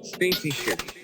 Spaceship.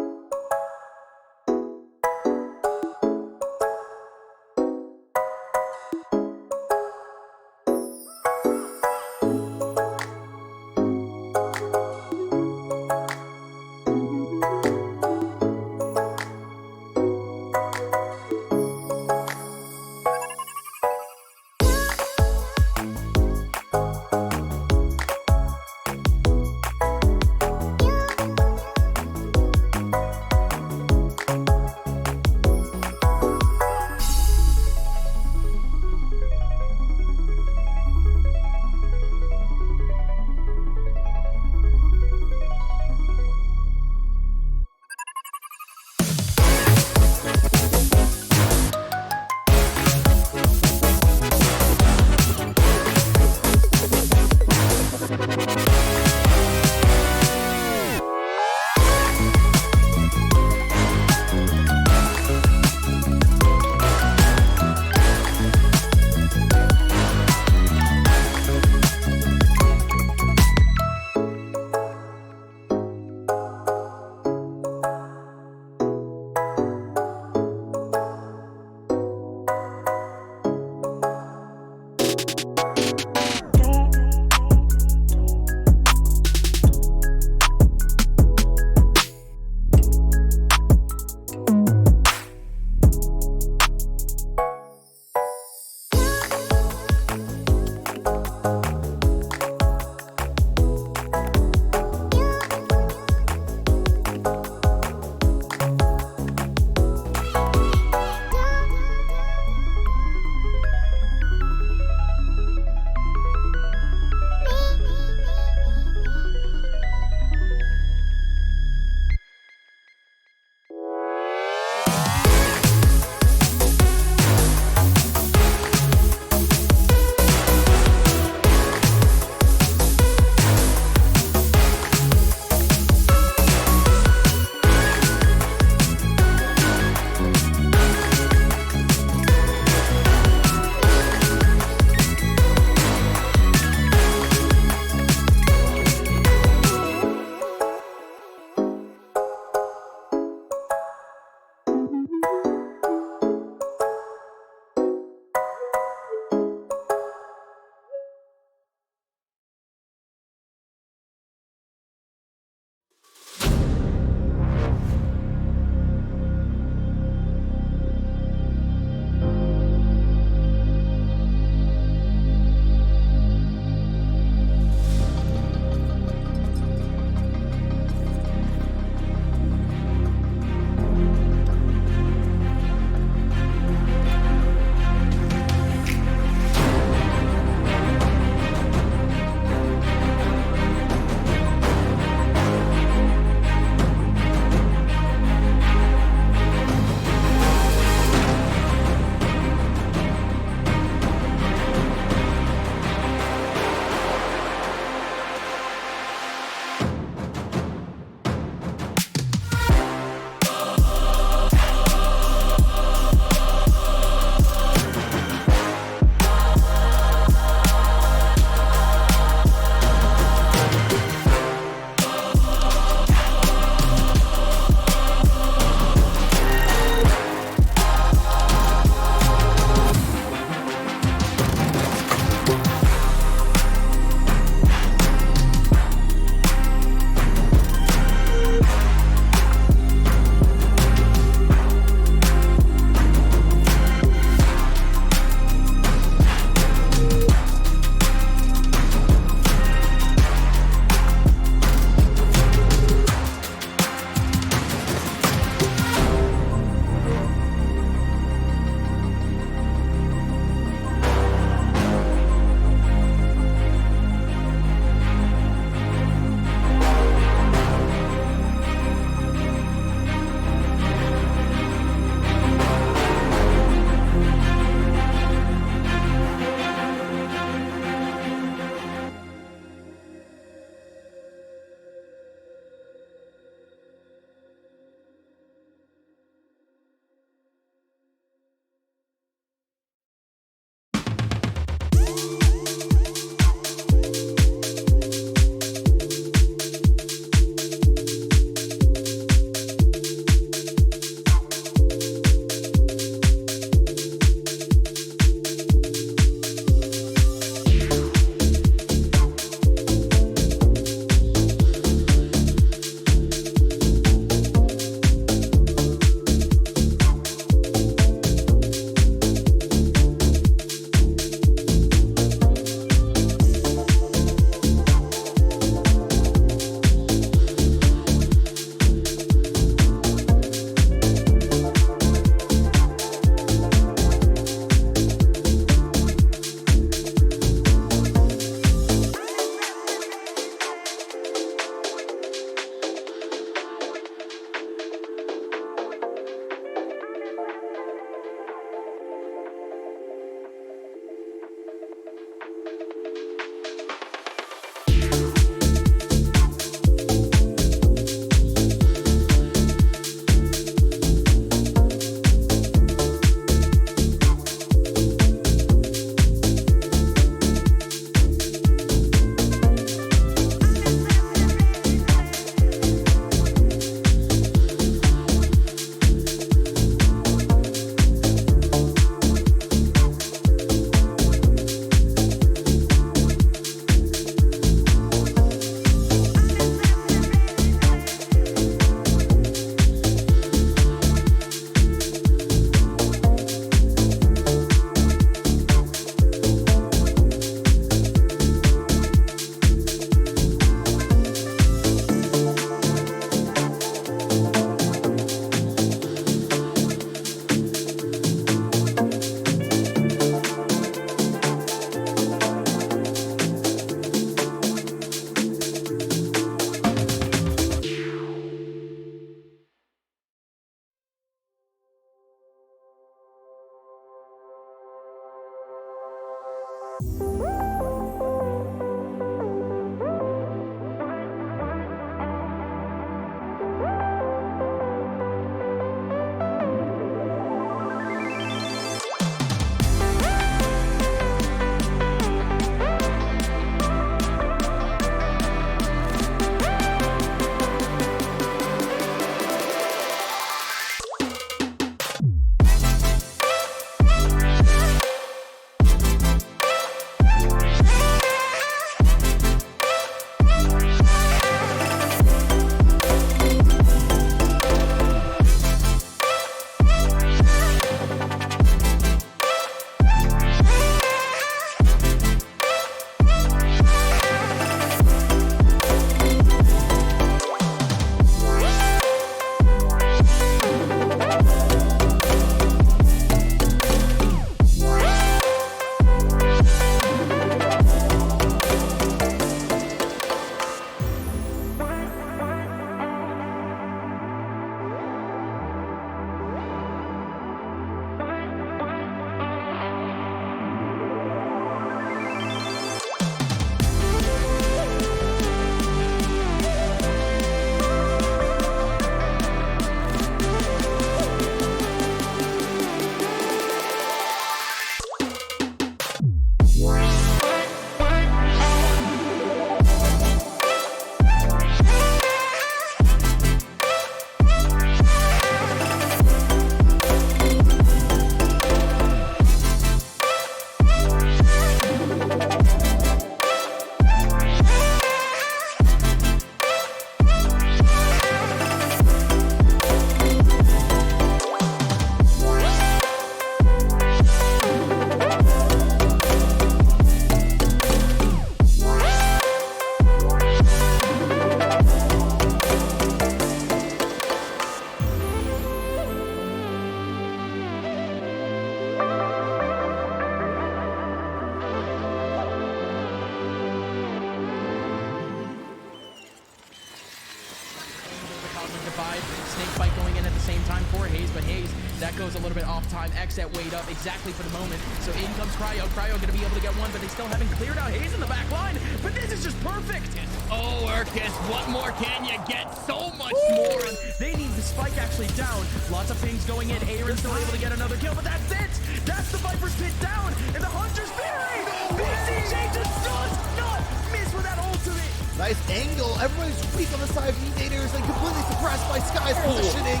Snake fight going in at the same time for Hayes, but Hayes, that goes a little bit off time. X at weight up exactly for the moment. So in comes Cryo. Cryo going to be able to get one, but they still haven't cleared out Hayes in the back line. But this is just perfect. Oh, Urkus, what more can you get? So much more. And they need the spike actually down. Lots of pings going in. Aaron's still able to get another kill, but that's it. That's the Viper's pit down, and the Hunter's victory. BCJ just does not miss with that ultimate. Nice angle. Everybody's weak on the side of Edators and completely suppressed by Sky's positioning.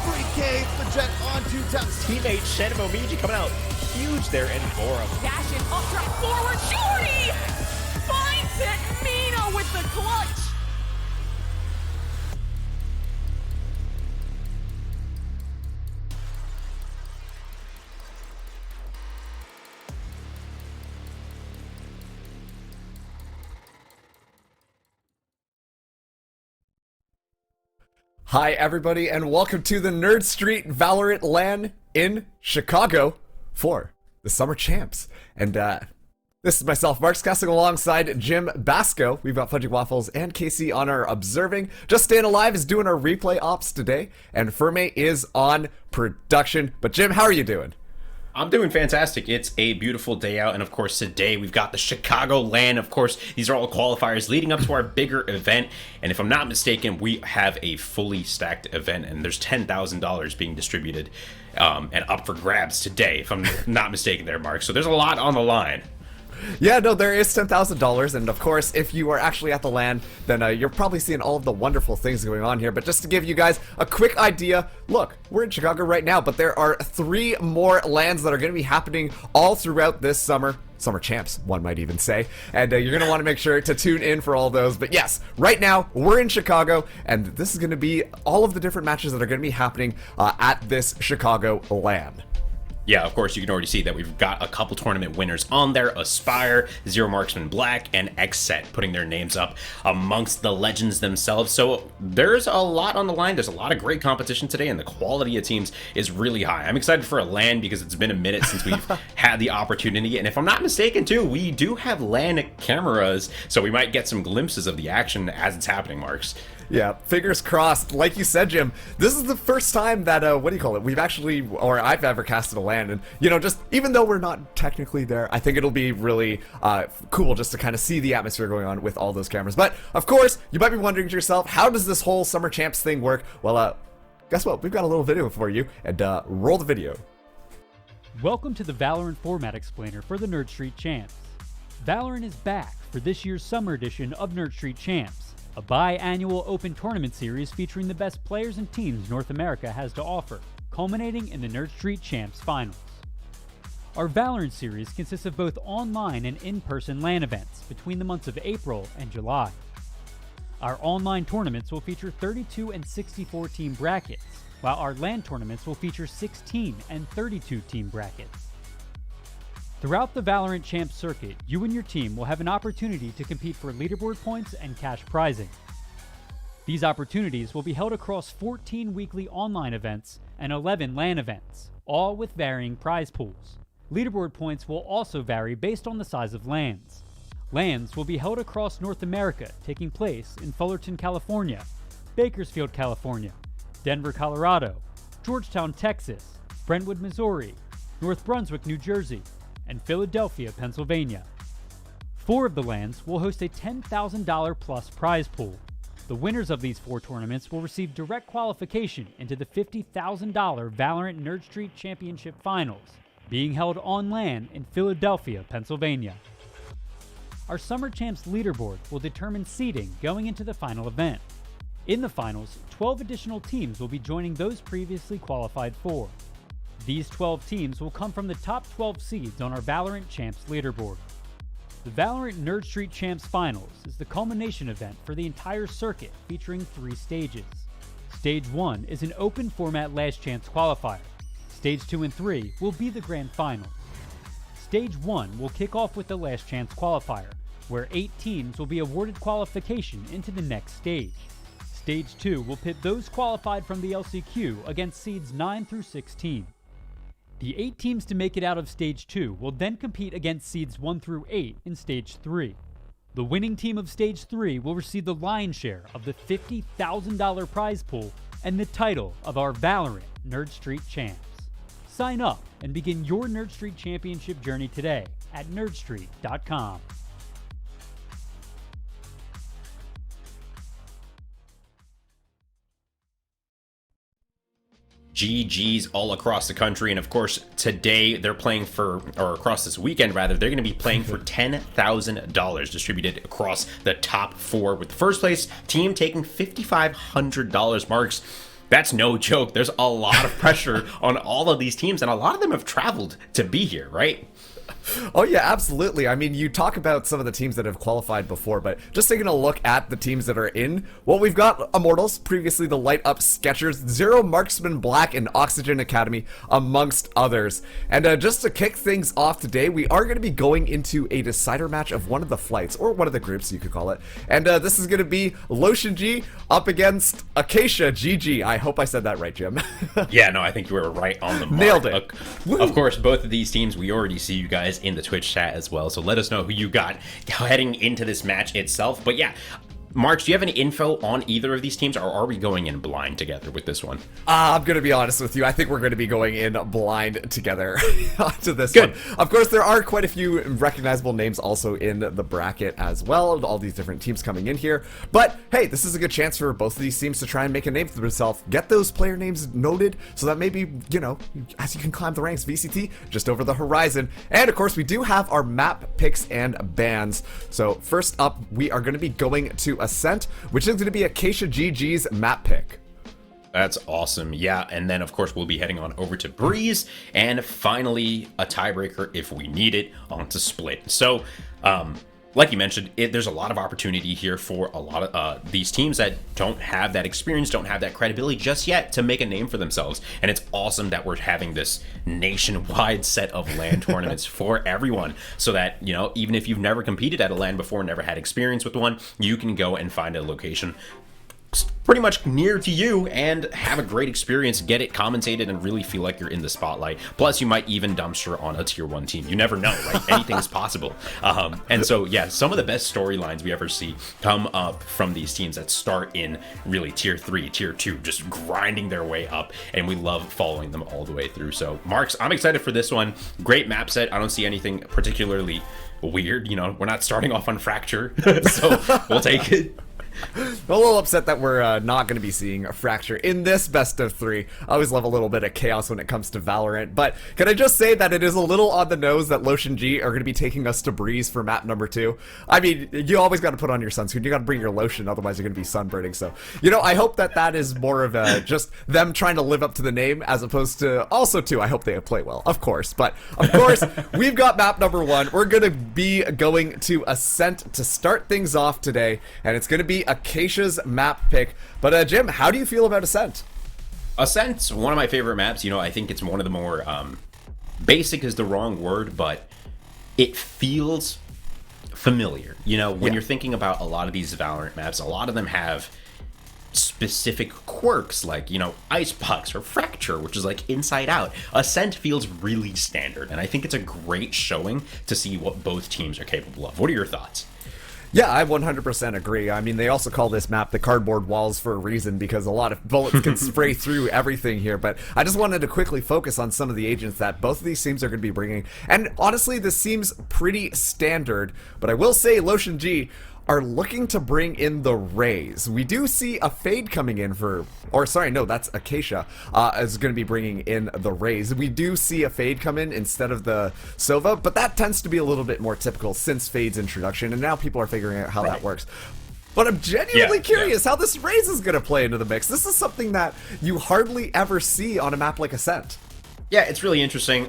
3K, the jet onto top. Teammate Shenmo Miji coming out huge there in Borum. Dashing up drop forward. Shorty finds it. Mina with the clutch. Hi everybody and welcome to the Nerd Street Valorant LAN in Chicago for the Summer Champs. And this is myself, Mark, casting alongside Jim Basco. We've got Fudgy Waffles and Casey on our observing. Just Staying Alive is doing our replay ops today, and Ferme is on production. But Jim, how are you doing? I'm doing fantastic. It's a beautiful day out, and of course today we've got the Chicago LAN. Of course, these are all qualifiers leading up to our bigger event, and if I'm not mistaken, we have a fully stacked event, and there's $10,000 being distributed and up for grabs today, if I'm not mistaken there, Mark. So there's a lot on the line. Yeah, no, there is $10,000, and of course, if you are actually at the LAN, then you're probably seeing all of the wonderful things going on here. But just to give you guys a quick idea, look, we're in Chicago right now, but there are 3 more LANs that are going to be happening all throughout this summer. Summer Champs, one might even say. And you're going to want to make sure to tune in for all those. But yes, right now, we're in Chicago, and this is going to be all of the different matches that are going to be happening at this Chicago LAN. Yeah, of course, you can already see that we've got a couple tournament winners on there. Aspire, Zero Marksman Black, and Xset putting their names up amongst the legends themselves. So there's a lot on the line. There's a lot of great competition today, and the quality of teams is really high. I'm excited for a LAN because it's been a minute since we've had the opportunity. And if I'm not mistaken, too, we do have LAN cameras, so we might get some glimpses of the action as it's happening, Marks. Yeah, fingers crossed. Like you said, Jim, this is the first time that, we've actually, or I've ever casted a LAN, and, you know, just, even though we're not technically there, I think it'll be really cool just to kind of see the atmosphere going on with all those cameras. But, of course, you might be wondering to yourself, how does this whole Summer Champs thing work? Well, guess what? We've got a little video for you, and roll the video. Welcome to the Valorant Format Explainer for the Nsg Champs. Valorant is back for this year's summer edition of Nsg Champs, a biannual open tournament series featuring the best players and teams North America has to offer, culminating in the Nsg Champs Finals. Our Valorant series consists of both online and in-person LAN events between the months of April and July. Our online tournaments will feature 32 and 64 team brackets, while our LAN tournaments will feature 16 and 32 team brackets. Throughout the Valorant Champs circuit, you and your team will have an opportunity to compete for leaderboard points and cash prizing. These opportunities will be held across 14 weekly online events and 11 LAN events, all with varying prize pools. Leaderboard points will also vary based on the size of LANs. LANs will be held across North America, taking place in Fullerton, California, Bakersfield, California, Denver, Colorado, Georgetown, Texas, Brentwood, Missouri, North Brunswick, New Jersey, and Philadelphia, Pennsylvania. 4 of the LANs will host a $10,000 plus prize pool. The winners of these 4 tournaments will receive direct qualification into the $50,000 Valorant Nsg Championship Finals, being held on LAN in Philadelphia, Pennsylvania. Our Summer Champs leaderboard will determine seeding going into the final event. In the finals, 12 additional teams will be joining those previously qualified for. These 12 teams will come from the top 12 seeds on our Valorant Champs leaderboard. The Valorant Nsg Champs Finals is the culmination event for the entire circuit, featuring 3 stages. Stage 1 is an open format last chance qualifier. Stage 2 and 3 will be the grand finals. Stage 1 will kick off with the last chance qualifier, where 8 teams will be awarded qualification into the next stage. Stage 2 will pit those qualified from the LCQ against seeds 9 through 16. The 8 teams to make it out of Stage 2 will then compete against seeds 1 through 8 in Stage 3. The winning team of Stage 3 will receive the lion's share of the $50,000 prize pool and the title of our Valorant Nsg Champs. Sign up and begin your Nsg Championship journey today at nerdstreet.com. GGs all across the country, and of course today they're playing for, or across this weekend rather, they're going to be playing for $10,000 distributed across the top 4, with the first place team taking $5,500. Marks, that's no joke. There's a lot of pressure on all of these teams, and a lot of them have traveled to be here, right? Oh yeah, absolutely. I mean, you talk about some of the teams that have qualified before, but just taking a look at the teams that are in, well, we've got Immortals, previously the Light Up Sketchers, Zero Marksman Black, and Oxygen Academy, amongst others. And just to kick things off today, we are going to be going into a decider match of one of the flights, or one of the groups, you could call it. And this is going to be Lotion G up against Acacia GG. I hope I said that right, Jim. Yeah, no, I think you were right on the mark. Nailed it. Of course, both of these teams, we already see you guys in the Twitch chat as well, so let us know who you got heading into this match itself. But yeah, Marks, do you have any info on either of these teams, or are we going in blind together with this one? I'm going to be honest with you. I think we're going to be going in blind together to this Good. one. Of course, there are quite a few recognizable names also in the bracket as well. All these different teams coming in here. But hey, this is a good chance for both of these teams to try and make a name for themselves. Get those player names noted so that maybe, you know, as you can climb the ranks, VCT just over the horizon. And of course, we do have our map picks and bans. So first up, we are going to be going to Ascent, which is going to be Acacia GG's map pick. That's awesome. Yeah, and then of course we'll be heading on over to Breeze, and finally a tiebreaker if we need it onto Split. So like you mentioned, there's a lot of opportunity here for a lot of these teams that don't have that experience, don't have that credibility just yet to make a name for themselves. And it's awesome that we're having this nationwide set of LAN tournaments for everyone, so that, you know, even if you've never competed at a LAN before, never had experience with one, you can go and find a location pretty much near to you and have a great experience, get it commentated, and really feel like you're in the spotlight. Plus, you might even dumpster on a tier 1 team. You never know, right? Anything is possible. And so, yeah, some of the best storylines we ever see come up from these teams that start in really tier 3, tier 2, just grinding their way up, and we love following them all the way through. So, Marks, I'm excited for this one. Great map set. I don't see anything particularly weird. You know, we're not starting off on Fracture, so we'll take it. I'm a little upset that we're not going to be seeing a Fracture in this best of 3. I always love a little bit of chaos when it comes to Valorant, but can I just say that it is a little on the nose that Nsg are going to be taking us to Breeze for map number 2. I mean, you always got to put on your sunscreen. You got to bring your lotion, otherwise you're going to be sunburning. So, you know, I hope that that is more of just them trying to live up to the name, as opposed to also, too, I hope they play well, of course. But, of course, we've got map number 1. We're going to be going to Ascent to start things off today, and it's going to be Acacia's map pick. But Jim, how do you feel about Ascent? Ascent's one of my favorite maps. You know, I think it's one of the more basic is the wrong word, but it feels familiar. You know, when you're thinking about a lot of these Valorant maps, a lot of them have specific quirks like, you know, ice pucks or Fracture, which is like inside out. Ascent feels really standard, and I think it's a great showing to see what both teams are capable of. What are your thoughts? Yeah, I 100% agree. I mean, they also call this map the cardboard walls for a reason, because a lot of bullets can spray through everything here. But I just wanted to quickly focus on some of the agents that both of these teams are going to be bringing. And honestly, this seems pretty standard. But I will say Nsg are looking to bring in the Rays. We do see a Fade coming in for, or sorry, no, that's Acacia is going to be bringing in the Rays. We do see a Fade come in instead of the Sova, but that tends to be a little bit more typical since Fade's introduction, and now people are figuring out how that works. But I'm genuinely curious how this Rays is going to play into the mix. This is something that you hardly ever see on a map like Ascent. Yeah, it's really interesting.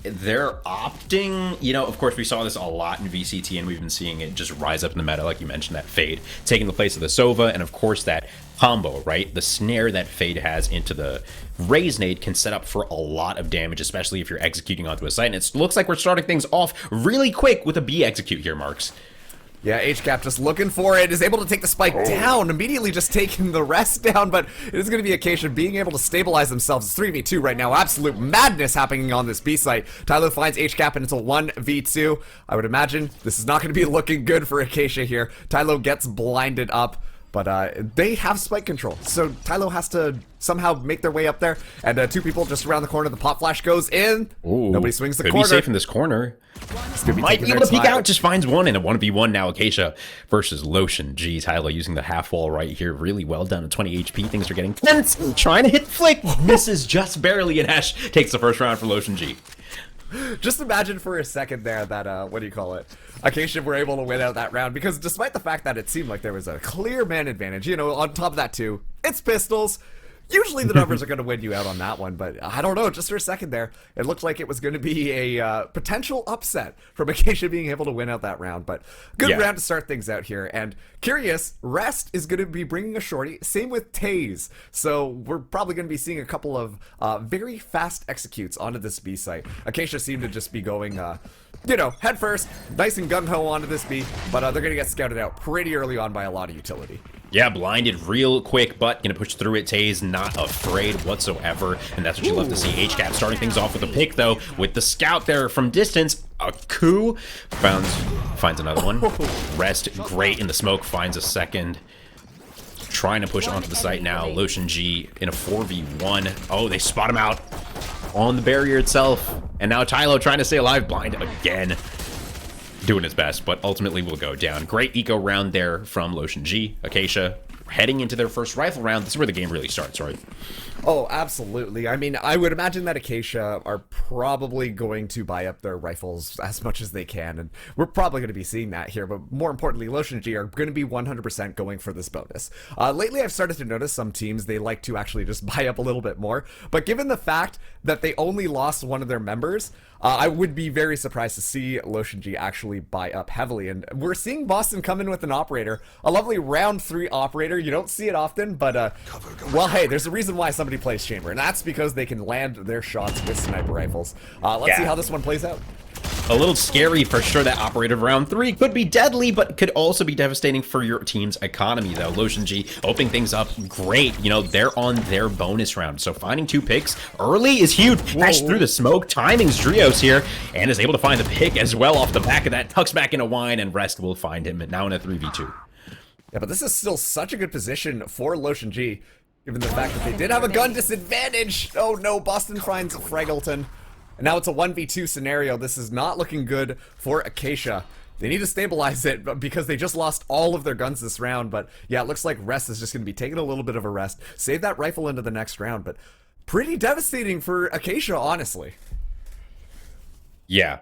They're opting, you know, of course we saw this a lot in VCT, and we've been seeing it just rise up in the meta, like you mentioned, that Fade taking the place of the Sova, and of course that combo, right? The snare that Fade has into the Raze nade can set up for a lot of damage, especially if you're executing onto a site, and it looks like we're starting things off really quick with a B execute here, Marks. Yeah, HCap just looking for it, is able to take the spike down, immediately just taking the rest down, but it is going to be Acacia being able to stabilize themselves. It's 3v2 right now, absolute madness happening on this B site. Tylo finds HCap and it's a 1v2. I would imagine this is not going to be looking good for Acacia here. Tylo gets blinded up, but they have spike control, so Tylo has to somehow make their way up there, and 2 people just around the corner. The pop flash goes in. Ooh, nobody swings the could corner. Be safe in this corner. Might be able to peek out, just finds one in a 1v1 now. Acacia versus Nsg. Tylo using the half wall right here, really well done at 20 HP. Things are getting tense. Trying to hit flick, misses just barely, and Ash takes the first round for Nsg. Just imagine for a second there that, what do you call it? Acacia were able to win out that round, because despite the fact that it seemed like there was a clear man advantage, you know, on top of that too, it's pistols. Usually the numbers are going to win you out on that one, but I don't know, just for a second there, it looked like it was going to be a potential upset from Acacia being able to win out that round, but good round to start things out here. And curious, Rest is going to be bringing a shorty, same with Taze, so we're probably going to be seeing a couple of very fast executes onto this B site. Acacia seemed to just be going, you know, head first, nice and gung-ho onto this B, but they're going to get scouted out pretty early on by a lot of utility. Yeah, blinded real quick, but gonna push through it. Taze not afraid whatsoever, and that's what you love to see. HCap starting things off with a pick, though, with the scout there from distance. A coup. Finds another one. Rest, great in the smoke, finds a second. Trying to push onto the site now. Nsg in a 4v1. Oh, they spot him out on the barrier itself. And now Tylo trying to stay alive, blind again. Doing his best, but ultimately will go down. Great eco round there from Nsg. Acacia heading into their first rifle round. This is where the game really starts, right? Oh, absolutely. I mean, I would imagine that Acacia are probably going to buy up their rifles as much as they can, and we're probably going to be seeing that here, but more importantly, Nsg are going to be 100% going for this bonus. Lately, I've started to notice some teams, they like to actually just buy up a little bit more, but given the fact that they only lost one of their members, I would be very surprised to see Nsg actually buy up heavily, and we're seeing Boston come in with an operator, a lovely round 3 operator. You don't see it often, but well, hey, there's a reason why somebody plays Chamber, and that's because they can land their shots with sniper rifles. Let's see how this one plays out. A little scary for sure. That operator of round 3 could be deadly, but could also be devastating for your team's economy, though. G opening things up great. You know, they're on their bonus round, so finding 2 picks early is huge. Dash through the smoke, timings Drios here, and is able to find the pick as well off the back of that. Tucks back into Wine, and Rest will find him now in a 3v2. Yeah, but this is still such a good position for G, given the fact that they did have a gun disadvantage. Oh no, Boston finds Fraggleton. And now it's a 1v2 scenario. This is not looking good for Acacia. They need to stabilize it because they just lost all of their guns this round. But yeah, it looks like Rest is just going to be taking a little bit of a rest. Save that rifle into the next round. But pretty devastating for Acacia, honestly. Yeah.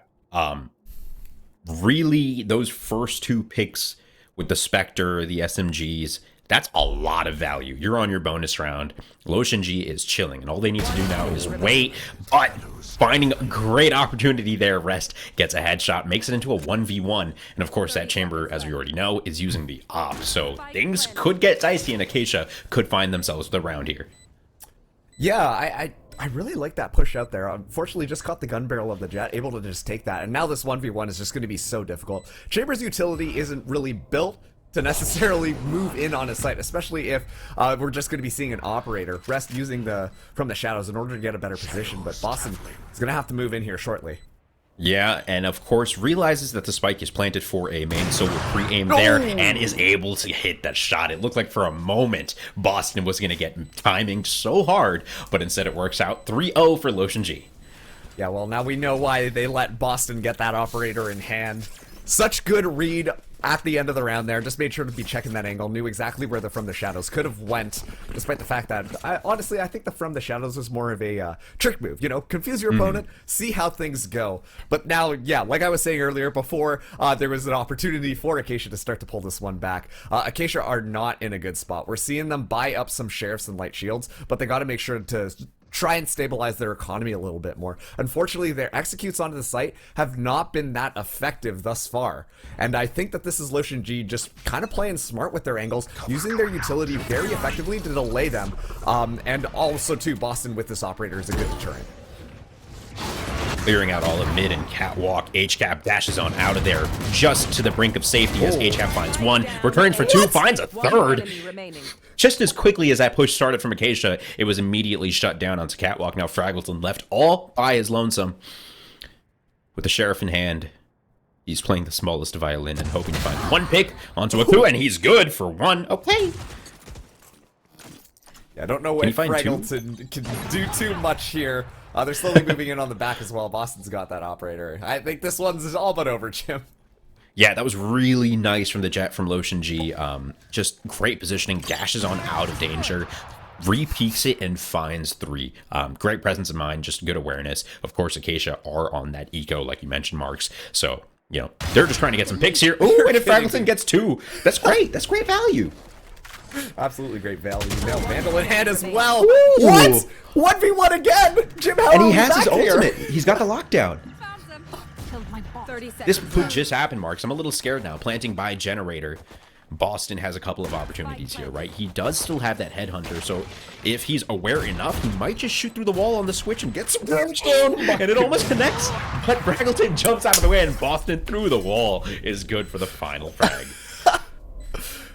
Really, those first 2 picks with the Spectre, the SMGs, that's a lot of value. You're on your bonus round. G is chilling, and all they need to do now is wait, but finding a great opportunity there. Rest gets a headshot, makes it into a 1v1, and of course that chamber, as we already know, is using the op, so things could get dicey, and Acacia could find themselves with a round here. Yeah, I really like that push out there. Unfortunately, just caught the gun barrel of the Jet, able to just take that, and now this 1v1 is just going to be so difficult. Chamber's utility isn't really built to necessarily move in on a site, especially if we're just going to be seeing an operator. Rest using from the shadows in order to get a better position, but Boston is going to have to move in here shortly. Yeah, and of course realizes that the spike is planted for a main, so will pre-aim there and is able to hit that shot. It looked like for a moment Boston was going to get timing so hard, but instead it works out 3-0 for G. Yeah, well, now we know why they let Boston get that operator in hand. Such good read at the end of the round there. Just made sure to be checking that angle. Knew exactly where the From the Shadows could have went, despite the fact that, honestly, I think the From the Shadows was more of a trick move. You know, confuse your opponent, see how things go. But now, yeah, like I was saying earlier, before there was an opportunity for Acacia to start to pull this one back. Acacia are not in a good spot. We're seeing them buy up some sheriffs and light shields, but they got to make sure to try and stabilize their economy a little bit more. Unfortunately, their executes onto the site have not been that effective thus far. And I think that this is G just kind of playing smart with their angles, using their utility very effectively to delay them. And also, too, Boston with this operator is a good deterrent. Clearing out all of mid and catwalk. H-Cap dashes on out of there just to the brink of safety as H-Cap finds 1, returns for 2, finds a 3rd. Just as quickly as that push started from Acacia, it was immediately shut down onto catwalk. Now Fraggleton left all by his lonesome. With the sheriff in hand, he's playing the smallest violin and hoping to find 1 pick onto a 2, and he's good for 1. Okay. Yeah, I don't know if Fraggleton can do too much here. They're slowly moving in on the back as well. Boston's got that operator. I think this one's all but over, Jim. Yeah, that was really nice from the Jet from G. Just great positioning, dashes on out of danger, re-peeks it and finds 3. Great presence of mind, just good awareness. Of course, Acacia are on that eco, like you mentioned, Marks. So, you know, they're just trying to get some picks here. Ooh, and if Fraggleton gets 2, that's great. That's great value. Absolutely great value. Now Vandal in hand as well. Ooh. What? 1v1 again! Jim, how and he are has his here? ultimate. He's got the lockdown. This This could just happen, Marks. I'm a little scared now. Planting by generator. Boston has a couple of opportunities here, right? He does still have that headhunter, so if he's aware enough, he might just shoot through the wall on the switch and get some damage down, and it almost connects, but Fraggleton jumps out of the way, and Boston through the wall is good for the final frag.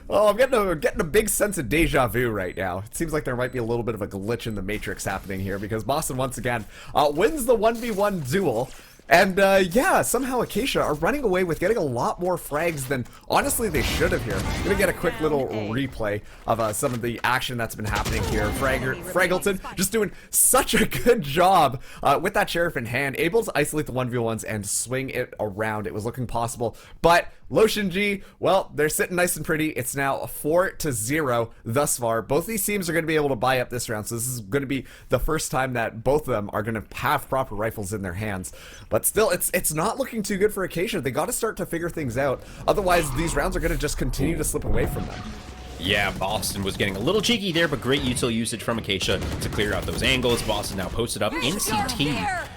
Oh, I'm getting a big sense of deja vu right now. It seems like there might be a little bit of a glitch in the Matrix happening here, because Boston once again wins the 1v1 duel. And yeah, somehow Acacia are running away with getting a lot more frags than honestly they should have here. I'm gonna get a quick little replay of some of the action that's been happening here. Fraggleton just doing such a good job with that sheriff in hand, able to isolate the 1v1s and swing it around. It was looking possible, but G, well, they're sitting nice and pretty. It's now a 4-0 thus far. Both these teams are going to be able to buy up this round, so this is going to be the first time that both of them are going to have proper rifles in their hands. But still, it's not looking too good for Acacia. They got to start to figure things out. Otherwise, these rounds are going to just continue to slip away from them. Yeah, Boston was getting a little cheeky there, but great util usage from Acacia to clear out those angles. Boston now posted up in CT.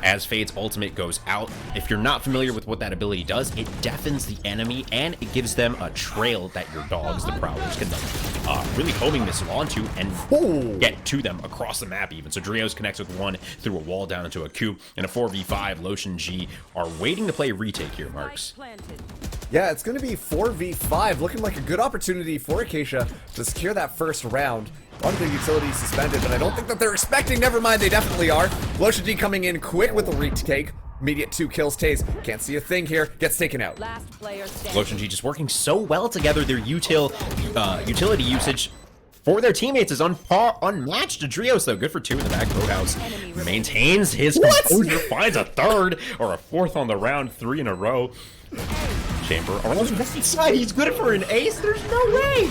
as Fade's ultimate goes out. If you're not familiar with what that ability does, it deafens the enemy and it gives them a trail that your dogs, the Prowlers, can really homing missile onto and get to them across the map even. So Drios connects with one through a wall down into a Q. In a 4v5, Lotion G are waiting to play retake here, Marks. Yeah, it's going to be 4v5, looking like a good opportunity for Acacia to secure that first round. A lot of their utilities suspended, but I don't think that they're expecting. Never mind, they definitely are. Lotion G coming in quick with the retake. Immediate 2 kills. Taze can't see a thing here. Gets taken out. Lotion G just working so well together. Their utility usage for their teammates is on par, unmatched. Drios, though, good for 2 in the back. Roadhouse maintains his composure, finds a 3rd or a 4th on the round, 3 in a row. Chamber on the right side. He's good for an ace. There's no way.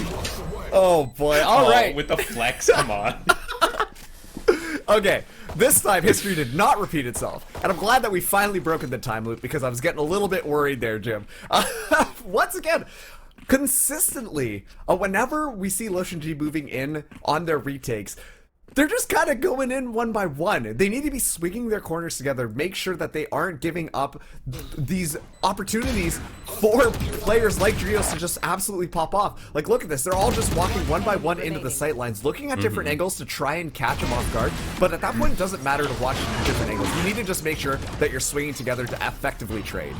Oh boy! All right, with the flex, come on. Okay, this time history did not repeat itself, and I'm glad that we finally broken the time loop because I was getting a little bit worried there, Jim. Once again, consistently, whenever we see Lotion G moving in on their retakes, they're just kind of going in one by one. They need to be swinging their corners together, make sure that they aren't giving up these opportunities for players like Drios to just absolutely pop off. Like, look at this. They're all just walking one by one into the sight lines, looking at different angles to try and catch them off guard. But at that point, it doesn't matter to watch different angles. You need to just make sure that you're swinging together to effectively trade.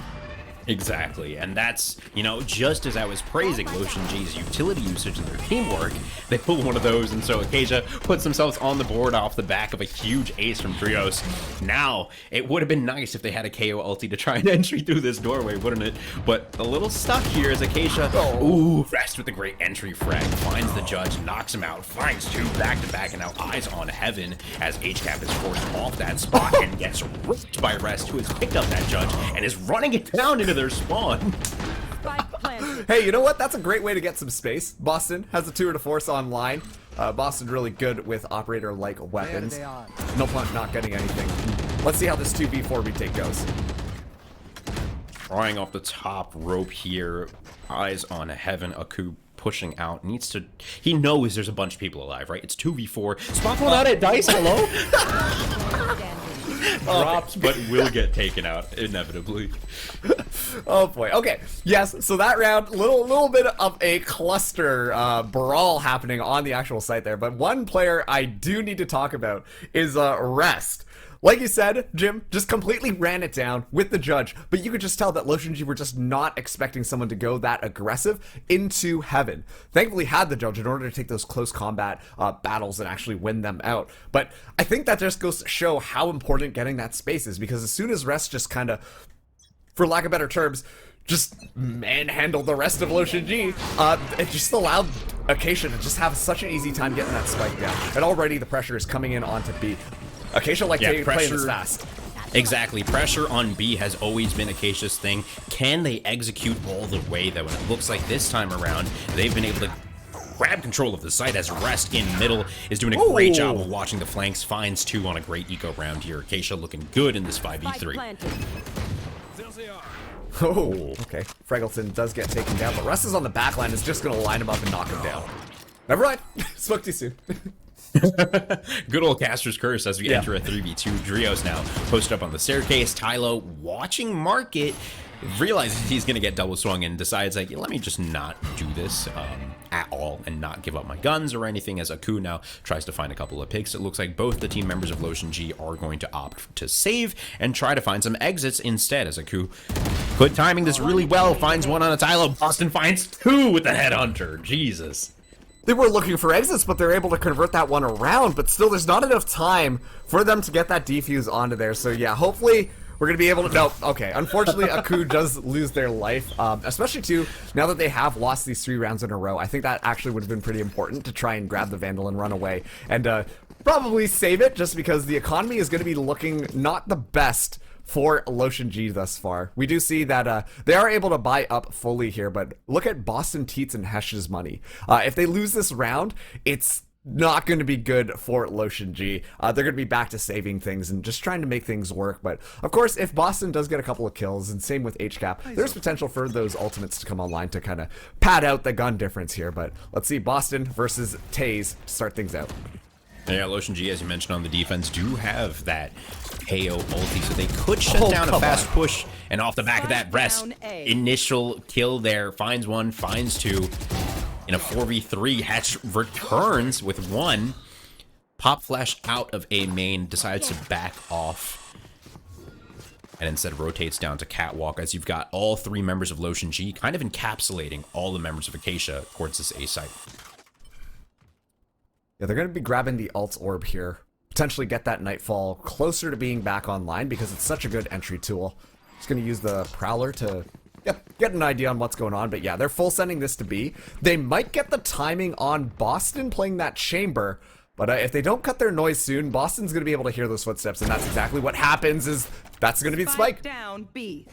Exactly, and that's, you know, just as I was praising Lotion G's utility usage and their teamwork, they pull one of those, and so Acacia puts themselves on the board off the back of a huge ace from Drios. Now, it would have been nice if they had a KO ulti to try and entry through this doorway, wouldn't it? But a little stuck here as Acacia, ooh, Rest with a great entry frag, finds the judge, knocks him out, finds 2 back-to-back, and now eyes on heaven as HCAP is forced off that spot and gets ripped by Rest, who has picked up that judge and is running it down into their spawn. Hey, you know what? That's a great way to get some space. Boston has a tour de force online. Boston really good with operator-like weapons. No point not getting anything. Let's see how this 2v4 retake goes. Drawing off the top rope here. Eyes on heaven. Aku pushing out. He knows there's a bunch of people alive, right? It's 2v4. Spot one out at Dice. Hello? Drops, but will get taken out inevitably. Oh boy. Okay. Yes. So that round, little bit of a cluster brawl happening on the actual site there. But one player I do need to talk about is Rest. Like you said, Jim, just completely ran it down with the judge, but you could just tell that Lotion G were just not expecting someone to go that aggressive into heaven. Thankfully had the judge in order to take those close combat battles and actually win them out. But I think that just goes to show how important getting that space is, because as soon as Rest just kind of, for lack of better terms, just manhandled the rest of Lotion G, it just allowed Acacia to just have such an easy time getting that spike down. And already the pressure is coming in onto B. Acacia playing this fast. Exactly. Pressure on B has always been Acacia's thing. Can they execute all the way, though? And it looks like this time around, they've been able to grab control of the site as Rest in middle is doing a great job of watching the flanks. Finds 2 on a great eco round here. Acacia looking good in this 5v3. Oh, okay. Fraggleton does get taken down, but Rest is on the back line, is just going to line him up and knock him down. Never mind. Spoke too soon. Good old Caster's Curse as we enter a 3v2. Drios now posted up on the staircase. Tylo watching Market, realizes he's going to get double swung and decides, like, let me just not do this at all and not give up my guns or anything, as Aku now tries to find a couple of picks. It looks like both the team members of Lotion G are going to opt to save and try to find some exits instead, as Aku, good timing this really well, finds one on a Tylo. Boston finds 2 with the Headhunter. Jesus. They were looking for exits, but they're able to convert that one around, but still there's not enough time for them to get that defuse onto there. So yeah, hopefully we're going to be able to... No, okay. Unfortunately, Aku does lose their life, especially too, now that they have lost these 3 rounds in a row. I think that actually would have been pretty important to try and grab the Vandal and run away, and probably save it, just because the economy is going to be looking not the best for Lotion G thus far. We do see that they are able to buy up fully here, but look at Boston Teats and Hesh's money. If they lose this round, it's not going to be good for Lotion G. They're going to be back to saving things and just trying to make things work. But of course, if Boston does get a couple of kills, and same with HCAP, there's potential for those ultimates to come online to kind of pad out the gun difference here. But let's see Boston versus Taze to start things out. Yeah, Lotion G, as you mentioned on the defense, do have that KO ulti, so they could shut down a fast push. And off the back of that, Rest, initial kill there, finds one, finds two. In a 4v3, Hatch returns with one. Pop Flash out of A main, decides to back off. And instead rotates down to Catwalk, as you've got all three members of Lotion G kind of encapsulating all the members of Acacia towards this A site. Yeah, they're going to be grabbing the alt orb here. Potentially get that Nightfall closer to being back online because it's such a good entry tool. Just going to use the Prowler to get an idea on what's going on. But yeah, they're full sending this to B. They might get the timing on Boston playing that chamber. But if they don't cut their noise soon, Boston's going to be able to hear those footsteps. And that's exactly what happens is that's going to be the spike. Down B.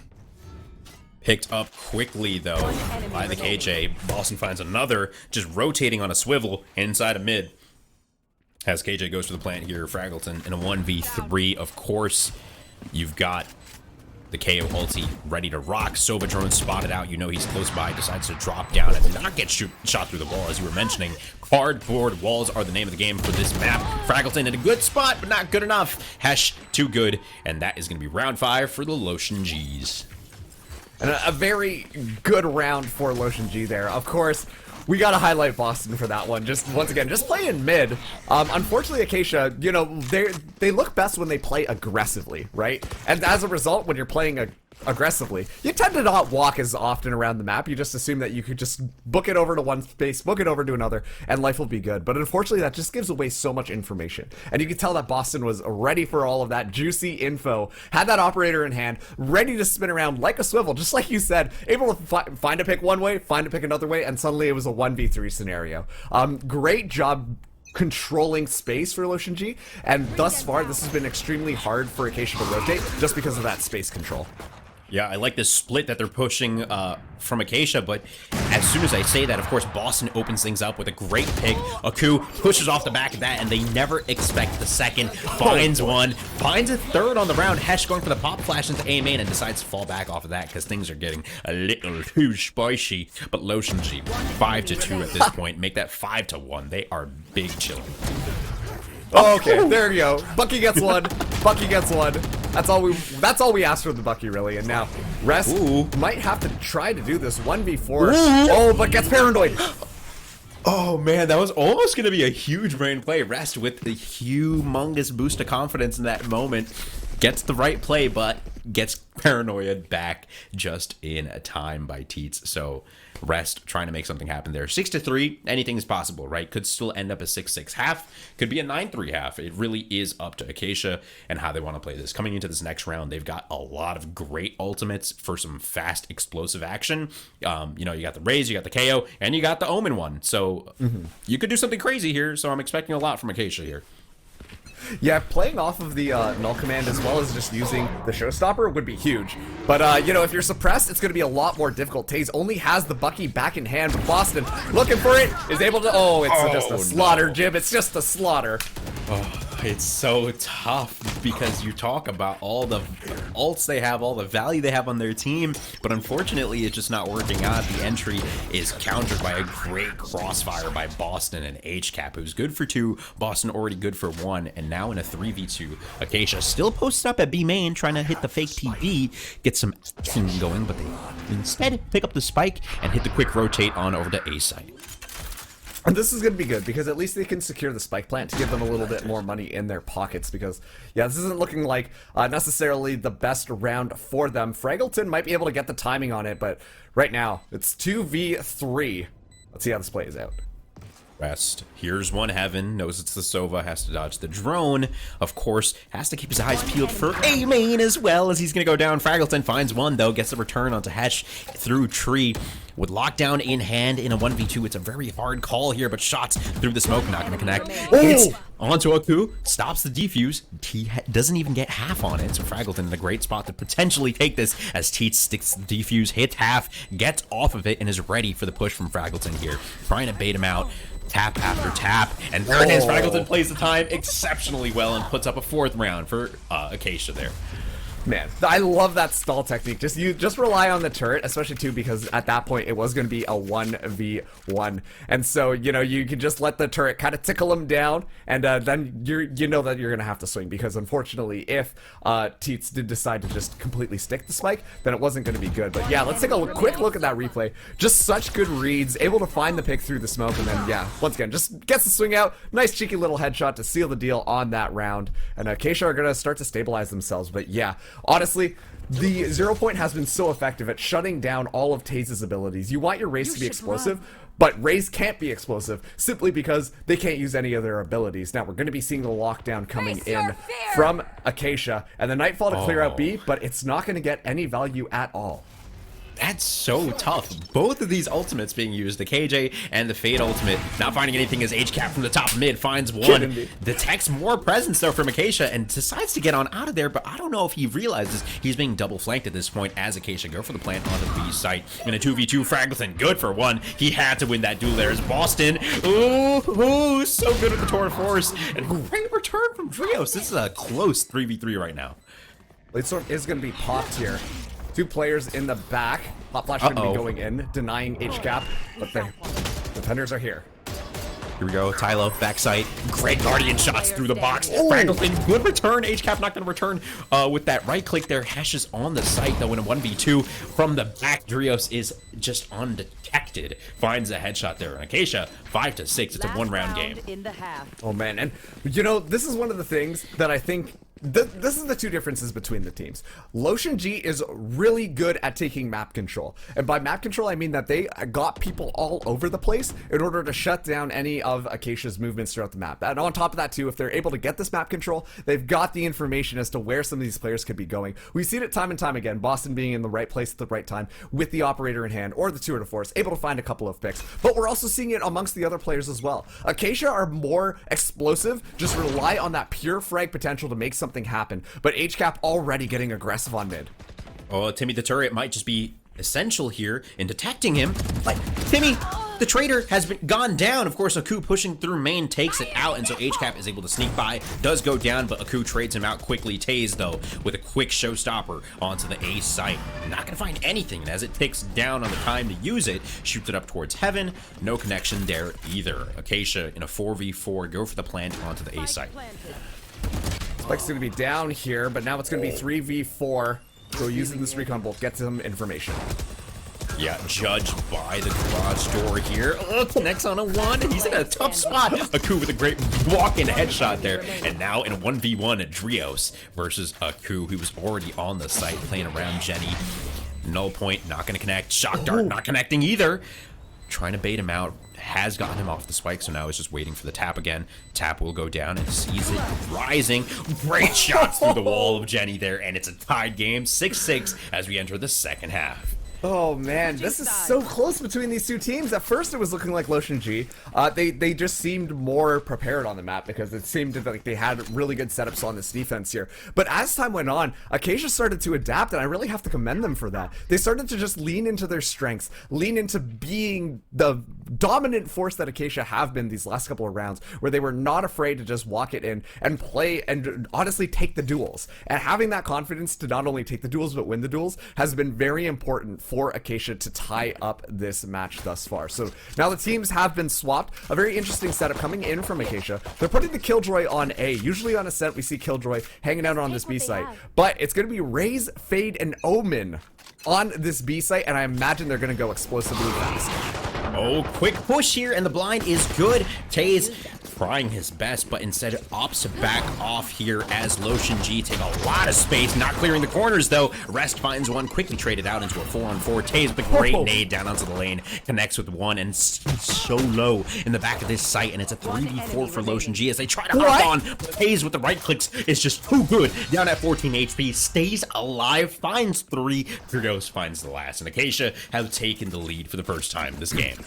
Picked up quickly, though, by the KJ. Boston finds another, just rotating on a swivel inside of mid. As KJ goes for the plant here, Fraggleton in a 1v3, of course, you've got the KO ulti ready to rock. Sova drone spotted out, you know he's close by, decides to drop down and not get shot through the wall, as you were mentioning. Cardboard walls are the name of the game for this map. Fraggleton in a good spot, but not good enough. Hesh, too good, and that is going to be round 5 for the Lotion Gs. And a very good round for Lotion G there. Of course, we gotta highlight Boston for that one. Just once again, just playing mid. Unfortunately, Acacia, you know, they look best when they play aggressively, right? And as a result, when you're playing aggressively, you tend to not walk as often around the map. You just assume that you could just book it over to one space, book it over to another, and life will be good. But unfortunately, that just gives away so much information. And you can tell that Boston was ready for all of that juicy info, had that operator in hand, ready to spin around like a swivel, just like you said, able to find a pick one way, find a pick another way, and suddenly it was a 1v3 scenario. Great job controlling space for Lotion G, and thus far, this has been extremely hard for Acacia to rotate just because of that space control. Yeah, I like this split that they're pushing from Acacia, but as soon as I say that, of course, Boston opens things up with a great pick. Aku pushes off the back of that, and they never expect the second. Finds one, finds a third on the round. Hesh going for the pop flash into A main and decides to fall back off of that because things are getting a little too spicy. But Lotion G, 5-2 at this point. Make that 5-1. They are big chilling. Okay, there you go. Bucky gets one. Bucky gets one. That's all we asked for the Bucky, really. And now Rest might have to try to do this 1v4. Oh, but gets paranoid. Oh man, that was almost going to be a huge brain play. Rest with the humongous boost of confidence in that moment. Gets the right play, but gets paranoid back just in time by Teets. So Rest trying to make something happen there. 6-3, anything is possible, right? Could still end up a 6-6 half. Could be a 9-3 half. It really is up to Acacia and how they want to play this. Coming into this next round, they've got a lot of great ultimates for some fast, explosive action. You know, you got the Raze, you got the KO, and you got the Omen one. So you could do something crazy here. So I'm expecting a lot from Acacia here. Yeah, playing off of the null command as well as just using the showstopper would be huge. But, you know, if you're suppressed, it's going to be a lot more difficult. Taze only has the Bucky back in hand, but Boston looking for it, is able to... Oh, it's just a slaughter, no. Jib. It's just a slaughter. Oh, it's so tough because you talk about all the ults they have, all the value they have on their team, but unfortunately it's just not working out. The entry is countered by a great crossfire by Boston and HCap, who's good for 2, Boston already good for 1, and now in a 3v2, Acacia still posted up at B main, trying to hit the fake TB, get some team going, but they instead pick up the spike and hit the quick rotate on over to A site. And this is going to be good because at least they can secure the spike plant to give them a little bit more money in their pockets because, yeah, this isn't looking like necessarily the best round for them. Fraggleton might be able to get the timing on it, but right now it's 2v3. Let's see how this plays out. Rest. Here's one heaven, knows it's the Sova, has to dodge the drone. Of course, has to keep his eyes peeled for A main as well as he's going to go down. Fraggleton finds one, though, gets the return onto Hesh through tree. With lockdown in hand in a 1v2, it's a very hard call here, but shots through the smoke, not going to connect. Hits onto Aku, stops the defuse. He doesn't even get half on it, so Fraggleton in a great spot to potentially take this as Teets sticks the defuse, hits half, gets off of it, and is ready for the push from Fraggleton here. Trying to bait him out. Tap after tap, and there it is. Fraggleton plays the time exceptionally well and puts up a 4th round for Acacia there. Man, I love that stall technique. Just rely on the turret, especially too because at that point it was going to be a 1v1, and so you know you can just let the turret kind of tickle him down, and then you know that you're going to have to swing because unfortunately, if Teets did decide to just completely stick the spike, then it wasn't going to be good. But yeah, let's take a quick look at that replay. Just such good reads, able to find the pick through the smoke, and then yeah, once again just gets the swing out. Nice cheeky little headshot to seal the deal on that round, and Acacia are going to start to stabilize themselves. But yeah. Honestly, the 0 point has been so effective at shutting down all of TaZe's abilities. You want your Raze to be explosive, but Raze can't be explosive simply because they can't use any of their abilities. Now, we're going to be seeing the lockdown coming in from Acacia and the Nightfall to clear out B, but it's not going to get any value at all. That's so tough. Both of these ultimates being used, the KJ and the Fade ultimate, not finding anything as HCap from the top mid finds one. Detects more presence though from Acacia and decides to get on out of there, but I don't know if he realizes he's being double flanked at this point as Acacia go for the plant on the B site. In a 2v2 Fragleton, good for one. He had to win that duel there as Boston. Ooh, so good with the Tour de Force. And great return from Drios. This is a close 3v3 right now. Bladestorm is going to be popped here. Two players in the back. Hot Flash going to be going in, denying HCap, but the defenders are here. Here we go, Tylo, backside. Great Guardian shots through the box. Fragleton, good return. HCap not going to return with that right click there. Hashes on the site, though, in a 1v2 from the back. Drios is just undetected. Finds a headshot there. And Acacia, 5-6. It's a one-round game. Oh, man. And, you know, this is one of the things that I think... This is the two differences between the teams. LotionG is really good at taking map control. And by map control, I mean that they got people all over the place in order to shut down any of Acacia's movements throughout the map. And on top of that, too, if they're able to get this map control, they've got the information as to where some of these players could be going. We've seen it time and time again. Boston being in the right place at the right time with the operator in hand or the Tour de Force, able to find a couple of picks. But we're also seeing it amongst the other players as well. Acacia are more explosive, just rely on that pure frag potential to make something happen, but HCap already getting aggressive on mid. Oh, Timmy the Turret might just be essential here in detecting him. But Timmy, the traitor, has been gone down. Of course, Aku pushing through main takes it out, and so HCap is able to sneak by. Does go down, but Aku trades him out quickly. TaZe, though, with a quick showstopper onto the A site. Not going to find anything, as it takes down on the time to use it. Shoots it up towards heaven. No connection there either. Acacia in a 4v4. Go for the plant onto the A site. Spike's going to be down here, but now it's going to be 3v4. So using this recon bolt gets him information. Yeah, judged by the garage door here. Connects on a 1, and he's in a tough spot. Aku with a great walk-in headshot there. And now in a 1v1 at Drios versus Aku, who was already on the site playing around Jenny. Null point, not going to connect. Shock dart, not connecting either. Trying to bait him out. Has gotten him off the spike, so now he's just waiting for the tap again. Tap will go down and sees it rising. Great shots through the wall of Jenny there, and it's a tied game, 6-6 as we enter the second half. Oh man, this is so close between these two teams. At first it was looking like LotionG. They just seemed more prepared on the map because it seemed like they had really good setups on this defense here. But as time went on, Acacia started to adapt, and I really have to commend them for that. They started to just lean into their strengths, lean into being the dominant force that Acacia have been these last couple of rounds, where they were not afraid to just walk it in and play and honestly take the duels. And having that confidence to not only take the duels but win the duels has been very important for Acacia to tie up this match thus far. So now the teams have been swapped. A very interesting setup coming in from Acacia. They're putting the Killjoy on A. Usually on Ascent we see Killjoy hanging out on this B site, but it's going to be Raze, Fade, and Omen on this B site, and I imagine they're going to go explosively fast. Oh, quick push here, and the blind is good. TaZe trying his best, but instead opts to back off here as LotionG take a lot of space, not clearing the corners though. Rest finds one, quickly traded out into a 4-on-4. TaZe with a great nade down onto the lane, connects with one, and so low in the back of this site, and it's a 3v4 for LotionG as they try to hop on. TaZe with the right clicks is just too good. Down at 14 HP, stays alive, finds 3. Drios finds the last, and Acacia have taken the lead for the first time in this game.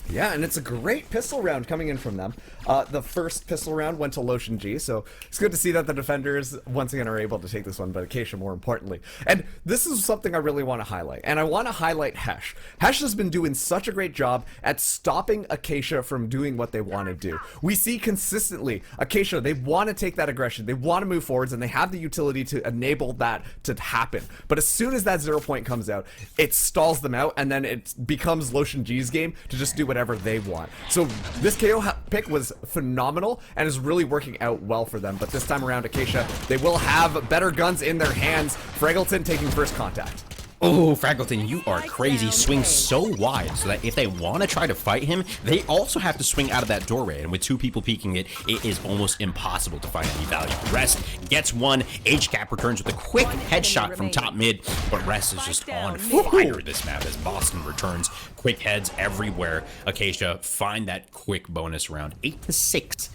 Yeah, and it's a great pistol round coming in from them. The first pistol round went to Lotion G, so it's good to see that the defenders once again are able to take this one, but Acacia more importantly. And this is something I really want to highlight, and I want to highlight Hesh. Hesh has been doing such a great job at stopping Acacia from doing what they want to do. We see consistently Acacia, they want to take that aggression, they want to move forwards, and they have the utility to enable that to happen. But as soon as that 0 point comes out, it stalls them out, and then it becomes Lotion G's game to just do whatever they want. So this KO pick was phenomenal and is really working out well for them. But this time around, Acacia, they will have better guns in their hands. Fraggleton taking first contact. Oh, Fraggleton, you are crazy. Swing so wide so that if they want to try to fight him, they also have to swing out of that doorway. And with two people peeking it, it is almost impossible to find any value. Rest gets one. HCap returns with a quick headshot from top mid, but Rest is just on fire this map as Boston returns. Quick heads everywhere. Acacia find that quick bonus round. 8-6.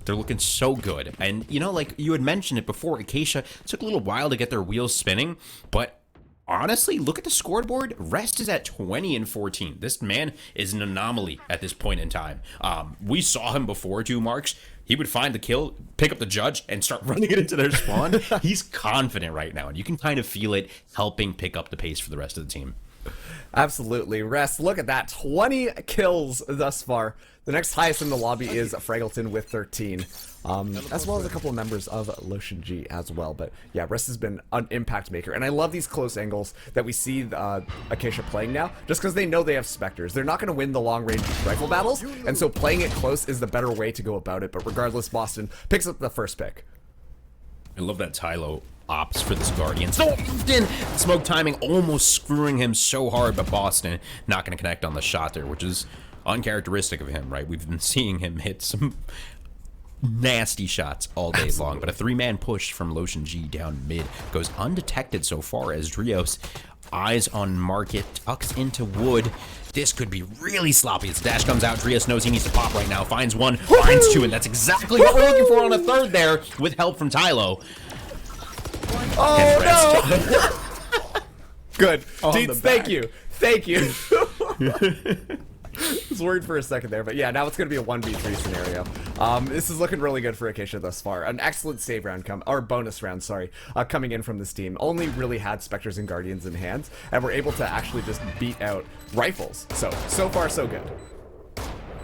They're looking so good. And, you know, like you had mentioned it before, Acacia took a little while to get their wheels spinning, but honestly, look at the scoreboard. Rest is at 20-14. This man is an anomaly at this point in time. We saw him before, too, Marks. He would find the kill, pick up the judge, and start running it into their spawn. He's confident right now, and you can kind of feel it helping pick up the pace for the rest of the team. Absolutely. Rest, look at that. 20 kills thus far. The next highest in the lobby is Fraggleton with 13. As well as a couple of members of Lotion G as well. But yeah, Rest has been an impact maker. And I love these close angles that we see Acacia playing now, just because they know they have Spectres. They're not going to win the long-range rifle battles, and so playing it close is the better way to go about it. But regardless, Boston picks up the first pick. I love that Tylo opts for this Guardian so often. Smoke timing almost screwing him so hard, but Boston not going to connect on the shot there, which is uncharacteristic of him, right? We've been seeing him hit some nasty shots all day long, but a three-man push from Lotion G down mid goes undetected so far as Drios eyes on market, tucks into wood. This could be really sloppy. As dash comes out, Drios knows he needs to pop right now, finds one, finds two, and that's exactly what we're looking for on a third there with help from Tylo. Oh, no! Good. Deets, thank you. Thank you. I was worried for a second there, but yeah, now it's going to be a 1v3 scenario. This is looking really good for Acacia thus far. An excellent save round, bonus round, sorry, coming in from this team. Only really had Spectres and Guardians in hands, and were able to actually just beat out rifles. So far, so good.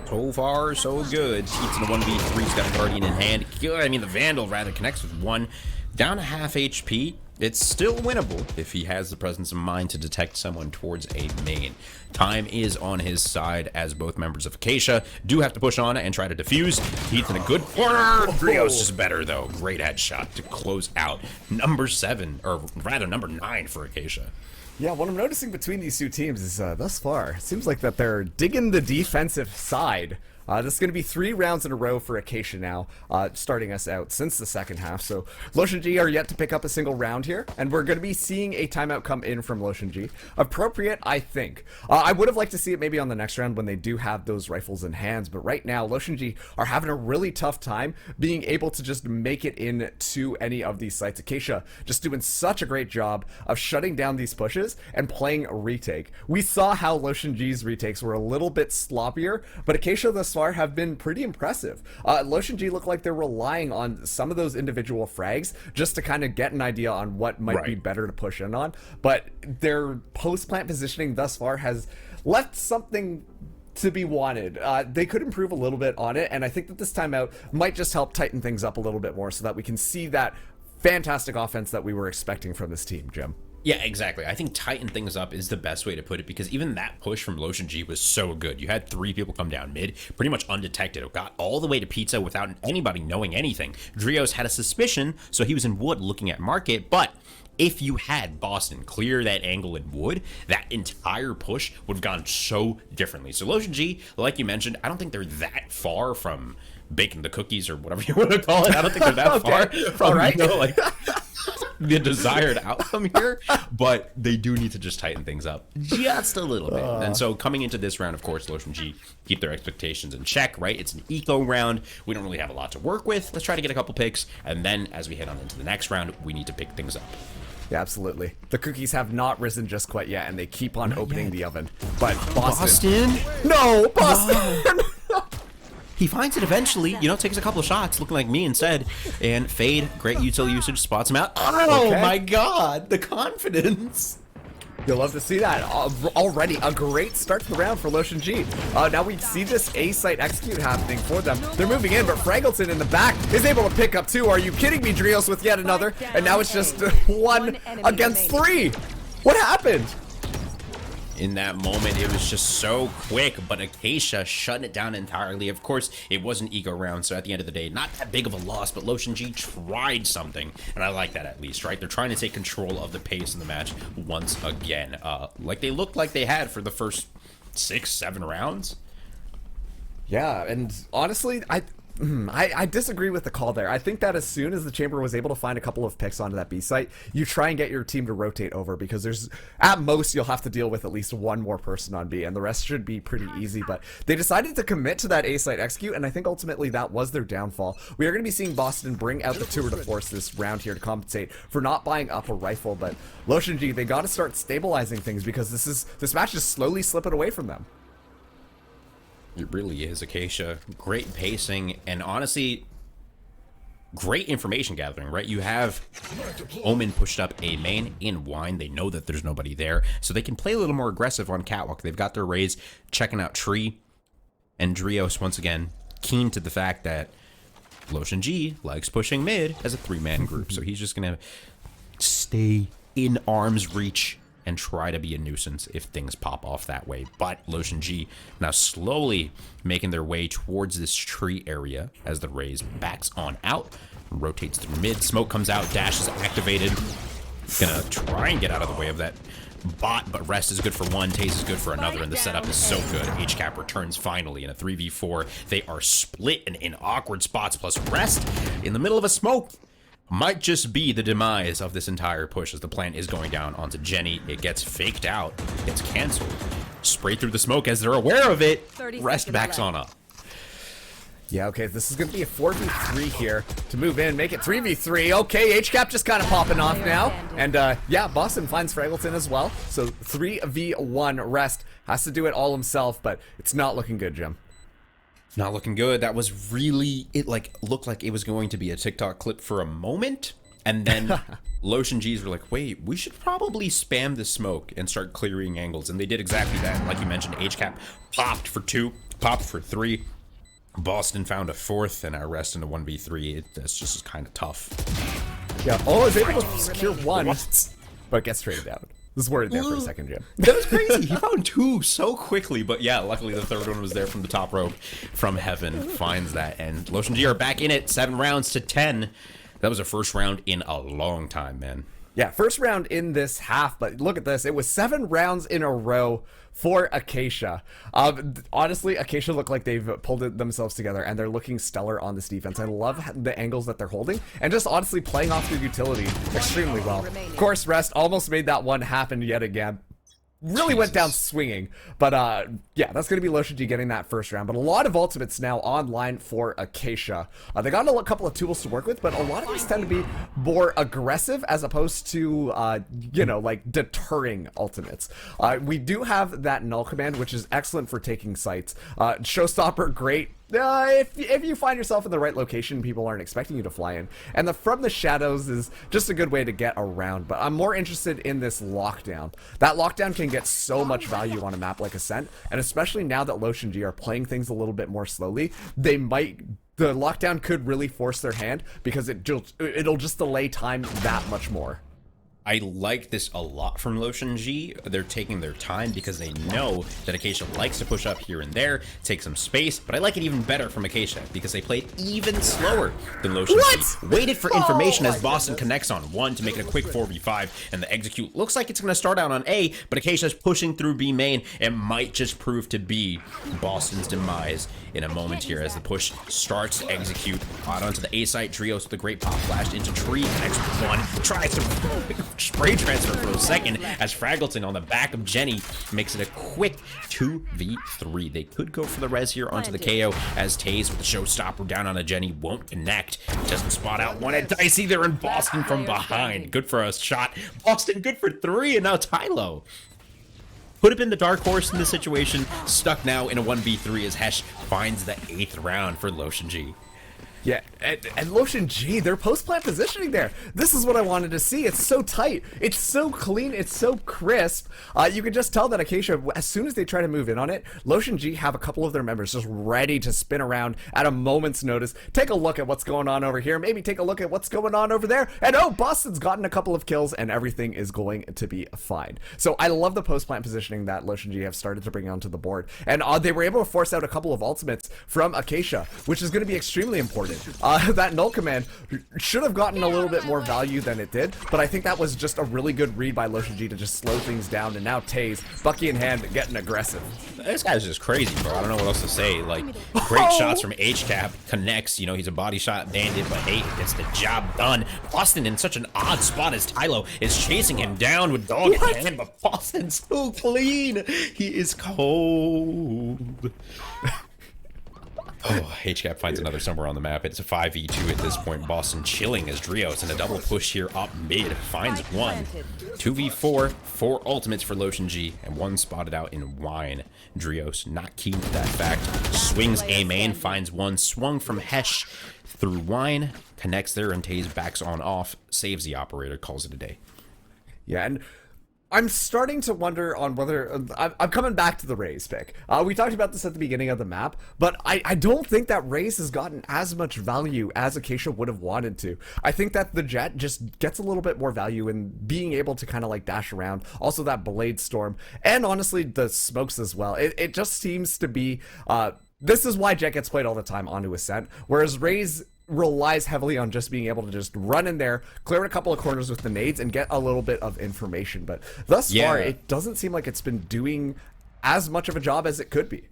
So far, so good. Teets in a 1v3, he's got a Guardian in hand. Good. I mean, the Vandal rather connects with one. Down to half HP. It's still winnable if he has the presence of mind to detect someone towards a main. Time is on his side as both members of Acacia do have to push on and try to defuse. He's in a good corner. Drios is better though. Great headshot to close out. Number 7, or rather number 9 for Acacia. Yeah, what I'm noticing between these two teams is thus far, it seems like that they're digging the defensive side. This is going to be 3 rounds in a row for Acacia now, starting us out since the second half. So Lotion G are yet to pick up a single round here, and we're going to be seeing a timeout come in from Lotion G. Appropriate, I think. I would have liked to see it maybe on the next round when they do have those rifles in hands, but right now Lotion G are having a really tough time being able to just make it into any of these sites. Acacia just doing such a great job of shutting down these pushes and playing a retake. We saw how Lotion G's retakes were a little bit sloppier, but Acacia thus far have been pretty impressive. Lotion G look like they're relying on some of those individual frags just to kind of get an idea on what might be better to push in on, but their post-plant positioning thus far has left something to be wanted. They could improve a little bit on it, and I think that this timeout might just help tighten things up a little bit more so that we can see that fantastic offense that we were expecting from this team, Jim. Yeah, exactly. I think tighten things up is the best way to put it, because even that push from Lotion G was so good. You had 3 people come down mid, pretty much undetected. It got all the way to Pizza without anybody knowing anything. Drios had a suspicion, so he was in wood looking at market, but if you had Boston clear that angle in wood, that entire push would have gone so differently. So Lotion G, like you mentioned, I don't think they're that far from baking the cookies or whatever you want to call it. I don't think they're that far from, you know, like the desired outcome here, but they do need to just tighten things up just a little bit. And so coming into this round, of course, Lotion G keep their expectations in check, right? It's an eco round. We don't really have a lot to work with. Let's try to get a couple picks, and then as we head on into the next round, we need to pick things up. Yeah, absolutely. The cookies have not risen just quite yet, and they keep on opening yet. the oven. But Boston? No, Boston! No. He finds it eventually, you know, takes a couple of shots, looking like me instead. And Fade, great util usage, spots him out. Oh Okay. my god, the confidence. You'll love to see that. Already a great start to the round for Lotion G. Now we see this A site execute happening for them. They're moving in, but Fraggleton in the back is able to pick up 2. Are you kidding me, Drios, with yet another? And now it's just 1 against 3. What happened? In that moment, it was just so quick, but Acacia shut it down entirely. Of course, it was an eco round, so at the end of the day, not that big of a loss, but Lotion G tried something, and I like that at least, right? They're trying to take control of the pace in the match once again, like they looked like they had for the first 6-7 rounds. Yeah, and honestly, I disagree with the call there. I think that as soon as the Chamber was able to find a couple of picks onto that B site, you try and get your team to rotate over, because there's, at most, you'll have to deal with at least 1 more person on B, and the rest should be pretty easy. But they decided to commit to that A site execute, and I think ultimately that was their downfall. We are going to be seeing Boston bring out the tour de force this round here to compensate for not buying up a rifle, but Lotion G, they got to start stabilizing things, because this match is slowly slipping away from them. It really is, Acacia. Great pacing, and honestly, great information gathering, right? You have Omen pushed up A main in Wine. They know that there's nobody there, so they can play a little more aggressive on Catwalk. They've got their Rays checking out Tree, and Drios, once again, keen to the fact that Lotion G likes pushing mid as a 3-man group, so he's just going to stay in arm's reach and try to be a nuisance if things pop off that way. But Lotion G now slowly making their way towards this tree area as the Rays backs on out, rotates through mid, smoke comes out, dash is activated, gonna try and get out of the way of that bot, but rest is good for 1, Taze is good for another, and the setup is so good. HCAP returns finally in a 3v4. They are split and in awkward spots, plus rest in the middle of a smoke might just be the demise of this entire push, as the plant is going down onto Jenny. It gets faked out, gets canceled, sprayed through the smoke as they're aware of it. Rest backs on up. Yeah, okay, this is going to be a 4v3 here to move in, make it 3v3. Okay, HCAP just kind of popping off now. And yeah, Boston finds Fraggleton as well. So 3v1 rest. Has to do it all himself, but it's not looking good, Jim. Not looking good. That was really, it like looked like it was going to be a TikTok clip for a moment, and then Lotion G's were like, wait, we should probably spam the smoke and start clearing angles, and they did exactly that. Like you mentioned, HCAP popped for 2, popped for 3. Boston found a 4th, and our rest into 1v3. That's just kind of tough. Yeah, I was able to secure 1, but gets traded out. Was worried there for a second, Jim. That was crazy. He found 2 so quickly, but yeah, luckily the 3rd one was there from the top rope from heaven. Finds that, and Lotion G are back in it, 7 rounds to 10. That was a first round in a long time, man. Yeah, first round in this half, but look at this. It was 7 rounds in a row for Acacia. Honestly, Acacia look like they've pulled it themselves together, and they're looking stellar on this defense. I love the angles that they're holding, and just honestly playing off their utility extremely well. Of course, Rest almost made that one happen yet again. Really went down swinging, but yeah, that's going to be Lotion G getting that first round. But a lot of ultimates now online for Acacia. They got a couple of tools to work with, but a lot of these tend to be more aggressive as opposed to, you know, like deterring ultimates. We do have that null command, which is excellent for taking sites. Showstopper, great. If you find yourself in the right location, people aren't expecting you to fly in. And the From the Shadows is just a good way to get around. But I'm more interested in this lockdown. That lockdown can get so much value on a map like Ascent. And especially now that Lotion G are playing things a little bit more slowly, the lockdown could really force their hand, because it'll just delay time that much more. I like this a lot from Lotion G. They're taking their time because they know that Acacia likes to push up here and there, take some space, but I like it even better from Acacia because they played even slower than Lotion G. Waited for information as Boston connects on 1 to make it a quick 4v5, and the execute looks like it's going to start out on A, but Acacia's pushing through B main and might just prove to be Boston's demise in a moment here as the push starts to execute out onto the A site. Trios with a great pop flash into Tree, next one tries to spray transfer for a second as Fraggleton on the back of Jenny makes it a quick 2v3. They could go for the res here onto the KO as Taze with the showstopper down on a Jenny won't connect. Doesn't spot out one at Dicey. They're in Boston from behind. Good for a shot. Boston good for 3, and now Tylo could have been the dark horse in this situation. Stuck now in a 1v3 as Hesh finds the 8th round for Lotion G. Yeah, and Lotion G, their post-plant positioning there. This is what I wanted to see. It's so tight. It's so clean. It's so crisp. You can just tell that Acacia, as soon as they try to move in on it, Lotion G have a couple of their members just ready to spin around at a moment's notice. Take a look at what's going on over here. Maybe take a look at what's going on over there. And oh, Boston's gotten a couple of kills and everything is going to be fine. So I love the post-plant positioning that Lotion G have started to bring onto the board. And they were able to force out a couple of ultimates from Acacia, which is going to be extremely important. That null command should have gotten a little bit more value than it did, but I think that was just a really good read by Lotion G to just slow things down, and now Taze, Bucky in hand, getting aggressive. This guy's just crazy, bro. I don't know what else to say. Like, great shots from HCap, connects, you know, he's a body shot bandit, but hey, gets the job done. Boston in such an odd spot as Tylo is chasing him down with dog in hand, but Boston's so clean. He is cold. Oh, HCap finds another somewhere on the map. It's a 5v2 at this point. Boston chilling as Drios in a double push here up mid finds one. 2v4, 4 ultimates for Lotion G, and 1 spotted out in Wine. Drios not keen to that fact. Swings A main, finds 1. Swung from Hesh through Wine, connects there, and Taze backs on off, saves the operator, calls it a day. Yeah, and I'm starting to wonder on whether I'm coming back to the Raze pick. We talked about this at the beginning of the map, but I don't think that Raze has gotten as much value as Acacia would have wanted to. I think that the Jet just gets a little bit more value in being able to kind of like dash around. Also that Blade Storm, and honestly the smokes as well. It just seems to be this is why Jet gets played all the time onto Ascent, whereas Raze relies heavily on just being able to just run in there, clear a couple of corners with the nades, and get a little bit of information. But thus far, it doesn't seem like it's been doing as much of a job as it could be.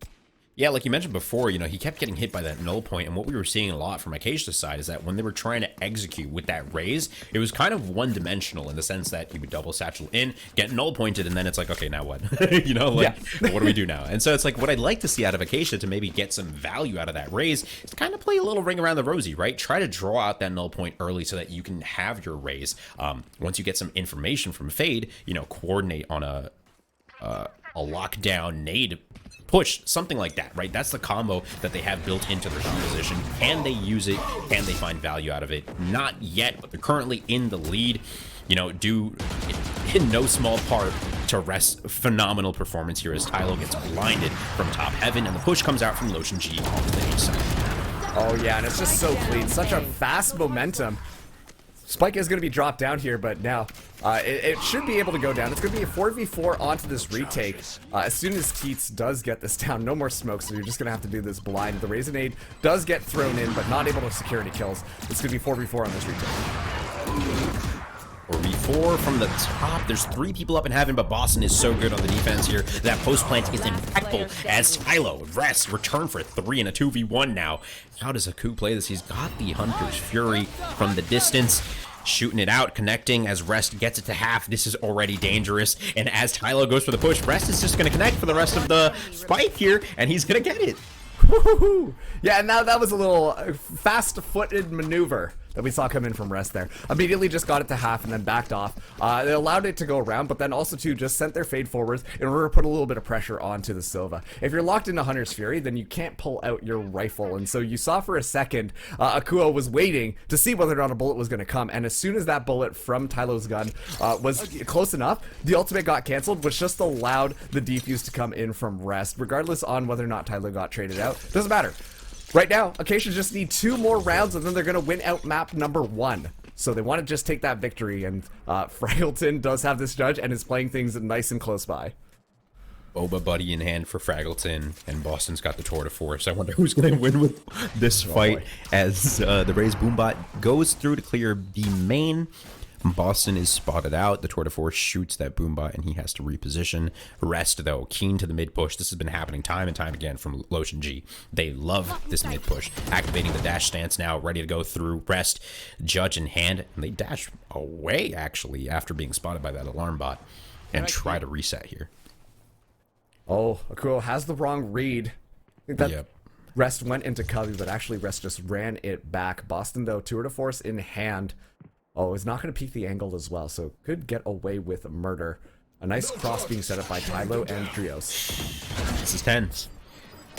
Yeah, like you mentioned before, you know, he kept getting hit by that null point, and what we were seeing a lot from Acacia's side is that when they were trying to execute with that Raze, it was kind of one-dimensional in the sense that he would double satchel in, get null pointed, and then it's like, okay, now what? You know, like, what do we do now? And so it's like, what I'd like to see out of Acacia to maybe get some value out of that Raze is kind of play a little ring around the rosy, right? Try to draw out that null point early so that you can have your Raze. Once you get some information from Fade, you know, coordinate on a lockdown nade push, something like that, right? That's the combo that they have built into their composition. Can they use it? Can they find value out of it? Not yet, but they're currently in the lead, you know, due in no small part to Rest's phenomenal performance here as Tylo gets blinded from top heaven, and the push comes out from Lotion G onto the A side. Oh yeah, and it's just so clean. Such a fast momentum. Spike is going to be dropped down here, but now it should be able to go down. It's going to be a 4v4 onto this retake. As soon as Teets does get this down, no more smoke, so you're just going to have to do this blind. The Raisinade does get thrown in, but not able to secure any kills. It's going to be 4v4 on this retake. 4v4 from the top. There's 3 people up in heaven, but Boston is so good on the defense here. That post plant is impeccable as Tylo Rest return for 3 in a 2v1 now. How does Aku play this? He's got the Hunter's Fury from the distance, shooting it out, connecting as Rest gets it to half. This is already dangerous, and as Tylo goes for the push, Rest is just going to connect for the rest of the spike here, and he's going to get it. Yeah, and now that was a little fast-footed maneuver that we saw come in from Rest there. Immediately just got it to half and then backed off. They allowed it to go around, but then also too just sent their Fade forwards in order to put a little bit of pressure onto the Silva. If you're locked into Hunter's Fury, then you can't pull out your rifle, and so you saw for a second Akua was waiting to see whether or not a bullet was going to come, and as soon as that bullet from Tylo's gun was close enough, the ultimate got canceled, which just allowed the defuse to come in from Rest, regardless on whether or not Tylo got traded out. Doesn't matter. Right now, Acacia just need 2 more rounds, and then they're going to win out map number 1. So they want to just take that victory, and Fraggleton does have this judge and is playing things nice and close by. Boba Buddy in hand for Fraggleton, and Boston's got the tour de force. I wonder who's going to win with this fight as the Raze Boombot goes through to clear B main. Boston is spotted out. The Tour de Force shoots that Boombot, and he has to reposition. Rest, though, keen to the mid push. This has been happening time and time again from Lotion G. They love this mid push. Activating the dash stance now, ready to go through. Rest, Judge in hand, and they dash away, actually, after being spotted by that alarm bot, and try to reset here. Oh, Akuo has the wrong read. I think that Yep. Rest went into Cubby, but actually Rest just ran it back. Boston, though, Tour de Force in hand. Oh, is not going to peek the angle as well, so could get away with murder. A nice cross being set up by Tylo and Drios. This is tense.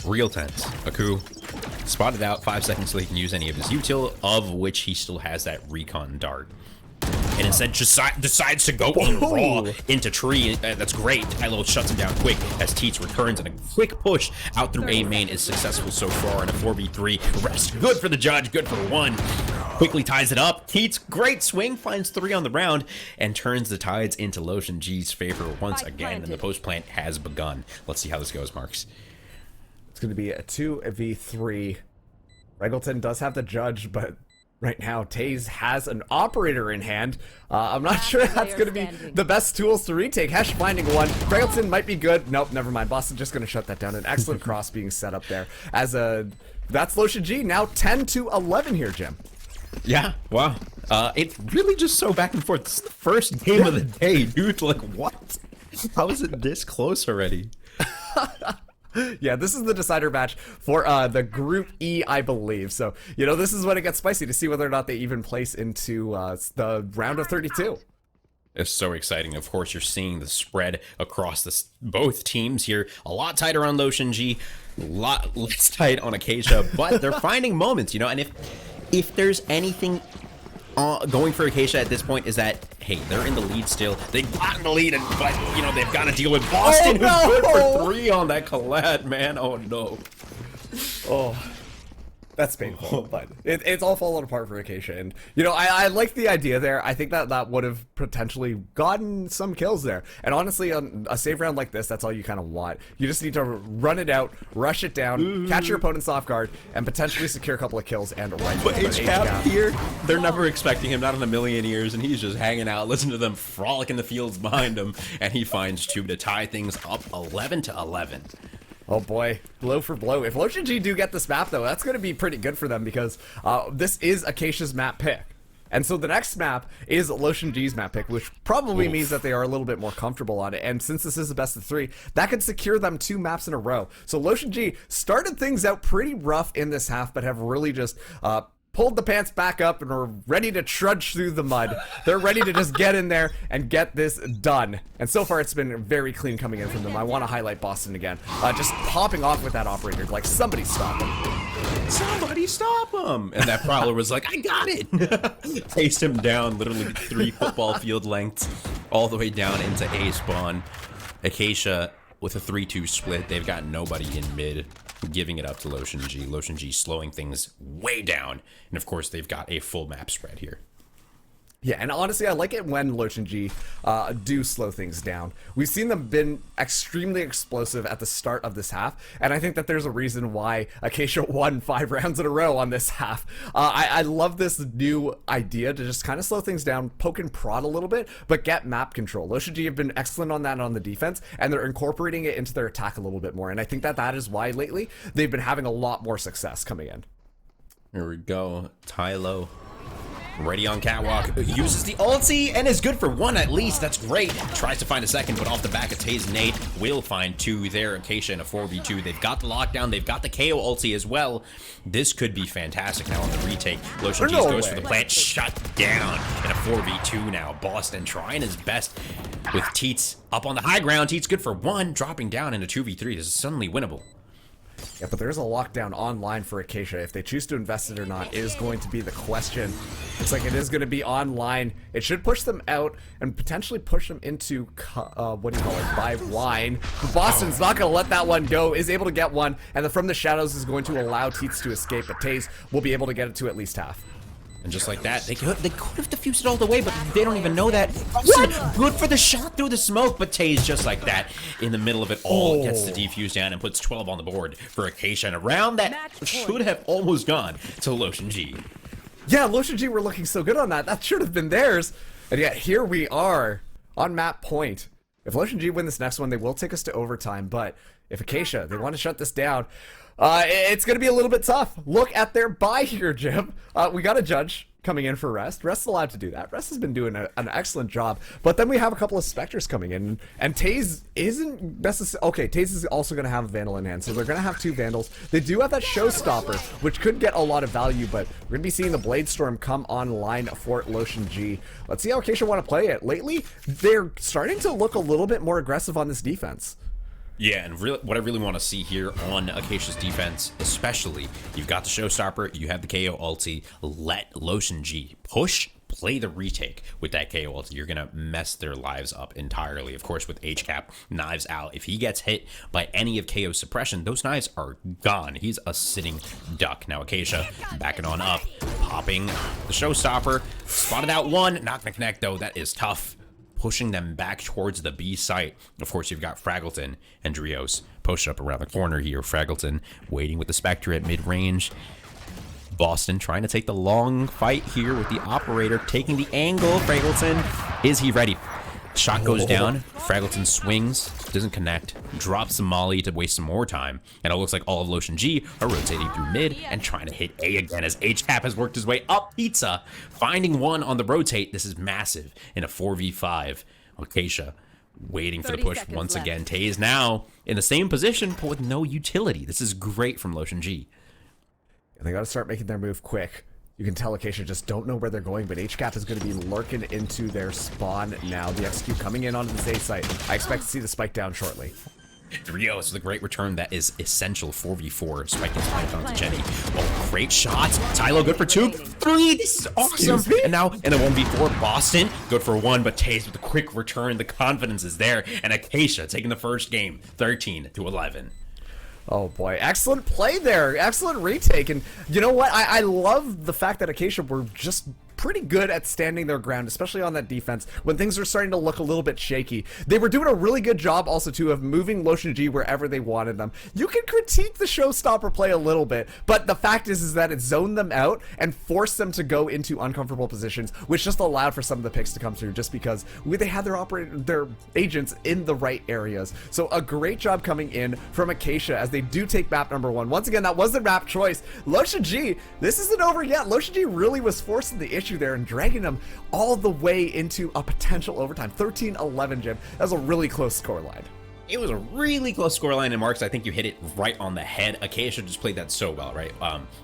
Real tense. Aku spotted out 5 seconds so he can use any of his util, of which he still has that recon dart. And instead just decides to go in raw into tree. That's great. Tylo shuts him down quick as Teats returns, and a quick push out through A main is successful so far in a 4v3. Rest good for the Judge, good for 1. Quickly ties it up. Teats, great swing, finds 3 on the round, and turns the tides into Lotion G's favor once again, and the post plant has begun. Let's see how this goes, Marks. It's going to be a 2v3. Regleton does have the Judge, but right now Taze has an operator in hand. I'm not sure that's going to be the best tools to retake. Hesh finding one. Regleton might be good. Nope, never mind. Boston just going to shut that down. An excellent cross being set up there. That's Lotion G. Now 10-11 here, Jim. Yeah, wow. It's really just so back and forth. This is the first game of the day, dude. Like, what? How is it this close already? Yeah, this is the decider match for the Group E, I believe. So, you know, this is when it gets spicy to see whether or not they even place into the round of 32. It's so exciting. Of course, you're seeing the spread across both teams here. A lot tighter on Lotion G, a lot less tight on Acacia, but they're finding moments, you know, and if there's anything going for Acacia at this point is that, hey, they're in the lead still. They've gotten the lead, but, you know, they've got to deal with Boston, who's good for 3 on that collab, man. Oh, no. Oh, that's painful, but it's all falling apart for Acacia. And, you know, I like the idea there. I think that would have potentially gotten some kills there. And honestly, on a save round like this, that's all you kind of want. You just need to run it out, rush it down, catch your opponents off guard, and potentially secure a couple of kills and right. But HCap here, they're never expecting him, not in a million years, and he's just hanging out, listening to them frolic in the fields behind him, and he finds 2 to tie things up 11-11. Oh boy, blow for blow. If Lotion G do get this map, though, that's going to be pretty good for them because this is Acacia's map pick. And so the next map is Lotion G's map pick, which probably means that they are a little bit more comfortable on it. And since this is the best of 3, that could secure them 2 maps in a row. So Lotion G started things out pretty rough in this half, but have really just pulled the pants back up and are ready to trudge through the mud. They're ready to just get in there and get this done. And so far, it's been very clean coming in from them. I want to highlight Boston again. Just popping off with that operator. Like, somebody stop him. Somebody stop him! And that Prowler was like, I got it! Chased him down literally 3 football field lengths all the way down into A spawn. Acacia with a 3-2 split. They've got nobody in mid, giving it up to Lotion G. Lotion G slowing things way down. And of course, they've got a full map spread here. Yeah, and honestly, I like it when Lotion G do slow things down. We've seen them been extremely explosive at the start of this half, and I think that there's a reason why Acacia won 5 rounds in a row on this half. I love this new idea to just kind of slow things down, poke and prod a little bit, but get map control. Lotion G have been excellent on that on the defense, and they're incorporating it into their attack a little bit more, and I think that that is why lately they've been having a lot more success coming in. Here we go. Tylo. Ready on catwalk, uses the ulti and is good for 1 at least. That's great. Tries to find a second, but off the back of Taze Nate will find 2 there. Acacia in a 4v2. They've got the lockdown. They've got the KO ulti as well. This could be fantastic now on the retake. Lotion G goes for the plant, shut down in a 4v2 now. Boston trying his best with Teats up on the high ground. Teats good for 1, dropping down in a 2v3. This is suddenly winnable. Yeah, but there's a lockdown online for Acacia. If they choose to invest it or not is going to be the question. Looks like it is going to be online. It should push them out and potentially push them into, what do you call it, buy wine. But Boston's not going to let that one go, is able to get one, and the From the Shadows is going to allow Teats to escape, but Taze will be able to get it to at least half. And just like that, they could have diffused it all the way, but they don't even know that. Good for the shot through the smoke, but Taze just like that in the middle of it all gets the defuse down and puts 12 on the board for Acacia, and a round that should have almost gone to Lotion G. Yeah, Lotion G were looking so good on that. That should have been theirs. And yet here we are on map point. If Lotion G win this next one, they will take us to overtime. But if Acacia, they want to shut this down, it's going to be a little bit tough. Look at their buy here, Jim. We got a judge coming in for Rest. Rest's allowed to do that. Rest has been doing an excellent job. But then we have a couple of Spectres coming in. And Taze isn't necessarily... Okay, Taze is also going to have a Vandal in hand. So they're going to have 2 Vandals. They do have that Showstopper, which could get a lot of value. But we're going to be seeing the Blade Storm come online for Lotion G. Let's see how Acacia want to play it. Lately, they're starting to look a little bit more aggressive on this defense. Yeah, and what I really want to see here on Acacia's defense, especially, you've got the Showstopper, you have the KO ulti, let Lotion G push, play the retake with that KO ulti. You're going to mess their lives up entirely. Of course, with HCAP, knives out. If he gets hit by any of KO's suppression, those knives are gone. He's a sitting duck. Now, Acacia backing on up, popping the Showstopper, spotted out one, not going to connect though, that is tough. Pushing them back towards the B site. Of course, you've got Fraggleton and Drios pushed up around the corner here. Fraggleton waiting with the Spectre at mid-range. Boston trying to take the long fight here with the operator taking the angle. Fraggleton, is he ready? Shot goes down. Fraggleton swings, doesn't connect, drops the molly to waste some more time. And it looks like all of Lotion G are rotating through mid and trying to hit A again as HCAP has worked his way up Pizza, finding one on the rotate. This is massive in a 4v5. Acacia waiting for the push once again. Taze now in the same position, but with no utility. This is great from Lotion G. And they got to start making their move quick. You can tell Acacia just don't know where they're going, but HCAP is going to be lurking into their spawn now. The XQ coming in onto this A site. I expect to see the spike down shortly. Drios with a great return that is essential 4v4. Spiking spike onto Jenny. Oh, great shots. Tylo good for 2. 3. This is awesome. And now in a 1v4, Boston good for 1, but Taze with a quick return. The confidence is there. And Acacia taking the first game 13-11. Oh boy, excellent play there. Excellent retake. And you know what? I love the fact that Acacia were just pretty good at standing their ground, especially on that defense when things are starting to look a little bit shaky. They were doing a really good job also too of moving Lotion G wherever they wanted them. You can critique the Showstopper play a little bit, but the fact is that it zoned them out and forced them to go into uncomfortable positions, which just allowed for some of the picks to come through just because they had their agents in the right areas. So a great job coming in from Acacia as they do take map number 1. Once again, that wasn't map choice. Lotion G, this isn't over yet. Lotion G really was forcing the issue there and dragging them all the way into a potential overtime. 13-11, Jim. That was a really close scoreline. It was a really close scoreline, and Marks, I think you hit it right on the head. Acacia just played that so well, right?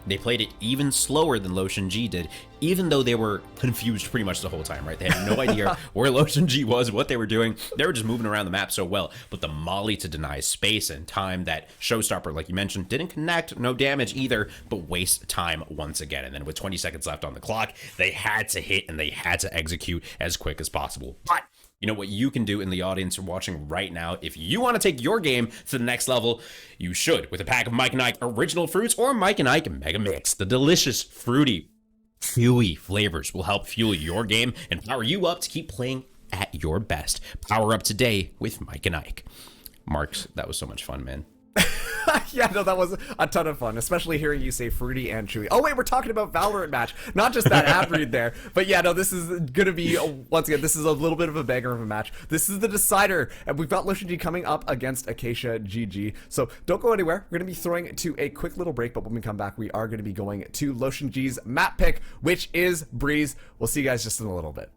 They played it even slower than Lotion G did, even though they were confused pretty much the whole time, right? They had no idea where Lotion G was, what they were doing. They were just moving around the map so well. But the molly to deny space and time, that Showstopper, like you mentioned, didn't connect, no damage either, but waste time once again. And then with 20 seconds left on the clock, they had to hit and they had to execute as quick as possible. But you know what you can do in the audience watching right now? If you want to take your game to the next level, you should with a pack of Mike and Ike Original Fruits or Mike and Ike Mega Mix. The delicious, fruity, chewy flavors will help fuel your game and power you up to keep playing at your best. Power up today with Mike and Ike. Marks, that was so much fun, man. Yeah, no, that was a ton of fun, especially hearing you say fruity and chewy. Oh wait, we're talking about Valorant match, not just that ad read there. But yeah, no, this is gonna be, once again, this is a little bit of a banger of a match. This is the decider, and we've got Lotion G coming up against Acacia GG. So don't go anywhere. We're gonna be throwing to a quick little break, but when we come back, we are gonna be going to Lotion G's map pick, which is Breeze. We'll see you guys just in a little bit.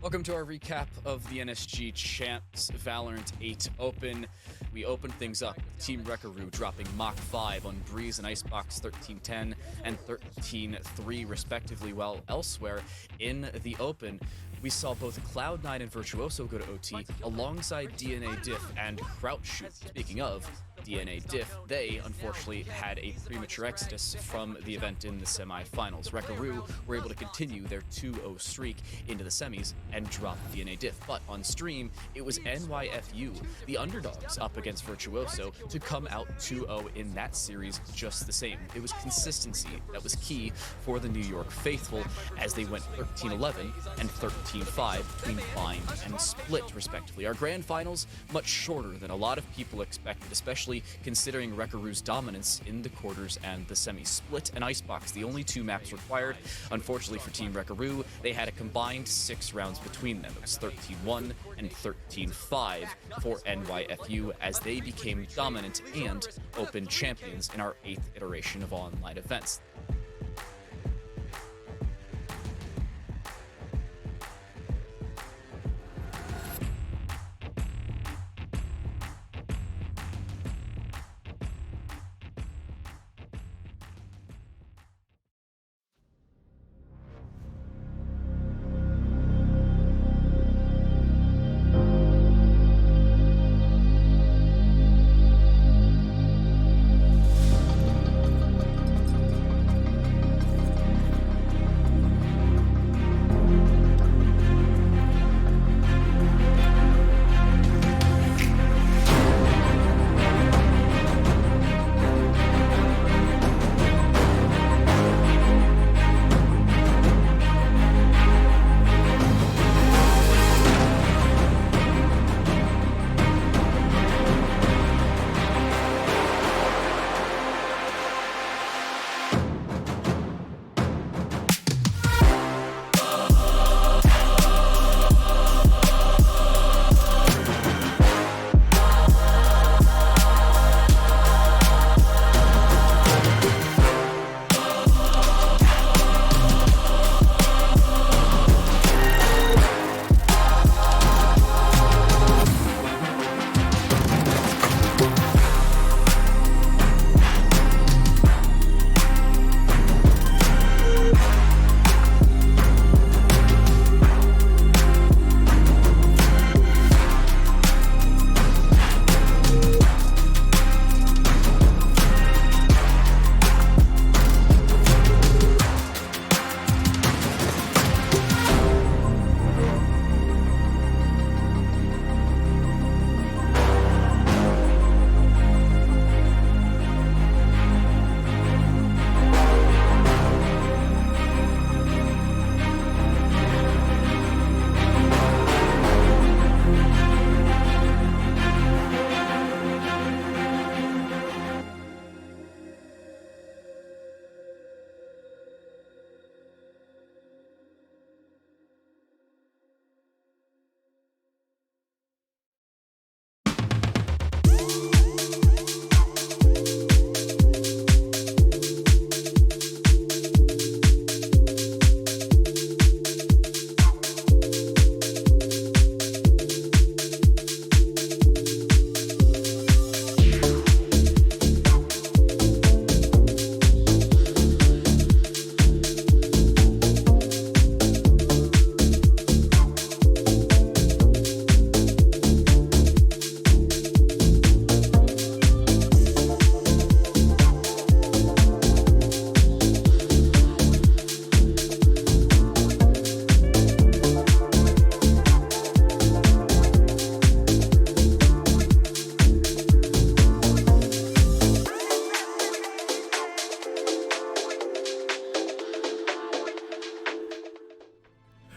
Welcome to our recap of the Nsg Champs Valorant 8 Open. We opened things up with Team Wreckaroo dropping Mach 5 on Breeze and Icebox 13-10 and 13-3 respectively, while elsewhere in the Open we saw both Cloud9 and Virtuoso go to OT alongside DNA Diff and Crouchshoot. Speaking of DNA Diff, they unfortunately had a premature exodus from the event in the semifinals. Wreckaroo were able to continue their 2-0 streak into the semis and drop DNA Diff. But on stream, it was NYFU, the underdogs up against Virtuoso, to come out 2-0 in that series just the same. It was consistency that was key for the New York faithful as they went 13-11 and 13-5 between Bind and Split, respectively. Our grand finals, much shorter than a lot of people expected, especially considering Wreckaroo's dominance in the quarters and the semis. Split and Icebox, the only two maps required. Unfortunately for Team Wreckaroo, they had a combined 6 rounds between them. It was 13-1 and 13-5 for NYFU as they became dominant and open champions in our 8th iteration of online events.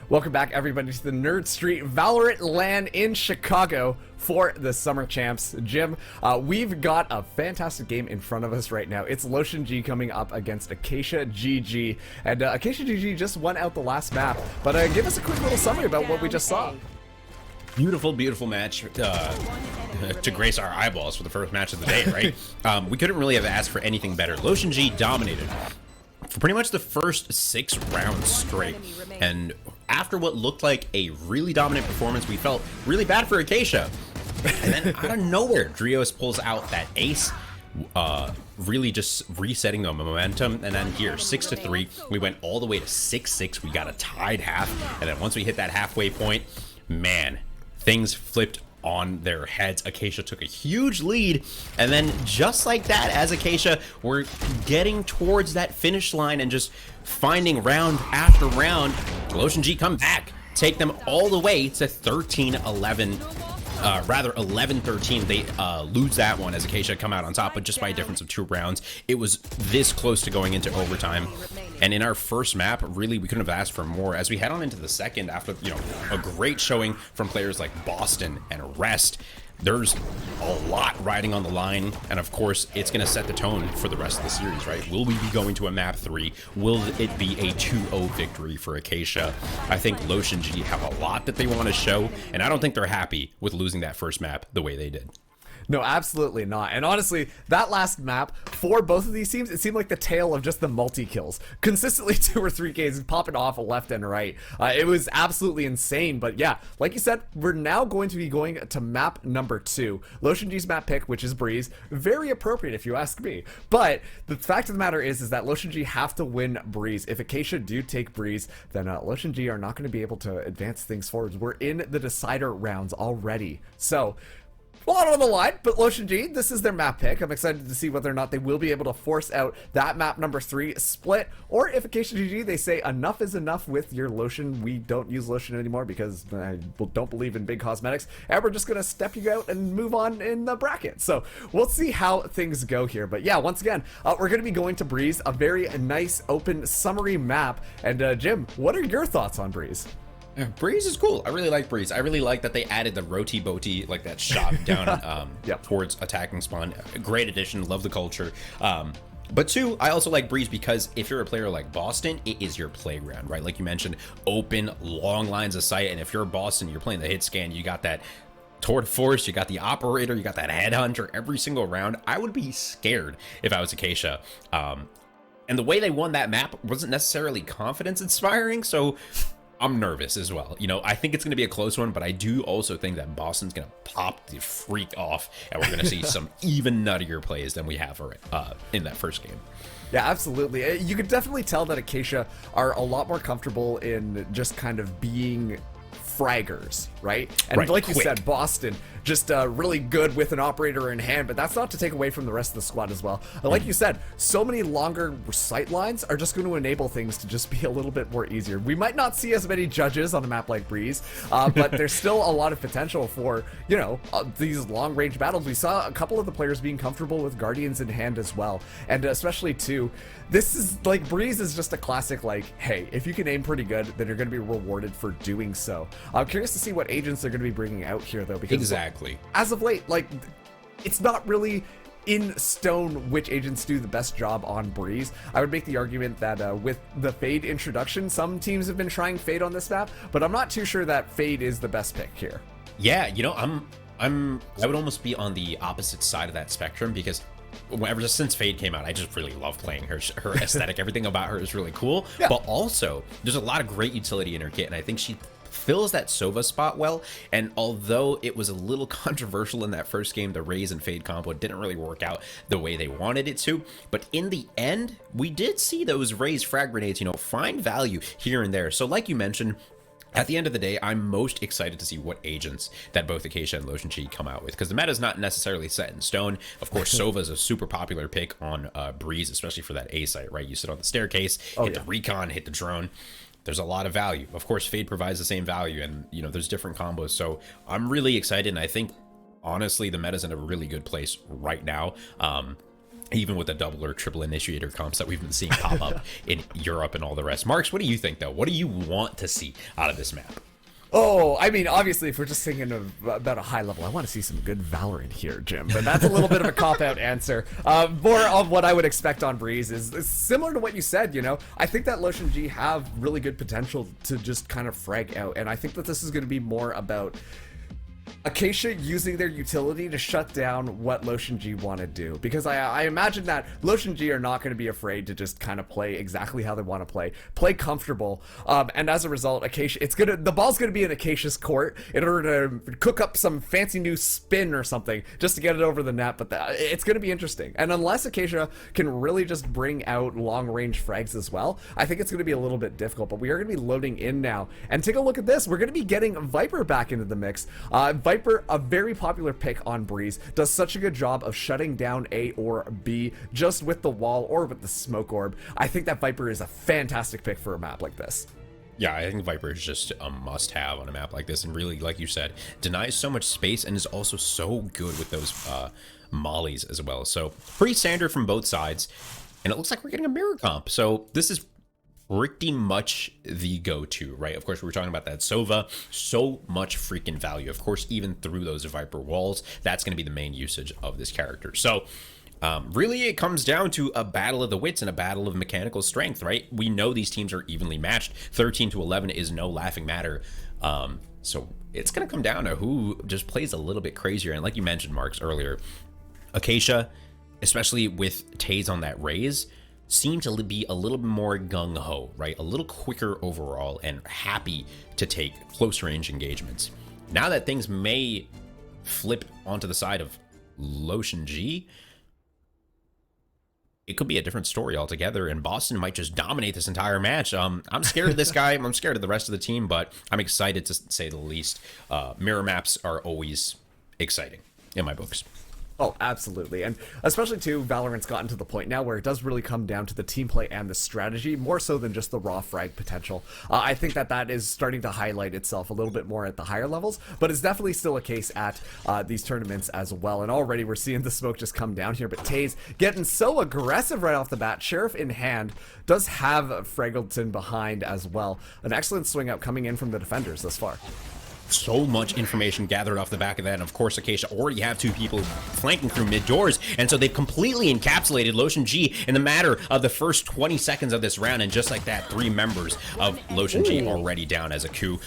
Welcome back, everybody, to the Nerd Street Valorant LAN in Chicago for the Summer Champs. Jim, we've got a fantastic game in front of us right now. It's Lotion G coming up against Acacia GG, and Acacia GG just won out the last map. But give us a quick little summary about what we just saw. Beautiful, beautiful match to grace our eyeballs for the first match of the day, right? We couldn't really have asked for anything better. Lotion G dominated for pretty much the first 6 rounds straight, and after what looked like a really dominant performance, we felt really bad for Acacia. And then out of nowhere, Drios pulls out that ace, really just resetting the momentum. And then here, 6-3, we went all the way to 6-6. We got a tied half, and then once we hit that halfway point, man, things flipped on their heads. Acacia took a huge lead, and then just like that, as Acacia were getting towards that finish line and just finding round after round, LotionG come back, take them all the way to 13-11. Rather 11-13. They lose that one as Acacia come out on top, but just by a difference of 2 rounds. It was this close to going into overtime. And in our first map, really, we couldn't have asked for more. As we head on into the second, after, you know, a great showing from players like Boston and Rest, there's a lot riding on the line, and of course, it's going to set the tone for the rest of the series, right? Will we be going to a map 3? Will it be a 2-0 victory for Acacia? I think LotionG have a lot that they want to show, and I don't think they're happy with losing that first map the way they did. No, absolutely not. And honestly, that last map for both of these teams, it seemed like the tale of just the multi-kills. Consistently 2 or 3 Ks popping off left and right. It was absolutely insane. But yeah, like you said, we're now going to be going to map number 2. LotionG's map pick, which is Breeze. Very appropriate if you ask me. But the fact of the matter is that LotionG have to win Breeze. If Acacia do take Breeze, then LotionG are not going to be able to advance things forward. We're in the decider rounds already. So a lot on the line, but LotionG, this is their map pick. I'm excited to see whether or not they will be able to force out that map number 3 split, or if Acacia GG, they say enough is enough with your Lotion. We don't use Lotion anymore because I don't believe in big cosmetics, and we're just going to step you out and move on in the bracket. So we'll see how things go here. But yeah, once again, we're going to be going to Breeze, a very nice, open, summery map. And Jim, what are your thoughts on Breeze? Yeah, Breeze is cool. I really like Breeze. I really like that they added the roti boti, like that shot down Yep. towards attacking spawn. Great addition. Love the culture. But 2, I also like Breeze because if you're a player like Boston, it is your playground, right? Like you mentioned, open, long lines of sight. And if you're Boston, you're playing the hit scan, you got that Toward Force, you got the Operator, you got that Headhunter every single round. I would be scared if I was Acacia. And the way they won that map wasn't necessarily confidence inspiring, so I'm nervous as well. You know, I think it's going to be a close one, but I do also think that Boston's going to pop the freak off, and we're going to see some even nuttier plays than we have in that first game. Yeah, absolutely. You could definitely tell that Acacia are a lot more comfortable in just kind of being fraggers, right? And right, like you quick. said, Boston just really good with an operator in hand, but that's not to take away from the rest of the squad as well. Like you said, so many longer sight lines are just going to enable things to just be a little bit more easier. We might not see as many judges on a map like Breeze, but there's still a lot of potential for, you know, these long range battles. We saw a couple of the players being comfortable with Guardians in hand as well, and especially too, this is like Breeze is just a classic, like, hey, if you can aim pretty good, then you're going to be rewarded for doing so. I'm curious to see what agents they're going to be bringing out here, though, because Exactly. as of late, like, it's not really in stone which agents do the best job on Breeze. I would make the argument that with the Fade introduction, some teams have been trying Fade on this map, but I'm not too sure that Fade is the best pick here. Yeah, you know, I would almost be on the opposite side of that spectrum because ever since Fade came out, I just really love playing her. Her aesthetic, everything about her is really cool. Yeah. But also, there's a lot of great utility in her kit, and I think she fills that Sova spot well. And although it was a little controversial in that first game, the Raze and Fade combo didn't really work out the way they wanted it to. But in the end, we did see those Raze frag grenades, you know, find value here and there. So like you mentioned, at the end of the day, I'm most excited to see what agents that both Acacia and LotionG come out with, because the meta is not necessarily set in stone. Of course, Sova is a super popular pick on Breeze, especially for that A site, right? You sit on the staircase, hit the recon, hit the drone. There's a lot of value. Of course, Fade provides the same value, and you know, there's different combos. So I'm really excited, and I think honestly the meta's in a really good place right now. Even with the double or triple initiator comps that we've been seeing pop up in Europe and all the rest. Marks, what do you think though? What do you want to see out of this map? Oh, I mean, obviously, if we're just thinking of about a high level, I want to see some good Valorant here, Jim. But that's a little bit of a cop-out answer. More of what I would expect on Breeze is similar to what you said, you know. I think that LotionG have really good potential to just kind of frag out. And I think that this is going to be more about Acacia using their utility to shut down what G want to do, because I imagine that G are not going to be afraid to just kind of play exactly how they want to play comfortable, and as a result, Acacia, the ball's gonna be in Acacia's court in order to cook up some fancy new spin or something just to get it over the net. But it's gonna be interesting, and unless Acacia can really just bring out long range frags as well, I think it's gonna be a little bit difficult. But we are gonna be loading in now, and take a look at this. We're gonna be getting Viper back into the mix. Viper, a very popular pick on Breeze, does such a good job of shutting down A or B just with the wall or with the smoke orb. I think that Viper is a fantastic pick for a map like this. Yeah, I think Viper is just a must-have on a map like this, and really, like you said, denies so much space and is also so good with those mollies as well. So pretty standard from both sides, and it looks like we're getting a mirror comp. So this is pretty much the go-to, right? Of course, we were talking about that Sova, so much freaking value. Of course, even through those Viper walls, that's going to be the main usage of this character. So really, it comes down to a battle of the wits and a battle of mechanical strength, right? We know these teams are evenly matched. 13-11 is no laughing matter. So it's going to come down to who just plays a little bit crazier. And like you mentioned, Marks, earlier, Acacia, especially with Taze on that raise, seem to be a little bit more gung-ho, right? A little quicker overall and happy to take close range engagements. Now that things may flip onto the side of Nsg, it could be a different story altogether, and Boston might just dominate this entire match. I'm scared of this guy. I'm scared of the rest of the team, but I'm excited to say the least. Mirror maps are always exciting in my books. Oh, absolutely. And especially too, Valorant's gotten to the point now where it does really come down to the team play and the strategy, more so than just the raw frag potential. I think that is starting to highlight itself a little bit more at the higher levels, but it's definitely still a case at these tournaments as well. And already we're seeing the smoke just come down here, but Taze getting so aggressive right off the bat. Sheriff in hand, does have Fraggleton behind as well. An excellent swing up coming in from the defenders thus far. So much information gathered off the back of that, and of course Acacia already have two people flanking through mid doors, and so they've completely encapsulated Nsg in the matter of the first 20 seconds of this round, and just like that, 3 members of Nsg already down as a coup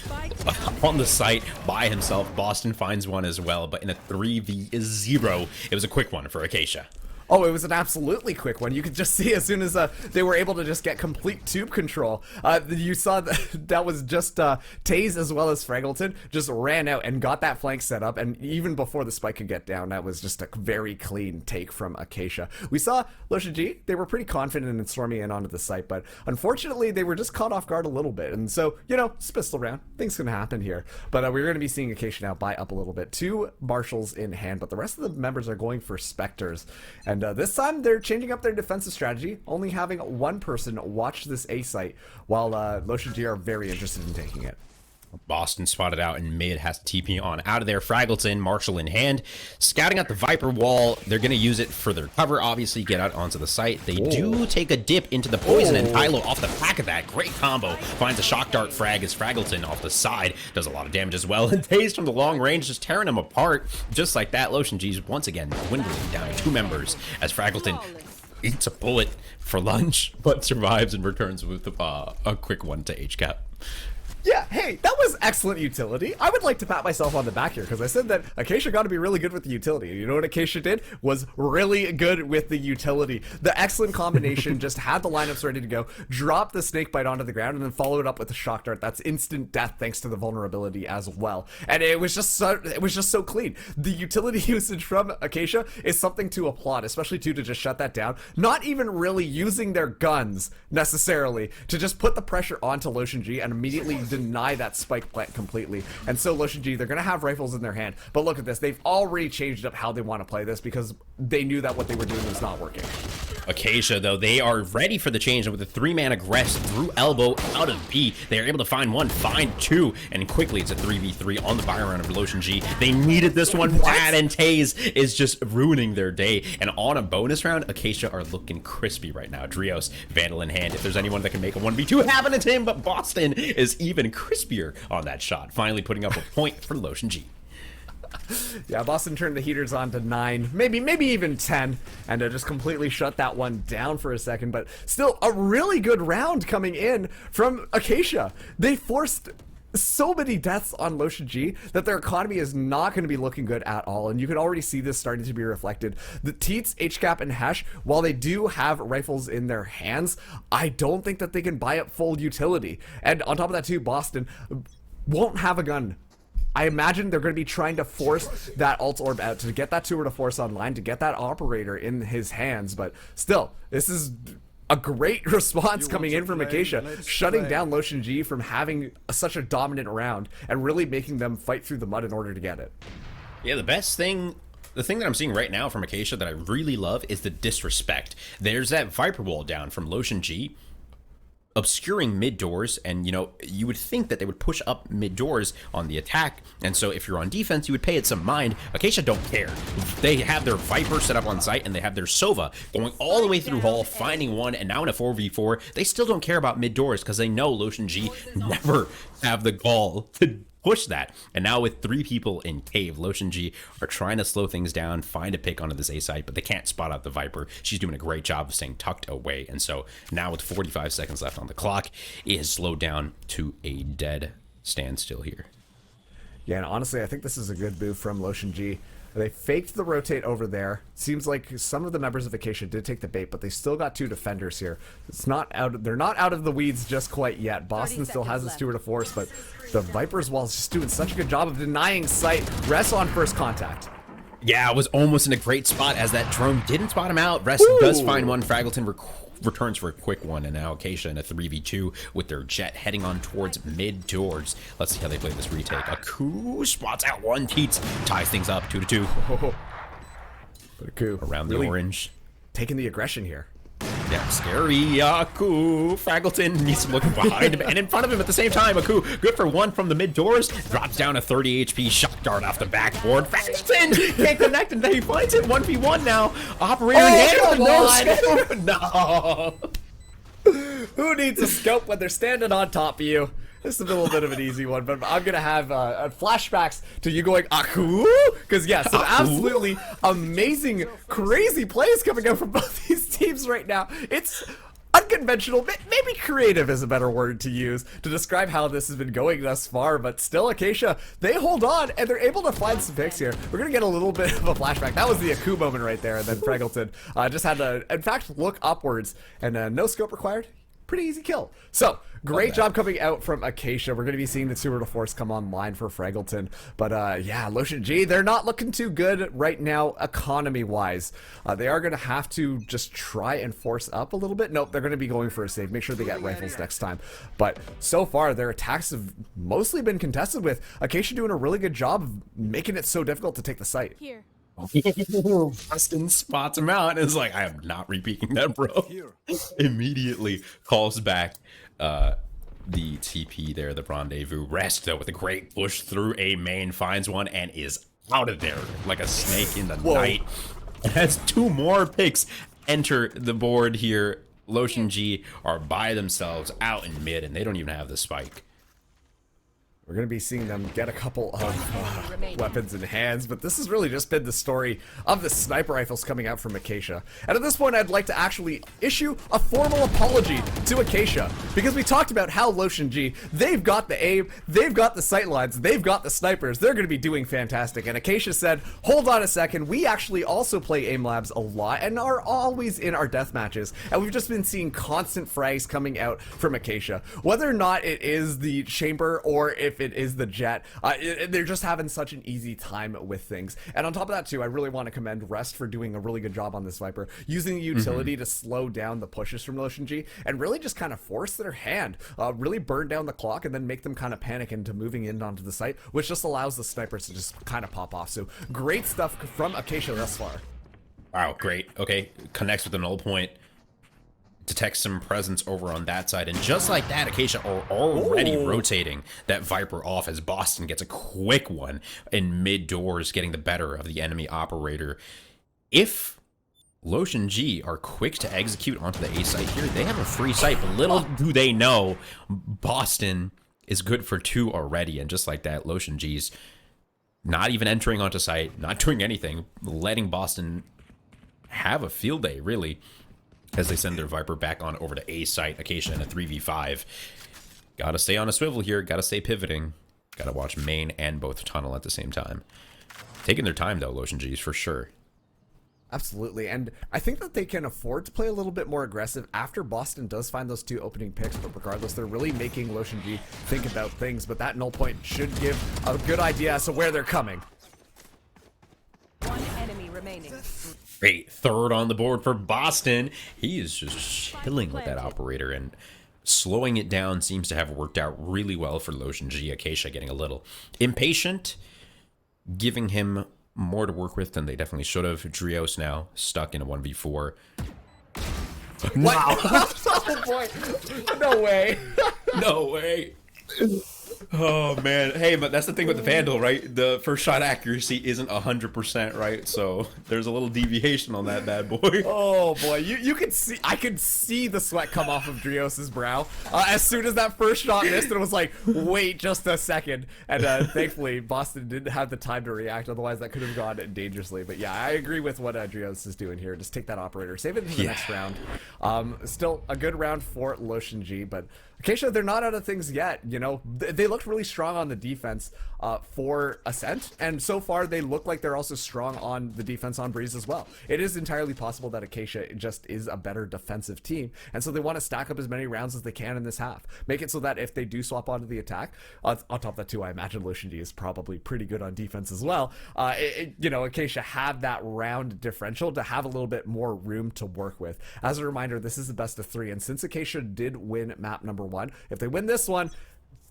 on the site by himself. Boston finds one as well, but in a 3v0, it was a quick one for Acacia. Oh, it was an absolutely quick one. You could just see as soon as they were able to just get complete tube control. You saw that was just Taze as well as Fraggleton just ran out and got that flank set up. And even before the spike could get down, that was just a very clean take from Acacia. We saw Nsg, they were pretty confident in storming in onto the site, but unfortunately they were just caught off guard a little bit. And so, you know, it's pistol round. Things can happen here. But we're going to be seeing Acacia now buy up a little bit. 2 Marshals in hand, but the rest of the members are going for Spectres. And this time they're changing up their defensive strategy, only having 1 person watch this A site, while Nsg are very interested in taking it. Boston spotted out in mid, has to TP on out of there. Fraggleton, Marshall in hand, scouting out the Viper wall. They're going to use it for their cover, obviously, get out onto the site. They do take a dip into the poison, and Tylo off the back of that. Great combo. Finds a shock dart frag as Fraggleton off the side. Does a lot of damage as well. And Taze from the long range, just tearing him apart. Just like that, Nsg's once again dwindling down to 2 members as Fraggleton eats a bullet for lunch, but survives and returns with a quick one to HCAP. Yeah, hey, that was excellent utility. I would like to pat myself on the back here, because I said that Acacia got to be really good with the utility. You know what Acacia did? Was really good with the utility. The excellent combination, just had the lineups ready to go, dropped the snake bite onto the ground, and then followed up with a shock dart. That's instant death thanks to the vulnerability as well. And it was just so clean. The utility usage from Acacia is something to applaud, especially to just shut that down. Not even really using their guns necessarily to just put the pressure onto Nsg and immediately deny that spike plant completely. And so Nsg, they're going to have rifles in their hand. But look at this. They've already changed up how they want to play this because they knew that what they were doing was not working. Acacia, though, they are ready for the change, and with a 3-man aggress through elbow out of B, they are able to find 1, find 2, and quickly it's a 3v3 on the buy round of Nsg. They needed this one bad, and Taze is just ruining their day. And on a bonus round, Acacia are looking crispy right now. Drios, Vandal in hand. If there's anyone that can make a 1v2 happen, it's him, but Boston is even crispier on that shot, finally putting up a point for Nsg. Yeah, Boston turned the heaters on to 9, maybe even 10, and just completely shut that one down for a second. But still, a really good round coming in from Acacia. They forced so many deaths on Lotion G that their economy is not going to be looking good at all, and you can already see this starting to be reflected. The Teats, HCAP, and Hesh, while they do have rifles in their hands, I don't think that they can buy up full utility. And on top of that too, Boston won't have a gun. I imagine they're going to be trying to force that alt orb out to get that tour de force online, to get that operator in his hands, but still, this is a great response coming in from Acacia, shutting down Lotion G from having such a dominant round and really making them fight through the mud in order to get it. Yeah, the thing that I'm seeing right now from Acacia that I really love is the disrespect. There's that Viper wall down from Lotion G, obscuring mid doors, and you would think that they would push up mid doors on the attack, and so if you're on defense you would pay it some mind. Acacia don't care. They have their Viper set up on site, and they have their Sova going all the way through hall, finding one, and now in a 4v4 they still don't care about mid doors because they know Lotion G never have the gall to push that. And now with 3 people in cave, Lotion G are trying to slow things down, find a pick onto this A site, but they can't spot out the Viper. She's doing a great job of staying tucked away, and so now with 45 seconds left on the clock, it is slowed down to a dead standstill here. Yeah, and honestly, I think this is a good move from Lotion G. They faked the rotate over there. Seems like some of the members of Acacia did take the bait, but they still got 2 defenders here. It's not out. They're not out of the weeds just quite yet. Boston still has his tour de force, but the Vipers, while just doing such a good job of denying sight, rests on first contact. Yeah, it was almost in a great spot as that drone didn't spot him out. Rest does find one. Fraggleton returns for a quick one, and now Acacia in a 3v2 with their jet heading on towards mid doors. Let's see how they play this retake. Aku spots out one. Teats ties things up 2-2. But Aku around really the orange, taking the aggression here. Yeah, scary. Aku. Fraggleton needs to look behind him and in front of him at the same time. Aku, good for 1 from the mid doors. Drops down a 30 HP shock dart off the backboard. Fraggleton can't connect, and then he finds it 1v1 now. Operator in hand with no scope. No. Who needs a scope when they're standing on top of you? This is a little bit of an easy one, but I'm gonna have flashbacks to you going Aku, because yeah, some absolutely amazing, crazy plays coming out from both these teams right now. It's unconventional, maybe creative is a better word to use to describe how this has been going thus far, but still Acacia, they hold on and they're able to find some picks here. We're gonna get a little bit of a flashback. That was the Aku moment right there, and then Fraggleton just had to, in fact, look upwards, and no scope required. Pretty easy kill. So, great job coming out from Acacia. We're going to be seeing the tour de force come online for Fraggleton. But yeah, Lotion G, they're not looking too good right now economy-wise. They are going to have to just try and force up a little bit. Nope, they're going to be going for a save. Make sure they get rifles next time. But so far, their attacks have mostly been contested with Acacia doing a really good job of making it so difficult to take the site. Here. Austin spots him out and is like, I am not repeating that, bro. Immediately calls back the TP there, the rendezvous. Rest, though, with a great push through a main, finds one and is out of there like a snake in the night. And has 2 more picks enter the board here. Lotion G are by themselves out in mid, and they don't even have the spike. We're going to be seeing them get a couple of weapons in hands, but this has really just been the story of the sniper rifles coming out from Acacia. And at this point, I'd like to actually issue a formal apology to Acacia, because we talked about how Lotion G, they've got the aim, they've got the sight lines, they've got the snipers, they're going to be doing fantastic. And Acacia said, hold on a second, we actually also play aim labs a lot and are always in our death matches, and we've just been seeing constant frags coming out from Acacia. Whether or not it is the chamber or if it is the jet, they're just having such an easy time with things. And on top of that too, I really want to commend Rest for doing a really good job on this Viper, using the utility to slow down the pushes from Lotion G and really just kind of force their hand, really burn down the clock and then make them kind of panic into moving in onto the site, which just allows the snipers to just kind of pop off. So great stuff from Acacia thus far. Wow, great. Okay, connects with the null point. Detects some presence over on that side, and just like that, Acacia are already rotating that Viper off as Boston gets a quick one in mid doors, getting the better of the enemy operator. If Lotion G are quick to execute onto the A site here, they have a free site, but little do they know Boston is good for 2 already, and just like that, Lotion G's not even entering onto site, not doing anything, letting Boston have a field day, really, as they send their Viper back on over to A site. Acacia in a 3v5. Gotta stay on a swivel here. Gotta stay pivoting. Gotta watch main and both tunnel at the same time. Taking their time, though, Lotion G's, for sure. Absolutely, and I think that they can afford to play a little bit more aggressive after Boston does find those 2 opening picks, but regardless, they're really making Lotion G think about things, but that null point should give a good idea as to where they're coming. One enemy remaining. Great, third on the board for Boston. He is just chilling with that operator, and slowing it down seems to have worked out really well for Lotion G. Acacia getting a little impatient, giving him more to work with than they definitely should have. Drios now stuck in a 1v4. Wow. Oh boy. No way. No way. Oh man. Hey, but that's the thing with the Vandal, right? The first shot accuracy isn't 100%, right? So there's a little deviation on that bad boy. Oh boy, you could see, I could see the sweat come off of Drios's brow as soon as that first shot missed. It was like, wait just a second, and thankfully Boston didn't have the time to react. Otherwise, that could have gone dangerously. But yeah, I agree with what Drios is doing here. Just take that operator, save it for the next round. Still a good round for Lotion G, but Acacia, they're not out of things yet. You know, they looked really strong on the defense for Ascent, and so far they look like they're also strong on the defense on Breeze as well. It is entirely possible that Acacia just is a better defensive team, and so they want to stack up as many rounds as they can in this half. Make it so that if they do swap onto the attack, on top of that too, I imagine Lotion G is probably pretty good on defense as well. You know, Acacia have that round differential to have a little bit more room to work with. As a reminder, this is the best of 3, and since Acacia did win map number 1, if they win this one,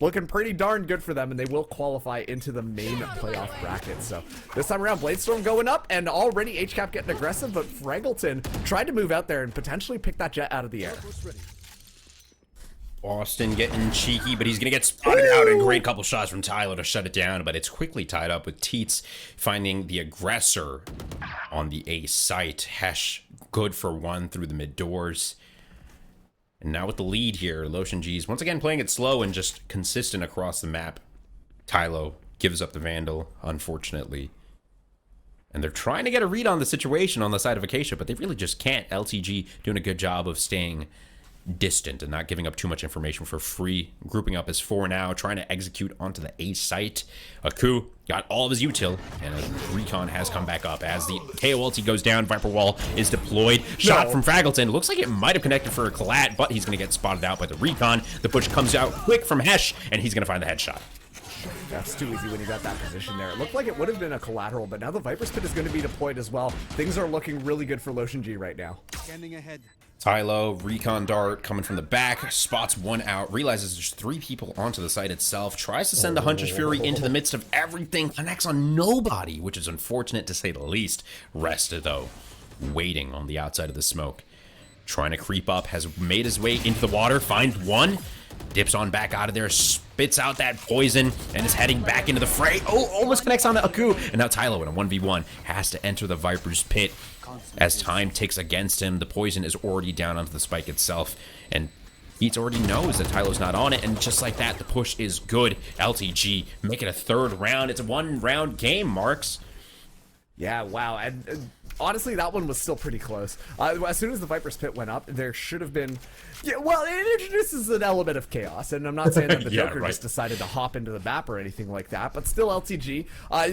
looking pretty darn good for them, and they will qualify into the main playoff bracket. So this time around, Bladestorm going up, and already HCAP getting aggressive, but Fraggleton tried to move out there and potentially pick that jet out of the air. Boston getting cheeky, but he's going to get spotted out. A great couple shots from Tyler to shut it down, but it's quickly tied up with Teets finding the aggressor on the A site. Hesh good for 1 through the mid doors. And now with the lead here, Lotion G's once again playing it slow and just consistent across the map. Tylo gives up the Vandal, unfortunately. And they're trying to get a read on the situation on the side of Acacia, but they really just can't. LTG doing a good job of staying distant and not giving up too much information for free. Grouping up as 4 now, trying to execute onto the A site. Aku got all of his util, and a recon has come back up as the KO ulti goes down. Viper Wall is deployed. Shot from Fraggleton. Looks like it might have connected for a collat, but he's going to get spotted out by the recon. The push comes out quick from Hesh, and he's going to find the headshot. That's too easy when you got that position there. It looked like it would have been a collateral, but now the Viper's Pit is going to be deployed as well. Things are looking really good for Lotion G right now. Scanning ahead. Tylo, recon dart coming from the back, spots 1 out, realizes there's 3 people onto the site itself, tries to send the Hunter's Fury into the midst of everything, connects on nobody, which is unfortunate to say the least. Rest, though, waiting on the outside of the smoke. Trying to creep up, has made his way into the water, finds 1, dips on back out of there, spits out that poison, and is heading back into the fray. Oh, almost connects on the Aku, and now Tylo in a 1v1 has to enter the Viper's Pit. As time ticks against him, the poison is already down onto the spike itself, and Beats already knows that Tylo's not on it, and just like that, the push is good. LTG make it a 3rd round. It's a 1-round game, Marks. Yeah, wow, and honestly, that one was still pretty close. As soon as the Viper's Pit went up, there should have been... Yeah, well, it introduces an element of chaos, and I'm not saying that the Joker just decided to hop into the map or anything like that, but still LTG,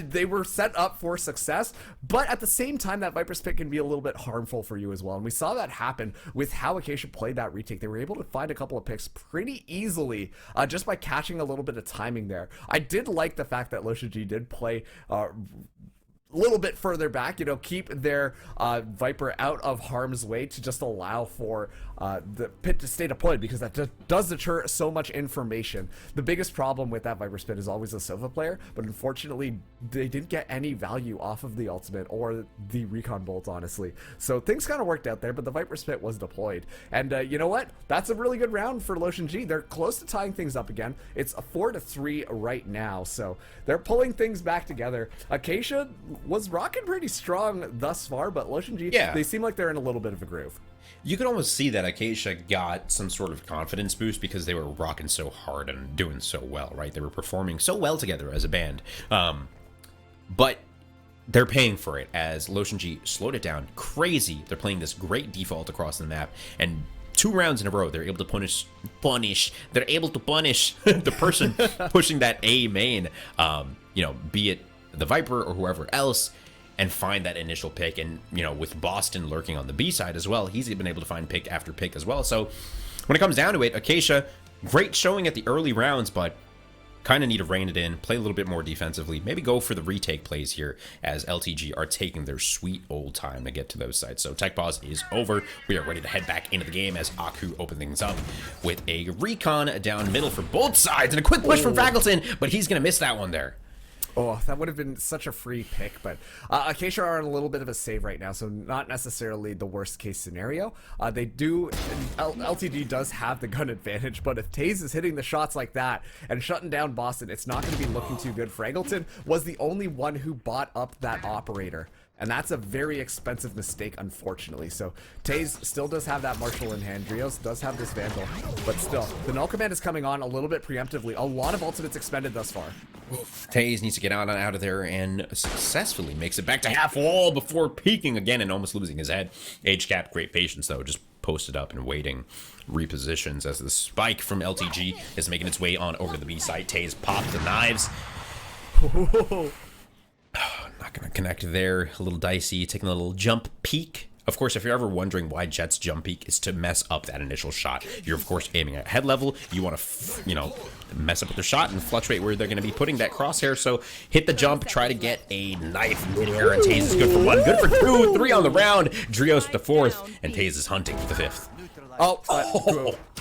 they were set up for success, but at the same time, that Viper's Pit can be a little bit harmful for you as well, and we saw that happen with how Acacia played that retake. They were able to find a couple of picks pretty easily, just by catching a little bit of timing there. I did like the fact that Lotion G did play... little bit further back, you know, keep their Viper out of harm's way to just allow for the pit to stay deployed, because that does deter so much information. The biggest problem with that Viper's Pit is always the Sova player, but unfortunately they didn't get any value off of the ultimate or the recon bolt, honestly. So things kind of worked out there, but the Viper's Pit was deployed. And you know what? That's a really good round for Lotion G. They're close to tying things up again. It's a 4-3 right now, so they're pulling things back together. Acacia was rocking pretty strong thus far, but Lotion G, they seem like they're in a little bit of a groove. You could almost see that Acacia got some sort of confidence boost because they were rocking so hard and doing so well, right? They were performing so well together as a band. But they're paying for it as Lotion G slowed it down crazy. They're playing this great default across the map and 2 rounds in a row, they're able to punish. They're able to punish the person pushing that A main, you know, be it the Viper or whoever else, and find that initial pick. And, you know, with Boston lurking on the B side as well, he's been able to find pick after pick as well. So when it comes down to it, Acacia, great showing at the early rounds, but kind of need to rein it in, play a little bit more defensively, maybe go for the retake plays here as LTG are taking their sweet old time to get to those sites. So tech pause is over. We are ready to head back into the game as Aku open things up with a recon down middle for both sides and a quick push from Fraggleton, but he's going to miss that one there. Oh, that would have been such a free pick, but Acacia are in a little bit of a save right now, so not necessarily the worst case scenario. They do, LTG does have the gun advantage, but if Taze is hitting the shots like that and shutting down Boston, it's not going to be looking too good. Fraggleton was the only one who bought up that operator, and that's a very expensive mistake, unfortunately. So Taze still does have that Marshall in hand. Drios does have this Vandal, but still, the null command is coming on a little bit preemptively. A lot of ultimates expended thus far. Taze needs to get out of there and successfully makes it back to half wall before peeking again and almost losing his head. HCap, great patience though, just posted up and waiting, repositions as the spike from LTG is making its way on over to the B side. Taze popped the knives. Not gonna connect there. A little dicey, taking a little jump peek. Of course, if you're ever wondering why Jet's jump peek is to mess up that initial shot. You're of course aiming at head level. You want to, you know, mess up with their shot and fluctuate where they're going to be putting that crosshair. So hit the jump, try to get a knife midair, and Taze is good for 1, good for 2, 3 on the round. Drios with the 4th, and Taze is hunting for the 5th.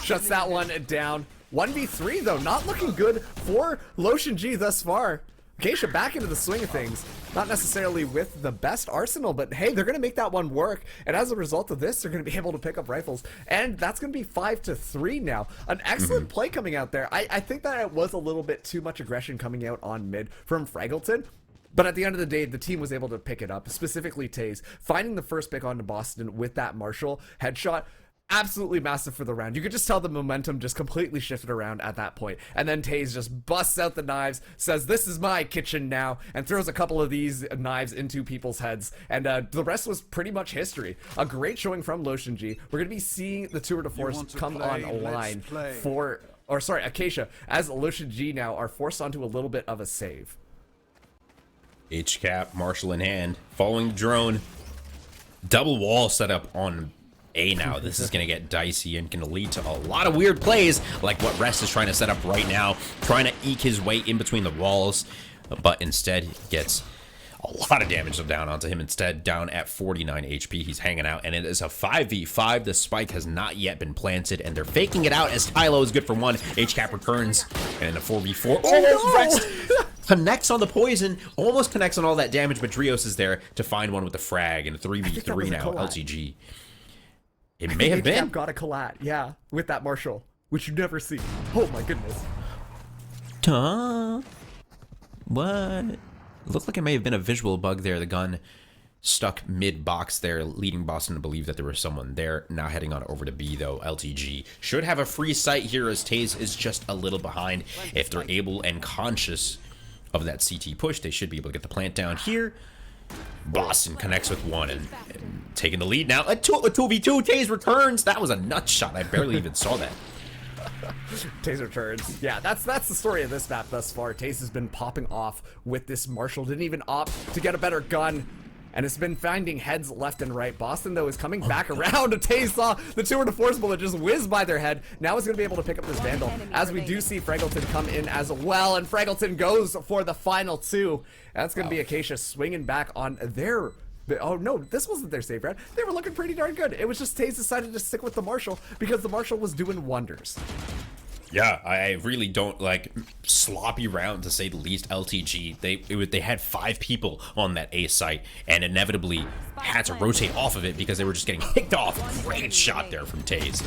Shuts that one down. 1v3 though, not looking good for Lotion G thus far. Acacia back into the swing of things, not necessarily with the best arsenal, but hey, they're going to make that one work, and as a result of this, they're going to be able to pick up rifles, and that's going to be 5-3 now. An excellent play coming out there. I think that it was a little bit too much aggression coming out on mid from Fraggleton, but at the end of the day, the team was able to pick it up, specifically Taze, finding the first pick onto Boston with that Marshall headshot. Absolutely massive for the round. You could just tell the momentum just completely shifted around at that point. And then Taze just busts out the knives, says, "This is my kitchen now," and throws a couple of these knives into people's heads. And the rest was pretty much history. A great showing from Lotion G. We're going to be seeing the tour de force come on a line for, or sorry, Acacia, as Lotion G now are forced onto a little bit of a save. HCap, Marshall in hand, following the drone. Double wall set up on A now. This is going to get dicey and can lead to a lot of weird plays like what Rest is trying to set up right now, trying to eke his way in between the walls, but instead he gets a lot of damage down onto him. Instead, down at 49 HP, he's hanging out, and it is a 5v5. The spike has not yet been planted, and they're faking it out as Tylo is good for 1. HCap returns, and a 4v4. Oh, Rest connects on the poison, almost connects on all that damage, but Drios is there to find one with the frag, and a 3v3 now, LTG. It may have been. Got a collat, yeah, with that Marshall, which you never see. Oh my goodness. What? Looked like it may have been a visual bug there. The gun stuck mid-box there, leading Boston to believe that there was someone there. Now heading on over to B, though. LTG should have a free sight here as Taze is just a little behind. If they're able and conscious of that CT push, they should be able to get the plant down here. Boston connects with 1 and taking the lead now. A 2v2. Taze returns. That was a nut shot. I barely even saw that. Taze returns. Yeah, that's the story of this map thus far. Taze has been popping off with this Marshall. Didn't even opt to get a better gun, and it's been finding heads left and right. Boston, though, is coming back around. Taze saw the tour de force bullet just whiz by their head. Now is going to be able to pick up this Vandal, as we do see Fraggleton come in as well, and Fraggleton goes for the final 2. That's going to be Acacia swinging back on their... Oh no, this wasn't their save round. They were looking pretty darn good. It was just Taze decided to stick with the Marshall because the Marshall was doing wonders. Yeah, I really don't like sloppy round to say the least. LTG, they had 5 people on that A site and inevitably had to rotate off of it because they were just getting picked off. Great shot there from Taze.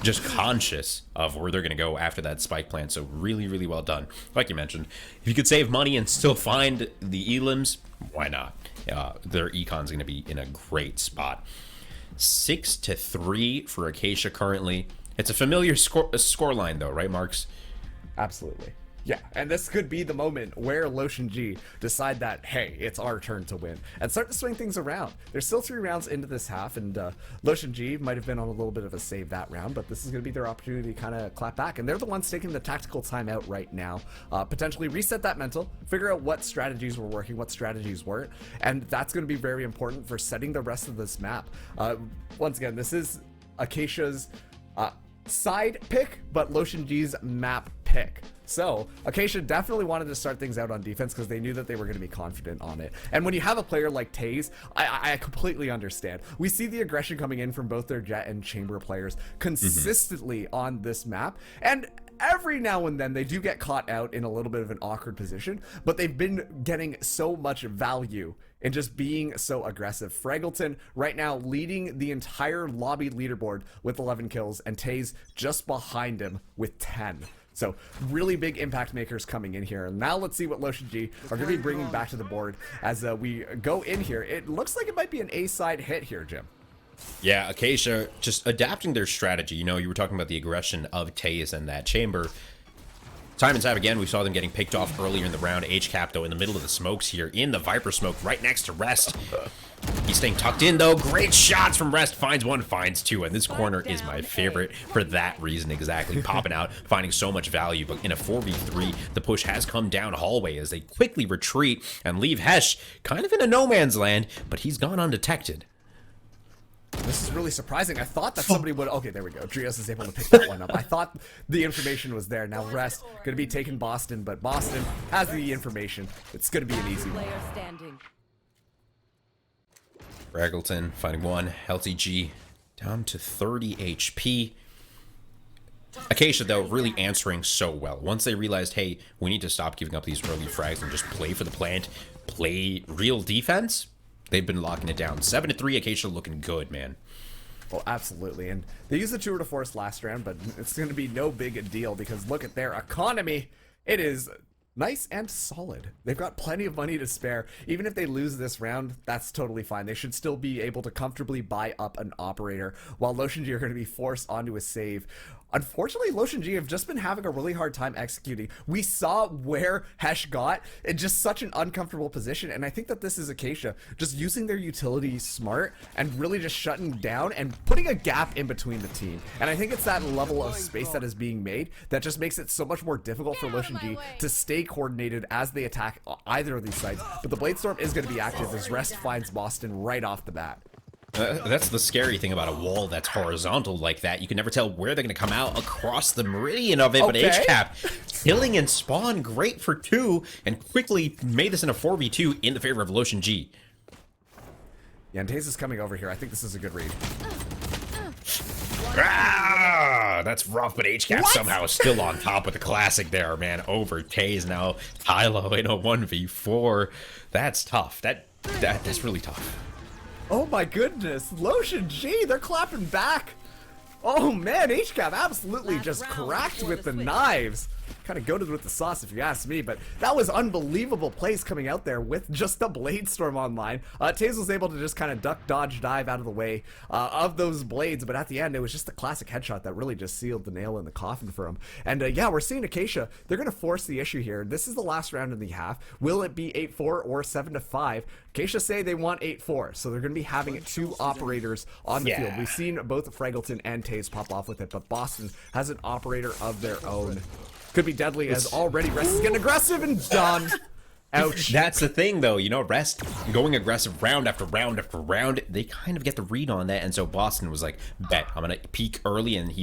Just conscious of where they're going to go after that spike plant. So really, really well done. Like you mentioned, if you could save money and still find the elims, why not? Their econ's going to be in a great spot. 6-3 for Acacia currently. It's a familiar score line though, right, Marks? Absolutely. Yeah, and this could be the moment where Lotion G decide that, hey, it's our turn to win, and start to swing things around. There's still 3 rounds into this half, and Lotion G might have been on a little bit of a save that round, but this is going to be their opportunity to kind of clap back, and they're the ones taking the tactical timeout right now. Potentially reset that mental, figure out what strategies were working, what strategies weren't, and that's going to be very important for setting the rest of this map. Once again, this is Acacia's side pick, but Lotion G's map pick. So Acacia definitely wanted to start things out on defense because they knew that they were going to be confident on it. And when you have a player like Taze, I completely understand. We see the aggression coming in from both their Jet and Chamber players consistently on this map, and every now and then they do get caught out in a little bit of an awkward position, but they've been getting so much value in just being so aggressive. Fraggleton right now leading the entire lobby leaderboard with 11 kills, and Taze just behind him with 10. So really big impact makers coming in here. And now let's see what Lotion G are going to be bringing back to the board as we go in here. It looks like it might be an A-side hit here, Jim. Yeah, Acacia just adapting their strategy. You know, you were talking about the aggression of Taze and that Chamber. Time and time again, we saw them getting picked off earlier in the round. HCap, though, in the middle of the smokes here, in the Viper smoke, right next to Rest. He's staying tucked in, though. Great shots from Rest. Finds one, finds two. And this corner is my favorite for that reason exactly. Popping out, finding so much value. But in a 4v3, the push has come down hallway as they quickly retreat and leave Hesh kind of in a no man's land, but he's gone undetected. This is really surprising. I thought that somebody would... Okay, there we go. Trios is able to pick that one up. I thought the information was there. Now Rest going to be taking Boston, but Boston has the information. It's going to be an easy one. Fraggleton finding one. LTG down to 30 HP. Acacia, though, really answering so well. Once they realized, hey, we need to stop giving up these early frags and just play for the plant, play real defense, they've been locking it down. 7-3, Acacia looking good, man. Oh, absolutely. And they used the tour de force last round, but it's going to be no big deal because look at their economy. It is nice and solid. They've got plenty of money to spare. Even if they lose this round, that's totally fine. They should still be able to comfortably buy up an operator, while Lotion G are going to be forced onto a save. Unfortunately, Lotion G have just been having a really hard time executing. We saw where Hesh got in just such an uncomfortable position, and I think that this is Acacia just using their utility smart and really just shutting down and putting a gap in between the team. And I think it's that level of space that is being made that just makes it so much more difficult for Lotion G to stay coordinated as they attack either of these sites. But the Bladestorm is going to be active as Rest finds Boston right off the bat. That's the scary thing about a wall that's horizontal like that. You can never tell where they're going to come out across the meridian of it. Okay. But HCap killing and spawn, great for 2, and quickly made this in a 4v2 in the favor of Lotion G. Yeah, and Taze is coming over here. I think this is a good read. That's rough, but HCap somehow is still on top with the classic there, man. Over Taze now. Tylo in a 1v4. That's tough. That's really tough. Oh my goodness, Lotion G, they're clapping back. Oh man, HCap absolutely just cracked with the knives. Kind of goated with the sauce if you ask me, but that was unbelievable plays coming out there with just the Bladestorm online. Taze was able to just kind of duck, dodge, dive out of the way of those blades, but at the end it was just the classic headshot that really just sealed the nail in the coffin for him. And yeah, we're seeing Acacia, they're going to force the issue here. This is the last round in the half. Will it be 8-4 or 7-5? Acacia say they want 8-4, so they're going to be having 2 operators on the field. We've seen both Fraggleton and Taze pop off with it, but Boston has an operator of their own. Could be deadly as already Rest is getting aggressive and done. Ouch. That's the thing, though. You know, Rest going aggressive round after round after round. They kind of get the read on that, and so Boston was like, bet, I'm going to peek early, and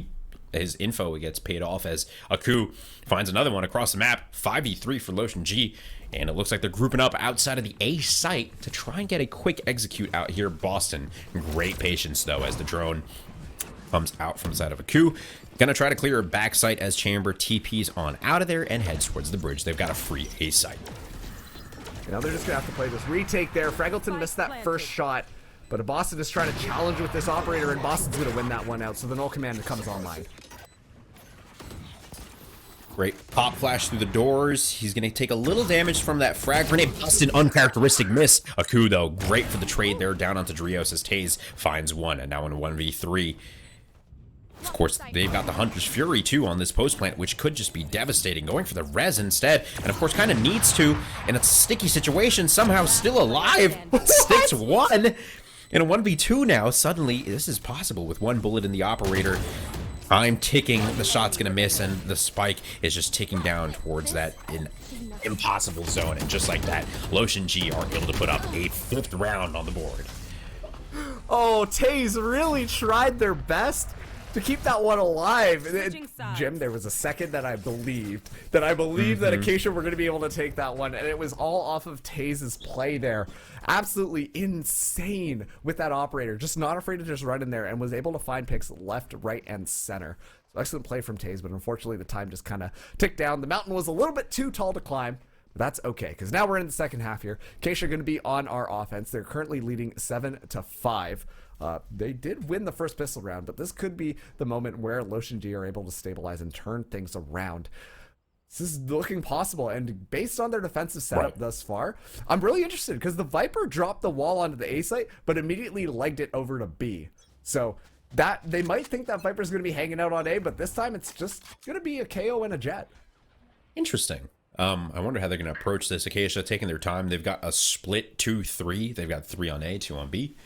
his info gets paid off as Aku finds another one across the map. 5v3 for Lotion G, and it looks like they're grouping up outside of the A site to try and get a quick execute out here. Boston, great patience, though, as the drone comes out from the side of Aku. Gonna try to clear a back site as Chamber TPs on out of there and heads towards the bridge. They've got a free A site. Now they're just gonna have to play this retake there. Fraggleton missed that first shot, but Boston is trying to challenge with this operator, and Boston's gonna win that one out, so the null command comes online. Great pop flash through the doors. He's gonna take a little damage from that frag grenade. Boston, uncharacteristic miss. Aku, though, great for the trade there down onto Drios as Taze finds one, and now in a 1v3. Of course, they've got the Hunter's Fury too on this post plant, which could just be devastating. Going for the res instead, and of course kind of needs to, in a sticky situation, somehow still alive. Sticks one in a 1v2 now. Suddenly, this is possible with one bullet in the operator. I'm ticking, the shot's gonna miss, and the spike is just ticking down towards that impossible zone. And just like that, Nsg are able to put up a 5th round on the board. Oh, Taze really tried their best to keep that one alive. Jim, there was a second that I believed that Acacia were going to be able to take that one, and it was all off of Taze's play there. Absolutely insane with that operator, just not afraid to just run in there, and was able to find picks left, right, and center. So excellent play from Taze, but unfortunately the time just kind of ticked down. The mountain was a little bit too tall to climb. That's okay, because now we're in the second half here. Acacia are going to be on our offense. They're currently leading 7-5. They did win the first pistol round, but this could be the moment where Nsg are able to stabilize and turn things around. This is looking possible, and based on their defensive setup thus far, I'm really interested, because the Viper dropped the wall onto the A site, but immediately legged it over to B. So that they might think that Viper's going to be hanging out on A, but this time it's just going to be a KO and a jet. Interesting. I wonder how they're going to approach this. Acacia taking their time. They've got a split 2-3. They've got 3 on A, 2 on B.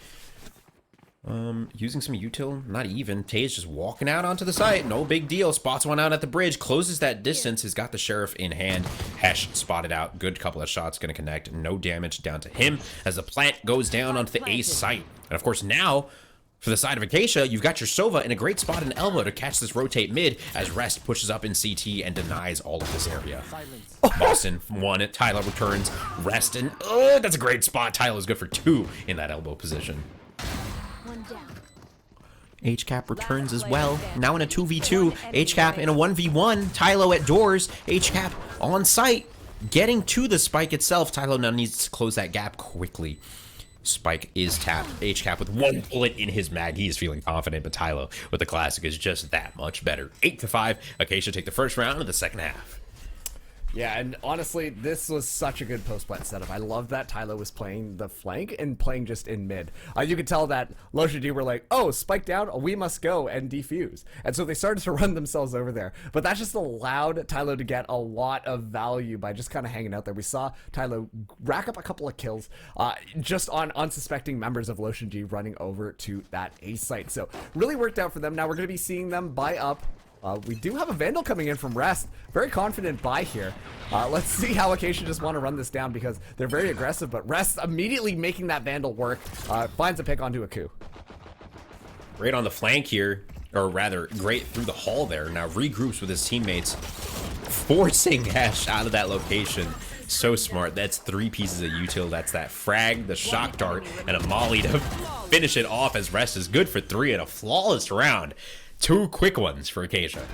Using some util, not even. Taze just walking out onto the site. No big deal. Spots one out at the bridge. Closes that distance. Has got the sheriff in hand. Hesh spotted out. Good couple of shots. Going to connect. No damage down to him as the plant goes down onto the A site. And of course now, for the side of Acacia, you've got your Sova in a great spot in elbow to catch this rotate mid as Rest pushes up in CT and denies all of this area. Boston won it. Tyler returns. Rest and that's a great spot. Tyler's good for 2 in that elbow position. HCap returns as well. Now in a 2v2. HCap in a 1v1. Tylo at doors. HCap on site. Getting to the spike itself. Tylo now needs to close that gap quickly. Spike is tapped. HCap with 1 bullet in his mag. He is feeling confident, but Tylo with the classic is just that much better. 8-5. Acacia take the first round of the second half. Yeah, and honestly, this was such a good post-plant setup. I love that Tylo was playing the flank and playing just in mid. You could tell that Nsg were like, oh, spike down, we must go and defuse. And so they started to run themselves over there. But that just allowed Tylo to get a lot of value by just kind of hanging out there. We saw Tylo rack up a couple of kills just on unsuspecting members of Nsg running over to that A site. So really worked out for them. Now we're going to be seeing them buy up. We do have a Vandal coming in from Rest. Very confident buy here. Let's see how Acacia just want to run this down because they're very aggressive, but Rest immediately making that Vandal work. Finds a pick onto a coup. Great on the flank here, or rather, great through the hall there. Now regroups with his teammates, forcing Hesh out of that location. So smart. That's 3 pieces of util. That's that frag, the shock dart, and a molly to finish it off as Rest is good for 3 and a flawless round. 2 quick ones for Acacia.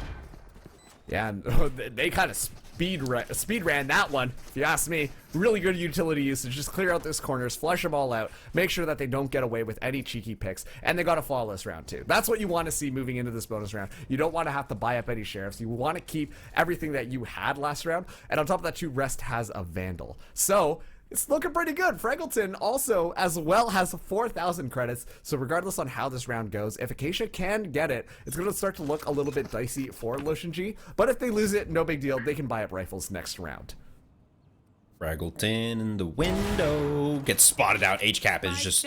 Yeah, and they kind of speed ran that one, if you ask me. Really good utility usage. Just clear out those corners, flush them all out, make sure that they don't get away with any cheeky picks, and they got a flawless round too. That's what you want to see moving into this bonus round. You don't want to have to buy up any sheriffs. You want to keep everything that you had last round, and on top of that too, Rest has a Vandal. So it's looking pretty good. Fraggleton also as well has 4,000 credits. So regardless on how this round goes, if Acacia can get it, it's going to start to look a little bit dicey for Nsg. But if they lose it, no big deal. They can buy up rifles next round. Fraggleton in the window gets spotted out. HCap is just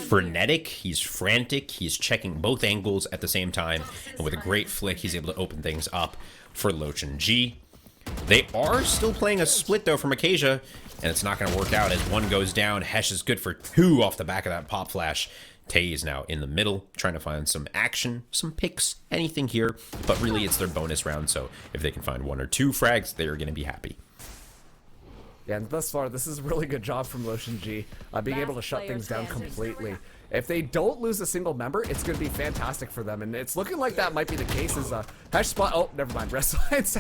frenetic. He's frantic. He's checking both angles at the same time. And with a great flick, he's able to open things up for Nsg. They are still playing a split though from Acacia, and it's not going to work out as one goes down. Hesh is good for 2 off the back of that pop flash. Tay is now in the middle, trying to find some action, some picks, anything here, but really it's their bonus round, so if they can find 1 or 2 frags, they're going to be happy. Yeah, and thus far, this is a really good job from Nsg, being able to shut things down completely. If they don't lose a single member, it's going to be fantastic for them, and it's looking like that might be the case as Hesh spot. Oh, never mind. Rest Hesh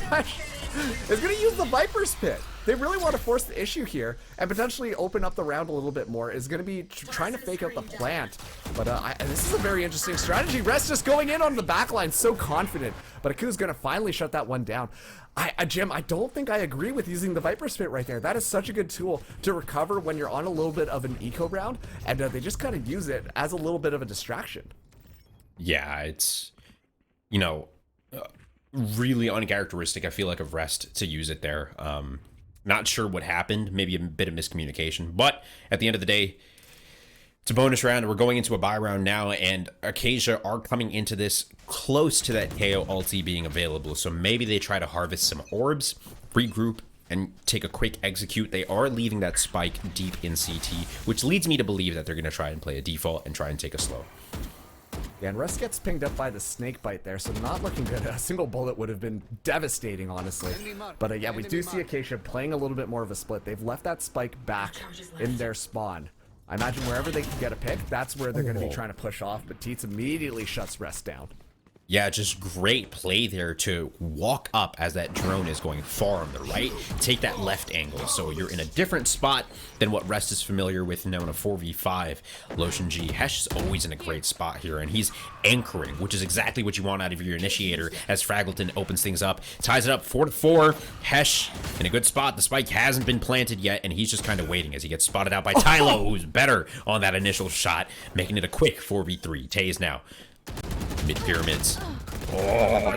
is going to use the Viper's Pit. They really want to force the issue here and potentially open up the round a little bit more. Is going to be trying to fake out the plant, but this is a very interesting strategy. Rest just going in on the back line, so confident, but Aku's going to finally shut that one down. Jim, I don't think I agree with using the Viper Spit right there. That is such a good tool to recover when you're on a little bit of an eco round, and they just kind of use it as a little bit of a distraction. Yeah, it's... you know, really uncharacteristic, I feel like, of Rest to use it there. Not sure what happened, maybe a bit of miscommunication, but at the end of the day, it's a bonus round. We're going into a buy round now, and Acacia are coming into this close to that KO ulti being available, so maybe they try to harvest some orbs, regroup, and take a quick execute. They are leaving that spike deep in CT, which leads me to believe that they're going to try and play a default and try and take a slow. Yeah, and Rest gets pinged up by the snake bite there, so not looking good. A single bullet would have been devastating, honestly. But yeah, we do see Acacia playing a little bit more of a split. They've left that spike back in their spawn. I imagine wherever they can get a pick, that's where they're going to be trying to push off, but Teets immediately shuts Rest down. Yeah, just great play there to walk up as that drone is going far on the right, take that left angle, so you're in a different spot than what Rest is familiar with now in a 4v5. LotionG, Hesh is always in a great spot here, and he's anchoring, which is exactly what you want out of your initiator as Fraggleton opens things up, ties it up 4-4. Hesh in a good spot. The spike hasn't been planted yet, and he's just kind of waiting as he gets spotted out by Tylo, who's better on that initial shot, making it a quick 4v3. Taze now. Mid pyramids. Oh,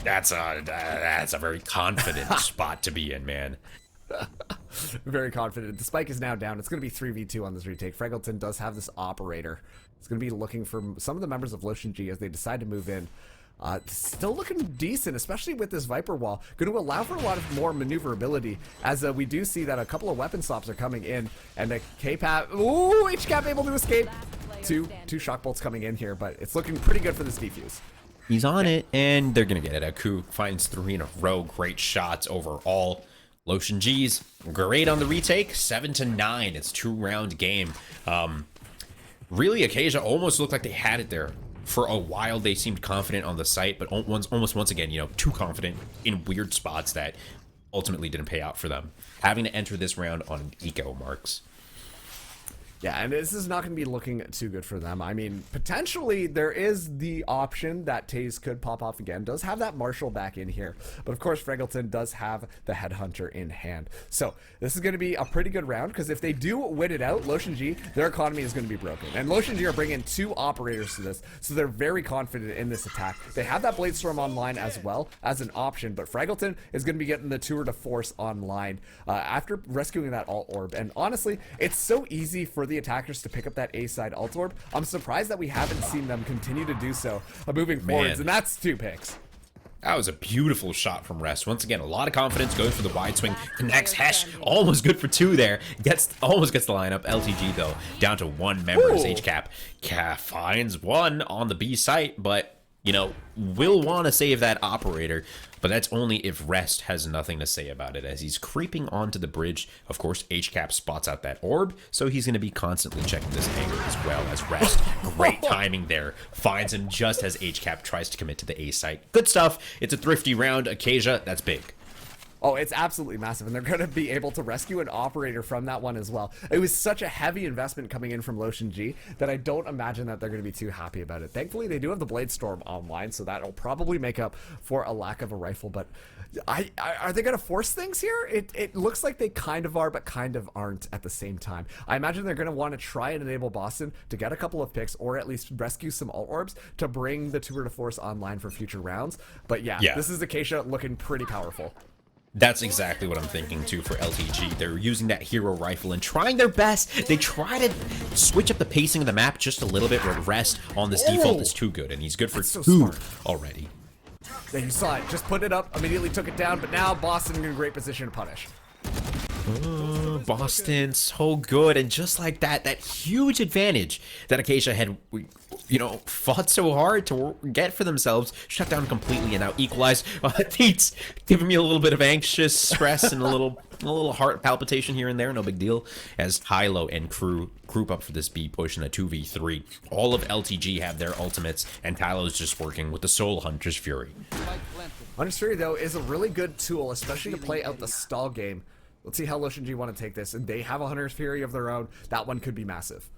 that's a very confident spot to be in, man. Very confident. The spike is now down. It's going to be 3v2 on this retake. Fraggleton does have this operator. It's going to be looking for some of the members of LotionG as they decide to move in. Still looking decent, especially with this Viper wall. Going to allow for a lot of more maneuverability, as we do see that a couple of weapon swaps are coming in, and the K-Pap, ooh, HCAP able to escape. Two shock bolts coming in here, but it's looking pretty good for this defuse. He's on it, and they're gonna get it. Aku finds 3 in a row. Great shots overall. LotionG's great on the retake. 7-9. It's 2-round game. Really, Acacia almost looked like they had it there. For a while, they seemed confident on the site, but almost once again, you know, too confident in weird spots that ultimately didn't pay out for them. Having to enter this round on eco marks. Yeah, and this is not going to be looking too good for them. I mean, potentially there is the option that Taze could pop off again. Does have that Marshall back in here. But of course, Fraggleton does have the Headhunter in hand. So this is going to be a pretty good round, because if they do win it out, LotionG, their economy is going to be broken. And LotionG are bringing 2 operators to this, so they're very confident in this attack. They have that Blade Storm online as well as an option, but Fraggleton is going to be getting the Tour de Force online after rescuing that alt orb. And honestly, it's so easy for the attackers to pick up that A side alt orb. I'm surprised that we haven't seen them continue to do so moving forwards, and that's 2 picks. That was a beautiful shot from Rest. Once again, a lot of confidence, goes for the wide swing, connects Hesh, almost good for 2 there, almost gets the lineup. LTG though, down to 1 member as HCAP finds 1 on the B site, but you know, will want to save that operator, but that's only if Rest has nothing to say about it, as he's creeping onto the bridge. Of course, HCAP spots out that orb, so he's going to be constantly checking this angle as well as Rest. Great timing there. Finds him just as HCAP tries to commit to the A site. Good stuff. It's a thrifty round. Acacia, that's big. Oh, it's absolutely massive, and they're going to be able to rescue an operator from that one as well. It was such a heavy investment coming in from LotionG that I don't imagine that they're going to be too happy about it. Thankfully, they do have the Blade Storm online, so that'll probably make up for a lack of a rifle, but are they going to force things here? It looks like they kind of are, but kind of aren't at the same time. I imagine they're going to want to try and enable Boston to get a couple of picks, or at least rescue some alt orbs to bring the Tour de Force online for future rounds. But yeah, this is Acacia looking pretty powerful. That's exactly what I'm thinking too for LTG. They're using that hero rifle and trying their best. They try to switch up the pacing of the map just a little bit, where Rest on this default is too good, and he's good for 2 already. Yeah, you saw it. Just put it up, immediately took it down, but now Boston in a great position to punish. Boston, so good, and just like that, that huge advantage that Acacia had, you know, fought so hard to get for themselves, shut down completely, and now equalized. It's giving me a little bit of anxious stress and a little heart palpitation here and there. No big deal, as Tylo and crew group up for this B push in a 2v3. All of LTG have their ultimates, and Tylo's just working with the Soul Hunter's Fury. Hunter's Fury, though, is a really good tool, especially to play out the stall game. Let's see how LotionG want to take this, and they have a Hunter's Fury of their own. That one could be massive.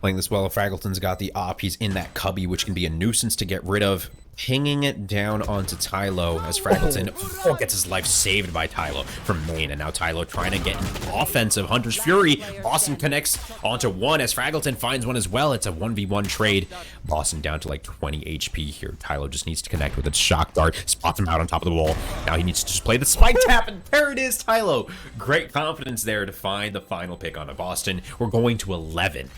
Playing this well, Fraggleton's got the op. He's in that cubby, which can be a nuisance to get rid of. pinging it down onto Tylo as Fraggleton gets his life saved by Tylo from main. And now Tylo trying to get an offensive Hunter's Fury. Boston connects onto one as Fraggleton finds one as well. It's a 1v1 trade. Boston down to like 20 HP here. Tylo just needs to connect with its shock dart. Spots him out on top of the wall. Now he needs to just play the spike tap, and there it is, Tylo. Great confidence there to find the final pick on a Boston. We're going to 11.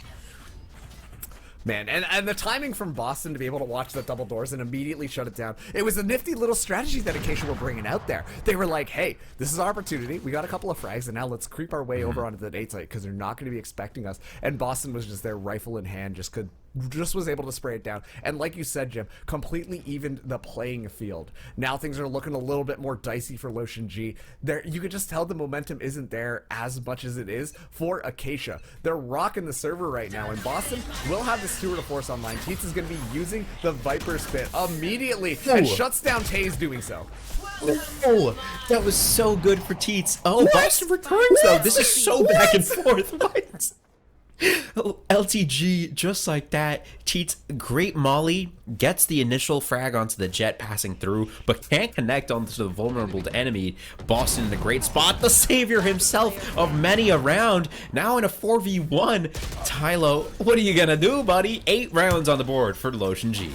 Man, and the timing from Boston to be able to watch that double doors and immediately shut it down. It was a nifty little strategy that Acacia were bringing out there. They were like, hey, this is our opportunity. We got a couple of frags, and now let's creep our way over onto the 8 site because they're not going to be expecting us. And Boston was just there, rifle in hand, just was able to spray it down. And like you said, Jim, completely evened the playing field. Now things are looking a little bit more dicey for Nsg. There, you could just tell the momentum isn't there as much as it is for Acacia. They're rocking the server right now, and Boston will have the Steward of Force online. Teats is going to be using the Viper Spit immediately and shuts down Taze doing so. Oh, that was so good for Teats. Oh, Boston returns though. This is so back and forth. What? LTG, just like that. Teats, great molly, gets the initial frag onto the jet passing through, but can't connect onto the vulnerable enemy. Boston in a great spot, the savior himself of many a round. Now in a 4v1, Tylo, what are you gonna do, buddy? 8 rounds on the board for Nsg.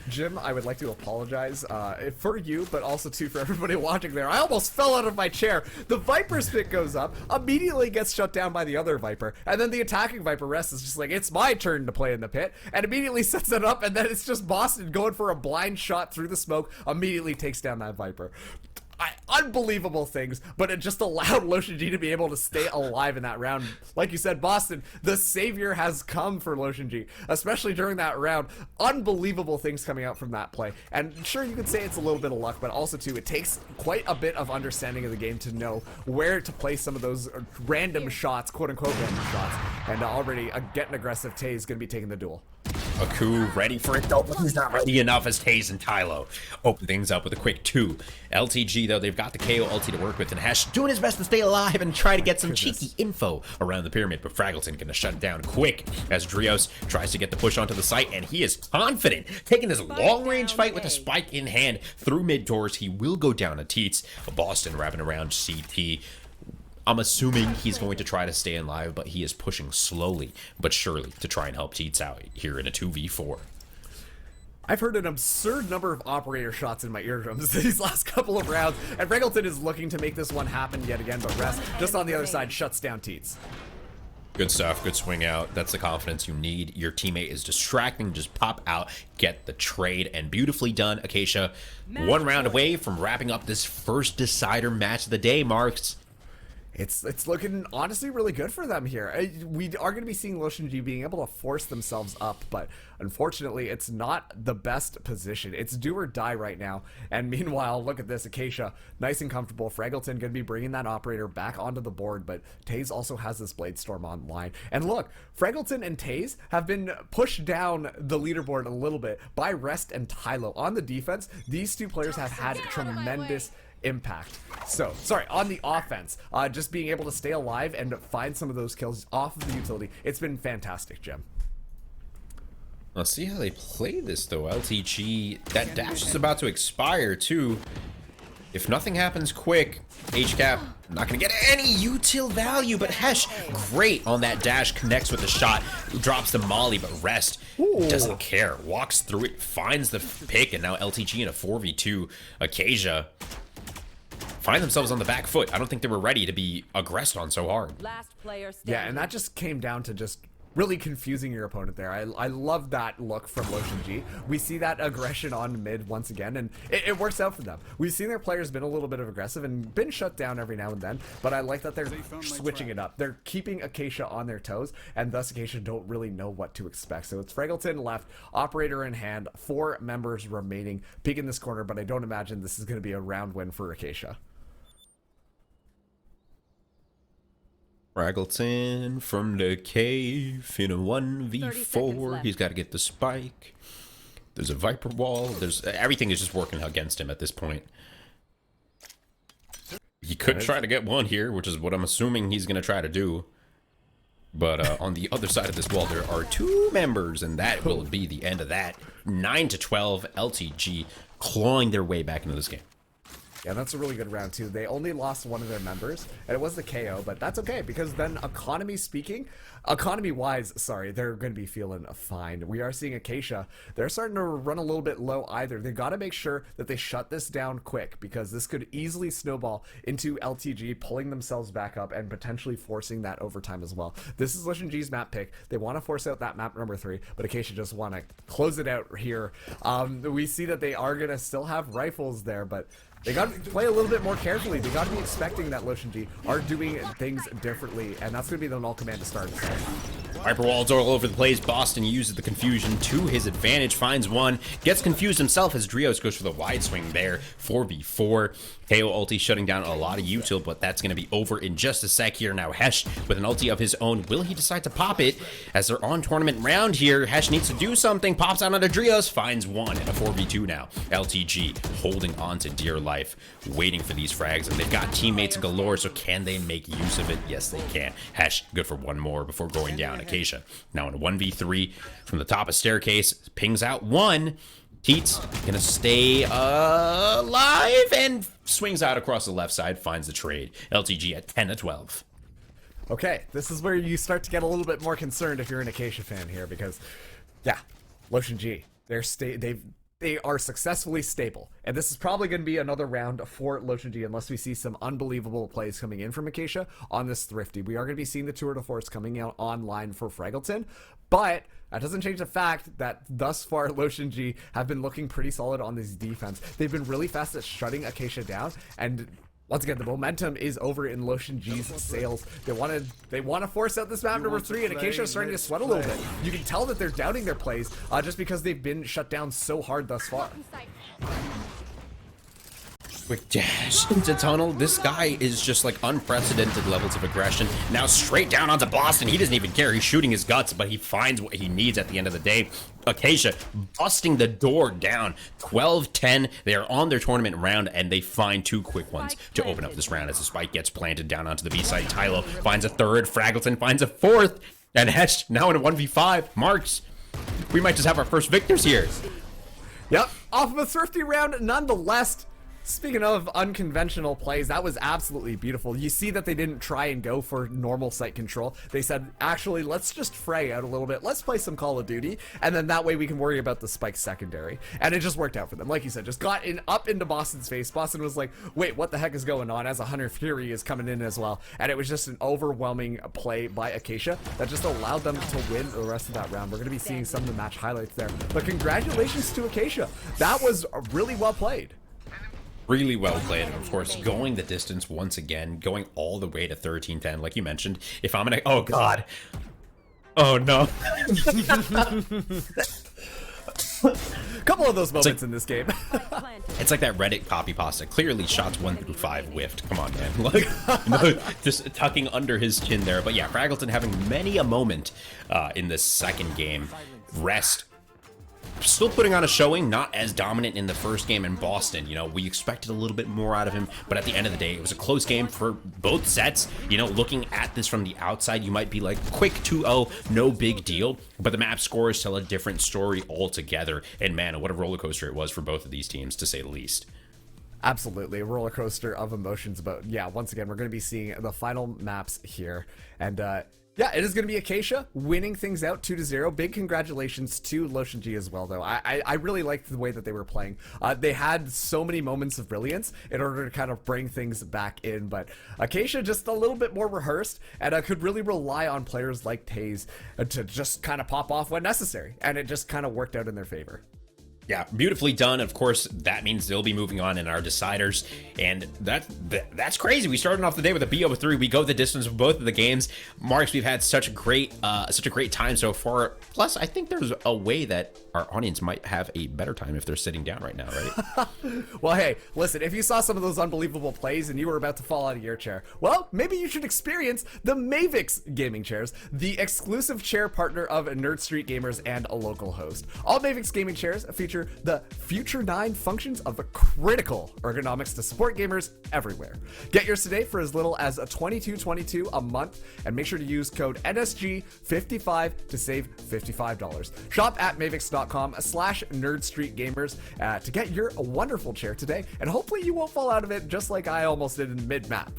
Jim, I would like to apologize for you, but also too for everybody watching there. I almost fell out of my chair. The Viper Spit goes up, immediately gets shut down by the other Viper, and then the attacking Viper Rest is just like, it's my turn to play in the pit, and immediately sets it up, and then it's just Boston going for a blind shot through the smoke, immediately takes down that Viper. Unbelievable things, but it just allowed Nsg to be able to stay alive in that round. Like you said, Boston, the savior has come for Nsg, especially during that round. Unbelievable things coming out from that play. And sure, you could say it's a little bit of luck, but also too, it takes quite a bit of understanding of the game to know where to place some of those random shots, quote unquote random shots. And already getting aggressive, Tay is going to be taking the duel. Aku ready for it though, but he's not ready enough as Taze and Tylo open things up with a quick 2. LTG though, they've got the KO ulti to work with, and Hesh doing his best to stay alive and try to get some cheeky info around the pyramid, but Fraggleton gonna shut it down quick as Drios tries to get the push onto the site, and he is confident, taking this long-range fight with a spike in hand through mid doors. He will go down to Teats. Boston wrapping around CT. I'm assuming he's going to try to stay alive, but he is pushing slowly but surely to try and help Teats out here in a 2v4. I've heard an absurd number of operator shots in my eardrums these last couple of rounds, and Fraggleton is looking to make this one happen yet again, but Rest, just on the other side, shuts down Teats. Good stuff, good swing out. That's the confidence you need. Your teammate is distracting, just pop out, get the trade, and beautifully done. Acacia, 1 round away from wrapping up this first decider match of the day, Marks. It's looking honestly really good for them here. We are going to be seeing Nsg being able to force themselves up, but unfortunately it's not the best position. It's do or die right now. And meanwhile, look at this, Acacia, nice and comfortable. Fraggleton going to be bringing that operator back onto the board, but Taze also has this Blade Storm online. And look, Fraggleton and Taze have been pushed down the leaderboard a little bit by Rest and Tylo. On the defense, these two players have had tremendous impact. So, sorry, on the offense, just being able to stay alive and find some of those kills off of the utility, it's been fantastic, Jim. Let's see how they play this, though. LTG, that dash is about to expire, too. If nothing happens quick, HCap not going to get any util value, but Hesh, great on that dash, connects with the shot, drops the molly, but Rest doesn't care, walks through it, finds the pick, and now LTG in a 4v2. Acacia find themselves on the back foot. I don't think they were ready to be aggressed on so hard. Last player standing. Yeah, and that just came down to just really confusing your opponent there. I love that look from Nsg. We see that aggression on mid once again, and it works out for them. We've seen their players been a little bit of aggressive and been shut down every now and then, but I like that they're switching it up. They're keeping Acacia on their toes, and thus Acacia don't really know what to expect. So it's Fraggleton left, operator in hand, 4 members remaining, peek in this corner, but I don't imagine this is going to be a round win for Acacia. Fraggleton from the cave in a 1v4. He's got to get the spike. There's a Viper wall. Everything is just working against him at this point. He could try to get one here, which is what I'm assuming he's going to try to do. But on the other side of this wall, there are 2 members, and that will be the end of that. 9-12, LTG clawing their way back into this game. Yeah, that's a really good round too. They only lost one of their members, and it was the KO, but that's okay, because then economy-wise, sorry, they're going to be feeling fine. We are seeing Acacia. They're starting to run a little bit low either. They got to make sure that they shut this down quick, because this could easily snowball into LTG pulling themselves back up and potentially forcing that overtime as well. This is LG's map pick. They want to force out that map number 3, but Acacia just want to close it out here. We see that they are going to still have rifles there, but they got to play a little bit more carefully. They got to be expecting that LGG are doing things differently, and that's going to be the null command to start. Hyperwalls all over the place. Boston uses the confusion to his advantage, finds one, gets confused himself as Drios goes for the wide swing there. 4v4. KO ulti shutting down a lot of util, but that's going to be over in just a sec here. Now Hesh with an ulti of his own. Will he decide to pop it? As they're on tournament round here, Hesh needs to do something. Pops out onto Drios, finds one in a 4v2 now. LTG holding on to dear life, waiting for these frags, and they've got teammates galore, so can they make use of it? Yes, they can. Hesh good for one more before going down. Acacia now in a 1v3 from the top of staircase, pings out one. Heat's gonna stay alive and swings out across the left side, finds the trade. LTG at 10-12. Okay, this is where you start to get a little bit more concerned if you're an Acacia fan here, because, yeah, LGG, they are successfully stable, and this is probably going to be another round for LGG unless we see some unbelievable plays coming in from Acacia on this Thrifty. We are going to be seeing the tour de force coming out online for Fraggleton, but that doesn't change the fact that thus far LGG have been looking pretty solid on this defense. They've been really fast at shutting Acacia down, and once again, the momentum is over in LG's sails. They want to force out this map number 3, and Acacia is starting to sweat a little bit. You can tell that they're doubting their plays just because they've been shut down so hard thus far. Quick dash into tunnel. This guy is just like unprecedented levels of aggression. Now straight down onto Boston. He doesn't even care. He's shooting his guts, but he finds what he needs at the end of the day. Acacia busting the door down. 12-10. They are on their tournament round, and they find 2 quick ones to open up this round as the spike gets planted down onto the B side. Tylo finds a 3rd. Fraggleton finds a 4th. And Hesh now in a 1v5. Marks, we might just have our first victors here. Yep, off of a thrifty round nonetheless. Speaking of unconventional plays, that was absolutely beautiful. You see that they didn't try and go for normal site control. They said, actually, let's just fray out a little bit. Let's play some Call of Duty, and then that way we can worry about the spike secondary. And it just worked out for them. Like you said, just got up into Boston's face. Boston was like, wait, what the heck is going on? As a Hunter Fury is coming in as well. And it was just an overwhelming play by Acacia that just allowed them to win the rest of that round. We're going to be seeing some of the match highlights there. But congratulations to Acacia. That was really well played. Really well played, and of course, going the distance once again, going all the way to 13-10, like you mentioned. If I'm gonna, oh god, oh no. Couple of those moments in this game. It's like that Reddit copy pasta. Clearly, shots 1 through 5 whiffed. Come on, man. Like, no, just tucking under his chin there. But yeah, Fraggleton having many a moment in the second game. Rest. Still putting on a showing, not as dominant in the first game in Boston. You know, we expected a little bit more out of him, but at the end of the day, it was a close game for both sets. You know, looking at this from the outside, you might be like, quick 2-0, no big deal, but the map scores tell a different story altogether. And man, what a roller coaster it was for both of these teams, to say the least. Absolutely, a roller coaster of emotions. But yeah, once again, we're going to be seeing the final maps here, and yeah, it is going to be Acacia winning things out 2-0. Big congratulations to LGG as well, though. I really liked the way that they were playing. They had so many moments of brilliance in order to kind of bring things back in, but Acacia just a little bit more rehearsed, and could really rely on players like Taze to just kind of pop off when necessary, and it just kind of worked out in their favor. Yeah, beautifully done. Of course, that means they'll be moving on in our deciders, and that's crazy. We started off the day with a BO3. We go the distance with both of the games. Marks, we've had such a great time so far. Plus, I think there's a way that our audience might have a better time if they're sitting down right now, right? Well, hey, listen, if you saw some of those unbelievable plays and you were about to fall out of your chair, well, maybe you should experience the Mavix gaming chairs, the exclusive chair partner of Nerd Street Gamers and a local host. All Mavix gaming chairs feature feature the Future 9 functions of a critical ergonomics to support gamers everywhere. Get yours today for as little as $22.22 a month, and make sure to use code NSG55 to save $55. Shop at mavix.com/nerdstreetgamers to get your wonderful chair today, and hopefully you won't fall out of it just like I almost did in mid-map.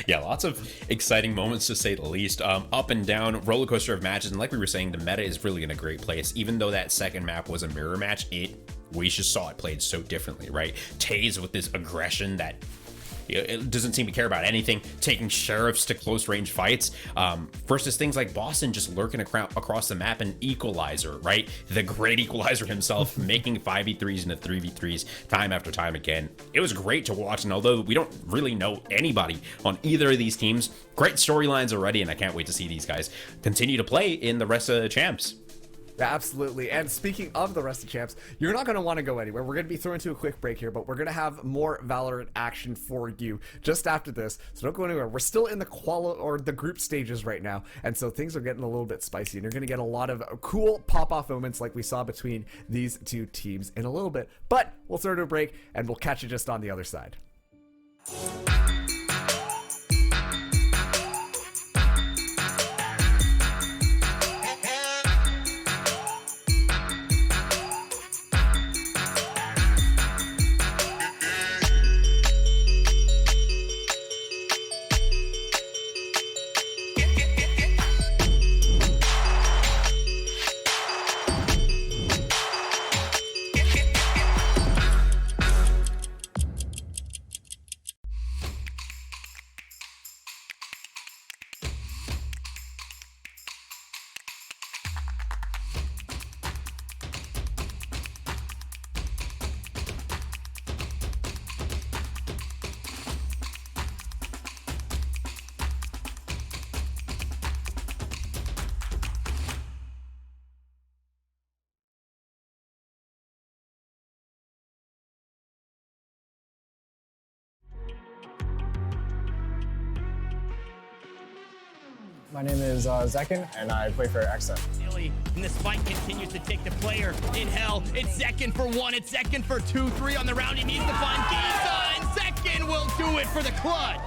Yeah, lots of exciting moments to say the least. Up and down roller coaster of matches, and like we were saying, the meta is really in a great place. Even though that second map was a mirror match, we just saw it played so differently, right? Taze with this aggression that it doesn't seem to care about anything, taking sheriffs to close range fights, versus things like Boston just lurking across the map, and Equalizer, right? The great Equalizer himself, making 5v3s into 3v3s time after time again. It was great to watch, and although we don't really know anybody on either of these teams, great storylines already, and I can't wait to see these guys continue to play in the rest of the champs. Yeah, absolutely. And speaking of the rest of champs, you're not going to want to go anywhere. We're going to be throwing to a quick break here, but we're going to have more Valorant action for you just after this. So don't go anywhere. We're still in the group stages right now, and so things are getting a little bit spicy, and you're going to get a lot of cool pop-off moments like we saw between these two teams in a little bit. But we'll throw to a break, and we'll catch you just on the other side. My name is Zekin, and I play for XSET. And this fight continues to take the player in hell. It's Zekin for 1, it's Zekin for 2, 3 on the round. He needs to find Giza, and Zekin will do it for the clutch.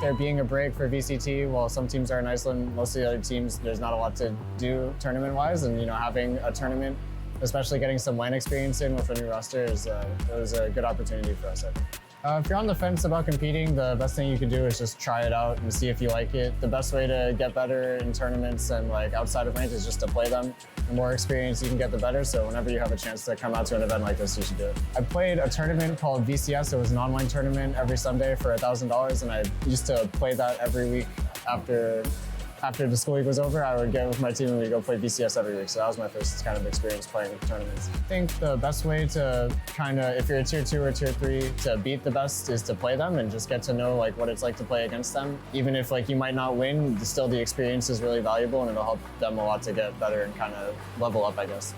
There being a break for VCT, while some teams are in Iceland, most of the other teams, there's not a lot to do tournament-wise, and having a tournament, especially getting some LAN experience in with a new roster, it was a good opportunity for us, I think. If you're on the fence about competing, the best thing you can do is just try it out and see if you like it. The best way to get better in tournaments and outside of ranked is just to play them. The more experience you can get, the better. So whenever you have a chance to come out to an event like this, you should do it. I played a tournament called VCS. It was an online tournament every Sunday for $1,000, and I used to play that every week after the school week was over. I would get with my team and we'd go play VCS every week. So that was my first kind of experience playing tournaments. I think the best way to if you're a tier 2 or tier 3, to beat the best is to play them and just get to know what it's like to play against them. Even if you might not win, still the experience is really valuable, and it'll help them a lot to get better and kind of level up, I guess.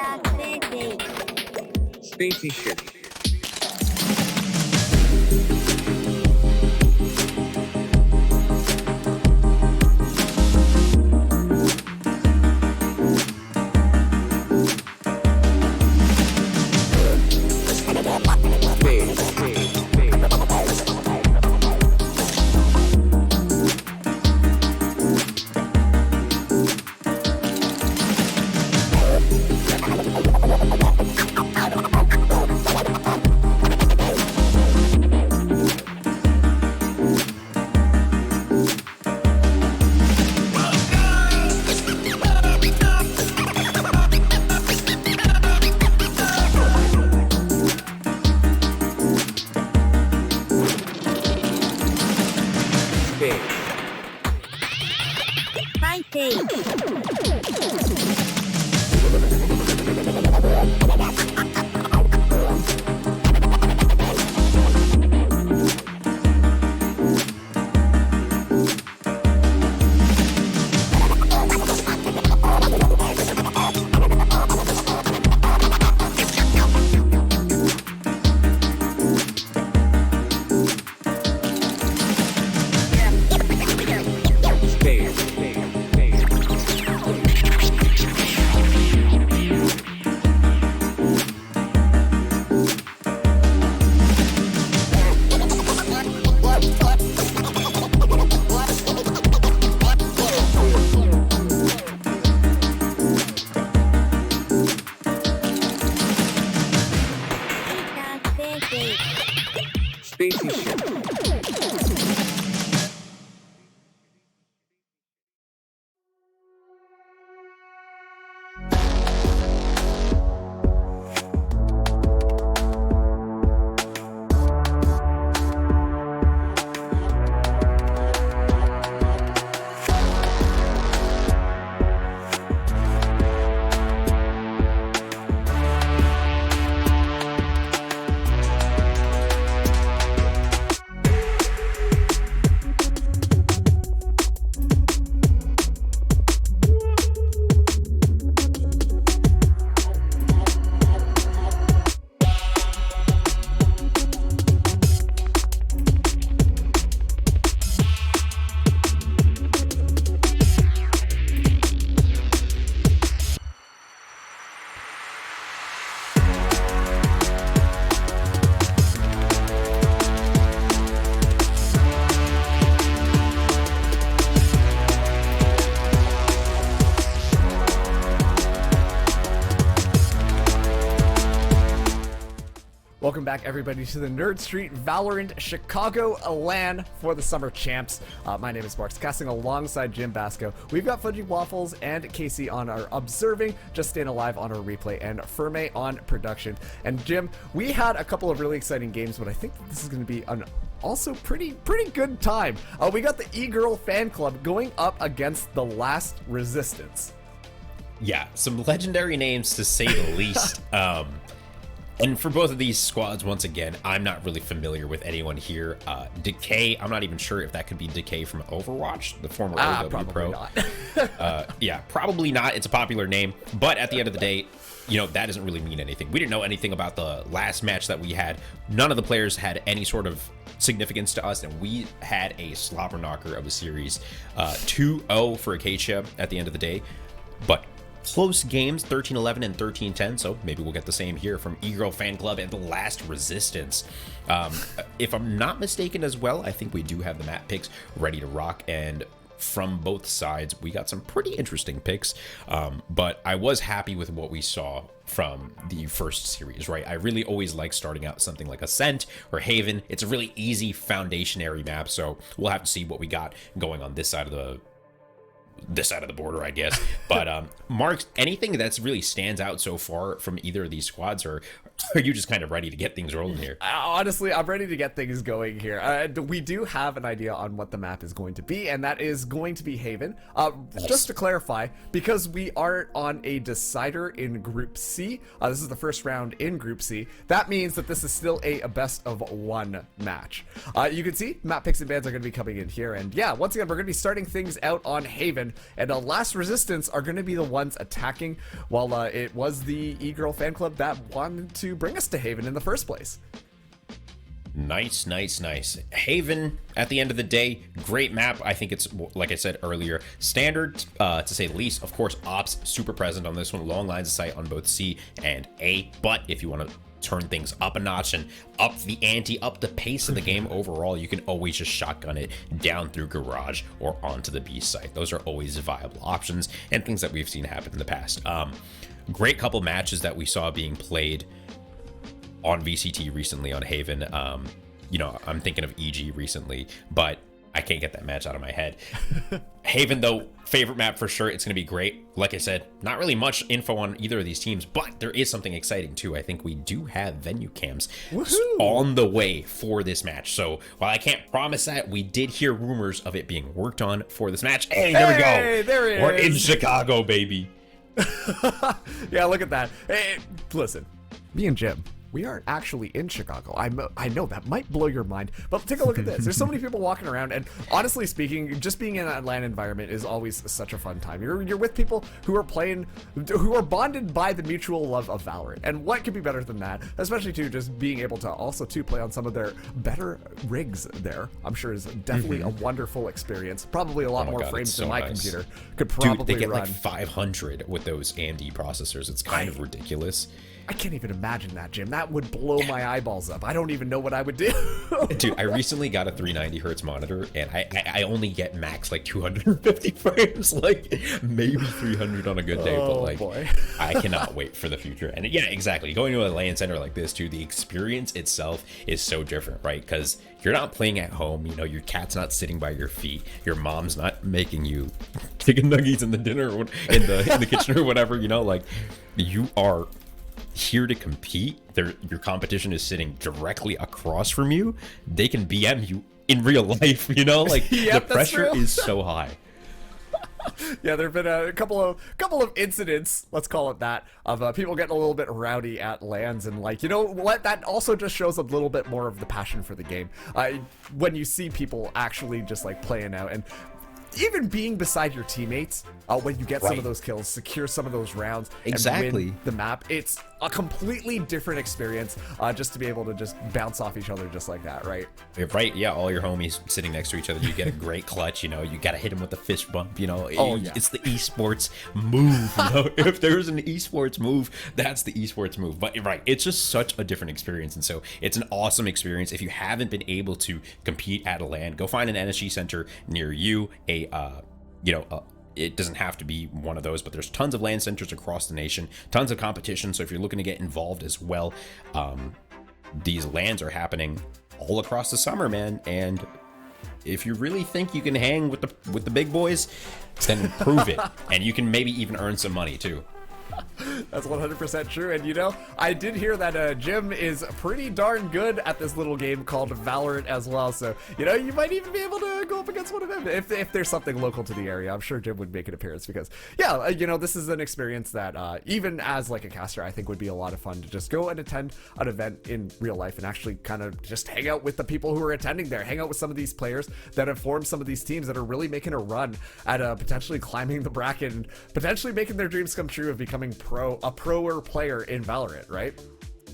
Spacey shitty. Spacey shitty. Welcome back, everybody, to the Nerd Street Valorant Chicago LAN for the Summer Champs. My name is Marks, casting alongside Jim Basco. We've got Fudgy Waffles and Casey on our observing, Just Staying Alive on our replay, and Ferme on production. And Jim, we had a couple of really exciting games, but I think that this is going to be an also pretty good time. We got the E-Girl fan club going up against the Last Resistance. Yeah, some legendary names to say the least. And for both of these squads, once again, I'm not really familiar with anyone here. Decay, I'm not even sure if that could be Decay from Overwatch, the former OW Pro. Not. Yeah, probably not. It's a popular name, but at the end of the day, you know, that doesn't really mean anything. We didn't know anything about the last match that we had. None of the players had any sort of significance to us, and we had a slobber knocker of a series. 2-0 for Acacia at the end of the day, but close games, 13-11 and 13-10, so maybe we'll get the same here from E-Girl Fan Club and the Last Resistance. If I'm not mistaken as well, I think we do have the map picks ready to rock, and from both sides, we got some pretty interesting picks, but I was happy with what we saw from the first series, right? I really always like starting out something like Ascent or Haven. It's a really easy foundationary map, so we'll have to see what we got going on this side of the border, I guess. But Mark, anything that's really stands out so far from either of these squads, or are you just kind of ready to get things rolling here? Honestly, I'm ready to get things going here. We do have an idea on what the map is going to be, and that is going to be Haven. Nice. Just to clarify, because we are on a decider in Group C, this is the first round in Group C, that means that this is still a best of one match. You can see map picks and bans are going to be coming in here, and yeah, once again, we're going to be starting things out on Haven. Haven, and Last Resistance are going to be the ones attacking, while it was the E-Girl fan club that wanted to bring us to Haven in the first place. Nice. Haven, at the end of the day, great map. I think it's, like I said earlier, standard, to say the least. Of course, Ops, super present on this one. Long lines of sight on both C and A. But if you want to turn things up a notch and up the ante, up the pace of the game overall, you can always just shotgun it down through Garage or onto the B site. Those are always viable options and things that we've seen happen in the past. Great couple matches that we saw being played on VCT recently on Haven. You know, I'm thinking of EG recently, but I can't get that match out of my head. Haven, though, favorite map for sure. It's going to be great. Like I said, not really much info on either of these teams, but there is something exciting too. I think we do have venue cams on the way for this match. So while I can't promise that, we did hear rumors of it being worked on for this match. Hey, there we go. There it is. We're in Chicago, baby. Yeah, look at that. Hey, listen, me and Jim, we aren't actually in Chicago. I know that might blow your mind, but take a look at this. There's so many people walking around, and honestly speaking, just being in that LAN environment is always such a fun time. You're with people who are playing, who are bonded by the mutual love of Valorant, and what could be better than that? Especially too, just being able to also to play on some of their better rigs there. I'm sure is definitely a wonderful experience. Probably a lot more frames than my computer could probably Dude, they get run. like 500 with those AMD processors. It's kind of ridiculous. I can't even imagine that, Jim. That would blow my eyeballs up. I don't even know what I would do. Dude, I recently got a 390 hertz monitor, and I only get max like 250 frames, like maybe 300 on a good day. But like, boy. I cannot wait for the future. And yeah, exactly. Going to a LAN center like this, too, the experience itself is so different, right? Because you're not playing at home. You know, your cat's not sitting by your feet. Your mom's not making you chicken nuggets in the dinner or in the kitchen or whatever. You know, like you are here to compete. Your competition is sitting directly across from you. They can BM you in real life, you know, like Yep, the pressure that's true. is so high. Yeah, there have been a couple of incidents, let's call it that, of people getting a little bit rowdy at LANs, and like, you know what, that also just shows a little bit more of the passion for the game. When you see people actually just like playing out and even being beside your teammates when you get some of those kills, secure some of those rounds, and win the map, it's a completely different experience just to be able to just bounce off each other just like that, right? Right, yeah, all your homies sitting next to each other, you get a great clutch, you know, you gotta hit them with the fist bump, you know. It's the esports move, you know. If there's an esports move, that's the esports move. But right, it's just such a different experience, and so it's an awesome experience. If you haven't been able to compete at a LAN, go find an Nsg center near you, it doesn't have to be one of those, but there's tons of LAN centers across the nation, tons of competition. So if you're looking to get involved as well, these LANs are happening all across the summer, man. And if you really think you can hang with the big boys, then prove it. And you can maybe even earn some money too. That's 100% true. And you know, I did hear that Jim is pretty darn good at this little game called Valorant as well. So, you know, you might even be able to go up against one of them if there's something local to the area. I'm sure Jim would make an appearance because, yeah, you know, this is an experience that even as like a caster, I think would be a lot of fun to just go and attend an event in real life and actually kind of just hang out with the people who are attending there, hang out with some of these players that have formed some of these teams that are really making a run at potentially climbing the bracket and potentially making their dreams come true of becoming a proer player in Valorant, right?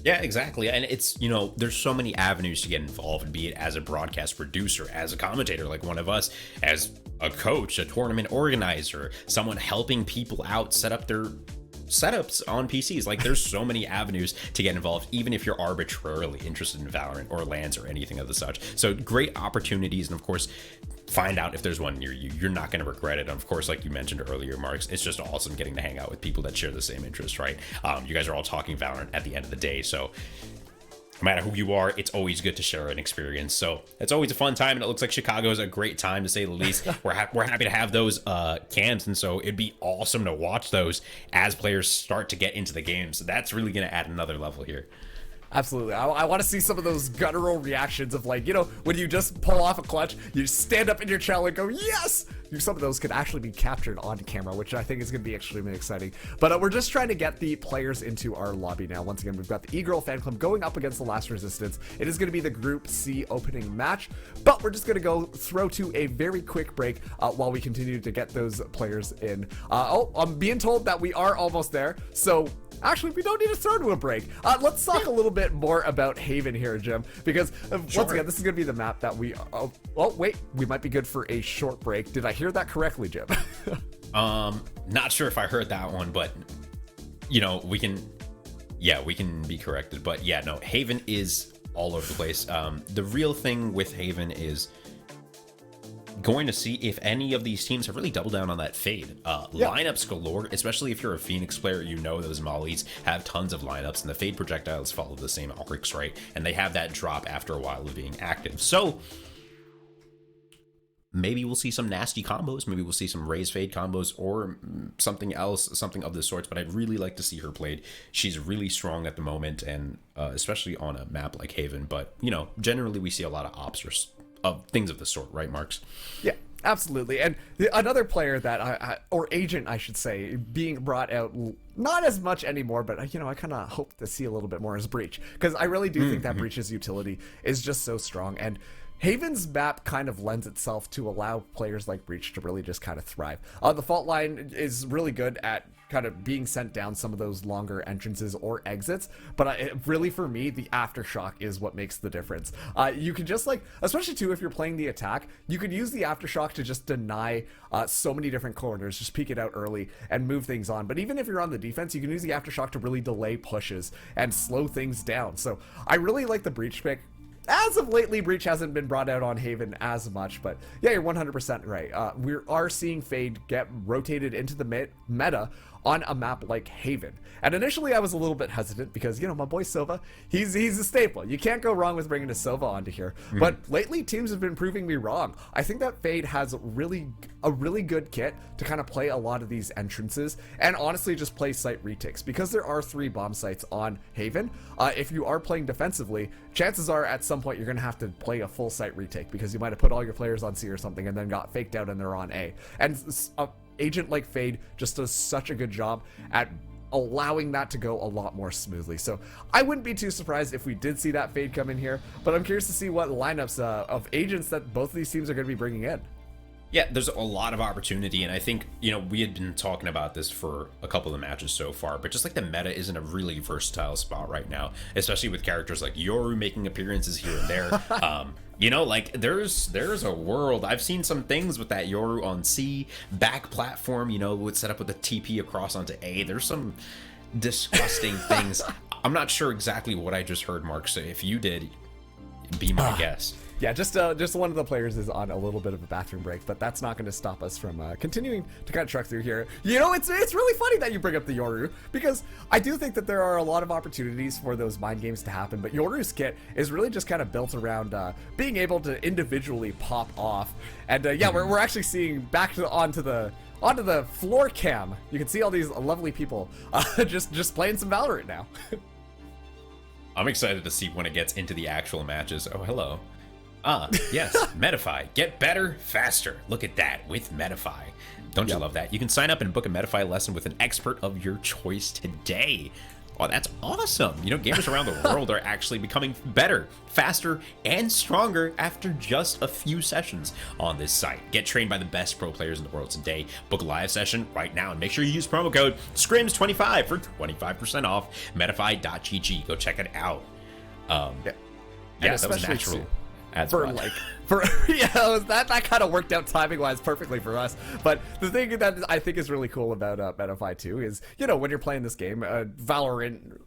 Yeah, exactly. And it's, you know, there's so many avenues to get involved, be it as a broadcast producer, as a commentator like one of us, as a coach, a tournament organizer, someone helping people out set up their setups on PCs. Like there's so many avenues to get involved, even if you're arbitrarily interested in Valorant or LANs or anything of the such. So great opportunities, and of course, find out if there's one near you. You're not going to regret it. And of course, like you mentioned earlier, Marks, it's just awesome getting to hang out with people that share the same interests, right? You guys are all talking Valorant at the end of the day, so no matter who you are, it's always good to share an experience. So it's always a fun time, and it looks like Chicago is a great time, to say the least. We're happy to have those cams, and so it'd be awesome to watch those as players start to get into the game. So that's really going to add another level here. Absolutely. I want to see some of those guttural reactions of, like, you know, when you just pull off a clutch, you stand up in your channel and go, yes! Some of those could actually be captured on camera, which I think is going to be extremely exciting. But we're just trying to get the players into our lobby now. Once again, we've got the E-Girl fan club going up against the Last Resistance. It is going to be the Group C opening match, but we're just going to go throw to a very quick break while we continue to get those players in. I'm being told that we are almost there, so actually, we don't need to throw to a break. Let's talk a little bit more about Haven here, Jim, because once again, this is going to be the map that we... oh, wait, we might be good for a short break. Did I hear that correctly, Jim? Not sure if I heard that one, but, you know, we can be corrected. But yeah, no, Haven is all over the place. The real thing with Haven is going to see if any of these teams have really doubled down on that fade. Lineups galore, especially if you're a Phoenix player, you know those mollies have tons of lineups, and the fade projectiles follow the same arcs, right? And they have that drop after a while of being active. So maybe we'll see some nasty combos, maybe we'll see some raise fade combos or something else, something of the sorts, but I'd really like to see her played. She's really strong at the moment, and especially on a map like Haven, but, you know, generally we see a lot of ops of things of the sort, right, Marks? Yeah, absolutely. And another player that or agent, I should say, being brought out, not as much anymore, but, you know, I kind of hope to see a little bit more as Breach, because I really do think that Breach's utility is just so strong, and Haven's map kind of lends itself to allow players like Breach to really just kind of thrive. The fault line is really good at kind of being sent down some of those longer entrances or exits, but really for me, the aftershock is what makes the difference. You can just, like, especially too if you're playing the attack, you could use the aftershock to just deny so many different corners, just peek it out early and move things on. But even if you're on the defense, you can use the aftershock to really delay pushes and slow things down. So I really like the Breach pick. As of lately, Breach hasn't been brought out on Haven as much, but yeah, you're 100% right. We are seeing Fade get rotated into the meta on a map like Haven. And initially I was a little bit hesitant because, you know, my boy Sova, he's a staple. You can't go wrong with bringing a Sova onto here. But lately teams have been proving me wrong. I think that Fade has a really good kit to kind of play a lot of these entrances and honestly just play site retakes, because there are 3 bomb sites on Haven. If you are playing defensively, chances are at some point you're going to have to play a full site retake because you might have put all your players on C or something and then got faked out and they're on A. And agent like Fade just does such a good job at allowing that to go a lot more smoothly. So I wouldn't be too surprised if we did see that Fade come in here, but I'm curious to see what lineups of agents that both of these teams are going to be bringing in. Yeah, there's a lot of opportunity, and I think, you know, we had been talking about this for a couple of matches so far, but just like the meta is in a really versatile spot right now, especially with characters like Yoru making appearances here and there. You know, like there's a world. I've seen some things with that Yoru on C, back platform, you know, would set up with a TP across onto A. There's some disgusting things. I'm not sure exactly what I just heard, Mark, so if you did, be my guest. Yeah, just one of the players is on a little bit of a bathroom break, but that's not going to stop us from continuing to kind of truck through here. You know, it's really funny that you bring up the Yoru, because I do think that there are a lot of opportunities for those mind games to happen, but Yoru's kit is really just kind of built around being able to individually pop off. And yeah, we're actually seeing back onto the floor cam. You can see all these lovely people just playing some Valorant now. I'm excited to see when it gets into the actual matches. Oh, hello. Yes, Metafy. Get better, faster. Look at that with Metafy. Don't you love that? You can sign up and book a Metafy lesson with an expert of your choice today. Oh, that's awesome. You know, gamers around the world are actually becoming better, faster, and stronger after just a few sessions on this site. Get trained by the best pro players in the world today. Book a live session right now and make sure you use promo code SCRIMS25 for 25% off Metafy.gg. Go check it out. Yeah, that was natural. That kind of worked out timing wise perfectly for us. But the thing that I think is really cool about Metafy 2 is, you know, when you're playing this game, Valorant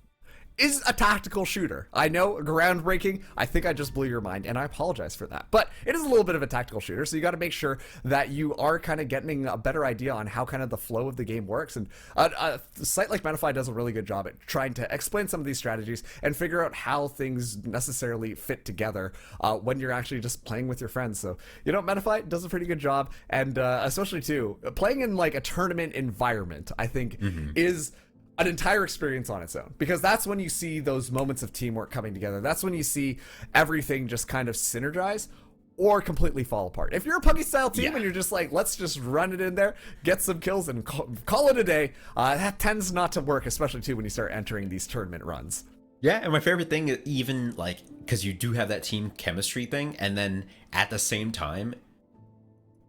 is a tactical shooter. I know, groundbreaking. I think I just blew your mind, and I apologize for that. But it is a little bit of a tactical shooter, so you got to make sure that you are kind of getting a better idea on how kind of the flow of the game works. And a site like Metafy does a really good job at trying to explain some of these strategies and figure out how things necessarily fit together when you're actually just playing with your friends. So, you know, Metafy does a pretty good job, and especially too, playing in like a tournament environment, I think is an entire experience on its own, because that's when you see those moments of teamwork coming together. That's when you see everything just kind of synergize or completely fall apart. If you're a Puggy style team and you're just like, let's just run it in there, get some kills and call it a day, that tends not to work, especially too when you start entering these tournament runs. Yeah, and my favorite thing is even like, because you do have that team chemistry thing, and then at the same time,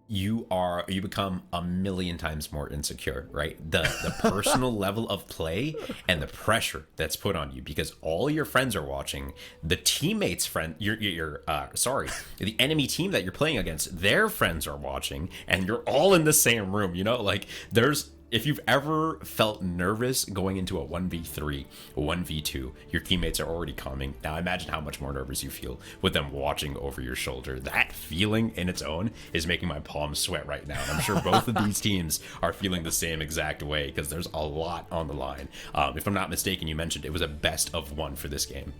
you become a million times more insecure, right? The personal level of play and the pressure that's put on you, because all your friends are watching, the teammates the enemy team that you're playing against, their friends are watching, and you're all in the same room, you know? Like, if you've ever felt nervous going into a 1v3, a 1v2, your teammates are already coming. Now imagine how much more nervous you feel with them watching over your shoulder. That feeling in its own is making my palms sweat right now. And I'm sure both of these teams are feeling the same exact way, because there's a lot on the line. If I'm not mistaken, you mentioned it was a best of one for this game.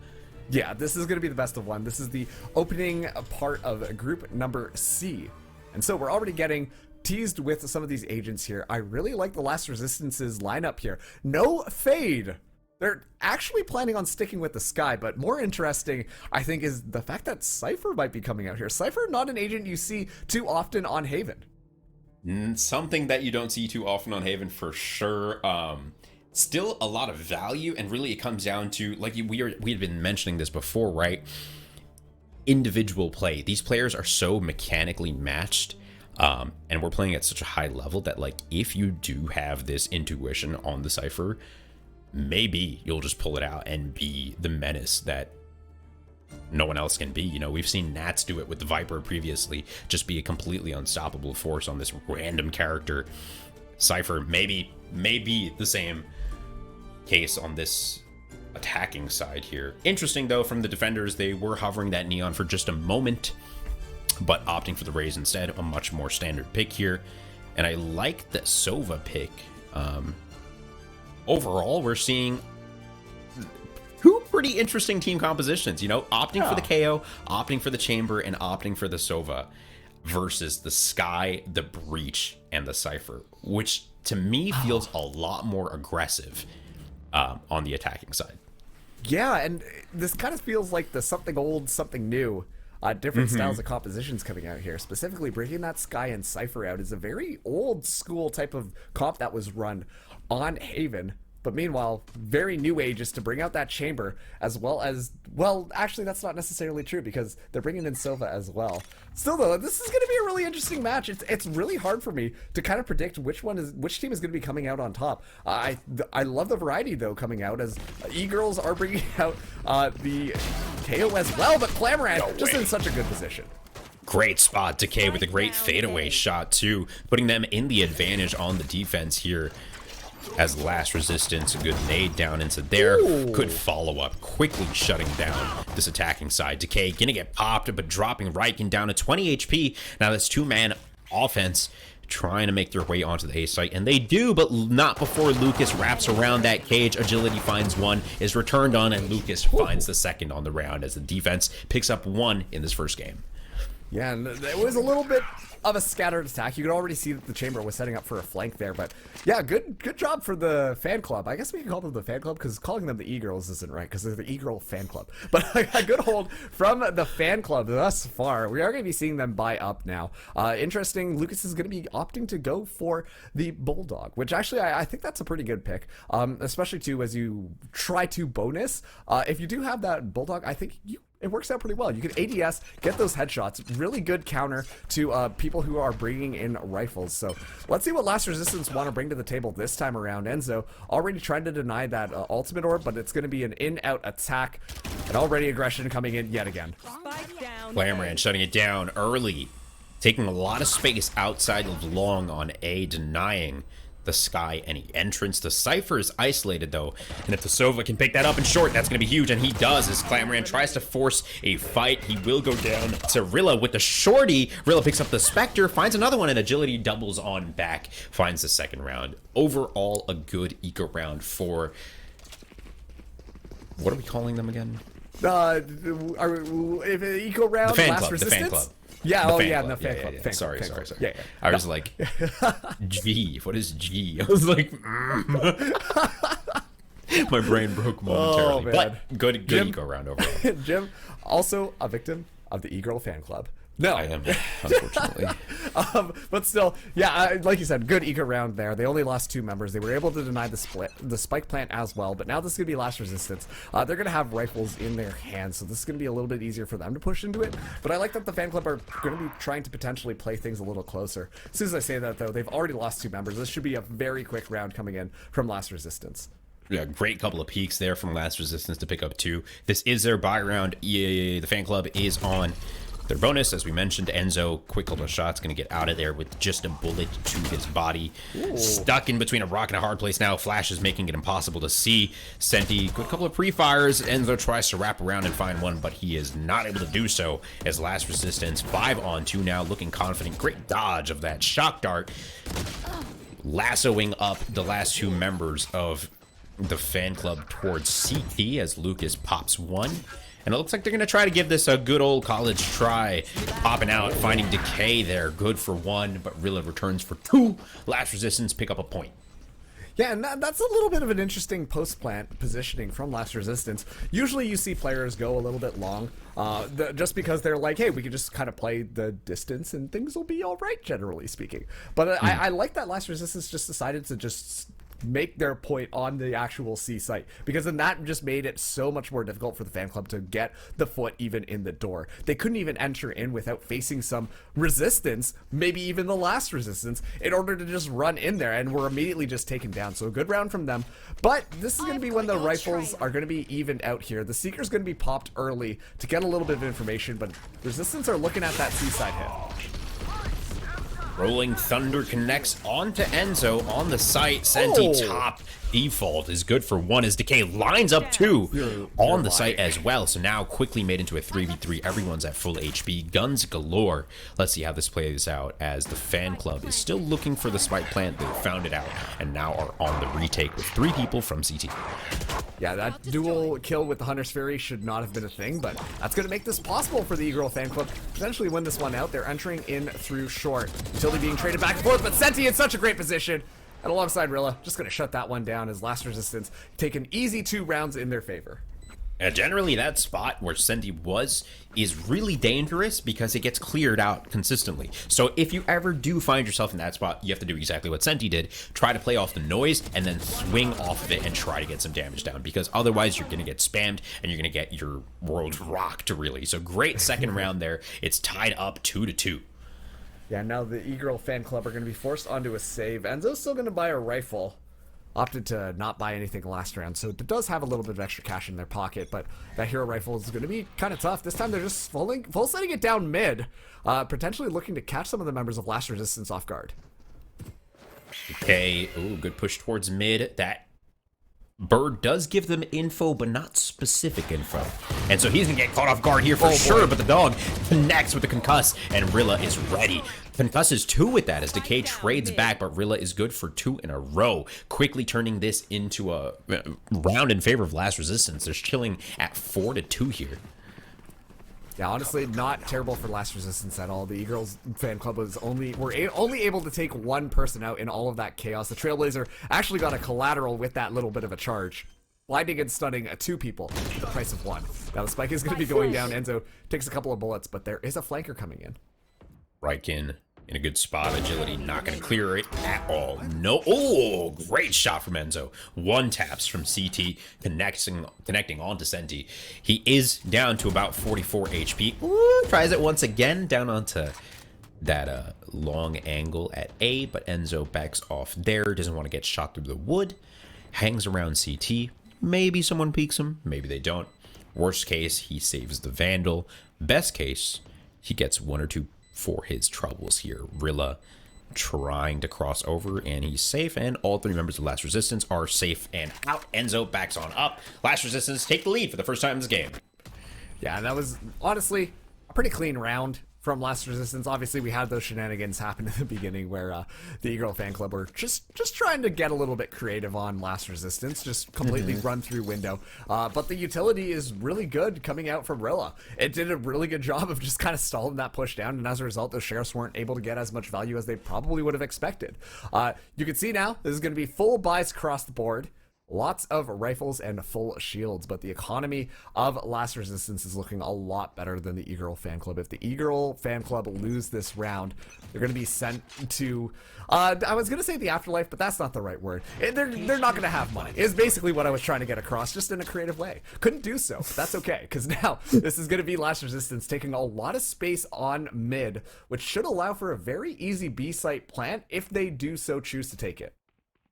Yeah, this is going to be the best of one. This is the opening part of group number C. And so we're already getting teased with some of these agents here. I really like the Last Resistance's lineup here. No Fade. They're actually planning on sticking with the Sky, but more interesting, I think, is the fact that Cypher might be coming out here. Cypher, not an agent you see too often on Haven. Something that you don't see too often on Haven for sure. Still a lot of value, and really it comes down to, like we had been mentioning this before, right? Individual play. These players are so mechanically matched. And we're playing at such a high level that, like, if you do have this intuition on the Cypher, maybe you'll just pull it out and be the menace that no one else can be. You know, we've seen Nats do it with the Viper previously, just be a completely unstoppable force on this random character. Cypher maybe the same case on this attacking side here. Interesting though, from the defenders, they were hovering that Neon for just a moment, but opting for the Raze instead, a much more standard pick here. And I like the Sova pick. Overall, we're seeing two pretty interesting team compositions, you know, opting for the KO, opting for the Chamber, and opting for the Sova versus the Sky, the Breach, and the Cypher, which to me feels a lot more aggressive on the attacking side. Yeah, and this kind of feels like the something old, something new. Different styles of compositions coming out here. Specifically, breaking that Sky and Cypher out is a very old school type of comp that was run on Haven. But meanwhile, very new ages to bring out that Chamber, as well as, well, actually that's not necessarily true, because they're bringing in Sova as well. Still though, this is going to be a really interesting match. It's really hard for me to kind of predict which team is going to be coming out on top. I love the variety though coming out, as E-Girls are bringing out the KO as well, but Clamoran just in such a good position. Great spot, Decay with a great fadeaway shot too, putting them in the advantage on the defense here. As Last Resistance, a good nade down into there. Could follow up, quickly shutting down this attacking side. Decay gonna get popped, but dropping Riken down to 20 HP. Now that's two-man offense trying to make their way onto the A site, and they do, but not before Lucas wraps around that cage. Agility finds one, is returned on, and Lucas finds the second on the round as the defense picks up one in this first game. Yeah, and it was a little bit of a scattered attack. You could already see that the Chamber was setting up for a flank there, but yeah, good job for the fan club. I guess we can call them the fan club, because calling them the E-Girls isn't right, because they're the E-Girl fan club. But a good hold from the fan club thus far. We are going to be seeing them buy up now. Interesting, Lucas is going to be opting to go for the Bulldog, which actually I think that's a pretty good pick, especially too as you try to bonus. If you do have that Bulldog, I think it works out pretty well. You can ADS, get those headshots, really good counter to people who are bringing in rifles. So let's see what Last Resistance want to bring to the table this time around. Enzo already trying to deny that ultimate orb, but it's going to be an in-out attack, and already aggression coming in yet again. Clamoran shutting it down early, taking a lot of space outside of long on A, denying the Sky any entrance. The Cypher is isolated though, and if the Sova can pick that up in short, that's gonna be huge, and he does as Clamoran tries to force a fight. He will go down to Rilla with the shorty. Rilla picks up the Spectre, finds another one, and Agility doubles on back, finds the second round. Overall, a good eco round for, what are we calling them again? Eco round, the fan Last club, Resistance? The fan club. Yeah, The oh fan yeah, club. the fan Yeah, club. yeah. Fan Sorry. club. Yeah. I was like, G, what is G? I was like, My brain broke momentarily. man. But good Jim- eco round overall. Jim, also a victim of the e-girl fan club. No, I am, unfortunately. but still, yeah, like you said, good eco round there. They only lost 2 members. They were able to deny the spike plant as well, but now this is going to be last resistance. They're going to have rifles in their hands, so this is going to be a little bit easier for them to push into it. But I like that the fan club are going to be trying to potentially play things a little closer. As soon as I say that, though, they've already lost 2 members. This should be a very quick round coming in from last resistance. Yeah, great couple of peaks there from last resistance to pick up 2. This is their buy round. The fan club is on their bonus, as we mentioned. Enzo, quick couple of shots, going to get out of there with just a bullet to his body. Ooh. Stuck in between a rock and a hard place now. Flash is making it impossible to see. Senti, quick couple of pre-fires. Enzo tries to wrap around and find one, but he is not able to do so, as last resistance 5-on-2 now, looking confident. Great dodge of that shock dart, lassoing up the last 2 members of the fan club towards CT as Lucas pops 1. And it looks like they're going to try to give this a good old college try. Popping out, finding Decay there. Good for 1, but Rilla returns for 2. Last resistance pick up a point. Yeah, and that's a little bit of an interesting post-plant positioning from Last Resistance. Usually you see players go a little bit long, just because they're like, hey, we can just kind of play the distance and things will be all right, generally speaking. But I like that Last Resistance just decided to just make their point on the actual C site, because then that just made it so much more difficult for the fan club to get the foot even in the door. They couldn't even enter in without facing some resistance, maybe even the last resistance, in order to just run in there, and were immediately just taken down. So a good round from them. But this is going to be when the rifles are going to be evened out here. The Seeker's going to be popped early to get a little bit of information, but resistance are looking at that C side hit. Rolling Thunder connects onto Enzo on the site. Senti top default is good for 1 as Decay lines up 2 on the site as well. So now quickly made into a 3v3. Everyone's at full HP. Guns galore. Let's see how this plays out as the fan club is still looking for the spike plant. They found it out and now are on the retake with 3 people from CT. Yeah, that dual kill with the Hunter's Fury should not have been a thing, but that's going to make this possible for the E-Girl fan club. Potentially win this one out. They're entering in through short. Utility being traded back and forth, but Senti in such a great position. And alongside Rilla, just going to shut that one down as Last Resistance take an easy 2 rounds in their favor. Generally, that spot where Senti was is really dangerous because it gets cleared out consistently. So if you ever do find yourself in that spot, you have to do exactly what Senti did. Try to play off the noise and then swing off of it and try to get some damage down, because otherwise you're going to get spammed and you're going to get your world rocked, really. So great second round there. It's tied up 2-2. Yeah, now the E-Girl fan club are going to be forced onto a save. Enzo's still going to buy a rifle. Opted to not buy anything last round, so it does have a little bit of extra cash in their pocket, but that hero rifle is going to be kind of tough. This time they're just full setting it down mid, potentially looking to catch some of the members of Last Resistance off guard. Okay, ooh, good push towards mid. That bird does give them info, but not specific info. And so he's going to get caught off guard here for sure, but the dog connects with the concuss, and Rilla is ready. Concuss is 2 with that as Decay trades back, but Rilla is good for 2 in a row, quickly turning this into a round in favor of Last Resistance. They're chilling at 4-2 here. Yeah, honestly, not terrible for Last Resistance at all. The E-Girls fan club was only able to take 1 person out in all of that chaos. The Trailblazer actually got a collateral with that little bit of a charge, blinding and stunning 2 people at the price of 1. Now the spike is going to be going down. Enzo takes a couple of bullets, but there is a flanker coming in. Rykin in a good spot. Agility not going to clear it at all. No. Oh, great shot from Enzo. 1 taps from CT, connecting onto Senti. He is down to about 44 HP. Ooh, tries it once again, down onto that long angle at A, but Enzo backs off there. Doesn't want to get shot through the wood. Hangs around CT. Maybe someone peeks him. Maybe they don't. Worst case, he saves the Vandal. Best case, he gets 1 or 2 for his troubles here. Rilla trying to cross over, and he's safe, and all 3 members of Last Resistance are safe and out. Enzo backs on up. Last Resistance take the lead for the first time in this game. Yeah, that was honestly a pretty clean round from Last Resistance. Obviously, we had those shenanigans happen in the beginning where the E-Girl fan club were just trying to get a little bit creative on Last Resistance, just completely run through window. But the utility is really good coming out from Rilla. It did a really good job of just kind of stalling that push down, and as a result, those sheriffs weren't able to get as much value as they probably would have expected. You can see now, this is going to be full buys across the board. Lots of rifles and full shields, but the economy of Last Resistance is looking a lot better than the E-Girl fan club. If the E-Girl fan club lose this round, they're going to be sent to, I was going to say the afterlife, but that's not the right word. They're not going to have money, is basically what I was trying to get across, just in a creative way. Couldn't do so, but that's okay, because now this is going to be Last Resistance taking a lot of space on mid, which should allow for a very easy B-site plant if they do so choose to take it.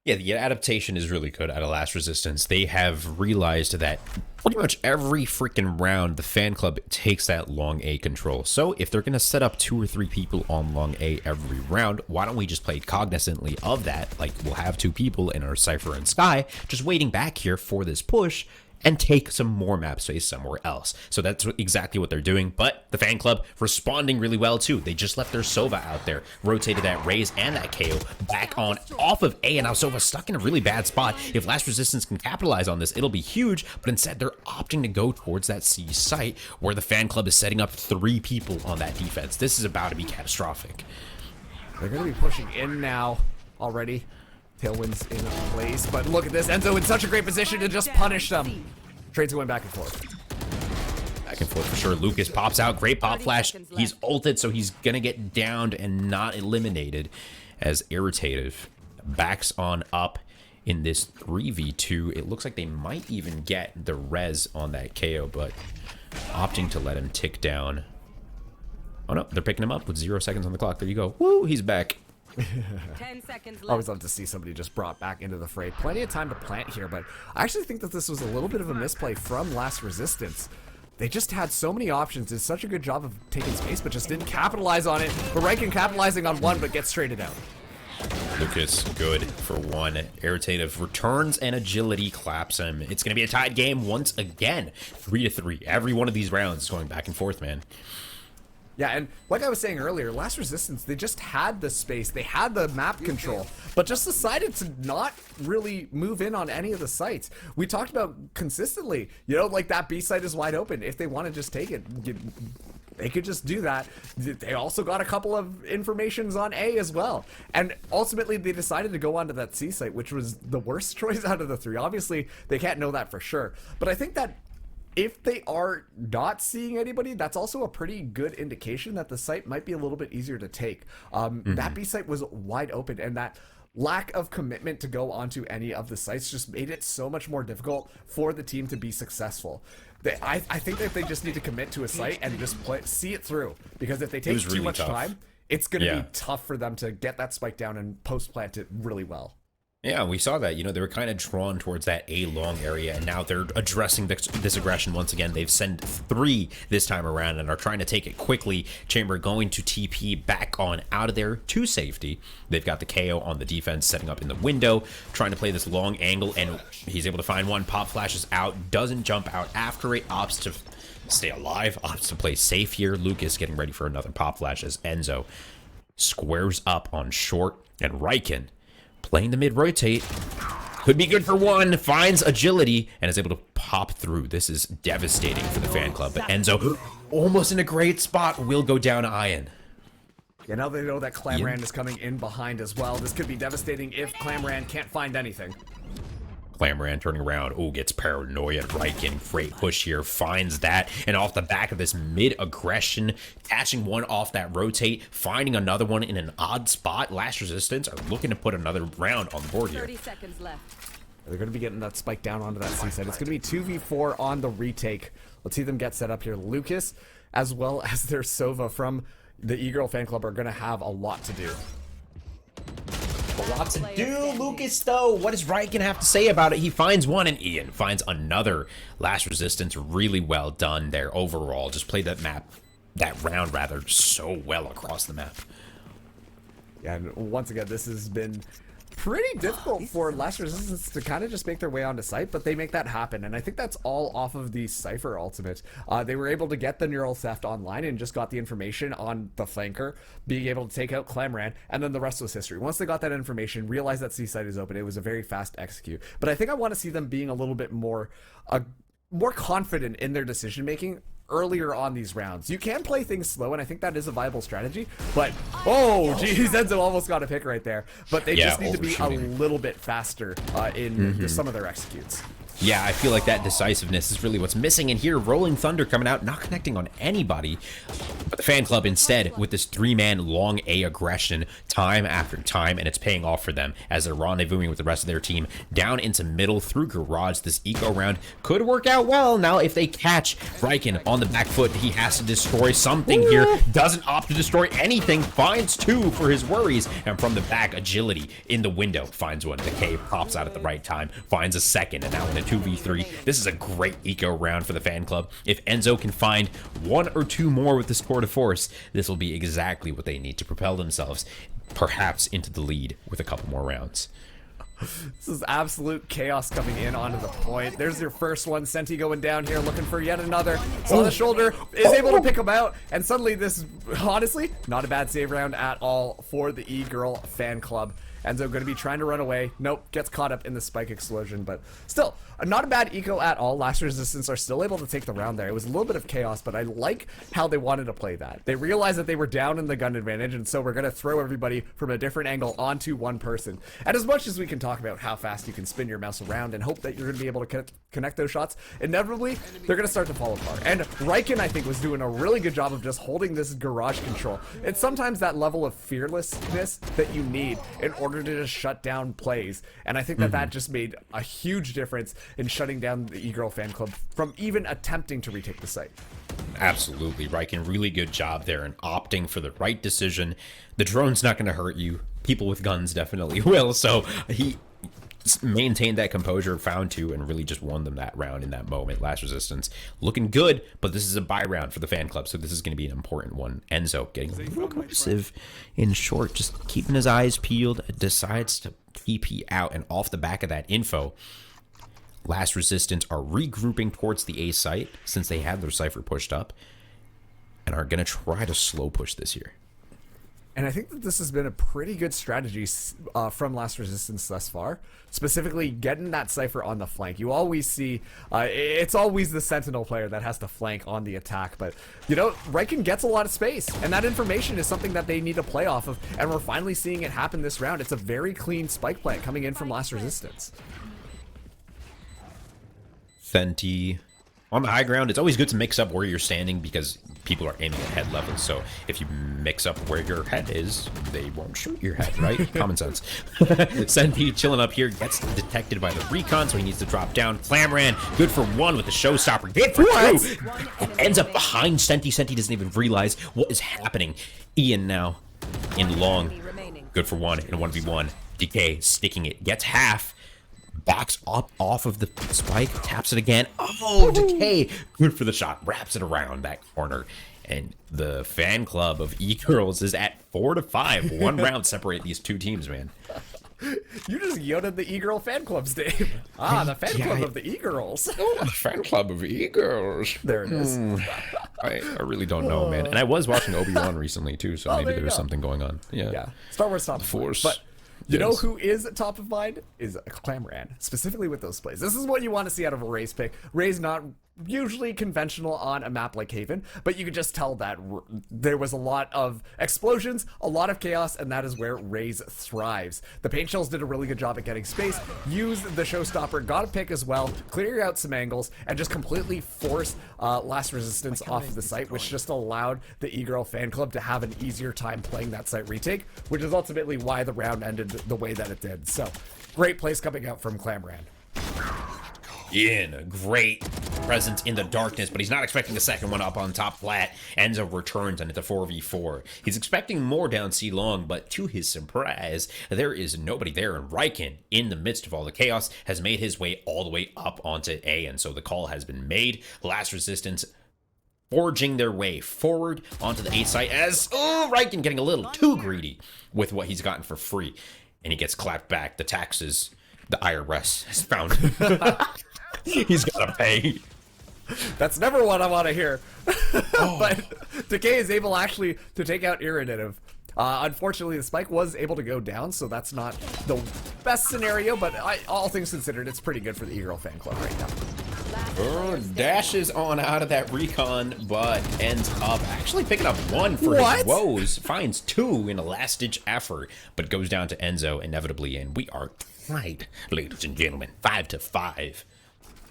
Yeah, the adaptation is really good out of Last Resistance. They have realized that pretty much every freaking round, the fan club takes that long A control. So if they're going to set up 2 or 3 people on long A every round, why don't we just play cognizantly of that? Like, we'll have 2 people in our Cypher and Sky just waiting back here for this push and take some more map space somewhere else. So that's exactly what they're doing, but the fan club responding really well too. They just left their Sova out there, rotated that Raze and that KO back on off of A, and now Sova's stuck in a really bad spot. If Last Resistance can capitalize on this, it'll be huge, but instead they're opting to go towards that C site where the fan club is setting up 3 people on that defense. This is about to be catastrophic. They're going to be pushing in now already. Tailwind's in place, but look at this. Enzo in such a great position to just punish them. Trades going back and forth. Back and forth for sure. Lucas pops out. Great pop flash. He's ulted, so he's going to get downed and not eliminated as Irritative backs on up in this 3v2. It looks like they might even get the res on that KO, but opting to let him tick down. Oh no, they're picking him up with 0 seconds on the clock. There you go. Woo, he's back. 10 seconds left. Always love to see somebody just brought back into the fray. Plenty of time to plant here, but I actually think that this was a little bit of a misplay from Last Resistance. They just had so many options, did such a good job of taking space, but just didn't capitalize on it. But Riken capitalizing on one, but gets traded out. Lucas good for 1. Irritative returns and agility claps him. It's going to be a tied game once again. 3-3. Every one of these rounds is going back and forth, man. Yeah, and like I was saying earlier, Last Resistance, they just had the space, they had the map control, but just decided to not really move in on any of the sites. We talked about consistently, you know, like that B site is wide open. If they want to just take it, they could just do that. They also got a couple of informations on A as well. And ultimately, they decided to go onto that C site, which was the worst choice out of the 3. Obviously, they can't know that for sure. But I think that if they are not seeing anybody, that's also a pretty good indication that the site might be a little bit easier to take. That B site was wide open, and that lack of commitment to go onto any of the sites just made it so much more difficult for the team to be successful. I think that they just need to commit to a site and just see it through, because if they take too much time, it's going to be tough for them to get that spike down and post-plant it really well. Yeah, we saw that. You know, they were kind of drawn towards that A long area, and now they're addressing this aggression once again. They've sent 3 this time around and are trying to take it quickly. Chamber going to TP back on out of there to safety. They've got the KO on the defense, setting up in the window, trying to play this long angle, and he's able to find one. Pop flashes out, doesn't jump out after it, opts to stay alive, opts to play safe here. Lucas getting ready for another pop flash as Enzo squares up on short, and Riken playing the mid-rotate. Could be good for 1. Finds agility and is able to pop through. This is devastating for the fan club. But Enzo, almost in a great spot, will go down Iron. Yeah, now they know that Clamran is coming in behind as well. This could be devastating if Clamran can't find anything. Clamran turning around. Oh, gets paranoia. Riken, great push here. Finds that. And off the back of this mid-aggression, catching one off that rotate, finding another one in an odd spot. Last Resistance are looking to put another round on the board here. 30 seconds left. They're going to be getting that spike down onto that C side. It's going to be 2v4 on the retake. Let's see them get set up here. Lucas, as well as their Sova from the E-Girl fan club, are going to have a lot to do. A lot to do. Lucas, though, what does Riken have to say about it? He finds one, and Ian finds another. Last Resistance, really well done there overall. Just played that round rather, so well across the map. Yeah, and once again, this has been pretty difficult for Last Resistance to kind of just make their way onto site, but they make that happen, and I think that's all off of the Cypher ultimate. They were able to get the neural theft online and just got the information on the flanker, being able to take out Clamran, and then the rest was history. Once they got that information, realized that C site is open, it was a very fast execute. But I think I want to see them being a little bit more confident in their decision making earlier on these rounds. You can play things slow, and I think that is a viable strategy, but oh geez, Enzo almost got a pick right there. But they just need to be a little bit faster in some of their executes. Yeah, I feel like that decisiveness is really what's missing. And here, Rolling Thunder coming out, not connecting on anybody. But the fan club instead, with this 3-man long A aggression, time after time, and it's paying off for them as they're rendezvousing with the rest of their team down into middle through garage. This eco round could work out well. Now, if they catch Riken on the back foot, he has to destroy something here. Doesn't opt to destroy anything. Finds 2 for his worries. And from the back, agility in the window finds one. The K pops out at the right time, finds a second, and now in a 2v3. This is a great eco round for the fan club. If Enzo can find 1 or 2 more with this tour de force, this will be exactly what they need to propel themselves perhaps into the lead with a couple more rounds. This is absolute chaos coming in onto the point. There's your first one. Senti going down here, looking for yet another. So on the shoulder, is able to pick him out. And suddenly this, honestly, not a bad save round at all for the E-Girl fan club. Enzo going to be trying to run away. Nope, gets caught up in the spike explosion, but still, not a bad eco at all. Last Resistance are still able to take the round there. It was a little bit of chaos, but I like how they wanted to play that. They realized that they were down in the gun advantage, and so we're going to throw everybody from a different angle onto one person. And as much as we can talk about how fast you can spin your mouse around and hope that you're going to be able to connect those shots, inevitably, they're going to start to fall apart. And Riken, I think, was doing a really good job of just holding this garage control. It's sometimes that level of fearlessness that you need in order to just shut down plays, and I think that that just made a huge difference in shutting down the E-Girl fan club from even attempting to retake the site. Absolutely, Riken, really good job there in opting for the right decision. The drone's not going to hurt you. People with guns definitely will, so he maintained that composure, found 2, and really just won them that round in that moment. Last Resistance looking good, but this is a bye round for the fan club, so this is going to be an important one. Enzo getting a little aggressive in short, just keeping his eyes peeled, decides to TP out, and off the back of that info, Last Resistance are regrouping towards the A site since they had their Cypher pushed up and are going to try to slow push this here. And I think that this has been a pretty good strategy from Last Resistance thus far. Specifically, getting that Cypher on the flank. You always see, it's always the Sentinel player that has to flank on the attack. But, you know, Riken gets a lot of space. And that information is something that they need to play off of. And we're finally seeing it happen this round. It's a very clean spike plant coming in from Last Resistance. Fenty on the high ground. It's always good to mix up where you're standing because people are aiming at head level. So if you mix up where your head is, they won't shoot your head, right? Common sense. Senpi chilling up here, gets detected by the recon, so he needs to drop down. Clamran, good for 1 with the showstopper. Good for 2. Ends up behind Senti. Senti doesn't even realize what is happening. Ian now in long. Good for 1 in 1v1. DK sticking it. Gets half. Backs up off of the spike, taps it again. Oh, Decay! Good for the shot. Wraps it around that corner. And the fan club of E-Girls is at 4-5. 1 round separate these 2 teams, man. You just yielded the E-Girl fan clubs, Dave. Ah, the fan club of the E-Girls. Oh, the fan club of E-Girls. There it is. I really don't know, man. And I was watching Obi-Wan recently, too, so maybe there was something going on. Yeah. Star Wars top Force. But you know who is top of mind? Is Clamran, specifically with those plays. This is what you want to see out of a Ray's pick. Ray's not usually conventional on a map like Haven, but you could just tell that there was a lot of explosions, a lot of chaos, and that is where Raze thrives. The Paint Shells did a really good job at getting space, used the Showstopper, got a pick as well, clearing out some angles, and just completely forced Last Resistance off of the site, which just allowed the E-Girl fan club to have an easier time playing that site retake, which is ultimately why the round ended the way that it did. So, great plays coming out from Clamran. Ian, a great presence in the darkness, but he's not expecting a second one up on top flat. Enzo returns and it's a 4v4. He's expecting more down C long, but to his surprise, there is nobody there, and Riken, in the midst of all the chaos, has made his way all the way up onto A, and so the call has been made. Last Resistance forging their way forward onto the A site as, Riken getting a little too greedy with what he's gotten for free, and he gets clapped back. The taxes, the IRS has found him. He's gotta pay. That's never what I want to hear. But Decay is able actually to take out Irridative. Unfortunately, the spike was able to go down, so that's not the best scenario, but all things considered, it's pretty good for the E-Girl fan club right now. Dashes on out of that recon, but ends up actually picking up one for his woes. Finds two in a last-ditch effort, but goes down to Enzo inevitably, and we are tied, ladies and gentlemen, 5-5.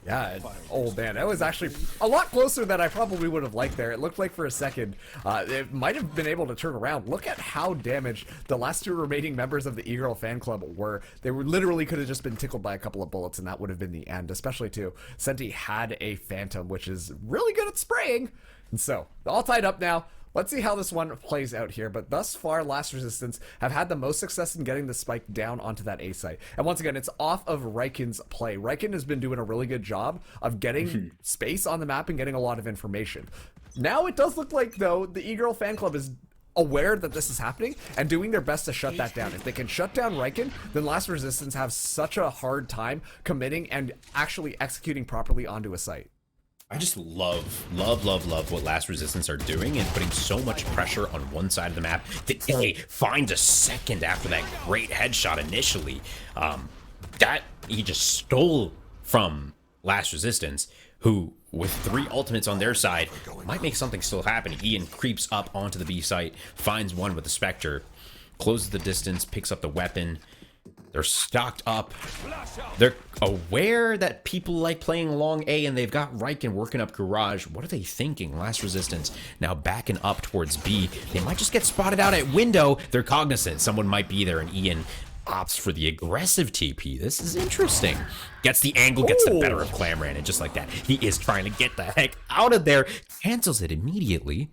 Yeah, oh man, that was actually a lot closer than I probably would have liked there. It looked like for a second it might have been able to turn around. Look at how damaged the last two remaining members of the E-Girl fan club were. They were literally could have just been tickled by a couple of bullets, and that would have been the end, especially too. Senti had a Phantom, which is really good at spraying. And so, all tied up now. Let's see how this one plays out here, but thus far, Last Resistance have had the most success in getting the spike down onto that A site. And once again, it's off of Riken's play. Riken has been doing a really good job of getting space on the map and getting a lot of information. Now it does look like, though, the E-Girl fan club is aware that this is happening and doing their best to shut that down. If they can shut down Riken, then Last Resistance have such a hard time committing and actually executing properly onto a site. I just love what Last Resistance are doing and putting so much pressure on one side of the map that they find a second after that great headshot initially. That he just stole from Last Resistance, who, with 3 ultimates on their side, might make something still happen. Ian creeps up onto the B site, finds one with the Spectre, closes the distance, picks up the weapon. They're stocked up. They're aware that people like playing long A, and they've got Riken working up Garage. What are they thinking? Last Resistance now backing up towards B. They might just get spotted out at window. They're cognizant someone might be there, and Ian opts for the aggressive TP. This is interesting. Gets the angle, gets the better of Clamran, and just like that, he is trying to get the heck out of there. Cancels it immediately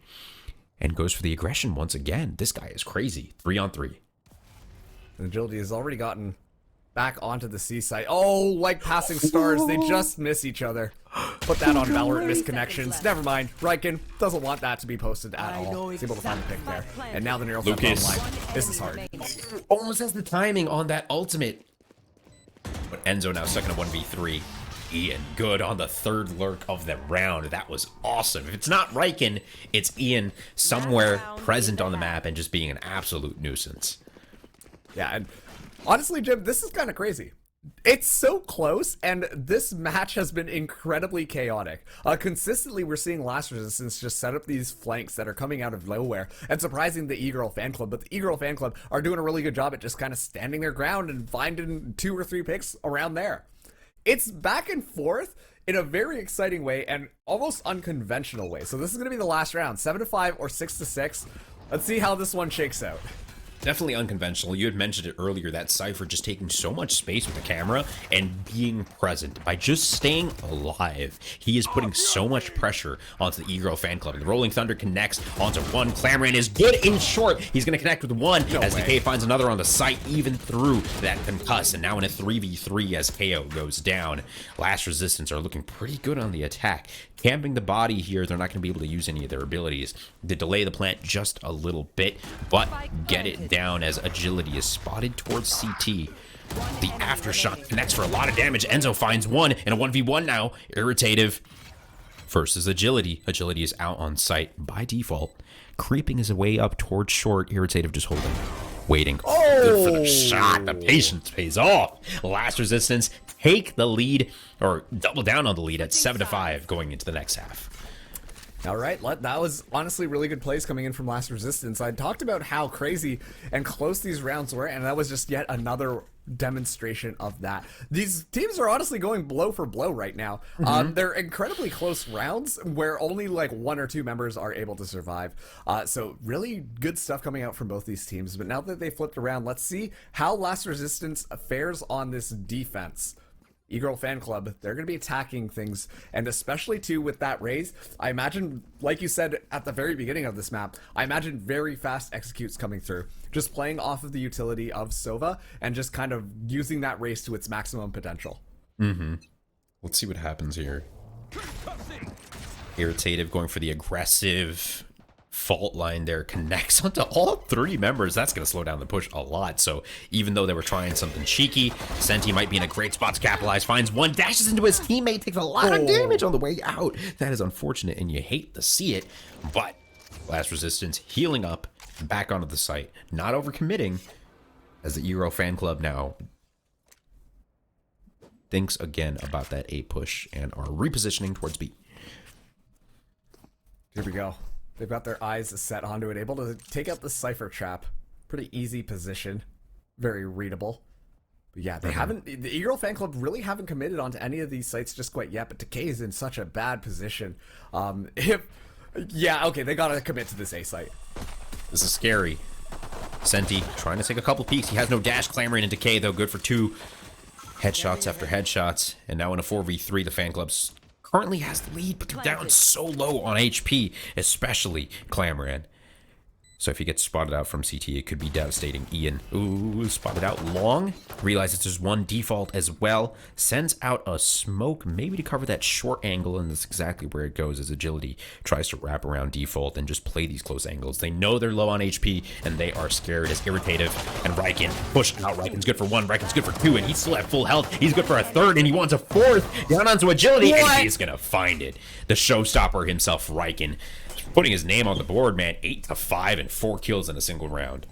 and goes for the aggression once again. This guy is crazy. 3-on-3. Agility has already gotten back onto the C site. Oh, like passing stars, they just miss each other. Put that on Valorant misconnections. Never mind. Riken doesn't want that to be posted at all. He's able to find the pick there. And now the Neural online. This is hard. Almost has the timing on that ultimate. But Enzo now stuck in a 1v3. Ian good on the third lurk of the round. That was awesome. If it's not Riken, it's Ian somewhere present on the map and just being an absolute nuisance. Yeah, and honestly, Jim, this is kind of crazy. It's so close, and this match has been incredibly chaotic. Consistently, we're seeing Last Resistance just set up these flanks that are coming out of nowhere and surprising the E-Girl fan club. But the E-Girl fan club are doing a really good job at just kind of standing their ground and finding 2 or 3 picks around there. It's back and forth in a very exciting way and almost unconventional way. So this is going to be the last round, 7-5 or 6-6. Let's see how this one shakes out. Definitely unconventional. You had mentioned it earlier, that Cypher just taking so much space with the camera and being present. By just staying alive, he is putting so much pressure onto the E-Girl fan club. And the Rolling Thunder connects onto one. Clamran is good in short. He's going to connect with one as Decay finds another on the site, even through that concuss. And now in a 3v3 as KO goes down. Last Resistance are looking pretty good on the attack. Camping the body here, they're not going to be able to use any of their abilities. They delay the plant just a little bit, but get it down as Agility is spotted towards CT. The aftershock connects for a lot of damage. Enzo finds one in a 1v1 now. Irritative versus Agility. Agility is out on site by default. Creeping his way up towards short. Irritative just holding. Waiting. Good for the shot. The patience pays off. Last Resistance take the lead, or double down on the lead at 7-5 going into the next half. All right, that was honestly really good plays coming in from Last Resistance. I talked about how crazy and close these rounds were, and that was just yet another demonstration of that. These teams are honestly going blow for blow right now. They're incredibly close rounds where only like 1 or 2 members are able to survive. So really good stuff coming out from both these teams. But now that they flipped around, let's see how Last Resistance fares on this defense. E-Girl fan club, they're going to be attacking things, and especially too with that raise, I imagine, like you said at the very beginning of this map, I imagine very fast executes coming through, just playing off of the utility of Sova and just kind of using that raise to its maximum potential. Let's see what happens here. Irritative going for the aggressive fault line there, connects onto all 3 members. That's going to slow down the push a lot. So even though they were trying something cheeky, Senti might be in a great spot to capitalize. Finds one, dashes into his teammate, takes a lot of damage on the way out. That is unfortunate, and you hate to see it. But Last Resistance healing up, back onto the site, not overcommitting, as the E-Girl fan club now thinks again about that A push and are repositioning towards B. Here we go. They've got their eyes set onto it, able to take out the Cypher Trap. Pretty easy position. Very readable. But yeah, they haven't... The Eagle fan club really haven't committed onto any of these sites just quite yet, but Decay is in such a bad position. Yeah, okay, they gotta commit to this A site. This is scary. Senti trying to take a couple peeks. He has no dash. Clamoring in Decay, though. Good for 2 headshots after headshots. And now in a 4v3, the fan club's currently has the lead, but they're down so low on HP, especially Clamoran. So if he gets spotted out from CT, it could be devastating. Ian, ooh, spotted out long. Realizes there's one default as well. Sends out a smoke, maybe to cover that short angle, and that's exactly where it goes as Agility tries to wrap around default and just play these close angles. They know they're low on HP, and they are scared as Irritative and Ryken push out. Ryken's good for 1, Ryken's good for 2, and he's still at full health. He's good for a 3rd, and he wants a 4th. Down onto Agility, and he's gonna find it. The showstopper himself, Ryken, putting his name on the board, man. 8-5 and 4 kills in a single round.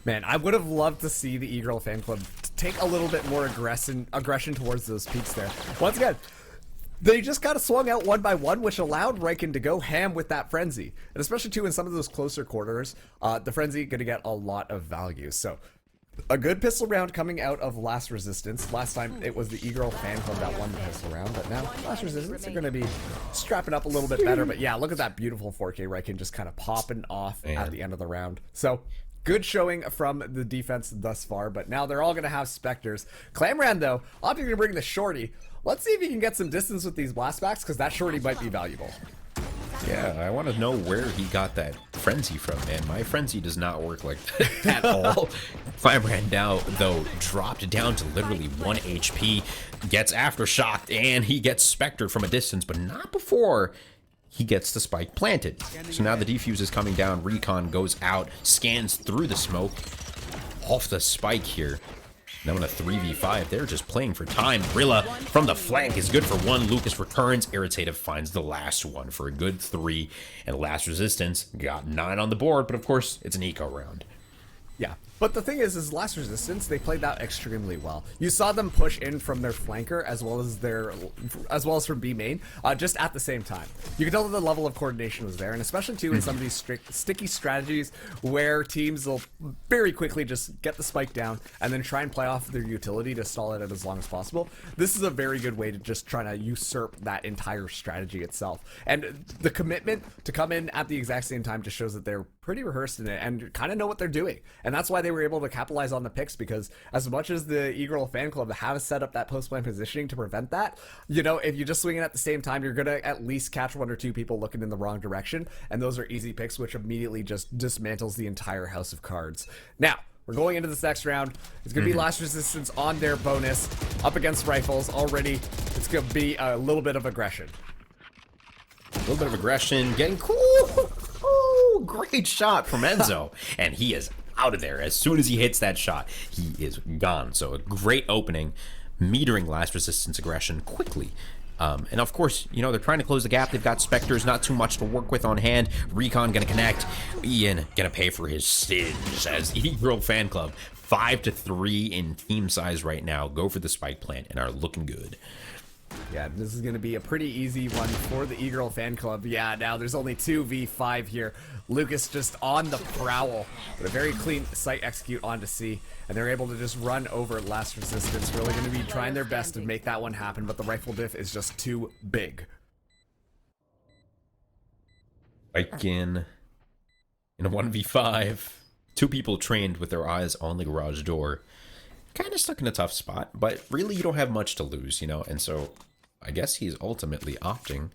Man, I would have loved to see the E-Girl fan club take a little bit more aggression towards those peaks there. Once again, they just kind of swung out one by one, which allowed Ryken to go ham with that Frenzy. And especially, too, in some of those closer quarters, the Frenzy going to get a lot of value. So, a good pistol round coming out of Last Resistance. Last time it was the E-Girl fan club that won the pistol round, but now Last Resistance are going to be strapping up a little bit better. But yeah, look at that beautiful 4K Ryken just kind of popping off at the end of the round. So, good showing from the defense thus far, but now they're all going to have Spectres. Clamoran, though, opting to bring the Shorty. Let's see if he can get some distance with these blastbacks, because that Shorty might be valuable. Yeah, I want to know where he got that Frenzy from, man. My Frenzy does not work like that at all. Clamoran now, though, dropped down to literally 1 HP, gets aftershocked, and he gets Spectred from a distance, but not before he gets the spike planted. So now the defuse is coming down. Recon goes out, scans through the smoke, off the spike here. Now in a 3v5, they're just playing for time. Rilla from the flank is good for 1. Lucas returns. Irritative finds the last one for a good 3. And Last Resistance got 9 on the board, but of course, it's an eco round. Yeah, but the thing is Last Resistance, they played that extremely well. You saw them push in from their flanker as well as from B main, just at the same time. You can tell that the level of coordination was there, and especially too in some of these sticky strategies where teams will very quickly just get the spike down and then try and play off their utility to stall it out as long as possible. This is a very good way to just try to usurp that entire strategy itself. And the commitment to come in at the exact same time just shows that they're pretty rehearsed in it and kind of know what they're doing. And that's why they were able to capitalize on the picks, because as much as the E-Girl fan club have set up that post-plan positioning to prevent that, you know, if you just swing it at the same time, you're going to at least catch 1 or 2 people looking in the wrong direction. And those are easy picks, which immediately just dismantles the entire house of cards. Now, we're going into this next round. It's going to be Last Resistance on their bonus up against Rifles already. It's going to be a little bit of aggression. A little bit of aggression, getting cool. Oh, great shot from Enzo. And he is out of there. As soon as he hits that shot, he is gone. So a great opening, metering Last Resistance aggression quickly. And of course, you know, they're trying to close the gap. They've got Spectres, not too much to work with on hand. Recon gonna connect. Ian gonna pay for his sins as E-Girl fan club. 5-3 in team size right now. Go for the spike plant and are looking good. Yeah, this is going to be a pretty easy one for the E-Girl fan club. Yeah, now there's only 2v5 here. Lucas just on the prowl, but a very clean site execute onto C, and they're able to just run over Last Resistance. Really going to be trying their best to make that one happen, but the rifle diff is just too big. Again, in a 1v5, 2 people trained with their eyes on the garage door. Kind of stuck in a tough spot, but really you don't have much to lose, you know, and so I guess he's ultimately opting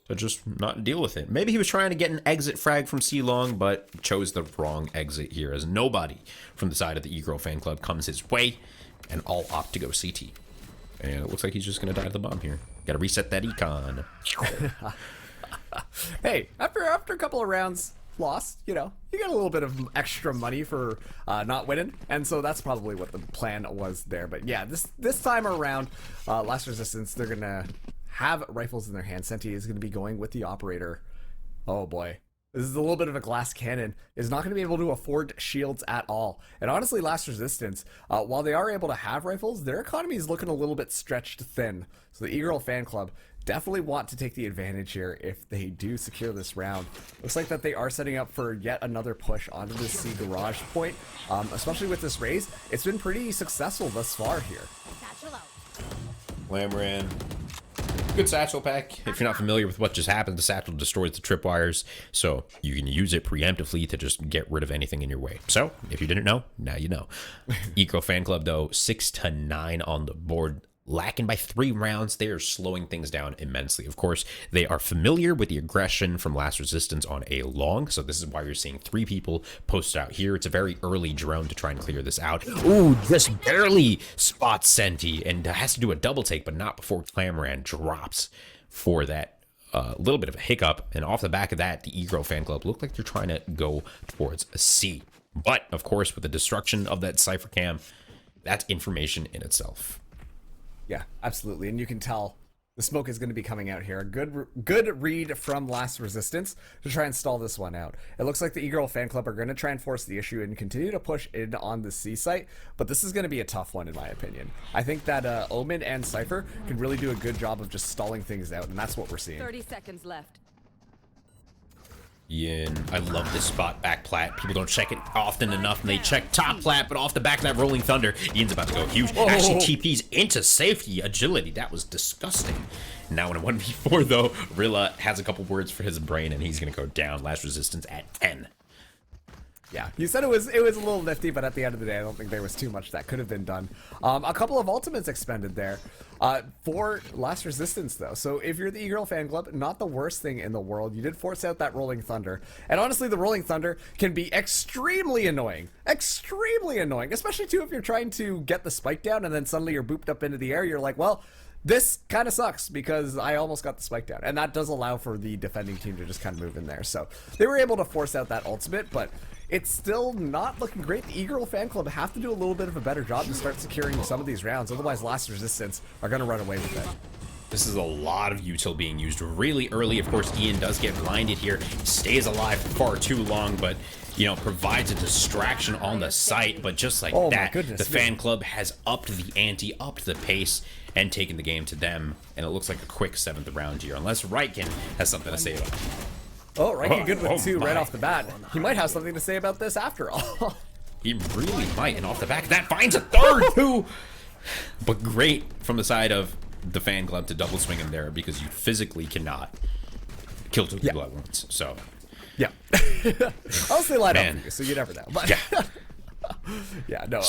to just not deal with it. Maybe he was trying to get an exit frag from C-Long, but chose the wrong exit here, as nobody from the side of the E-Girl fan club comes his way, and all opt to go CT. And it looks like he's just going to die to the bomb here. Got to reset that econ. Hey, after a couple of rounds lost, you know, you got a little bit of extra money for not winning, and so that's probably what the plan was there. But yeah, this time around, Last Resistance, they're gonna have rifles in their hands. Senti is gonna be going with the operator. Oh boy, This is a little bit of a glass cannon. Is not going to be able to afford shields at all. And honestly, Last Resistance, while they are able to have rifles, their economy is looking a little bit stretched thin. So the E-Girl fan club definitely want to take the advantage here if they do secure this round. Looks like that they are setting up for yet another push onto the C garage point, especially with this raise. It's been pretty successful thus far here. Lamran. Good satchel pack. If you're not familiar with what just happened, the satchel destroys the tripwires, so you can use it preemptively to just get rid of anything in your way. So, if you didn't know, now you know. Eco Fan Club, though, 6-9 on the board. Lacking by 3 rounds, they are slowing things down immensely. Of course, they are familiar with the aggression from Last Resistance on A long, so this is why you're seeing 3 people posted out here. It's a very early drone to try and clear this out. Ooh, just barely spots Senti, and has to do a double take, but not before Clamran drops for that little bit of a hiccup. And off the back of that, the E-Girl fan club look like they're trying to go towards a C. But, of course, with the destruction of that Cypher Cam, that's information in itself. Yeah, absolutely. And you can tell the smoke is going to be coming out here. A good read from Last Resistance to try and stall this one out. It looks like the E-Girl fan club are going to try and force the issue and continue to push in on the C site, but this is going to be a tough one in my opinion. I think that Omen and Cypher can really do a good job of just stalling things out, and that's what we're seeing. 30 seconds left. Ian, I love this spot back plat. People don't check it often enough, and they check top plat, but off the back of that rolling thunder, Ian's about to go huge. Whoa. Actually TP's into safety. Agility, that was disgusting. Now in a 1v4 though, Rilla has a couple words for his brain, and he's gonna go down. Last Resistance at 10. Yeah, you said it was a little nifty, but at the end of the day, I don't think there was too much that could have been done. A couple of ultimates expended there for Last Resistance, though. So if you're the E-Girl fan club, not the worst thing in the world. You did force out that Rolling Thunder. And honestly, the Rolling Thunder can be extremely annoying. Extremely annoying, especially, too, if you're trying to get the spike down and then suddenly you're booped up into the air. You're like, well, this kind of sucks because I almost got the spike down. And that does allow for the defending team to just kind of move in there. So they were able to force out that ultimate, but it's still not looking great. The E-Girl fan club have to do a little bit of a better job to start securing some of these rounds. Otherwise, Last Resistance are going to run away with it. This is a lot of util being used really early. Of course, Ian does get blinded here. He stays alive for far too long, but, you know, provides a distraction on the site. But just like that, the fan club has upped the ante, upped the pace, and taken the game to them. And it looks like a quick 7th round here, unless Ryken has something to say about it. Oh, Ryken good with 2 right off the bat. He might have something to say about this after all. He really might, and off the back of that finds a 3rd too. But great from the side of the fan club to double swing him there, because you physically cannot kill 2 people at once. So yeah. I'll say light up for you, so you never know. But yeah, no,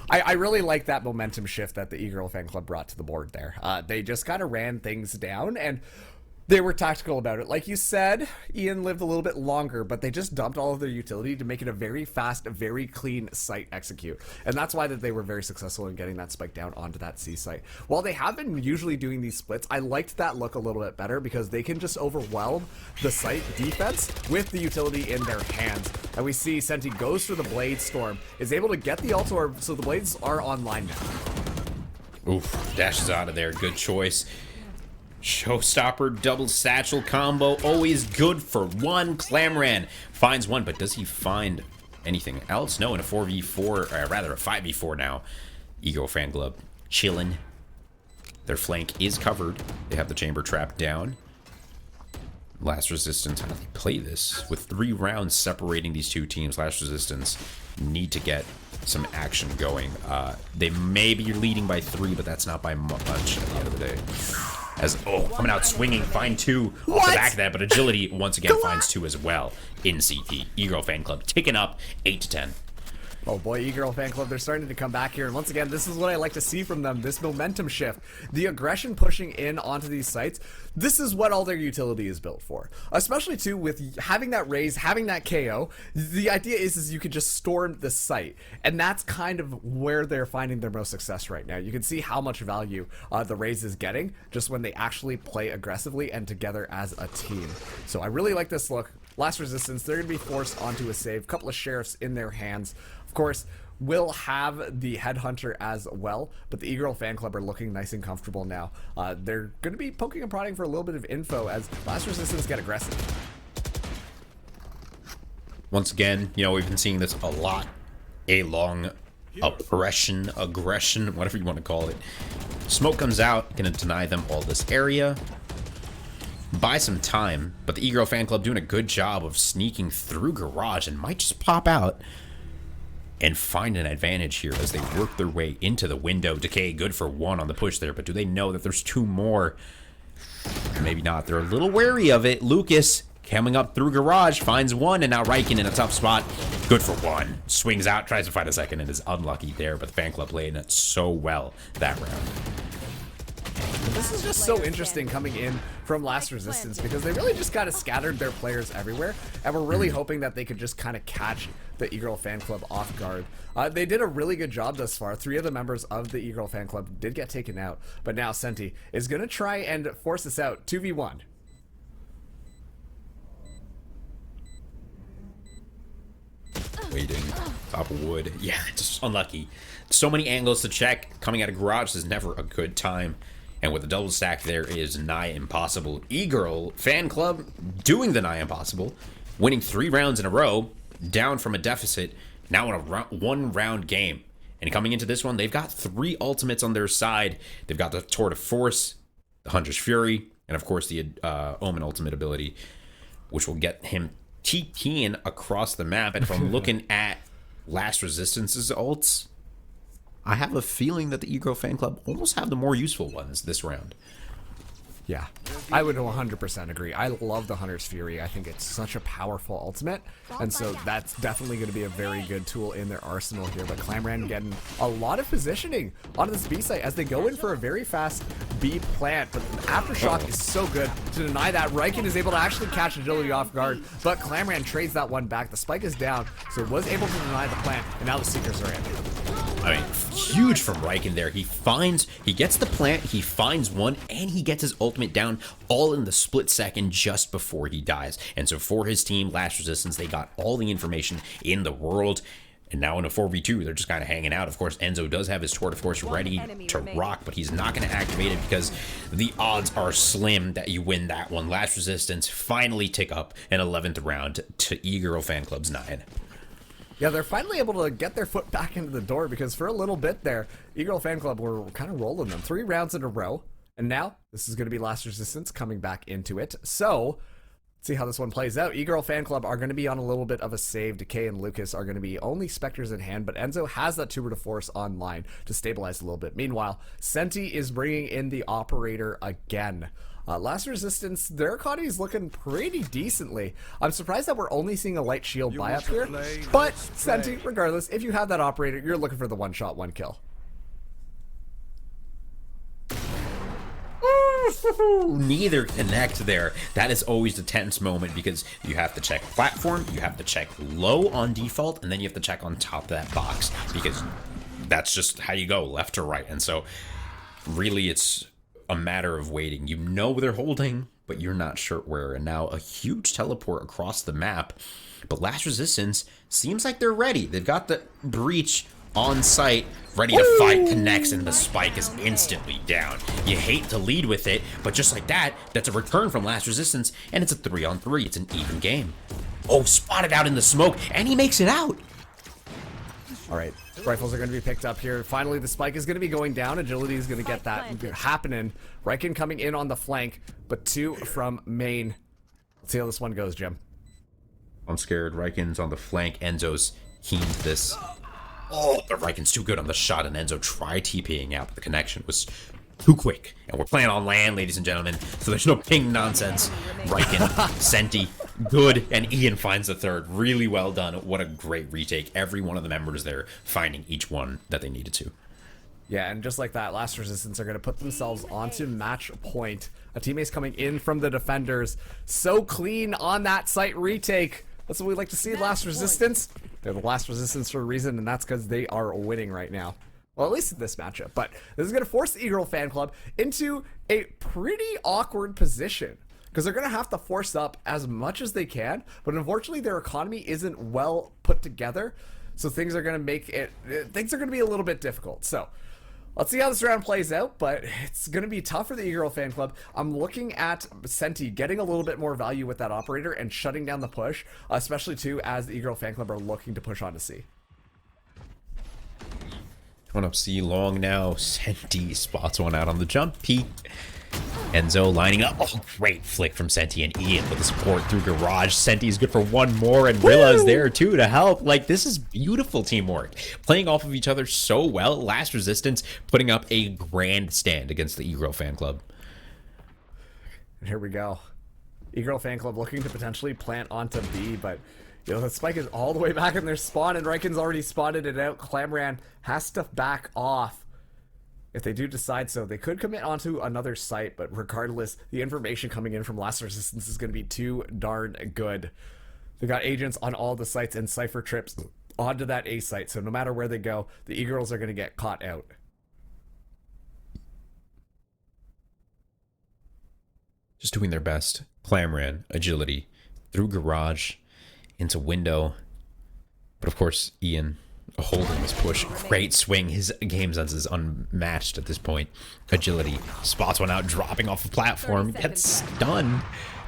I really like that momentum shift that the E-Girl fan club brought to the board there. They just kind of ran things down, and they were tactical about it. Like you said, Ian lived a little bit longer, but they just dumped all of their utility to make it a very fast, very clean site execute. And that's why that they were very successful in getting that spike down onto that C site. While they have been usually doing these splits, I liked that look a little bit better because they can just overwhelm the site defense with the utility in their hands. And we see Senti goes for the Blade Storm, is able to get the ult orb, so the Blades are online now. Oof, dashes out of there. Good choice. Showstopper double satchel combo, always good for 1. Clamran finds 1, but does he find anything else? No, in a 4v4, or rather a 5v4 now. Ego fan club chilling. Their flank is covered. They have the chamber trap down. Last Resistance, how do they play this? With 3 rounds separating these 2 teams, Last Resistance need to get some action going. They may be leading by 3, but that's not by much at the end of the day. As, coming out swinging, find 2 off the back of that, but Agility once again finds 2 as well in CT. E-Girl fan club ticking up 8-10. Oh boy, E-Girl fan club, they're starting to come back here. And once again, this is what I like to see from them, this momentum shift. The aggression pushing in onto these sites. This is what all their utility is built for. Especially too with having that raise, having that KO. The idea is you could just storm the site. And that's kind of where they're finding their most success right now. You can see how much value the raise is getting just when they actually play aggressively and together as a team. So I really like this look. Last Resistance, they're going to be forced onto a save. Couple of sheriffs in their hands. Of course, will have the Headhunter as well, but the E-Girl fan club are looking nice and comfortable now. They're going to be poking and prodding for a little bit of info as Last Resistance get aggressive. Once again, you know, we've been seeing this a lot. A long oppression, aggression, whatever you want to call it. Smoke comes out, gonna deny them all this area. Buy some time, but the E-Girl fan club doing a good job of sneaking through garage and might just pop out and find an advantage here as they work their way into the window. Decay good for one on the push there, but do they know that there's two more? Maybe not. They're a little wary of it. Lucas coming up through garage, finds one, and now Riken in a tough spot. Good for one. Swings out, tries to find a second, and is unlucky there, but the fan club playing it so well that round. This is just so interesting coming in from Last Resistance because they really just kind of scattered their players everywhere, and we're really hoping that they could just kind of catch the E-Girl fan club off guard. They did a really good job thus far. 3 of the members of the E-Girl fan club did get taken out, but now Senti is going to try and force this out 2v1. Waiting. Top of wood. Yeah, just unlucky. So many angles to check. Coming out of garage is never a good time. And with a double stack, there is nigh impossible. E-Girl fan club doing the nigh impossible. Winning 3 rounds in a row. Down from a deficit. Now in a one-round game. And coming into this one, they've got 3 ultimates on their side. They've got the Tour de Force, the Hunter's Fury, and of course the Omen ultimate ability, which will get him TPing across the map. And if I'm looking at Last Resistance's ults, I have a feeling that the E-Girl fan club almost have the more useful ones this round. Yeah, I would 100% agree. I love the Hunter's Fury. I think it's such a powerful ultimate, and so that's definitely going to be a very good tool in their arsenal here. But Clamran getting a lot of positioning onto this B site as they go in for a very fast B plant, but the Aftershock is so good to deny that. Riken is able to actually catch Agility off guard, but Clamran trades that one back. The spike is down, so it was able to deny the plant, and now the Seekers are in. I mean, huge from Riken there. He gets the plant, he finds one, and he gets his ultimate down all in the split second just before he dies. And so for his team, Last Resistance, they got all the information in the world. And now in a 4v2, they're just kind of hanging out. Of course, Enzo does have his Tour de Force ready to rock, but he's not going to activate it because the odds are slim that you win that one. Last Resistance finally tick up an 11th round to E-Girl fan club's 9. Yeah, they're finally able to get their foot back into the door because for a little bit there, E-Girl fan club were kind of rolling them 3 rounds in a row. And now this is going to be Last Resistance coming back into it. So let's see how this one plays out. E-Girl fan club are going to be on a little bit of a save. Decay and Lucas are going to be only Spectres in hand, but Enzo has that Tour de Force online to stabilize a little bit. Meanwhile, Senti is bringing in the Operator again. Last Resistance, their economy is looking pretty decently. I'm surprised that we're only seeing a light shield buy up here, but Senti, regardless, if you have that Operator, you're looking for the one shot, one kill. Neither connect there. That is always the tense moment because you have to check platform, you have to check low on default, and then you have to check on top of that box because that's just how you go, left to right. And so really it's a matter of waiting. You know they're holding, but you're not sure where. And now a huge teleport across the map. But Last Resistance seems like they're ready. They've got the breach on site, ready to fight, connects, and the spike is instantly down. You hate to lead with it, but just like that, that's a return from Last Resistance, and it's a 3-on-3. It's an even game. Oh, spotted out in the smoke, and he makes it out. All right, rifles are going to be picked up here. Finally, the spike is going to be going down. Agility is going to get that happening. Riken coming in on the flank, but 2 from main. Let's see how this one goes, Jim. I'm scared. Riken's on the flank. Enzo's keen to this. Oh, the Riken's too good on the shot, and Enzo tried TPing out, but the connection was too quick. And we're playing on LAN, ladies and gentlemen, so there's no ping nonsense. Riken, Senti, good, and Ian finds the third. Really well done. What a great retake. Every one of the members there finding each one that they needed to. Yeah, and just like that, Last Resistance are going to put themselves onto match point. A teammate's coming in from the defenders. So clean on that site retake. That's what we like to see, Last Resistance. They're the Last Resistance for a reason, and that's because they are winning right now. Well, at least in this matchup. But this is going to force the E-Girl fan club into a pretty awkward position because they're going to have to force up as much as they can. But unfortunately, their economy isn't well put together. So things are going to make it, things are going to be a little bit difficult. So Let's see how this round plays out, but it's going to be tough for the E-Girl fan club. I'm looking at Senti getting a little bit more value with that operator and shutting down the push, especially too as the E-Girl fan club are looking to push onto C. One up C long now. Senti spots one out on the jump peak. Enzo lining up. Oh, great flick from Senti and Ian with the support through Garage. Senti's good for one more, and Rilla's there too to help. Like, this is beautiful teamwork. Playing off of each other so well. Last Resistance putting up a grand stand against the E-Girl fan club. And here we go. E-Girl fan club looking to potentially plant onto B, but you know, the spike is all the way back in their spawn, and Riken's already spotted it out. Clamran has to back off. If they do decide so, they could commit onto another site, but regardless, the information coming in from Last Resistance is going to be too darn good. They got agents on all the sites and Cypher trips onto that A site, so no matter where they go, the E-Girls are going to get caught out. Just doing their best. Clamran, agility, through Garage, into window. But of course, Ian holding this push. Great swing. His game sense is unmatched at this point. Agility. Spots one out, dropping off the platform. Gets stunned.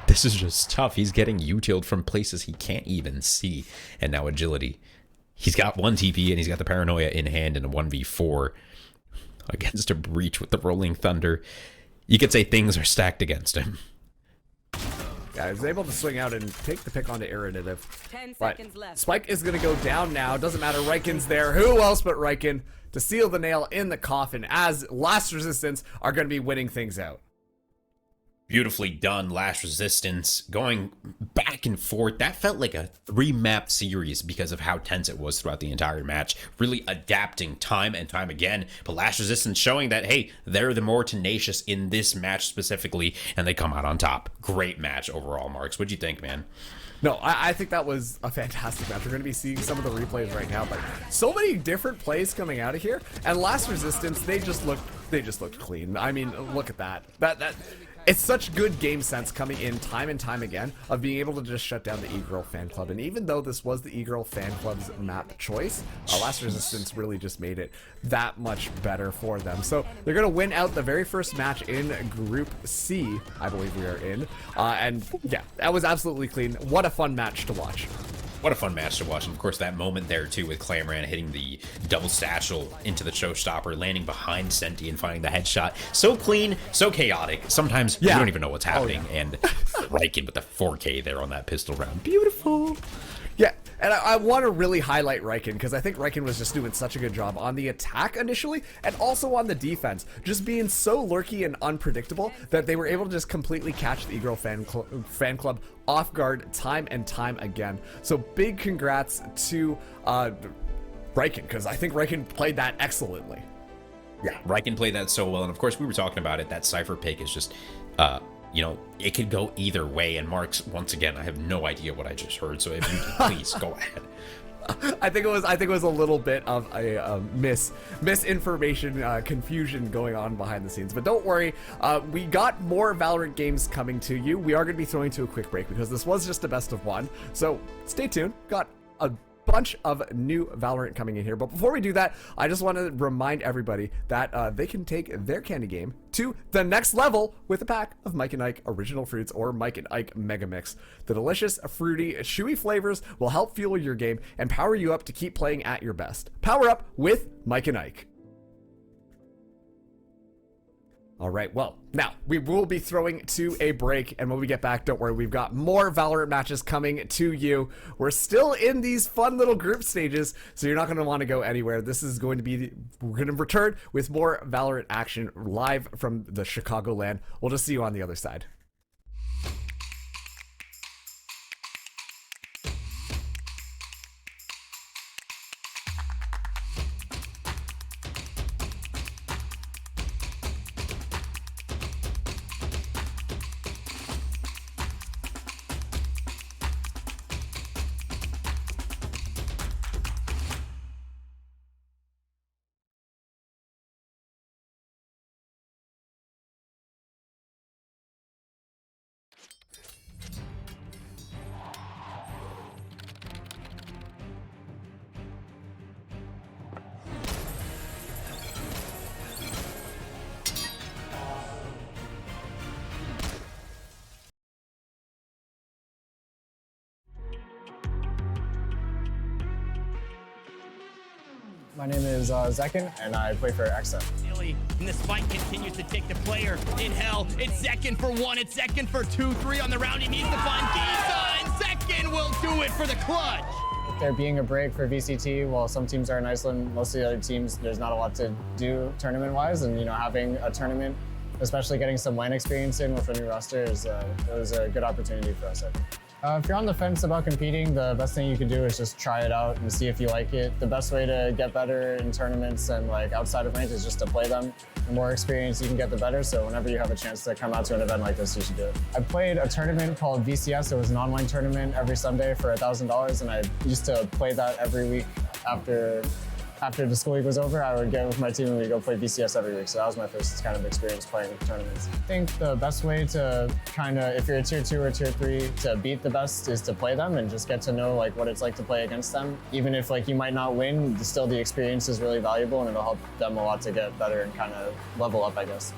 This is just tough. He's getting utiled from places he can't even see. And now agility. He's got one TP and he's got the paranoia in hand in a 1v4 against a breach with the rolling thunder. You could say things are stacked against him. Yeah, he's able to swing out and take the pick onto Irritative. 10 But seconds left. Spike is going to go down now. Doesn't matter. Riken's there. Who else but Riken to seal the nail in the coffin as Last Resistance are going to be winning things out. Beautifully done. Last Resistance going back and forth. That felt like a 3-map series because of how tense it was throughout the entire match. Really adapting time and time again. But Last Resistance showing that, hey, they're the more tenacious in this match specifically, and they come out on top. Great match overall, Marks. What'd you think, man? No, I think that was a fantastic match. We're going to be seeing some of the replays right now, but so many different plays coming out of here. And Last Resistance, they just looked clean. I mean, look at that. It's such good game sense coming in time and time again of being able to just shut down the E-Girl fan club. And even though this was the E-Girl fan club's map choice, Last Resistance really just made it that much better for them. So they're going to win out the very first match in Group C, I believe we are in. And yeah, that was absolutely clean. What a fun match to watch. What a fun match to watch. And of course, that moment there, too, with Clamran hitting the double satchel into the showstopper, landing behind Senti and finding the headshot. So clean, so chaotic. Sometimes you don't even know what's happening. And Riken with the 4K there on that pistol round. Beautiful. Yeah, and I want to really highlight Riken because I think Riken was just doing such a good job on the attack initially and also on the defense, just being so lurky and unpredictable that they were able to just completely catch the E-Girl fan club off guard time and time again. So big congrats to Riken because I think Riken played that excellently. Yeah, Riken played that so well. And of course, we were talking about it. That Cypher pick is just, you know, it could go either way. And Marks, once again, I have no idea what I just heard. So if you could please go ahead. I think it was a little bit of a misinformation, confusion going on behind the scenes. But don't worry, we got more Valorant games coming to you. We are going to be throwing to a quick break because this was just a best of one. So stay tuned. Got a bunch of new Valorant coming in here. But before we do that, I just want to remind everybody that they can take their candy game to the next level with a pack of Mike and Ike Original Fruits or Mike and Ike Mega Mix. The delicious, fruity, chewy flavors will help fuel your game and power you up to keep playing at your best. Power up with Mike and Ike. All right, well, now we will be throwing to a break, and when we get back, don't worry, we've got more Valorant matches coming to you. We're still in these fun little group stages, so you're not going to want to go anywhere. This is going to be, we're going to return with more Valorant action live from the Chicago LAN. We'll just see you on the other side. My name is Zekin, and I play for XSET. And the spike continues to take the player in hell. It's Zekin for 1, it's Zekin for 2, 3 on the round. He needs to find Giza, and Zekin will do it for the clutch. There being a break for VCT, while some teams are in Iceland, most of the other teams, there's not a lot to do tournament-wise, and having a tournament, especially getting some LAN experience in with a new roster, it was a good opportunity for us, I think. If you're on the fence about competing, the best thing you can do is just try it out and see if you like it. The best way to get better in tournaments and outside of ranked is just to play them. The more experience you can get, the better. So whenever you have a chance to come out to an event like this, you should do it. I played a tournament called VCS. It was an online tournament every Sunday for $1,000, and I used to play that every week after the school week was over. I would get with my team and we'd go play VCS every week. So that was my first kind of experience playing tournaments. I think the best way to if you're a tier 2 or tier 3, to beat the best is to play them and just get to know what it's like to play against them. Even if you might not win, still the experience is really valuable and it'll help them a lot to get better and kind of level up, I guess.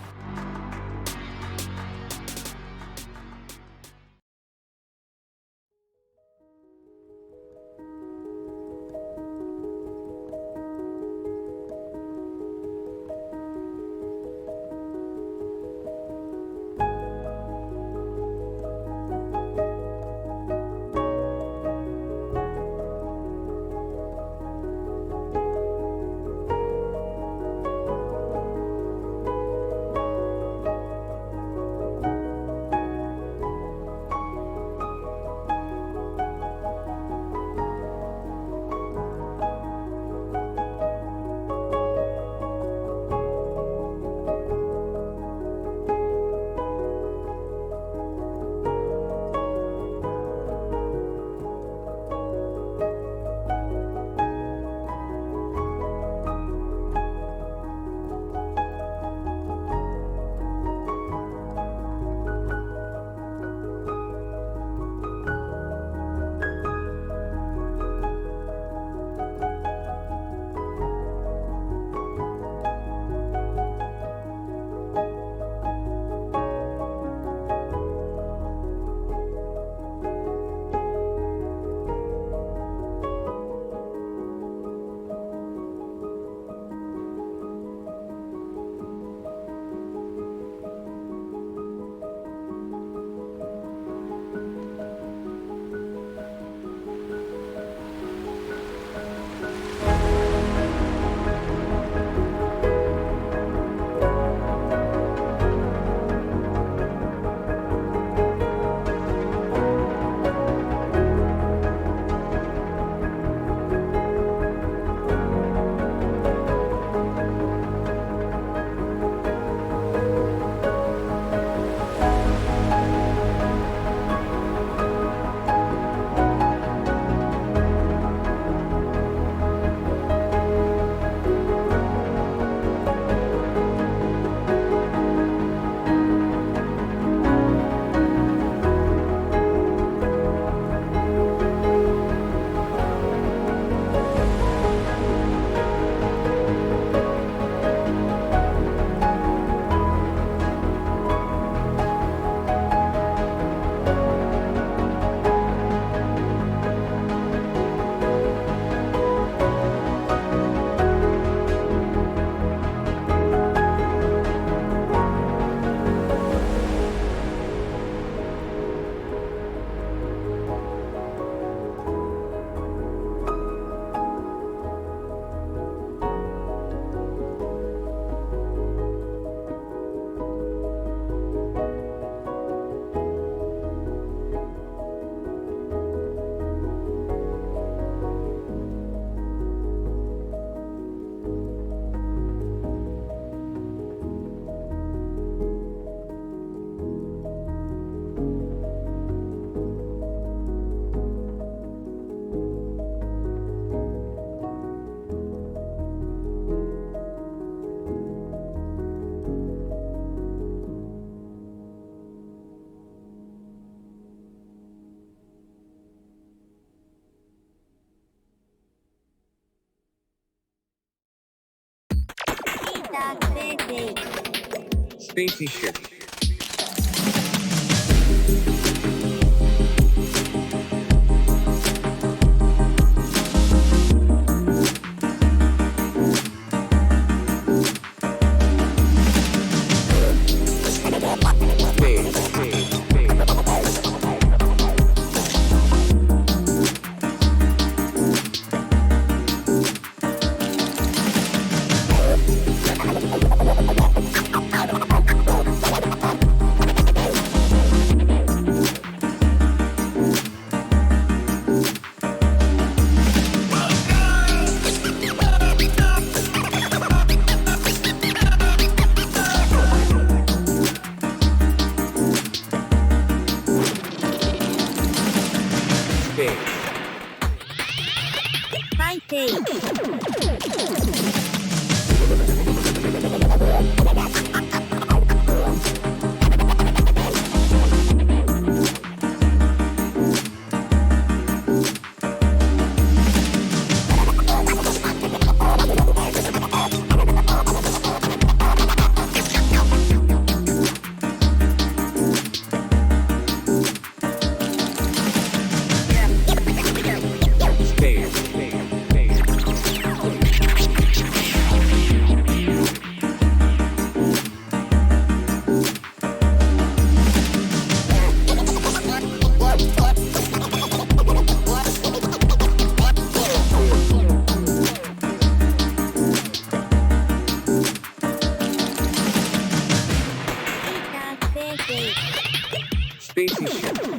Spaceship. Space. Fighting. Spacey ship.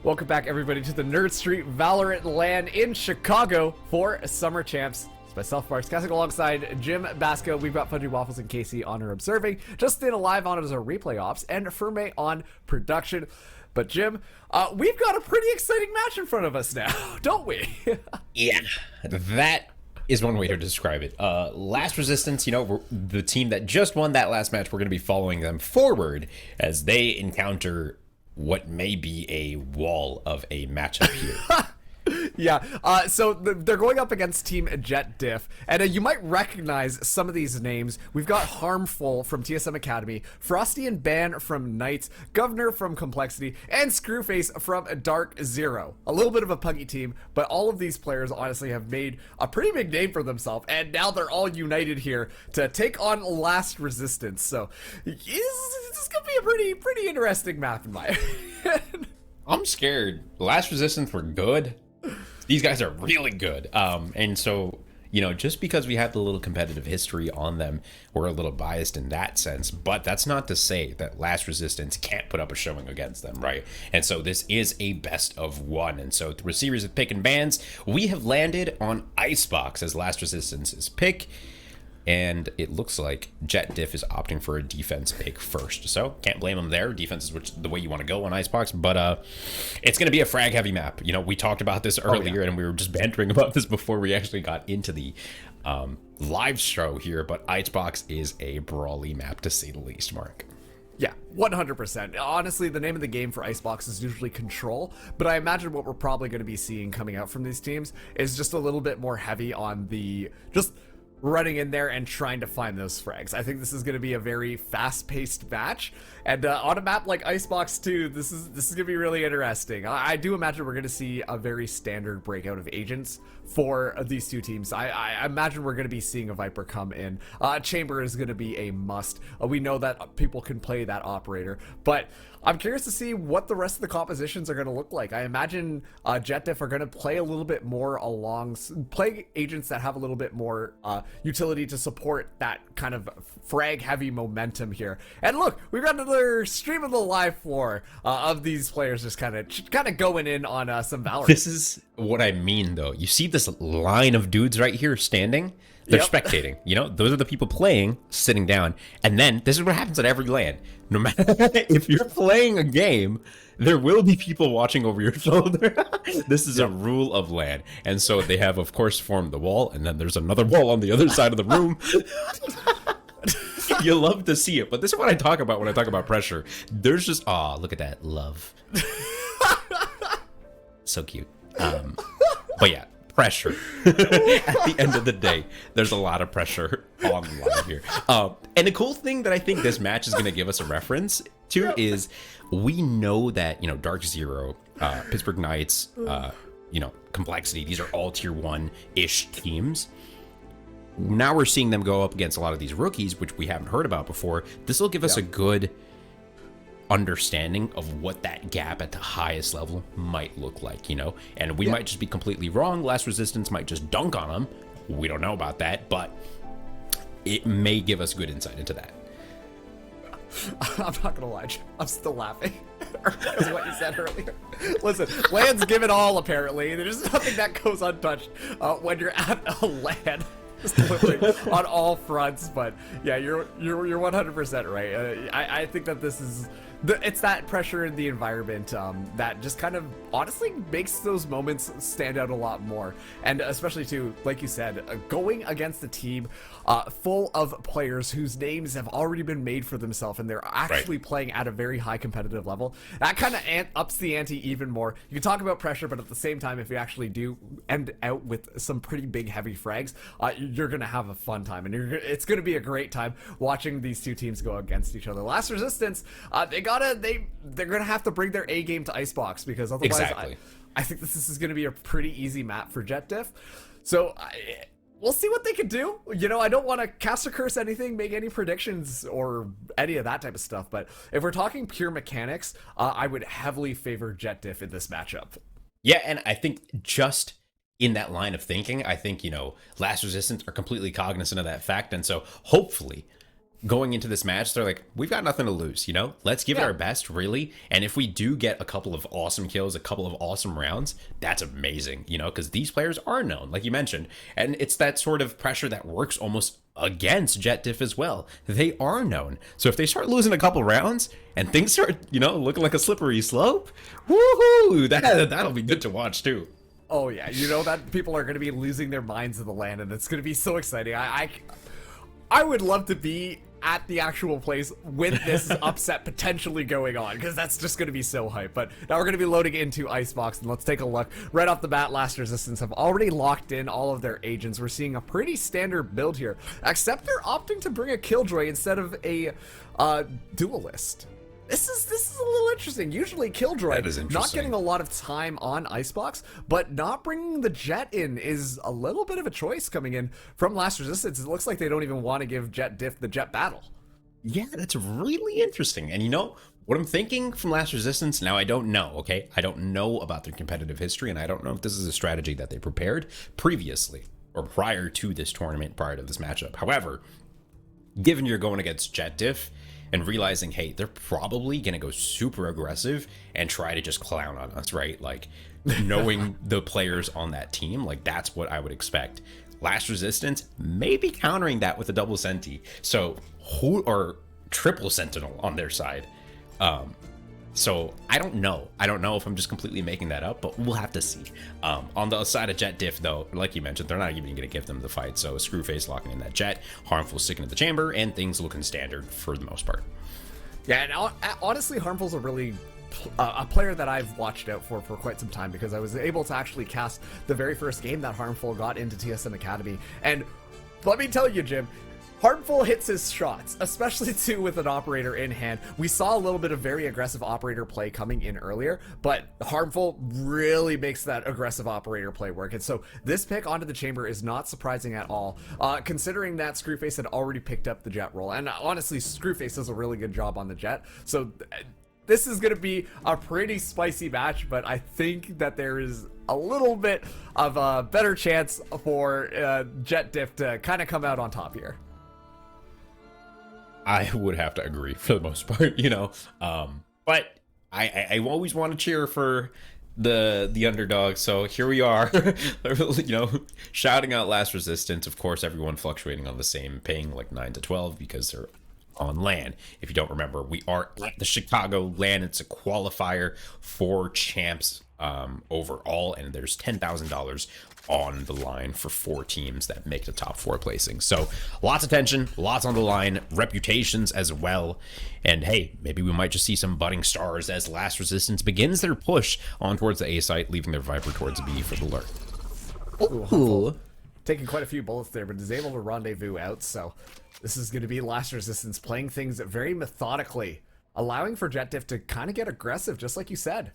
Welcome back, everybody, to the Nerd Street Valorant LAN in Chicago for Summer Champs. It's myself, Marks, casting alongside Jim Basco. We've got Fudgy Waffles and Casey on our observing, Justin alive on as our replay ops, and Ferme on production. But Jim, we've got a pretty exciting match in front of us now, don't we? Yeah, that is one way to describe it. Last Resistance, you know, we're the team that just won that last match. We're going to be following them forward as they encounter what may be a wall of a matchup here. Yeah, so they're going up against Team Jet Diff, and you might recognize some of these names. We've got Harmful from TSM Academy, Frosty and Ban from Knights, Governor from Complexity, and Screwface from Dark Zero. A little bit of a puggy team, but all of these players honestly have made a pretty big name for themselves, and now they're all united here to take on Last Resistance. So this is gonna be a pretty interesting map in my opinion. I'm scared. Last Resistance were good. These guys are really good. And so, you know, just because we have the little competitive history on them, we're a little biased in that sense. But that's not to say that Last Resistance can't put up a showing against them, right? And so this is a best of one. And so through a series of pick and bans, we have landed on Icebox as Last Resistance's pick. And it looks like Jet Diff is opting for a defense pick first. So can't blame them there. Defense is the way you want to go on Icebox. But it's going to be a frag heavy map. You know, we talked about this earlier and we were just bantering about this before we actually got into the live show here. But Icebox is a brawly map to say the least, Mark. Yeah, 100%. Honestly, the name of the game for Icebox is usually Control, but I imagine what we're probably going to be seeing coming out from these teams is just a little bit more heavy on the just running in there and trying to find those frags. I think this is going to be a very fast-paced match, and on a map like Icebox 2, this is going to be really interesting. I do imagine we're going to see a very standard breakout of agents for these two teams. I imagine we're going to be seeing a Viper come in. Chamber is going to be a must. We know that people can play that operator, but I'm curious to see what the rest of the compositions are going to look like. I imagine Jet Diff are going to play a little bit more play agents that have a little bit more utility to support that kind of frag heavy momentum here. And look, we've got another stream of the live floor of these players just kind of going in on some Valorant. This is what I mean, though. You see this line of dudes right here standing? They're spectating, you know, those are the people playing, sitting down. And then this is what happens at every LAN. No matter if you're playing a game, there will be people watching over your shoulder. This is a rule of LAN. And so they have, of course, formed the wall. And then there's another wall on the other side of the room. You love to see it. But this is what I talk about when I talk about pressure. There's just, look at that. Love. So cute. But yeah. Pressure. At the end of the day, there's a lot of pressure on the line here. And the cool thing that I think this match is going to give us a reference to is we know that, you know, Dark Zero, Pittsburgh Knights, you know, Complexity, these are all tier 1-ish teams. Now we're seeing them go up against a lot of these rookies, which we haven't heard about before. This will give us a good understanding of what that gap at the highest level might look like, you know, and we might just be completely wrong. Last Resistance might just dunk on them. We don't know about that, but it may give us good insight into that. I'm not gonna lie, I'm still laughing because of what you said earlier. Listen, LAN's give it all apparently. There's nothing that goes untouched when you're at a LAN. Just literally on all fronts, but yeah, you're 100% right. I think that this is it's that pressure in the environment that just kind of honestly makes those moments stand out a lot more, and especially too, like you said, going against a team full of players whose names have already been made for themselves and they're actually playing at a very high competitive level. That kind of ups the ante even more. You can talk about pressure, but at the same time, if you actually do end out with some pretty big heavy frags, you're gonna have a fun time, and it's gonna be a great time watching these two teams go against each other. Last Resistance, they're gonna have to bring their A game to Icebox, because otherwise I think this is gonna be a pretty easy map for Jet Diff. So we'll see what they can do. You know, I don't want to cast or curse anything, make any predictions or any of that type of stuff, but if we're talking pure mechanics, I would heavily favor Jet Diff in this matchup. Yeah, and I think just in that line of thinking, I think, you know, Last Resistance are completely cognizant of that fact, and so hopefully going into this match, they're like, we've got nothing to lose, you know? Let's give it our best, really. And if we do get a couple of awesome kills, a couple of awesome rounds, that's amazing, you know? Because these players are known, like you mentioned. And it's that sort of pressure that works almost against Jet Diff as well. They are known. So if they start losing a couple rounds and things start, you know, looking like a slippery slope, woohoo! That'll be good to watch, too. Oh, yeah. You know that people are going to be losing their minds in the LAN, and it's going to be so exciting. I would love to be at the actual place with this upset potentially going on, because that's just going to be so hype. But now we're going to be loading into Icebox, and let's take a look. Right off the bat, Last Resistance have already locked in all of their agents. We're seeing a pretty standard build here, except they're opting to bring a Killjoy instead of a duelist. This is a little interesting. Usually Killjoy not getting a lot of time on Icebox, but not bringing the Jet in is a little bit of a choice coming in from Last Resistance. It looks like they don't even want to give Jet Diff the Jet battle. Yeah, that's really interesting. And you know what I'm thinking from Last Resistance? Now, I don't know, okay? I don't know about their competitive history, and I don't know if this is a strategy that they prepared previously or prior to this tournament, prior to this matchup. However, given you're going against Jet Diff, and realizing, hey, they're probably going to go super aggressive and try to just clown on us, right? Like, knowing the players on that team, like, that's what I would expect. Last Resistance, maybe countering that with a double Senti. So, or triple Sentinel on their side. So, I don't know. I don't know if I'm just completely making that up, but we'll have to see. On the side of Jet Diff, though, like you mentioned, they're not even going to give them the fight. So, Screwface locking in that Jet, Harmful sticking to the chamber, and things looking standard for the most part. Yeah, and honestly, Harmful's a really a player that I've watched out for quite some time, because I was able to actually cast the very first game that Harmful got into TSM Academy. And let me tell you, Jim, Harmful hits his shots, especially too with an operator in hand. We saw a little bit of very aggressive operator play coming in earlier, but Harmful really makes that aggressive operator play work. And so this pick onto the chamber is not surprising at all, considering that Screwface had already picked up the Jet role. And honestly, Screwface does a really good job on the Jet. So this is going to be a pretty spicy match, but I think that there is a little bit of a better chance for Jet Diff to kind of come out on top here. I would have to agree for the most part, you know. But I always want to cheer for the underdog. So here we are, you know, shouting out Last Resistance. Of course, everyone fluctuating on the same ping, like 9 to 12, because they're on LAN. If you don't remember, we are at the Chicago LAN. It's a qualifier for champs overall, and there's $10,000 on the line for 4 teams that make the top 4 placing. So lots of tension, lots on the line, reputations as well. And hey, maybe we might just see some budding stars as Last Resistance begins their push on towards the A site, leaving their Viper towards B for the lurk. Ooh. Taking quite a few bullets there, but is able to rendezvous out. So this is going to be Last Resistance playing things very methodically, allowing for Jet Diff to kind of get aggressive, just like you said.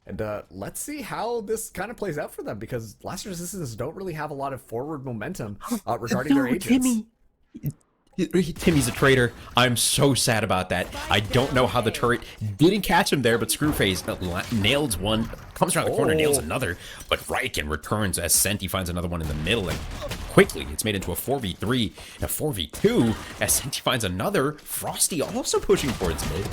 And let's see how this kind of plays out for them, because Last Resistance don't really have a lot of forward momentum regarding their agents. Timmy's a traitor. I'm so sad about that. I don't know how the turret didn't catch him there, but Screwface nails one, comes around the corner, nails another, but Ryken returns as Senti finds another one in the middle, and quickly it's made into a 4v3 and a 4v2 as Senti finds another. Frosty also pushing towards mid.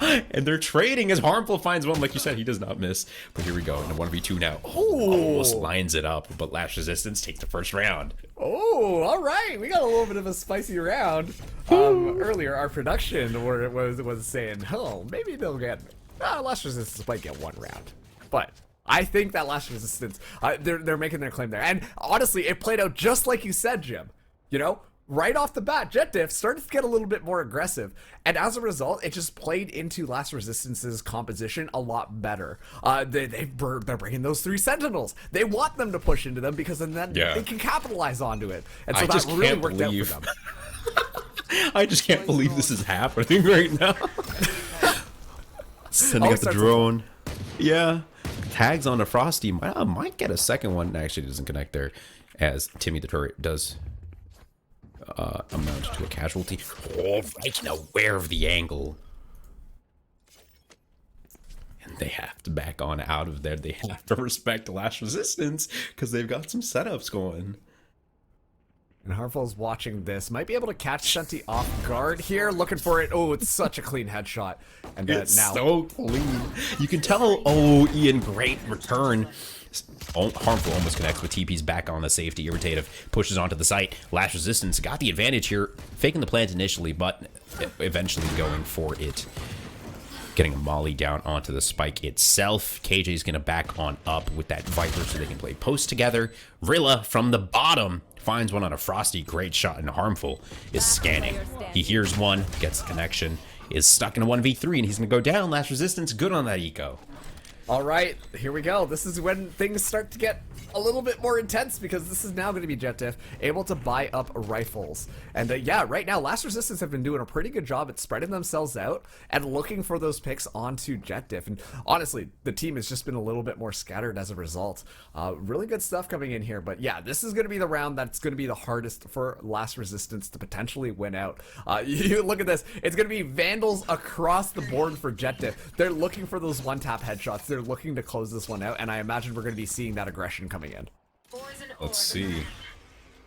And they're trading as Harmful finds one. Like you said, he does not miss. But here we go in a 1v2 now. Almost lines it up, but Last Resistance take the first round. Oh, all right. We got a little bit of a spicy round. Earlier, our production was saying, oh, maybe they'll get... Last Resistance might get 1 round. But I think that Last Resistance, they're making their claim there. And honestly, it played out just like you said, Jim. You know? Right off the bat, Jet Diff started to get a little bit more aggressive, and as a result, it just played into Last Resistance's composition a lot better. They're bringing those 3 Sentinels. They want them to push into them, because then they can capitalize onto it, and so that really worked out for them. I just can't believe this is happening right now. Sending up the drone. Yeah. Tags on a Frosty. Might get a second one. Actually, it doesn't connect there, as Timmy the turret does amount to a casualty. Oh, right now, aware of the angle. And they have to back on out of there. They have to respect the Last Resistance, because they've got some setups going. And Harmful's watching this. Might be able to catch Senti off guard here. Looking for it. Oh, it's such a clean headshot. And It's now so clean. You can tell, oh, Ian, great return. Harmful almost connects with TP's back on the safety. Irritative pushes onto the site. Last Resistance got the advantage here, faking the plant initially, but eventually going for it. Getting a molly down onto the spike itself. KJ's going to back on up with that Viper so they can play post together. Rilla from the bottom finds one on a Frosty. Great shot, and Harmful is scanning. He hears one, gets the connection, is stuck in a 1v3, and he's going to go down. Last Resistance, good on that eco. All right, here we go. This is when things start to get a little bit more intense because this is now going to be JetDiff able to buy up rifles. And yeah, right now, Last Resistance have been doing a pretty good job at spreading themselves out and looking for those picks onto JetDiff. And honestly, the team has just been a little bit more scattered as a result. Really good stuff coming in here. But yeah, this is going to be the round that's going to be the hardest for Last Resistance to potentially win out. You look at this. It's going to be Vandals across the board for JetDiff. They're looking for those one-tap headshots. They're looking to close this one out. And I imagine we're going to be seeing that aggression coming in. Let's see.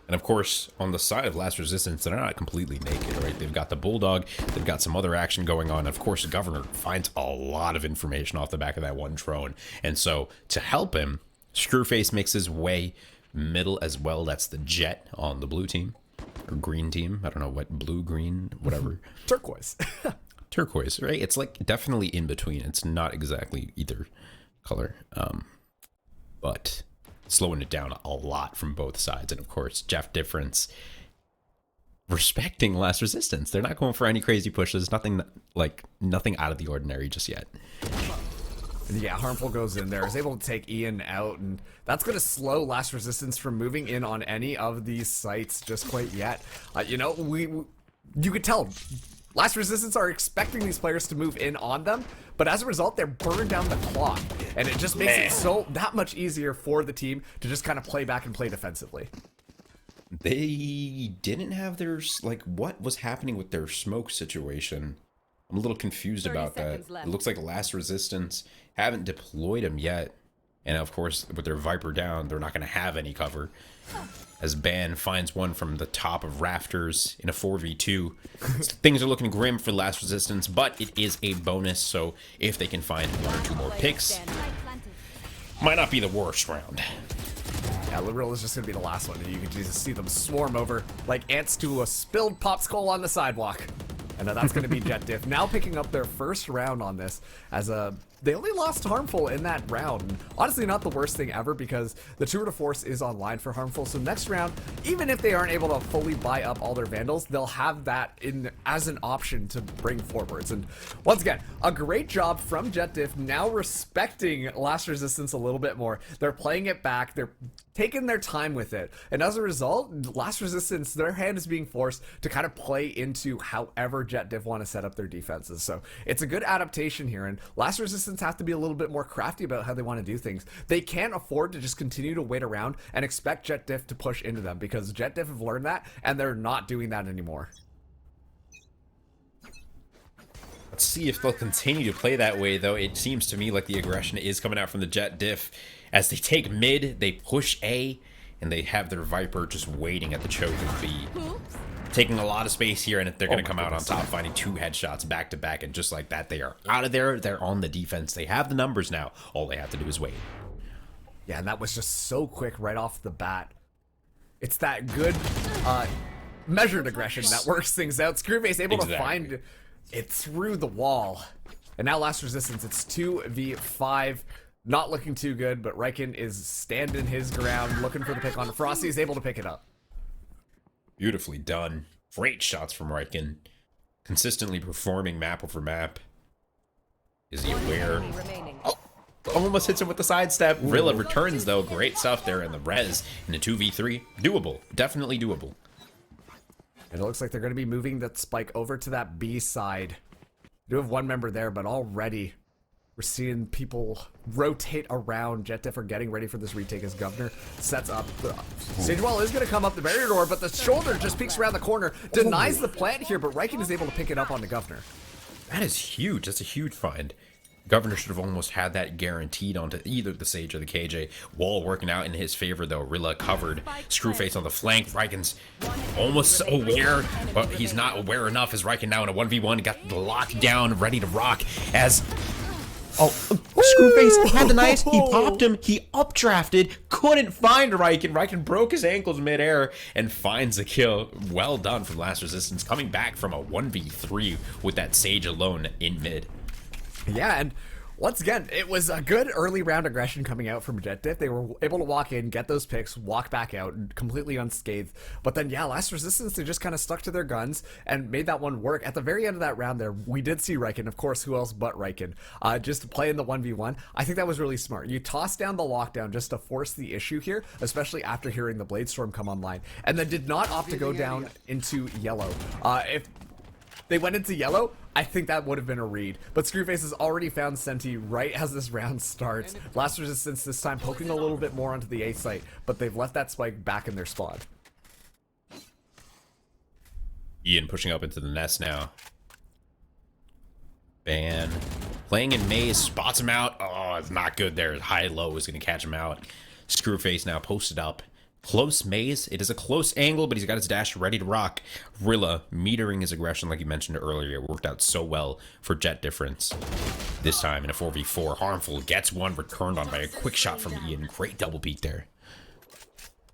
And of course, on the side of Last Resistance, they're not completely naked, right? They've got the Bulldog, they've got some other action going on. Of course, the Governor finds a lot of information off the back of that one drone. And so, to help him, Screwface makes his way middle as well. That's the Jet on the blue team, or green team. I don't know what, blue, green, whatever. Turquoise. Turquoise, right? It's like definitely in between. It's not exactly either color. But slowing it down a lot from both sides. And of course, Jeff Difference respecting Last Resistance. They're not going for any crazy pushes, nothing out of the ordinary just yet. And yeah, Harmful goes in there, is able to take Ian out, and that's going to slow Last Resistance from moving in on any of these sites just quite yet. You know, you could tell Last Resistance are expecting these players to move in on them, but as a result, they're burning down the clock, and it just makes it so that much easier for the team to just kind of play back and play defensively. They didn't have their, like, what was happening with their smoke situation? I'm a little confused about that. It looks like Last Resistance haven't deployed them yet. And of course, with their Viper down, they're not going to have any cover. As Ban finds one from the top of rafters in a 4v2. Things are looking grim for Last Resistance, but it is a bonus, so if they can find one or two more picks, might not be the worst round. Yeah, Liberal is just going to be the last one, and you can just see them swarm over like ants to a spilled popsicle on the sidewalk. And that's going to be JetDiff now picking up their first round on this, as they only lost Harmful in that round. And honestly, not the worst thing ever, because the tour de force is online for Harmful. So next round, even if they aren't able to fully buy up all their Vandals, they'll have that in as an option to bring forwards. And once again, a great job from JetDiff now respecting Last Resistance a little bit more. They're playing it back. They're taking their time with it. And as a result, Last Resistance, their hand is being forced to kind of play into however JetDiff want to set up their defenses. So it's a good adaptation here, and Last Resistance have to be a little bit more crafty about how they want to do things. They can't afford to just continue to wait around and expect JetDiff to push into them, because JetDiff have learned that, and they're not doing that anymore. Let's see if they'll continue to play that way, though. It seems to me like the aggression is coming out from the JetDiff. As they take mid, they push A, and they have their Viper just waiting at the choke of B. Taking a lot of space here, and they're going to come out on top, finding 2 headshots back to back, and just like that, they are out of there. They're on the defense. They have the numbers now. All they have to do is wait. Yeah, and that was just so quick right off the bat. It's that good measured aggression that works things out. Screwface able to find it through the wall. And now Last Resistance, it's 2v5. Not looking too good, but Riken is standing his ground, looking for the pick on Frosty. Is able to pick it up. Beautifully done. Great shots from Riken. Consistently performing map over map. Is he aware? Oh, almost hits him with the sidestep. Rilla returns, though. Great stuff there in the res. In a 2v3. Doable. Definitely doable. And it looks like they're going to be moving that spike over to that B side. We do have one member there, but already we're seeing people rotate around. JetDiff are getting ready for this retake as Governor sets up. Sagewell is going to come up the barrier door, but the shoulder just peeks around the corner, denies the plant here, but Riken is able to pick it up on the Governor. That is huge. That's a huge find. Governor should have almost had that guaranteed onto either the Sage or the KJ. Wall working out in his favor, though. Rilla covered. Screwface on the flank. Riken's almost aware, but he's not aware enough as Riken now in a 1v1. Got the lockdown, ready to rock as... Oh, Screwface had the knife. He popped him. He updrafted. Couldn't find Riken. Riken broke his ankles midair and finds the kill. Well done from Last Resistance. Coming back from a 1v3 with that Sage alone in mid. Yeah, and once again, it was a good early round aggression coming out from JetDiff. They were able to walk in, get those picks, walk back out, completely unscathed. But then, yeah, Last Resistance, they just kind of stuck to their guns and made that one work. At the very end of that round there, we did see Riken, of course, who else but Riken, just to play in the 1v1. I think that was really smart. You toss down the lockdown just to force the issue here, especially after hearing the Bladestorm come online, and then did not opt to go down into yellow. If they went into yellow, I think that would have been a read. But Screwface has already found Senti right as this round starts. Last Resistance this time poking a little bit more onto the A site, but they've left that spike back in their spawn. Ian pushing up into the nest now. Ban. Playing in maze, spots him out. Oh, it's not good there. High-low is going to catch him out. Screwface now posted up. Close maze. It is a close angle, but he's got his dash ready to rock. Rilla metering his aggression like you mentioned earlier. It worked out so well for Jet Difference. This time in a 4v4, Harmful gets one returned on by a quick shot from Ian. Great double peek there.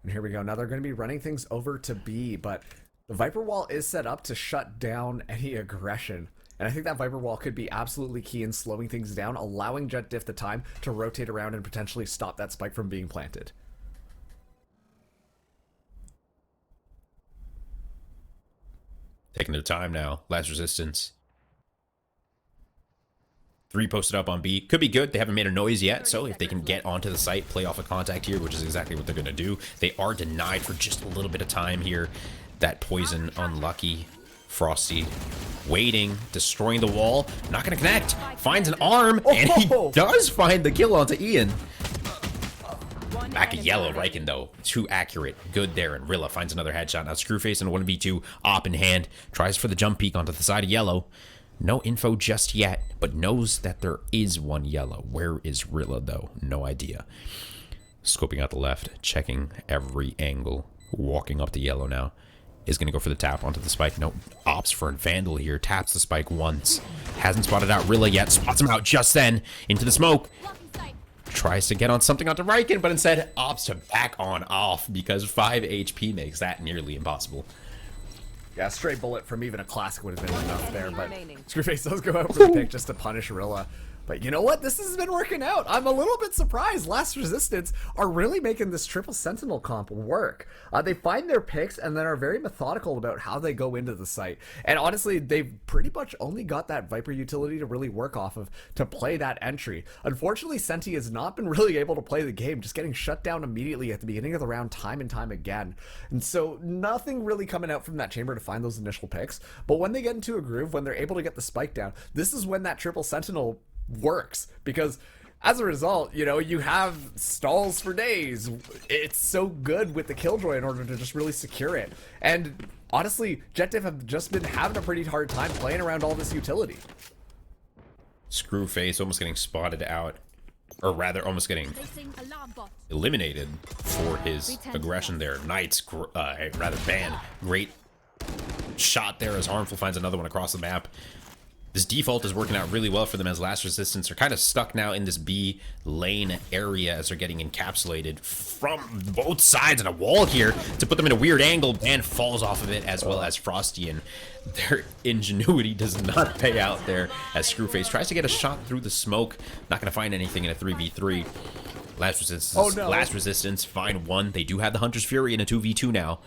And here we go. Now they're going to be running things over to B, but the Viper Wall is set up to shut down any aggression. And I think that Viper Wall could be absolutely key in slowing things down, allowing Jet Diff the time to rotate around and potentially stop that spike from being planted. Taking their time now. Last Resistance. 3 posted up on B. Could be good. They haven't made a noise yet, so if they can get onto the site, play off a contact here, which is exactly what they're going to do. They are denied for just a little bit of time here. That Poison, unlucky. Frosty waiting, destroying the wall. Not going to connect. Finds an arm, and he does find the kill onto Ian. Back at yellow, Riken though. Too accurate. Good there, and Rilla finds another headshot. Now Screwface in a 1v2, op in hand. Tries for the jump peek onto the side of yellow. No info just yet, but knows that there is one yellow. Where is Rilla though? No idea. Scoping out the left, checking every angle. Walking up to yellow now. Is going to go for the tap onto the spike. No, opts for a Vandal here. Taps the spike once. Hasn't spotted out Rilla yet. Spots him out just then. Into the smoke. Tries to get on something onto Riken, but instead opts to back on off because 5 HP makes that nearly impossible. Yeah, straight bullet from even a classic would have been enough there, but Screwface does go out for the pick just to punish Rilla. But you know what? This has been working out. I'm a little bit surprised. Last Resistance are really making this triple Sentinel comp work. They find their picks and then are very methodical about how they go into the site. And honestly, they've pretty much only got that Viper utility to really work off of to play that entry. Unfortunately, Senti has not been really able to play the game, just getting shut down immediately at the beginning of the round time and time again. And so nothing really coming out from that chamber to find those initial picks. But when they get into a groove, when they're able to get the spike down, this is when that triple Sentinel works, because as a result, you know, you have stalls for days. It's so good with the Killjoy in order to just really secure it. And honestly, JetDiff have just been having a pretty hard time playing around all this utility. Screwface almost getting spotted out, or rather almost getting eliminated for his aggression there. Knight's rather banned. Great shot there as Harmful finds another one across the map. This default is working out really well for them as Last Resistance are kind of stuck now in this B lane area as they're getting encapsulated from both sides and a wall here to put them in a weird angle. Ban falls off of it as well as Frosty, and their ingenuity does not pay out there as Screwface tries to get a shot through the smoke. Not going to find anything in a 3v3. Last Resistance find one. They do have the Hunter's Fury in a 2v2 now.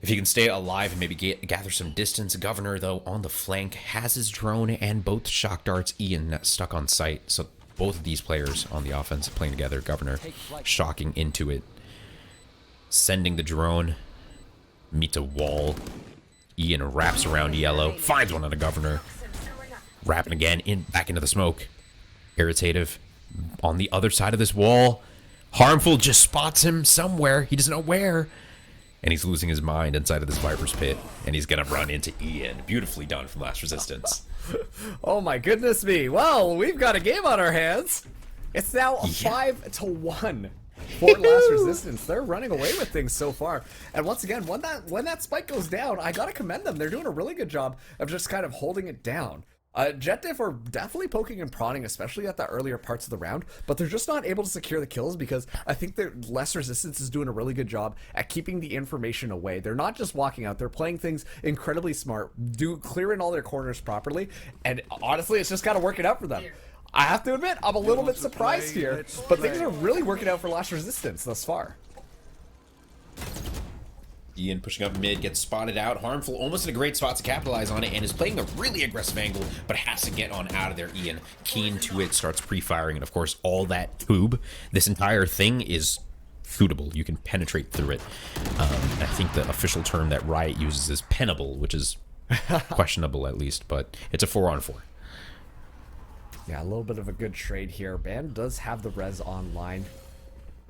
If he can stay alive and maybe gather some distance. Governor, though, on the flank, has his drone and both shock darts. Ian stuck on site. So both of these players on the offense playing together. Governor shocking into it. Sending the drone. Meets a wall. Ian wraps around yellow. Finds one on a Governor. Wrapping again. Back into the smoke. Irritative. On the other side of this wall. Harmful just spots him somewhere. He doesn't know where. and he's losing his mind inside of this Viper's pit, and he's gonna run into Ian. Beautifully done from Last Resistance. Oh my goodness me. Well, we've got a game on our hands. It's now a 5-1 for Last Resistance. They're running away with things so far. And once again, when that spike goes down, I gotta commend them. They're doing a really good job of just kind of holding it down. JetDiff are definitely poking and prodding, especially at the earlier parts of the round, but they're just not able to secure the kills because I think that Less Resistance is doing a really good job at keeping the information away. They're not just walking out, they're playing things incredibly smart, clearing all their corners properly, and honestly, it's just got to work it out for them. I have to admit, I'm a little bit surprised here, but things are really working out for Last Resistance thus far. Ian pushing up mid, gets spotted out. Harmful almost in a great spot to capitalize on it and is playing a really aggressive angle, but has to get on out of there. Ian, keen to it, starts pre-firing, and of course, all that tube, this entire thing is shootable. You can penetrate through it. I think the official term that Riot uses is penable, which is questionable at least, but it's a 4-on-4. Yeah, a little bit of a good trade here. Band does have the res online.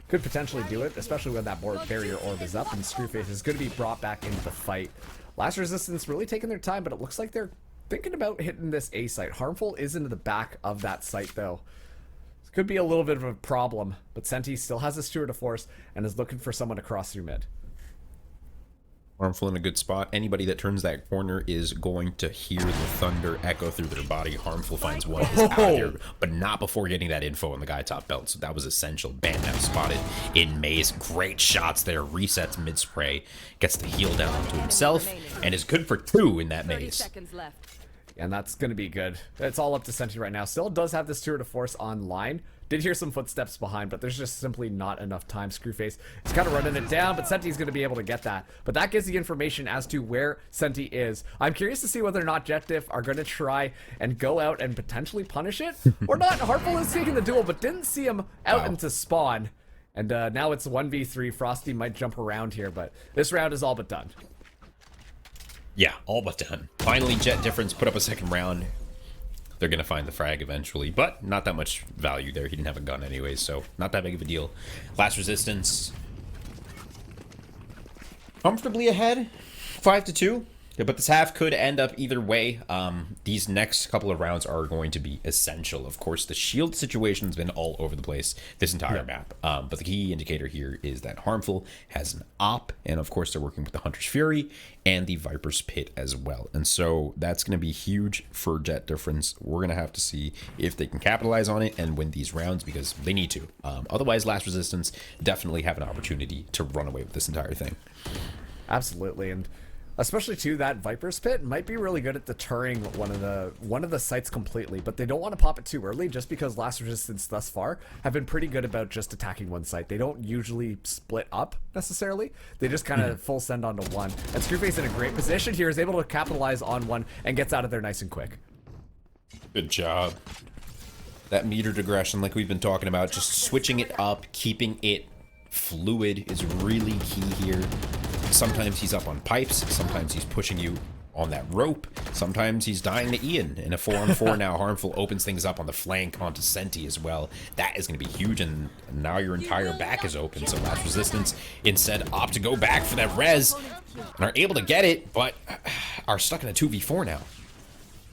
Could potentially do it, especially when that barrier orb is up and Screwface is going to be brought back into the fight. Last Resistance really taking their time, but it looks like they're thinking about hitting this A site. Harmful is into the back of that site, though. This could be a little bit of a problem, but Senti still has his Steward of Force and is looking for someone to cross through mid. Harmful in a good spot. Anybody that turns that corner is going to hear the thunder echo through their body. Harmful finds one is out there, but not before getting that info on the guy top belt. So that was essential. Band now spotted in maze. Great shots there. Resets mid spray. Gets the heal down onto himself and is good for 2 in that maze. And that's going to be good. It's all up to Senti right now. Still does have the Steward of Force online. Did hear some footsteps behind, but there's just simply not enough time. Screwface is kind of running it down, but Senti's going to be able to get that. But that gives the information as to where Senti is. I'm curious to see whether or not JetDiff are going to try and go out and potentially punish it or not. Harmful is taking the duel, but didn't see him out into spawn. And now it's 1v3. Frosty might jump around here, but this round is all but done. Yeah, all but done. Finally, Jet Difference put up a second round. They're going to find the frag eventually, but not that much value there. He didn't have a gun anyways, so not that big of a deal. Last Resistance comfortably ahead, 5-2. Yeah, but this half could end up either way. These next couple of rounds are going to be essential. Of course, the shield situation has been all over the place this entire map. But the key indicator here is that Harmful has an op, and of course they're working with the Hunter's Fury and the Viper's Pit as well. And so that's going to be huge for Jet Difference. We're going to have to see if they can capitalize on it and win these rounds because they need to. Otherwise, Last Resistance definitely have an opportunity to run away with this entire thing. Absolutely, and especially too, that Viper's Pit might be really good at deterring one of the sites completely, but they don't want to pop it too early just because Last Resistance thus far have been pretty good about just attacking one site. They don't usually split up necessarily. They just kind of full send onto one. And Screwface in a great position here is able to capitalize on one and gets out of there nice and quick. Good job. That metered aggression like we've been talking about, just switching it up, keeping it fluid is really key here. Sometimes he's up on pipes, sometimes he's pushing you on that rope, sometimes he's dying to Ian. In a 4-on-4 now, Harmful opens things up on the flank onto Senti as well. That is going to be huge, and now your entire back is open. So Last Resistance instead opt to go back for that res and are able to get it, but are stuck in a 2v4 now.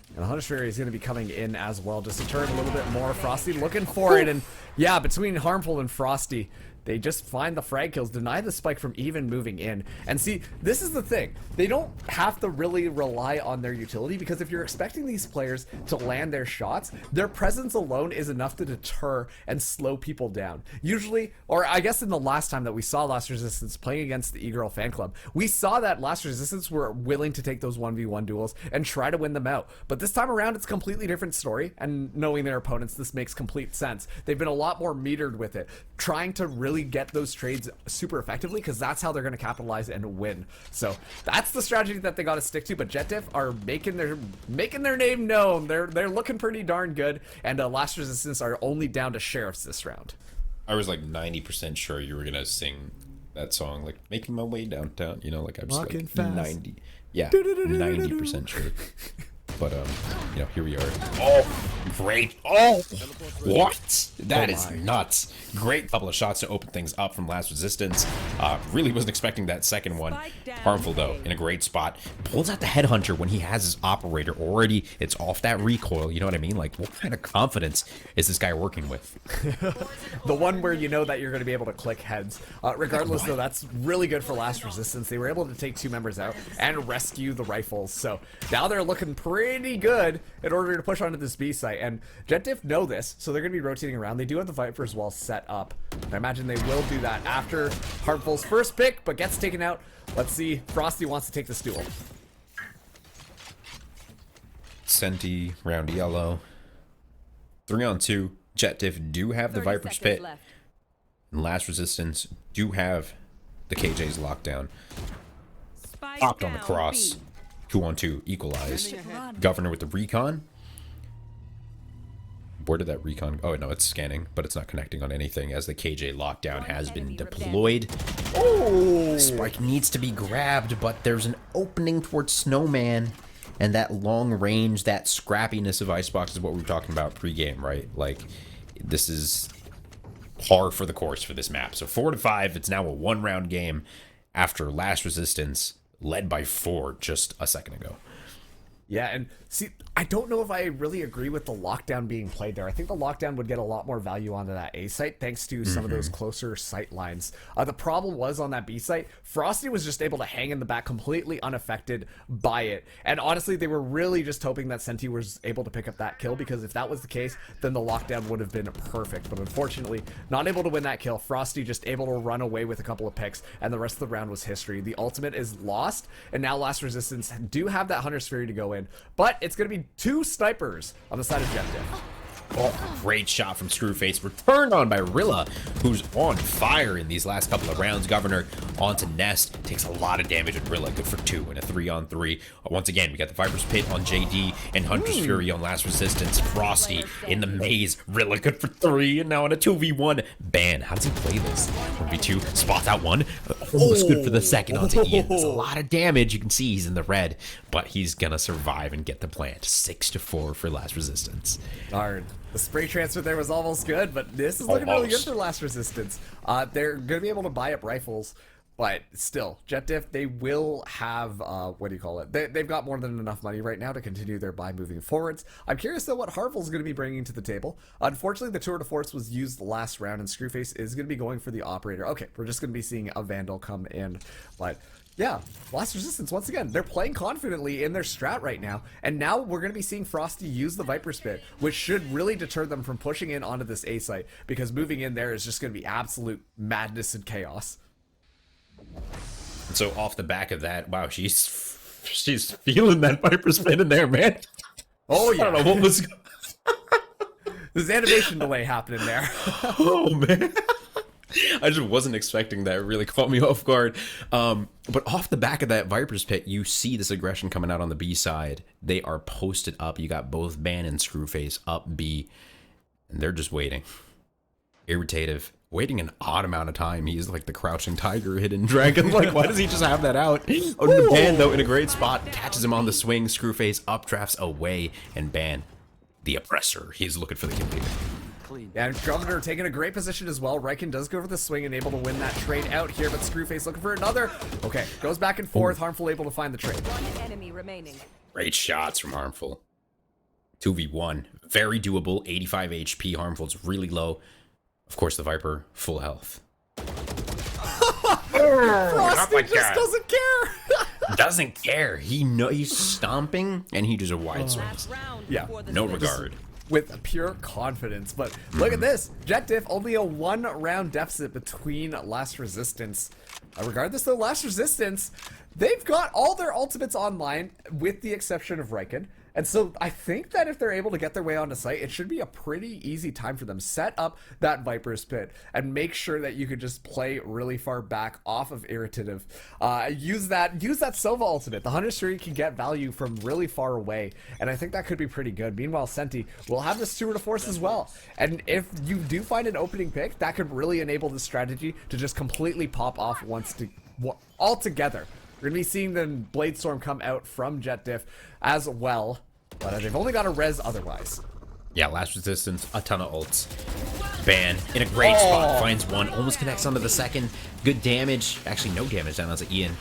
And the Hunter's Fury is going to be coming in as well, just to turn a little bit more. Frosty looking for it, and yeah, between Harmful and Frosty, they just find the frag kills, deny the spike from even moving in. And see, this is the thing. They don't have to really rely on their utility because if you're expecting these players to land their shots, their presence alone is enough to deter and slow people down. Usually, or I guess in the last time that we saw Last Resistance playing against the E-Girl fan club, we saw that Last Resistance were willing to take those 1v1 duels and try to win them out. But this time around, it's a completely different story, and knowing their opponents, this makes complete sense. They've been a lot more metered with it, trying to really get those trades super effectively because that's how they're going to capitalize and win. So that's the strategy that they got to stick to. But JetDiff are making their name known. They're looking pretty darn good, and Last Resistance are only down to sheriffs this round. I was like 90% sure you were gonna sing that song, like "Making My Way Downtown." You know, like I was Walking like fast. 90% sure. But you know, here we are. Oh, great! Oh, what? That is nuts! Great couple of shots to open things up from Last Resistance. Really wasn't expecting that second one. Harmful, though, in a great spot. Pulls out the Headhunter when he has his Operator already. It's off that recoil, you know what I mean? Like, what kind of confidence is this guy working with? The one where you know that you're going to be able to click heads. Regardless, though, that's really good for Last Resistance. They were able to take 2 members out and rescue the rifles. So now they're looking pretty good in order to push onto this B site. And JetDiff know this, so they're going to be rotating around. They do have the Vipers well set up. I imagine they will do that after Harmful's first pick, but gets taken out. Let's see. Frosty wants to take this duel. Senti, round yellow. 3-on-2. JetDiff do have the Viper's Pit. And Last Resistance do have the KJ's lockdown. Popped on the cross. 2-on-2 equalized. Governor with the recon. Where did that recon? Oh, no, it's scanning, but it's not connecting on anything as the KJ lockdown has been deployed. Oh! Spike needs to be grabbed, but there's an opening towards Snowman. And that long range, that scrappiness of Icebox is what we were talking about pre-game, right? Like, this is par for the course for this map. So 4-5, it's now a 1-round game after Last Resistance led by 4 just a second ago. Yeah, and see, I don't know if I really agree with the lockdown being played there. I think the lockdown would get a lot more value onto that A site thanks to some of those closer sight lines. The problem was on that B site, Frosty was just able to hang in the back completely unaffected by it. And honestly, they were really just hoping that Senti was able to pick up that kill, because if that was the case, then the lockdown would have been perfect. But unfortunately, not able to win that kill. Frosty just able to run away with a couple of picks, and the rest of the round was history. The ultimate is lost, and now Last Resistance do have that Hunter's Fury to go in. But it's going to be 2 snipers on the side of JetDiff. Oh, great shot from Screwface, returned on by Rilla, who's on fire in these last couple of rounds. Governor onto Nest, takes a lot of damage at Rilla, good for 2 in a 3-on-3. Once again, we got the Viper's Pit on JD and Hunter's Fury on Last Resistance. Frosty in the maze, Rilla good for 3, and now in a 2v1. Ban, how does he play this? 1v2, spots out 1, almost good for the second onto Ian. There's a lot of damage, you can see he's in the red, but he's gonna survive and get the plant. 6-4 for Last Resistance. Darn. The spray transfer there was almost good, but this is looking really good for Last Resistance. They're going to be able to buy up rifles, but still, JetDiff, they will have, what do you call it? They've got more than enough money right now to continue their buy moving forwards. I'm curious, though, what Harvel's going to be bringing to the table. Unfortunately, the Tour de Force was used the last round, and Screwface is going to be going for the Operator. Okay, we're just going to be seeing a Vandal come in, but... yeah, Last Resistance, once again, they're playing confidently in their strat right now, and now we're going to be seeing Frosty use the Viper's Pit, which should really deter them from pushing in onto this A site, because moving in there is just going to be absolute madness and chaos. And so off the back of that, wow, she's feeling that Viper's Pit in there, man. Oh, yeah. I don't know what was... There's animation delay happening there. Oh, man. I just wasn't expecting that. It really caught me off guard. But off the back of that Viper's Pit, you see this aggression coming out on the B side. They are posted up. You got both Ban and Screwface up B, and they're just waiting. Irritative. Waiting an odd amount of time. He's like the crouching tiger, hidden dragon. Like, why does he just have that out? Oh, the Ban, though, in a great spot. Catches him on the swing. Screwface updrafts away, and Ban, the oppressor. He's looking for the kill here. And Governor taking a great position as well. Riken does go for the swing and able to win that trade out here, but Screwface looking for another. Okay, goes back and forth. Harmful able to find the trade. 1 enemy remaining. Great shots from Harmful. 2v1. Very doable. 85 HP. Harmful's really low. Of course, the Viper, full health. Frosty just doesn't care. Doesn't care. He's stomping, and he does a wide swing. Yeah, no regard. With pure confidence, but look at this. JetDiff only a 1-round deficit between Last Resistance. Regardless, though, Last Resistance, they've got all their ultimates online, with the exception of Riken. And so I think that if they're able to get their way onto site, it should be a pretty easy time for them. Set up that Viper's Pit and make sure that you could just play really far back off of Irritative. Use that Sova ultimate. The Hunter's Fury can get value from really far away, and I think that could be pretty good. Meanwhile, Senti will have this Tour de Force as well. And if you do find an opening pick, that could really enable the strategy to just completely pop off altogether. We're going to be seeing the Bladestorm come out from JetDiff as well, but they've only got a res otherwise. Yeah, Last Resistance, a ton of ults. Ban in a great spot, finds one, almost connects onto the second. Good damage. Actually, no damage down as Ian.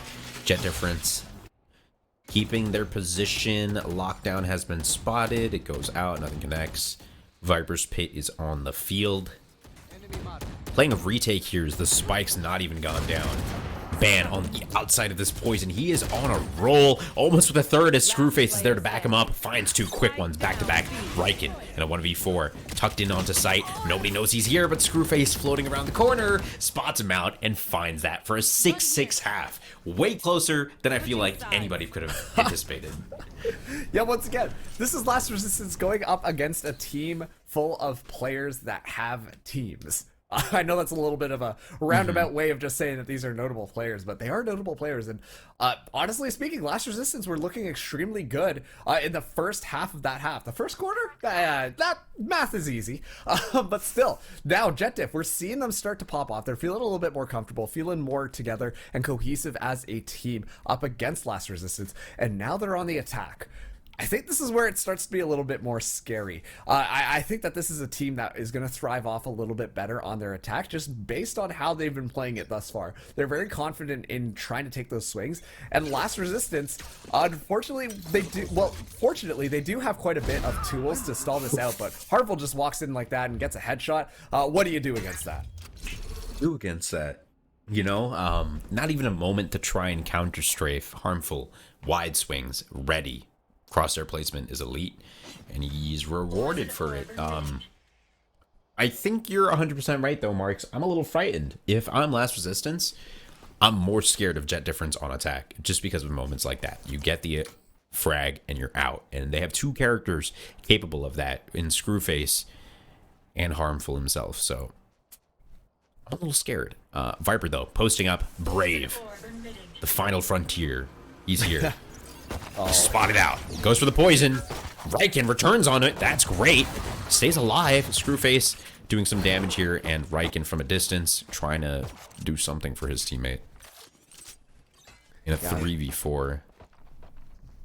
Jet difference. Keeping their position. Lockdown has been spotted. It goes out. Nothing connects. Viper's Pit is on the field. Playing a retake here is the spike's not even gone down. Ban on the outside of this poison. He is on a roll. Almost with a third as Screwface is there to back him up. Finds two quick ones back to back. Riken in a 1v4. Tucked in onto sight. Nobody knows he's here, but Screwface floating around the corner. Spots him out and finds that for a 6-6 half. Way closer than I feel like anybody could have anticipated. Yeah, once again, this is Last Resistance going up against a team full of players that have teams. I know that's a little bit of a roundabout way of just saying that these are notable players, but they are notable players. And honestly speaking, Last Resistance were looking extremely good in the first half of that half. The first quarter, that math is easy. But still, now JetDiff, we're seeing them start to pop off. They're feeling a little bit more comfortable, feeling more together and cohesive as a team up against Last Resistance. And now they're on the attack. I think this is where it starts to be a little bit more scary. I think that this is a team that is going to thrive off a little bit better on their attack, just based on how they've been playing it thus far. They're very confident in trying to take those swings. And Last Resistance, unfortunately, fortunately, they do have quite a bit of tools to stall this out. But Harville just walks in like that and gets a headshot. What do you do against that? You know, not even a moment to try and counter strafe. Harmful, wide swings, ready. Crosshair placement is elite, and he's rewarded for it. I think you're 100% right, though, Marks. I'm a little frightened. If I'm Last Resistance, I'm more scared of Jet Difference on attack, just because of moments like that. You get the frag, and you're out. And they have two characters capable of that in Screwface and Harmful himself, so I'm a little scared. Viper, though, posting up, brave. The final frontier. He's here. Spotted out. Goes for the poison. Riken returns on it. That's great. Stays alive. Screwface doing some damage here, and Riken from a distance trying to do something for his teammate. In a 3v4.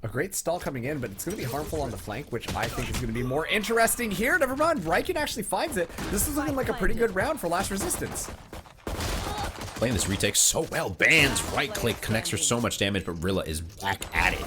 A great stall coming in, but it's going to be Harmful on the flank, which I think is going to be more interesting here. Never mind. Riken actually finds it. This is looking like a pretty good round for Last Resistance. Playing this retake so well. Bans, right click, connects for so much damage, but Rilla is back at it.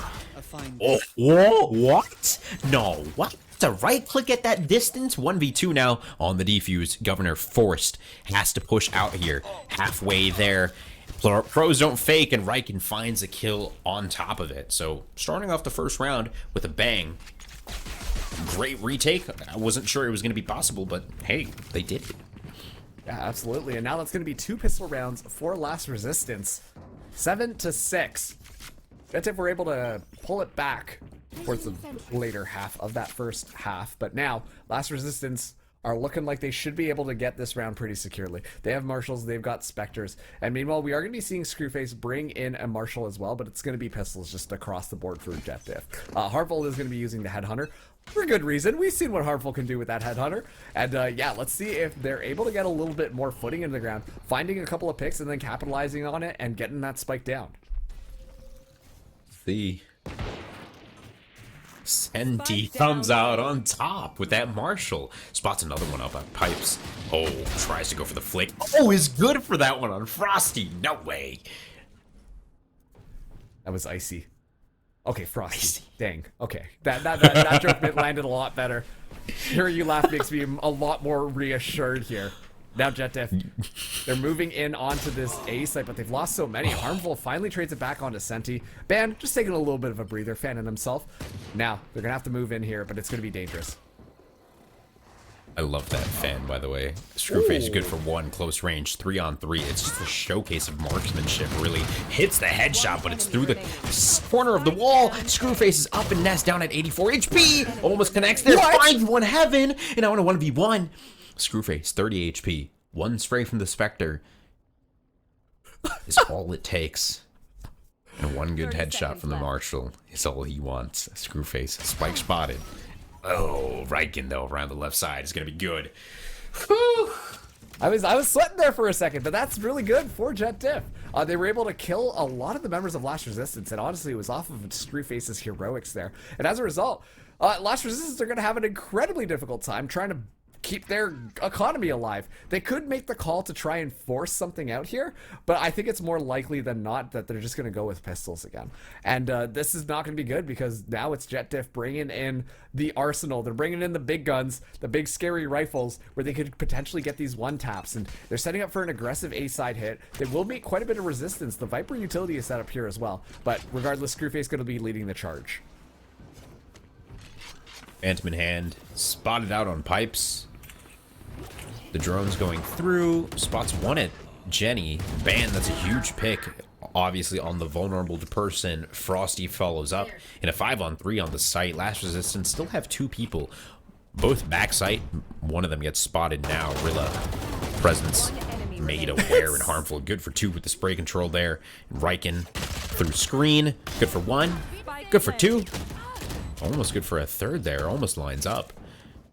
Oh, whoa, what? No, what? To right click at that distance? 1v2 now on the defuse. Governor forced. Has to push out here. Halfway there. Pros don't fake, and Riken finds a kill on top of it. So, starting off the first round with a bang. Great retake. I wasn't sure it was going to be possible, but hey, they did it. Yeah, absolutely. And now that's going to be 2 pistol rounds for Last Resistance. 7-6. JetDiff were able to pull it back towards the later half of that first half. But now, Last Resistance are looking like they should be able to get this round pretty securely. They have Marshals, they've got Spectres. And meanwhile, we are going to be seeing Screwface bring in a Marshal as well, but it's going to be pistols just across the board for JetDiff. Harmful is going to be using the Headhunter. For good reason. We've seen what Harmful can do with that Headhunter. And yeah, let's see if they're able to get a little bit more footing into the ground, finding a couple of picks and then capitalizing on it and getting that spike down. Senti comes out on top with that Marshal. Spots another one up on pipes. Oh, tries to go for the flick. Oh, is good for that one on Frosty. No way. That was icy. Okay, Frosty. Dang. Okay. That joke landed a lot better. Hearing you laugh makes me a lot more reassured here. Now JetDiff, they're moving in onto this A site, but they've lost so many. Harmful finally trades it back onto Senti. Ban just taking a little bit of a breather, fanning himself. Now, they're going to have to move in here, but it's going to be dangerous. I love that fan, by the way. Screwface is good for 1 close range, 3-on-3. It's just a showcase of marksmanship, really. Hits the headshot, but it's through the corner of the wall. Screwface is up and nest down at 84 HP. Almost connects there. Finds one heaven. And I want a 1v1. Screwface, 30 HP. 1 spray from the Spectre is all it takes. And 1 good headshot from the Marshal is all he wants. Screwface, spike spotted. Oh, Riken, though, around the left side is going to be good. Whew. I was sweating there for a second, but that's really good for JetDiff. They were able to kill a lot of the members of Last Resistance, and honestly, it was off of Screwface's heroics there. And as a result, Last Resistance are going to have an incredibly difficult time trying to keep their economy alive. They could make the call to try and force something out here, but I think it's more likely than not that they're just going to go with pistols again. And this is not going to be good because now it's JetDiff bringing in the arsenal. They're bringing in the big guns, the big scary rifles, where they could potentially get these one-taps. And they're setting up for an aggressive A-side hit. They will meet quite a bit of resistance. The Viper utility is set up here as well. But regardless, Screwface is going to be leading the charge. Phantom in hand, spotted out on pipes. The drone's going through, spots one at Jenny. Ban, that's a huge pick, obviously on the vulnerable person. Frosty follows up in a 5-on-3 on the site. Last Resistance still have 2 people, both backside. One of them gets spotted now. Rilla presence made aware and harmful. Good for 2 with the spray control there. Riken through screen. Good for 1. Good for 2. Almost good for a 3rd there. Almost lines up.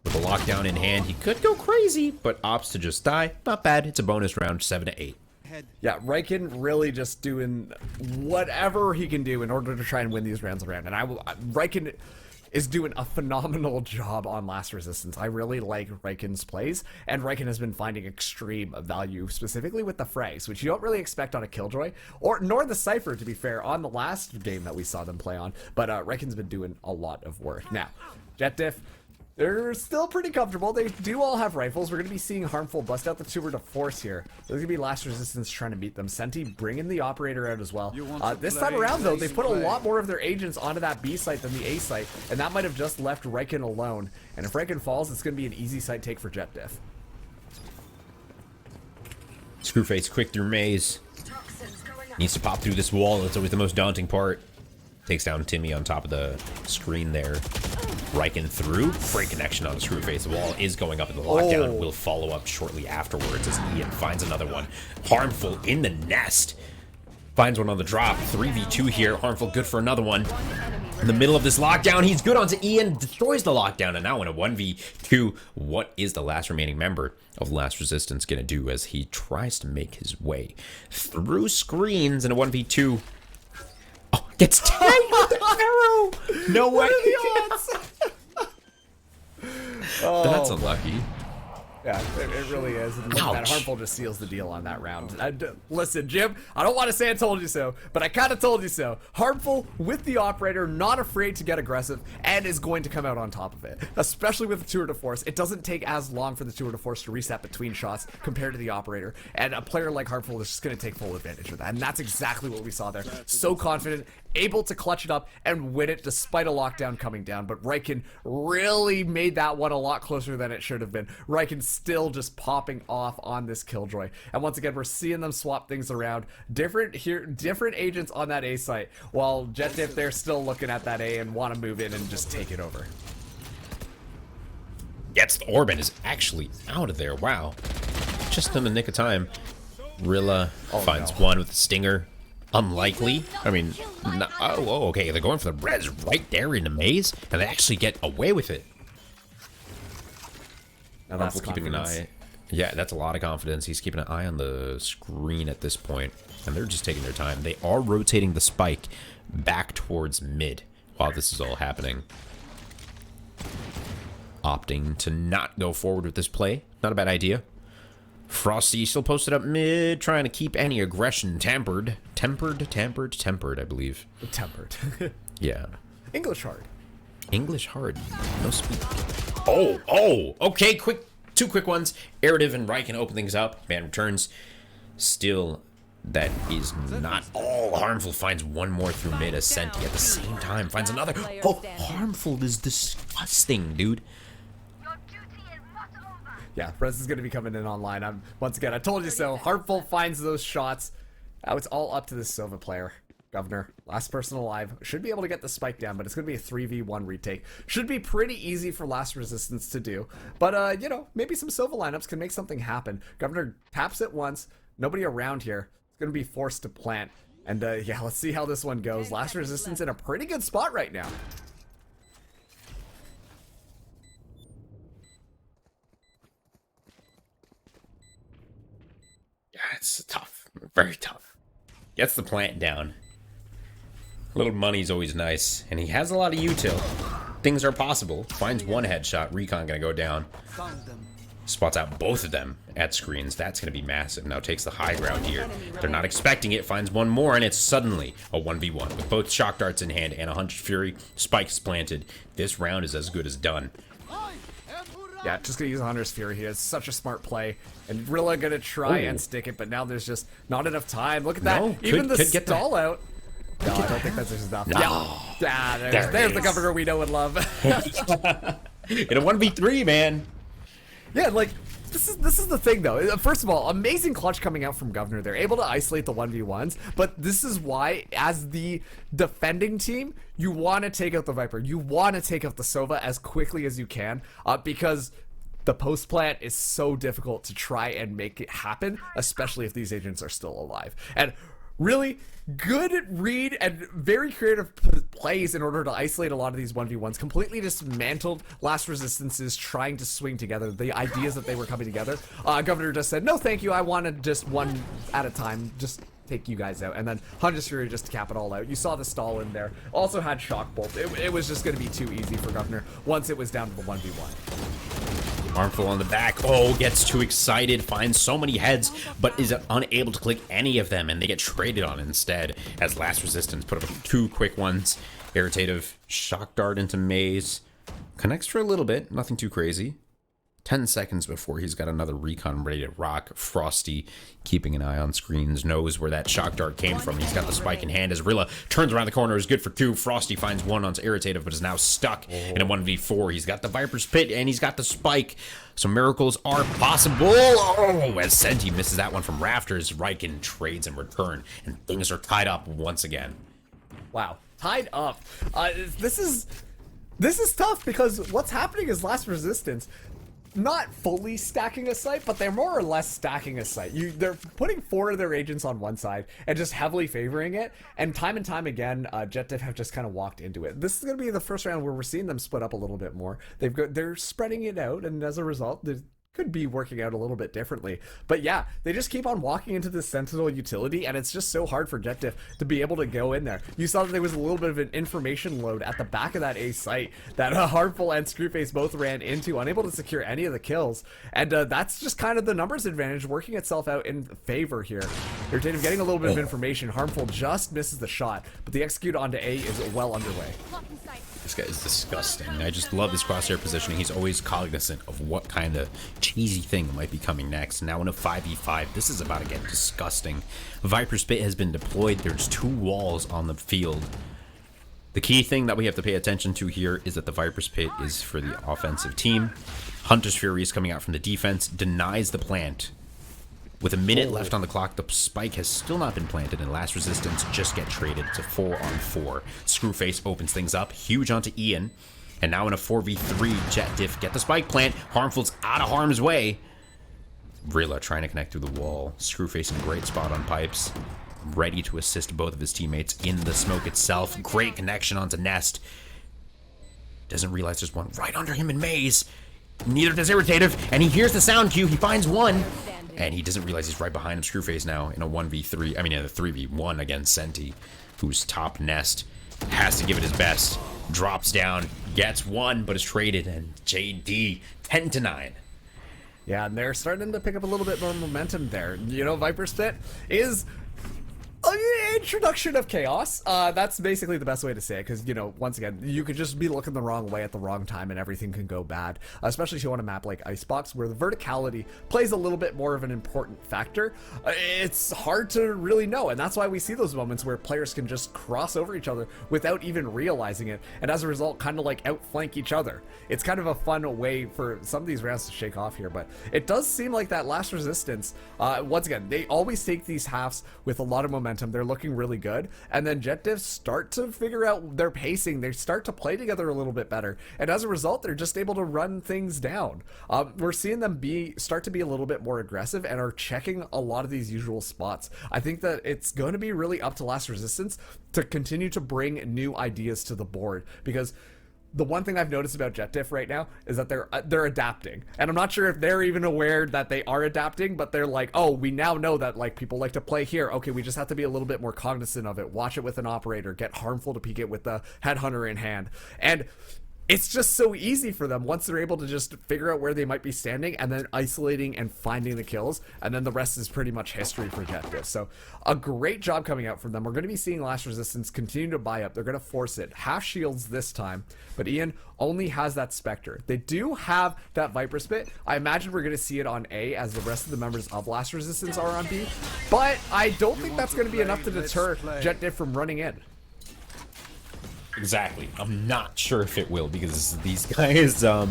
With a lockdown in hand, he could go crazy, but opts to just die. Not bad. It's a bonus round, 7-8. Yeah, Riken really just doing whatever he can do in order to try and win these rounds around. And Riken is doing a phenomenal job on Last Resistance. I really like Riken's plays, and Riken has been finding extreme value, specifically with the frags, which you don't really expect on a Killjoy, nor the Cypher, to be fair, on the last game that we saw them play on. But Riken's been doing a lot of work. Now, JetDiff, they're still pretty comfortable. They do all have rifles. We're going to be seeing Harmful bust out the tour de force here. There's going to be Last Resistance trying to beat them. Senti bringing the operator out as well. This time around, though, they put a lot more of their agents onto that B site than the A site, and that might have just left Riken alone. And if Riken falls, it's going to be an easy site take for JetDiff. Screwface quick through maze. Needs to pop through this wall. That's always the most daunting part. Takes down Timmy on top of the screen there. Riken through. Great connection on the Screwface. The wall is going up in the lockdown. Will follow up shortly afterwards as Ian finds another one. Harmful in the nest. Finds one on the drop. 3v2 here. Harmful good for another one. In the middle of this lockdown, he's good onto Ian. Destroys the lockdown. And now in a 1v2, what is the last remaining member of Last Resistance going to do as he tries to make his way through screens in a 1v2? Oh, gets tagged with the arrow! No way! That's unlucky. Yeah, it really is. And that Harmful just seals the deal on that round. Listen, Jim, I don't want to say I told you so, but I kind of told you so. Harmful with the operator, not afraid to get aggressive, and is going to come out on top of it. Especially with the tour de force. It doesn't take as long for the tour de force to reset between shots compared to the operator. And a player like Harmful is just going to take full advantage of that. And that's exactly what we saw there. So confident, able to clutch it up and win it despite a lockdown coming down. But Riken really made that one a lot closer than it should have been. Riken still just popping off on this Killjoy. And once again, we're seeing them swap things around. Different agents on that A site, while JetDiff, they're still looking at that A and want to move in and just take it over. Yes, the Orban is actually out of there. Wow. Just in the nick of time. Rilla finds one with the stinger. Unlikely. I mean, okay. They're going for the res right there in the maze, and they actually get away with it. Now that's keeping an eye. Yeah, that's a lot of confidence. He's keeping an eye on the screen at this point, and they're just taking their time. They are rotating the spike back towards mid while this is all happening. Opting to not go forward with this play. Not a bad idea. Frosty still posted up mid, trying to keep any aggression tempered. Tempered, I believe. Tempered. Yeah. English hard. English hard. No speak. Oh, okay, two quick ones. Errative and Riken open things up. Man returns. Still, that is not all. Harmful finds one more through mid. Senti at the same time finds another. Oh, Harmful is disgusting, dude. Yeah, Rez is going to be coming in online. Once again, I told you so. Harmful finds those shots. Now it's all up to the Sova player. Governor, last person alive, should be able to get the spike down, but it's going to be a 3v1 retake. Should be pretty easy for Last Resistance to do. But, you know, maybe some Sova lineups can make something happen. Governor taps it once. Nobody around here. It's going to be forced to plant. And, yeah, let's see how this one goes. Last Resistance in a pretty good spot right now. Yeah, it's tough. Very tough. Gets the plant down. A little money's always nice, and he has a lot of util. Things are possible. Finds one headshot. Recon gonna go down. Spots out both of them at screens. That's going to be massive. Now takes the high ground here. They're not expecting it. Finds one more, and it's suddenly a 1v1 with both shock darts in hand and a Hunter's Fury. Spikes planted. This round is as good as done. Yeah, just gonna use a Hunter's Fury here. It's such a smart play. And Rilla gonna try and stick it, but now there's just not enough time. Look at that. No, Even the get stall out. No, I don't think that's just enough. Yeah, there's the governor we know and love. In a 1v3, man. Yeah, like, this is the thing, though. First of all, amazing clutch coming out from Governor. They're able to isolate the 1v1s, but this is why, as the defending team, you want to take out the Viper. You want to take out the Sova as quickly as you can, because the post plant is so difficult to try and make it happen, especially if these agents are still alive. And really good read and very creative plays in order to isolate a lot of these 1v1s. Completely dismantled Last Resistance's trying to swing together, the ideas that they were coming together. Governor just said, no thank you, I wanted just one at a time, just take you guys out. And then Hunter's Fury just to cap it all out. You saw the stall in there. Also had Shock Bolt. It was just going to be too easy for Governor once it was down to the 1v1. Armful on the back. Oh, gets too excited. Finds so many heads, but is unable to click any of them, and they get traded on instead as Last Resistance put up 2 quick ones. Irritative shock dart into Maze. Connects for a little bit. Nothing too crazy. 10 seconds before he's got another recon ready to rock. Frosty, keeping an eye on screens, knows where that shock dart came from. He's got the spike in hand as Rilla turns around the corner, is good for 2. Frosty finds 1 onto Irritative, but is now stuck in a 1v4. He's got the Viper's Pit, and he's got the spike. So miracles are possible. Oh, as Senti misses that one from Rafters, Riken trades in return, and things are tied up once again. Wow, tied up. This is tough because what's happening is Last Resistance not fully stacking a site, but they're more or less stacking a site. They're putting 4 of their agents on one side and just heavily favoring it. And time again, JetDiff have just kind of walked into it. This is going to be the first round where we're seeing them split up a little bit more. They're spreading it out, and as a result, could be working out a little bit differently. But yeah, they just keep on walking into this Sentinel utility, and it's just so hard for JetDiff to be able to go in there. You saw that there was a little bit of an information load at the back of that A site that Harmful and Screwface both ran into, unable to secure any of the kills. And that's just kind of the numbers advantage working itself out in favor here. Irritative getting a little bit of information. Harmful just misses the shot, but the execute onto A is well underway. This guy is disgusting. I just love his crosshair positioning. He's always cognizant of what kind of cheesy thing might be coming next. Now in a 5v5, this is about to get disgusting. Viper's Pit has been deployed. There's 2 walls on the field. The key thing that we have to pay attention to here is that the Viper's Pit is for the offensive team. Hunter's Fury is coming out from the defense, denies the plant. With a minute left on the clock, the spike has still not been planted, and Last Resistance just get traded to 4-on-4. Screwface opens things up, huge onto Ian, and now in a 4v3, JetDiff get the spike plant. Harmful's out of harm's way. Rilla trying to connect through the wall. Screwface in a great spot on pipes, ready to assist both of his teammates in the smoke itself. Great connection onto Nest. Doesn't realize there's one right under him in Maze. Neither does Irritative, and he hears the sound cue. He finds one. And he doesn't realize he's right behind him, Screwface, now in a 1v3, in a 3v1 against Senti, who's top Nest. Has to give it his best. Drops down, gets 1, but is traded, and JD 10-9. Yeah, and they're starting to pick up a little bit more momentum there. You know, Viper's Pit is an introduction of chaos. That's basically the best way to say it, because, you know, once again, you could just be looking the wrong way at the wrong time and everything can go bad, especially if you want a map like Icebox, where the verticality plays a little bit more of an important factor. It's hard to really know, and that's why we see those moments where players can just cross over each other without even realizing it, and as a result, kind of like outflank each other. It's kind of a fun way for some of these rounds to shake off here, but it does seem like that Last Resistance, once again, they always take these halves with a lot of momentum. They're looking really good, and then JetDiff start to figure out their pacing. They start to play together a little bit better, and as a result, they're just able to run things down. We're seeing them start to be a little bit more aggressive and are checking a lot of these usual spots. I think that it's going to be really up to Last Resistance to continue to bring new ideas to the board, because the one thing I've noticed about JetDiff right now is that they're adapting, and I'm not sure if they're even aware that they are adapting, but they're like, oh, we now know that like people like to play here. Okay, we just have to be a little bit more cognizant of it. Watch it with an operator. Get Harmful to peek it with the headhunter in hand. And it's just so easy for them once they're able to just figure out where they might be standing and then isolating and finding the kills, and then the rest is pretty much history for JetDiff. So a great job coming out from them. We're going to be seeing Last Resistance continue to buy up. They're going to force it. Half shields this time, but Ian only has that Spectre. They do have that Viper Spit. I imagine we're going to see it on A as the rest of the members of Last Resistance are on B, but I don't think that's going to be enough to deter JetDiff from running in. Exactly. I'm not sure if it will, because these guys are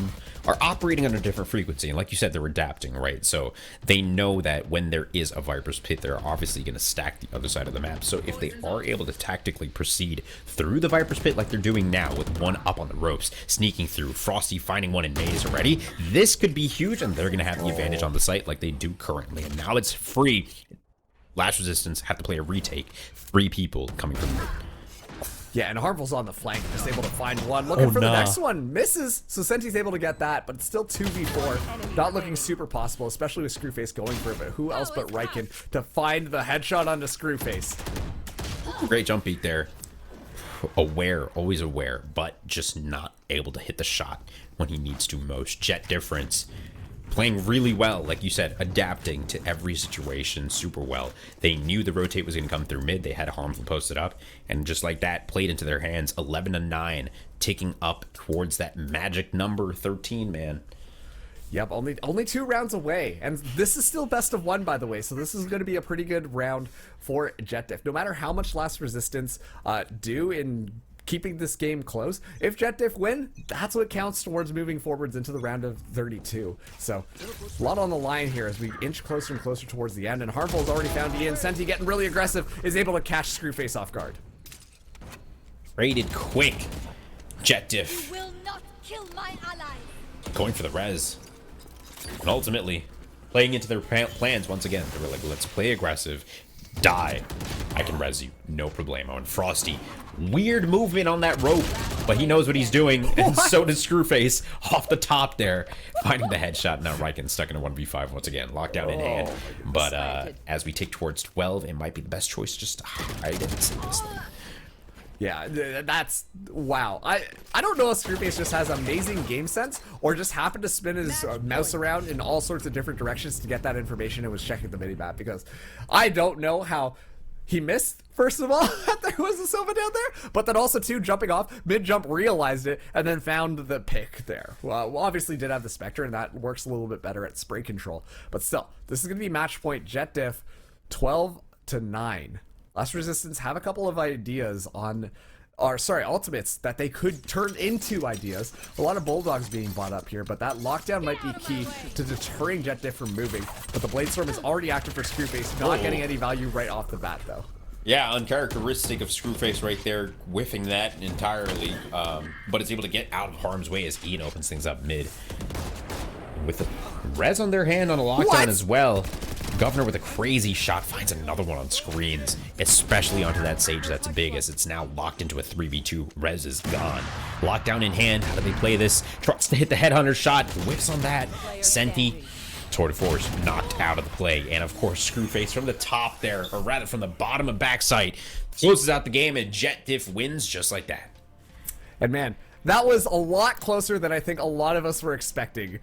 operating on a different frequency, and like you said, they're adapting, right? So they know that when there is a Viper's Pit, they're obviously going to stack the other side of the map. So if they are able to tactically proceed through the Viper's Pit like they're doing now, with one up on the ropes, sneaking through, Frosty finding one in maze already, this could be huge, and they're going to have the advantage on the site like they do currently. And now it's free. Last Resistance have to play a retake. 3 people coming from mid. Yeah, and Harmful's on the flank, just able to find one. Looking for the next one, misses. So Senti's able to get that, but it's still 2v4. Not looking super possible, especially with Screwface going for it, but who else but Riken to find the headshot onto Screwface? Great jump beat there. Aware, always aware, but just not able to hit the shot when he needs to most. Jet difference. Playing really well, like you said, adapting to every situation super well. They knew the rotate was going to come through mid. They had Harmful posted up, and just like that, played into their hands. 11-9, ticking up towards that magic number 13, man. Yep, only 2 rounds away, and this is still best of 1, by the way, so this is going to be a pretty good round for JetDiff. No matter how much Last Resistance do in keeping this game close, if JetDiff win, that's what counts towards moving forwards into the round of 32. So a lot on the line here as we inch closer and closer towards the end, and Harmful's already found Ian. Senti getting really aggressive, is able to catch Screwface off guard. Raided quick. JetDiff will not kill my ally. going for the res, and ultimately playing into their plans once again. They were like, let's play aggressive, die, I can res you, no problemo. And Frosty, weird movement on that rope, but he knows what he's doing, and so does Screwface off the top there, finding the headshot. Now Riken stuck in a 1v5 once again, lockdown in hand. But as we take towards 12, it might be the best choice just to hide and save this thing. Yeah, that's wow. I don't know if Screwface just has amazing game sense or just happened to spin his mouse around in all sorts of different directions to get that information and was checking the mini-map, because I don't know how he missed, first of all, that there was a Sova down there, but then also too, jumping off mid-jump, realized it and then found the pick there. Well, obviously did have the Spectre, and that works a little bit better at spray control, but still, this is going to be match point JetDiff 12-9. Last Resistance have a couple of ideas on, or sorry, ultimates that they could turn into ideas. A lot of Bulldogs being bought up here, but that lockdown might be key to deterring JetDiff from moving. But the Bladestorm is already active for Screwface, not getting any value right off the bat though. Yeah, uncharacteristic of Screwface right there, whiffing that entirely, but is able to get out of harm's way as Ian opens things up mid. With the res on their hand on a lockdown as well. Governor with a crazy shot finds another one on screens, especially onto that Sage that's big, as it's now locked into a 3v2. Res is gone. Lockdown in hand. How do they play this? Tries to hit the headhunter shot. Whiffs on that. Senti, tour de force, knocked out of the play. And of course, Screwface from the top there, or rather from the bottom of backside, closes out the game, and JetDiff wins just like that. And man, that was a lot closer than I think a lot of us were expecting.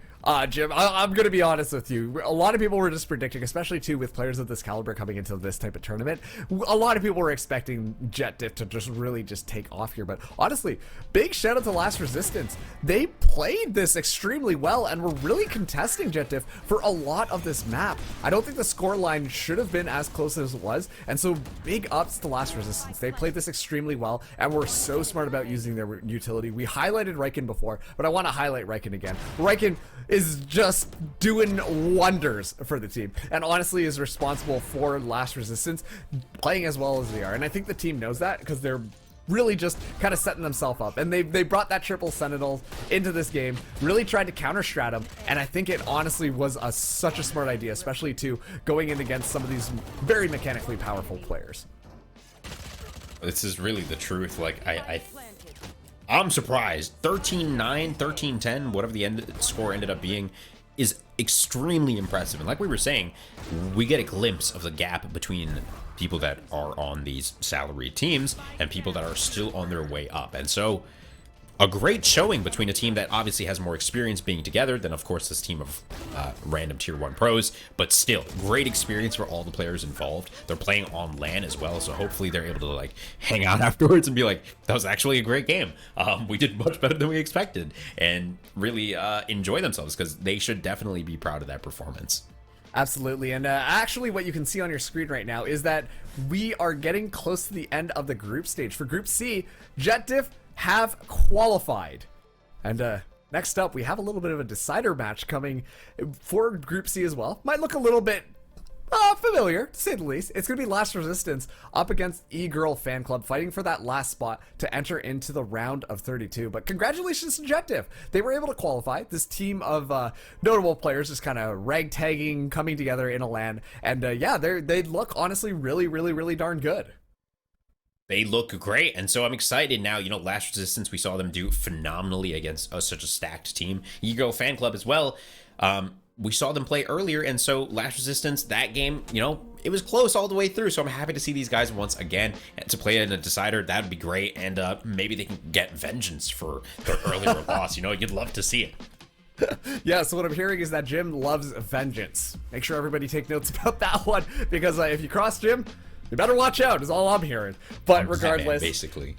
Jim, I'm going to be honest with you. A lot of people were just predicting, especially too with players of this caliber coming into this type of tournament, a lot of people were expecting JetDiff to just really just take off here. But honestly, big shout out to Last Resistance. They played this extremely well and were really contesting JetDiff for a lot of this map. I don't think the score line should have been as close as it was. And so big ups to Last Resistance. They played this extremely well and were so smart about using their utility. We highlighted Riken before, but I want to highlight Riken again. Riken is just doing wonders for the team, and honestly is responsible for Last Resistance playing as well as they are. And I think the team knows that, because they're really just kind of setting themselves up, and they brought that triple Sentinel into this game, really tried to counter strat him, and I think it honestly was such a smart idea, especially to going in against some of these very mechanically powerful players. This is really the truth. Like I'm surprised. 13-9, 13-10, whatever the score ended up being, is extremely impressive. And like we were saying, we get a glimpse of the gap between people that are on these salary teams and people that are still on their way up. And so a great showing between a team that obviously has more experience being together than, of course, this team of random tier 1 pros, but still great experience for all the players involved. They're playing on LAN as well, so hopefully they're able to like hang out afterwards and be like, that was actually a great game. We did much better than we expected, and really enjoy themselves, because they should definitely be proud of that performance. Absolutely, and actually what you can see on your screen right now is that we are getting close to the end of the group stage. For Group C, JetDiff have qualified. And next up, we have a little bit of a decider match coming for Group C as well. Might look a little bit familiar, to say the least. It's going to be Last Resistance up against E-Girl Fan Club, fighting for that last spot to enter into the round of 32. But congratulations to JetDiff. They were able to qualify. This team of notable players just kind of ragtagging, coming together in a LAN. And yeah, they look honestly really darn good. They look great, and so I'm excited now. You know, Last Resistance, we saw them do phenomenally against such a stacked team. E-Girl Fan Club as well. We saw them play earlier, and so Last Resistance, that game, you know, it was close all the way through, so I'm happy to see these guys once again. And to play in a decider, that would be great, and maybe they can get vengeance for their earlier loss. You know, you'd love to see it. Yeah, so what I'm hearing is that Jim loves vengeance. Make sure everybody take notes about that one, because if you cross Jim, you better watch out, is all I'm hearing. But regardless, basically.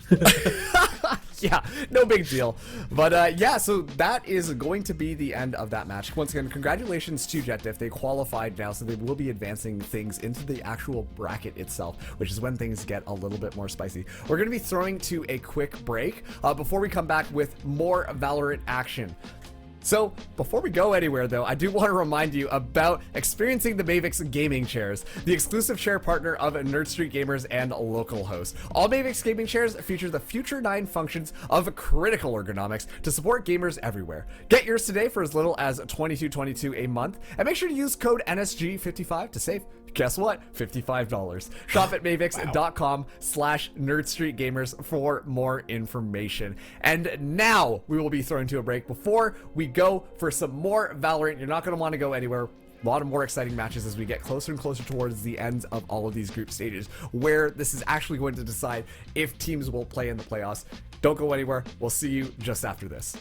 Yeah, no big deal. But yeah, so that is going to be the end of that match. Once again, congratulations to JetDiff. They qualified now, so they will be advancing things into the actual bracket itself, which is when things get a little bit more spicy. We're going to be throwing to a quick break before we come back with more Valorant action. So, before we go anywhere though, I do want to remind you about experiencing the Mavix gaming chairs, the exclusive chair partner of Nerd Street Gamers and Localhost. All Mavix gaming chairs feature the Future 9 functions of critical ergonomics to support gamers everywhere. Get yours today for as little as $22.22 a month, and make sure to use code NSG55 to save, guess what, $55. Shop at mavix.com/nerdstreetgamers for more information. And now we will be throwing to a break before we go for some more Valorant. You're not going to want to go anywhere. A lot of more exciting matches as we get closer and closer towards the ends of all of these group stages, where this is actually going to decide if teams will play in the playoffs. Don't go anywhere. We'll see you just after this.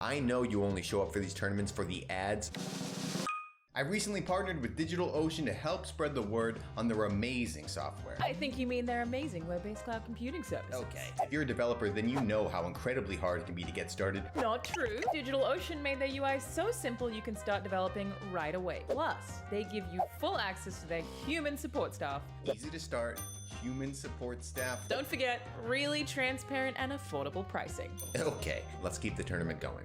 I know you only show up for these tournaments for the ads. I recently partnered with DigitalOcean to help spread the word on their amazing software. I think you mean their amazing web-based cloud computing services. Okay. If you're a developer, then you know how incredibly hard it can be to get started. Not true. DigitalOcean made their UI so simple you can start developing right away. Plus, they give you full access to their human support staff. Easy to start, human support staff. Don't forget, really transparent and affordable pricing. Okay, let's keep the tournament going.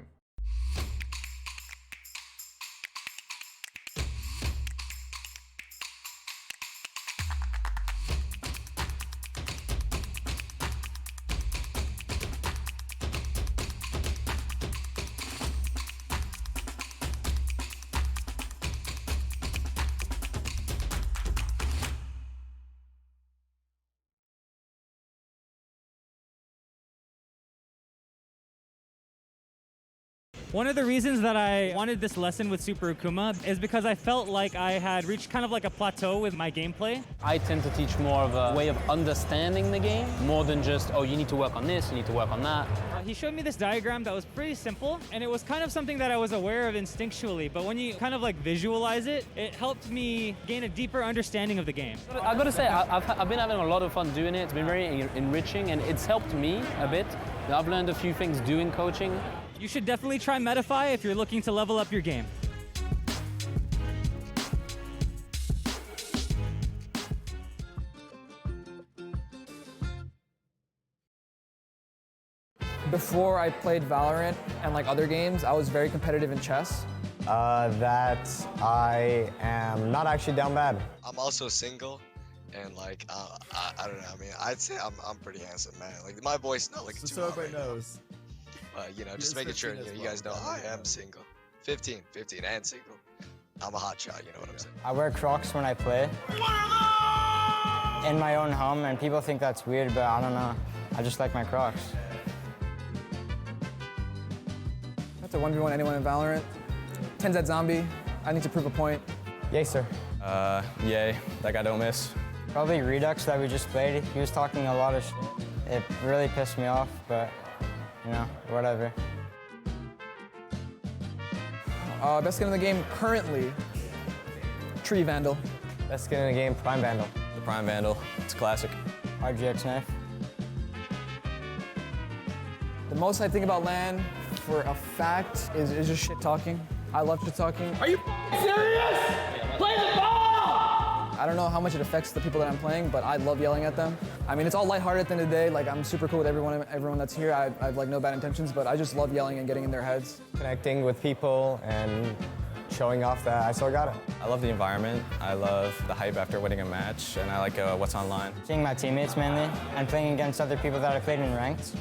One of the reasons that I wanted this lesson with Super Akuma is because I felt like I had reached kind of like a plateau with my gameplay. I tend to teach more of a way of understanding the game, more than just, oh, you need to work on this, you need to work on that. He showed me this diagram that was pretty simple, and it was kind of something that I was aware of instinctually, but when you kind of like visualize it, it helped me gain a deeper understanding of the game. I gotta say, I've been having a lot of fun doing it. It's been very enriching, and it's helped me a bit. I've learned a few things doing coaching. You should definitely try Metafy if you're looking to level up your game. Before I played Valorant and like other games, I was very competitive in chess. That I am not actually down bad. I'm also single, and like I don't know. I mean, I'd say I'm pretty handsome, man. Like my voice not looking too so hot everybody right knows. You know, He just is making sure 15 as you well, guys know I am single. 15 and single. I'm a hot shot, you know what I'm saying? I wear Crocs when I play. In my own home, and people think that's weird, but I don't know. I just like my Crocs. That's a 1v1 anyone in Valorant. 10Z zombie. I need to prove a point. Yay, sir. Yay. That guy don't miss. Probably Redux that we just played. He was talking a lot of shit. It really pissed me off, but, you know, whatever. Best skin in the game currently, Tree Vandal. Best skin in the game, Prime Vandal. The Prime Vandal. It's a classic. RGX knife. The most I think about LAN for a fact is just shit talking. I love shit talking. Are you serious? Play the ball! I don't know how much it affects the people that I'm playing, but I love yelling at them. I mean, it's all lighthearted at the end of the day. Like, I'm super cool with everyone that's here. I have like no bad intentions, but I just love yelling and getting in their heads. Connecting with people and showing off that I still got it. I love the environment. I love the hype after winning a match, and I like what's online. Seeing my teammates mainly, and playing against other people that I played in ranked.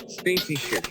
Spaceship.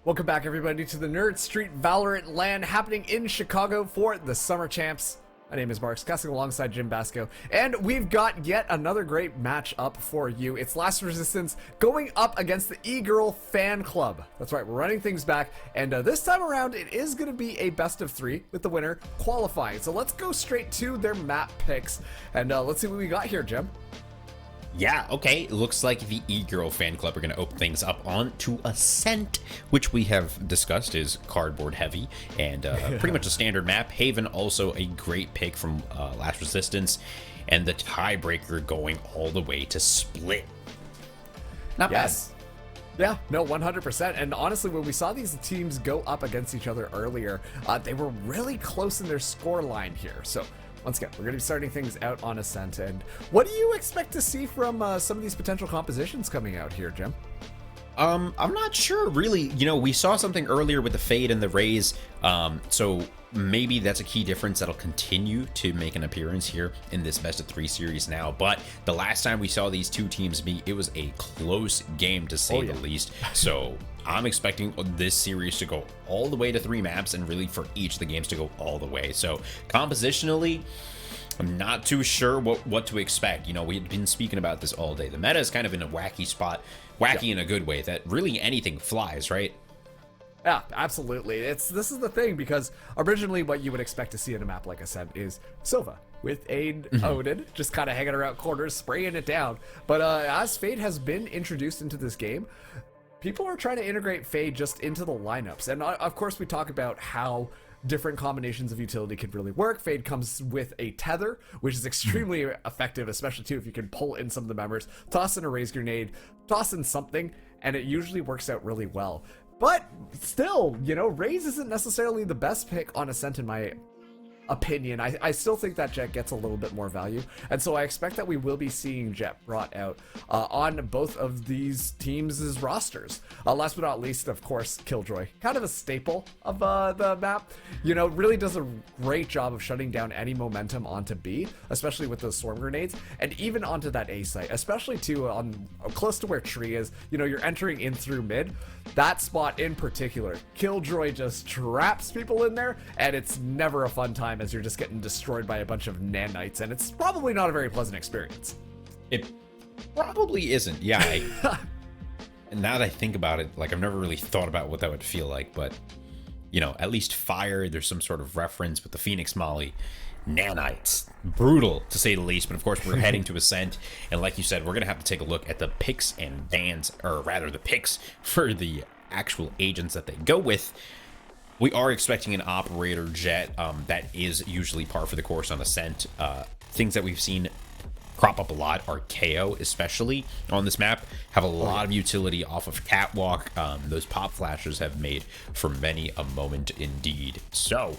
Welcome back, everybody, to the Nerd Street Valorant LAN happening in Chicago for the Summer Champs. My name is Mark, discussing alongside Jim Basco, and we've got yet another great match up for you. It's Last Resistance going up against the E-Girl Fan Club. That's right, we're running things back, and this time around, it is going to be a best of 3 with the winner qualifying. So let's go straight to their map picks, and let's see what we got here, Jim. Yeah, okay, it looks like the E-Girl Fan Club are going to open things up onto Ascent, which we have discussed is cardboard heavy and pretty much a standard map. Haven also a great pick from Last Resistance, and the tiebreaker going all the way to Split. Not bad. Yeah, no, 100%. And honestly, when we saw these teams go up against each other earlier, they were really close in their score line here. So once again, we're going to be starting things out on Ascent. And what do you expect to see from some of these potential compositions coming out here, Jim? I'm not sure, really. You know, we saw something earlier with the Fade and the Raze, so maybe that's a key difference that'll continue to make an appearance here in this best of 3 series now. But the last time we saw these two teams meet, it was a close game, to say the least. So I'm expecting this series to go all the way to 3 maps, and really for each of the games to go all the way. So compositionally, I'm not too sure what to expect. You know, we've been speaking about this all day. The meta is kind of in a wacky spot, wacky in a good way, that really anything flies, right? Yeah, absolutely. This is the thing, because originally what you would expect to see in a map, like I said, is Silva with a Odin just kind of hanging around corners, spraying it down. But as Fade has been introduced into this game, people are trying to integrate Fade just into the lineups. And of course, we talk about how different combinations of utility could really work. Fade comes with a tether, which is extremely effective, especially too if you can pull in some of the members, toss in a Raze grenade, toss in something, and it usually works out really well. But still, you know, Raze isn't necessarily the best pick on Ascent in my opinion. I still think that Jet gets a little bit more value, and so I expect that we will be seeing Jet brought out on both of these teams' rosters. Last but not least, of course, Killjoy, kind of a staple of the map. You know, really does a great job of shutting down any momentum onto B, especially with those swarm grenades, and even onto that A site, especially too on close to where Tree is. You know, you're entering in through mid. That spot in particular, Killjoy just traps people in there, and it's never a fun time as you're just getting destroyed by a bunch of nanites, and it's probably not a very pleasant experience. It probably isn't, yeah. And now that I think about it, like, I've never really thought about what that would feel like, but, you know, at least Fire, there's some sort of reference with the Phoenix Molly. Nanites, brutal to say the least, but of course we're heading to Ascent, and like you said, we're gonna have to take a look at the picks and bans, or rather the picks for the actual agents that they go with. We are expecting an operator Jet, that is usually par for the course on Ascent. Things that we've seen crop up a lot are KO, especially on this map, have a lot of utility off of Catwalk. Those pop flashes have made for many a moment indeed. So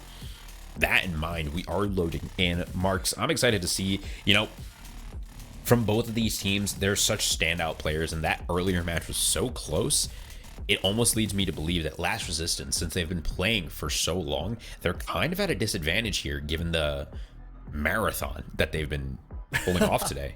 that in mind, we are loading in marks. I'm excited to see, you know, from both of these teams, they're such standout players, and that earlier match was so close. It almost leads me to believe that Last Resistance, since they've been playing for so long, they're kind of at a disadvantage here, given the marathon that they've been pulling off today.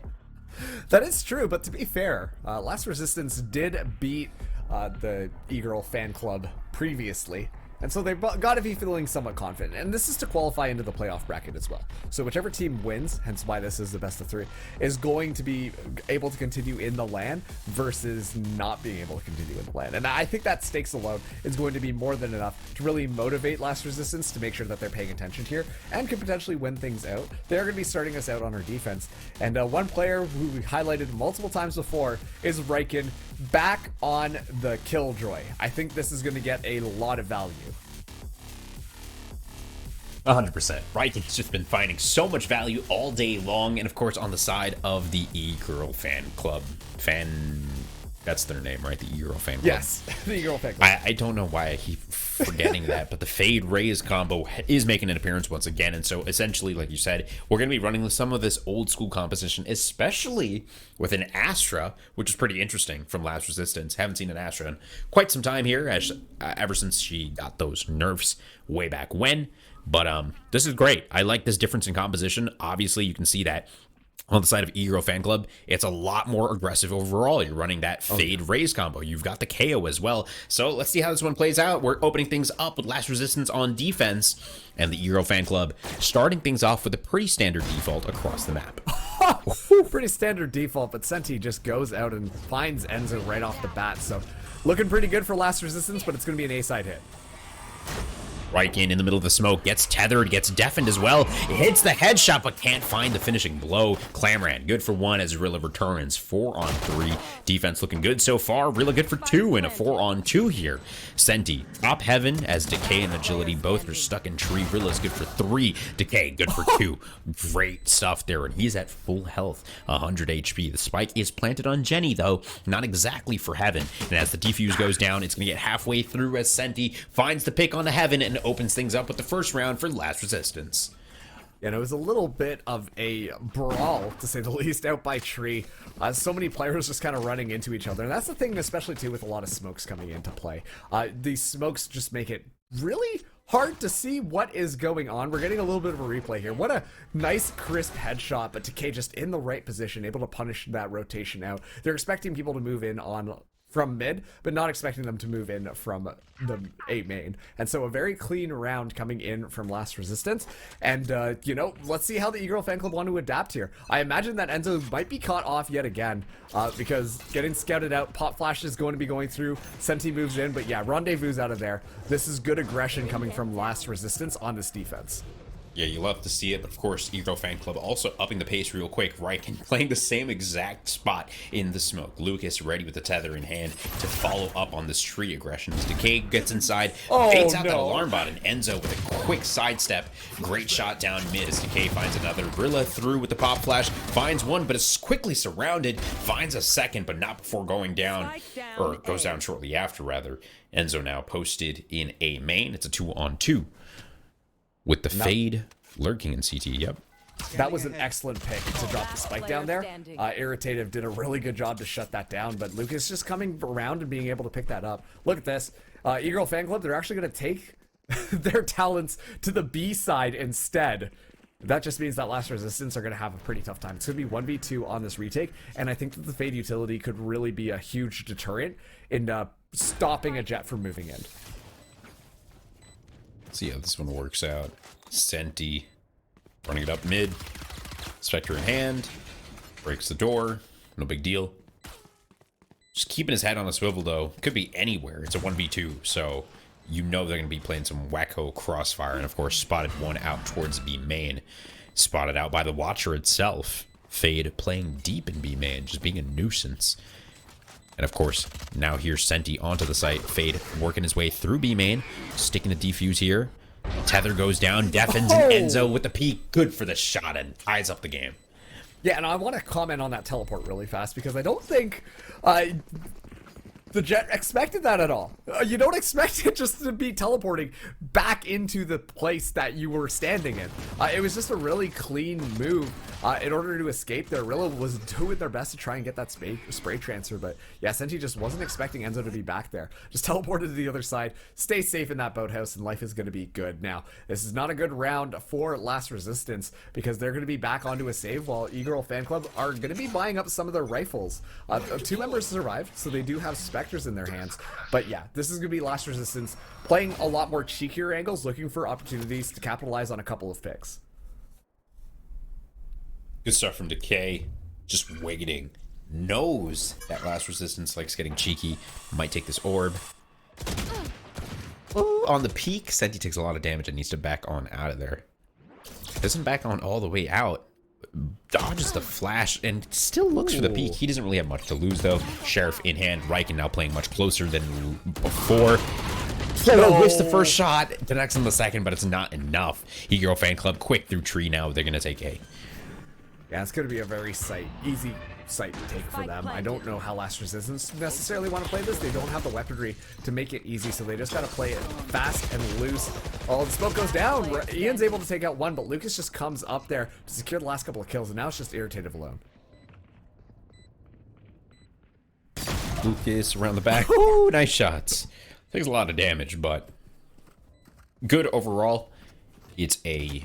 That is true, but to be fair, Last Resistance did beat the E-Girl fan club previously, and so they've got to be feeling somewhat confident. And this is to qualify into the playoff bracket as well. So whichever team wins, hence why this is the best of 3, is going to be able to continue in the LAN versus not being able to continue in the LAN. And I think that stakes alone is going to be more than enough to really motivate Last Resistance to make sure that they're paying attention here and can potentially win things out. They're going to be starting us out on our defense. And one player who we highlighted multiple times before is Riken, back on the Killjoy. I think this is going to get a lot of value. 100%. Riken's just been finding so much value all day long, and of course on the side of the E-Girl fan club. That's their name, right? The E-Girl fan club. Yes, the E-Girl fan club. I don't know why I keep forgetting that, but the Fade Raze combo is making an appearance once again, and so essentially, like you said, we're going to be running some of this old school composition, especially with an Astra, which is pretty interesting from Last Resistance. Haven't seen an Astra in quite some time here, ever since she got those nerfs way back when. But this is great. I like this difference in composition. Obviously, you can see that on the side of E-Girl Fan Club, it's a lot more aggressive overall. You're running that Fade Raze combo. You've got the KO as well. So let's see how this one plays out. We're opening things up with Last Resistance on defense, and the E-Girl Fan Club starting things off with a pretty standard default across the map. Pretty standard default, but Senti just goes out and finds Enzo right off the bat. So looking pretty good for Last Resistance, but it's going to be an A-side hit. Riken in the middle of the smoke, gets tethered, gets deafened as well. It hits the headshot, but can't find the finishing blow. Clamran, good for 1 as Rilla returns. 4 on 3. Defense looking good so far. Rilla good for 2 and a 4 on 2 here. Senti, top heaven as Decay and Agility both are stuck in tree. Rilla's good for 3. Decay, good for 2. Great stuff there, and he's at full health, 100 HP. The spike is planted on Jenny, though, not exactly for heaven. And as the defuse goes down, it's going to get halfway through as Senti finds the pick on the heaven and opens things up with the first round for Last Resistance. And it was a little bit of a brawl, to say the least, out by tree. So many players just kind of running into each other. And that's the thing, especially too, with a lot of smokes coming into play. These smokes just make it really hard to see what is going on. We're getting a little bit of a replay here. What a nice, crisp headshot, but Decay just in the right position, able to punish that rotation out. They're expecting people to move in on from mid, but not expecting them to move in from the A main. And so a very clean round coming in from Last Resistance. And, you know, let's see how the E-Girl fan club want to adapt here. I imagine that Enzo might be caught off yet again, because getting scouted out, Pop Flash is going to be going through, Senti moves in, but yeah, Rendezvous out of there. This is good aggression coming from Last Resistance on this defense. Yeah, you love to see it, but of course, E-Girl fan club also upping the pace real quick, right? And playing the same exact spot in the smoke. Lucas ready with the tether in hand to follow up on this tree aggression. As Decay gets inside, baits out that alarm bot, and Enzo with a quick sidestep. Great shot down mid as Decay finds another. Rilla through with the pop flash, finds one, but is quickly surrounded. Finds a second, but not before going down, or goes down shortly after, rather. Enzo now posted in A main. It's a 2-on-2. With the fade lurking in CT, yep. That was an excellent pick to drop the spike down there. Irritative did a really good job to shut that down, but Lucas just coming around and being able to pick that up. Look at this. E-Girl fan club, they're actually going to take their talents to the B side instead. That just means that Last Resistance are going to have a pretty tough time. It's going to be 1v2 on this retake, and I think that the fade utility could really be a huge deterrent in stopping a Jet from moving in. See how this one works out. Senti running it up mid. Spectre in hand. Breaks the door. No big deal. Just keeping his head on a swivel, though. Could be anywhere. It's a 1v2, so you know they're going to be playing some wacko crossfire. And, of course, spotted one out towards B main. Spotted out by the Watcher itself. Fade playing deep in B main, just being a nuisance. And of course, now here's Senti onto the site. Fade working his way through B main, sticking the defuse here. Tether goes down, deafens, and Enzo with the peek. Good for the shot and ties up the game. Yeah, and I want to comment on that teleport really fast because I don't think the Jet expected that at all. You don't expect it just to be teleporting back into the place that you were standing in. It was just a really clean move in order to escape there. Rilla was doing their best to try and get that spray transfer, but yeah, Senti just wasn't expecting Enzo to be back there. Just teleported to the other side, stay safe in that boathouse, and life is going to be good. Now, this is not a good round for Last Resistance because they're going to be back onto a save while E-Girl fan club are going to be buying up some of their rifles. 2 members survived, so they do have Spectres in their hands. But yeah, this is going to be Last Resistance playing a lot more cheekier angles, looking for opportunities to capitalize on a couple of picks. Good stuff from Decay. Just waiting. Knows that Last Resistance likes getting cheeky. Might take this orb. Ooh, on the peak, Senti takes a lot of damage and needs to back on out of there. Doesn't back on all the way out. Dodges the flash and still looks for the peak. He doesn't really have much to lose, though. Sheriff in hand. Riken now playing much closer than before. Whiffs the first shot. Connects on the second, but it's not enough. E-Girl fan club quick through tree now. They're going to take A. Yeah, it's going to be a very easy site to take for them. I don't know how Last Resistance necessarily want to play this. They don't have the weaponry to make it easy, so they just got to play it fast and loose. Oh, the smoke goes down. Ian's able to take out one, but Lucas just comes up there to secure the last couple of kills, and now it's just Irritative alone. Lucas around the back. Ooh, nice shots. Takes a lot of damage, but good overall. It's a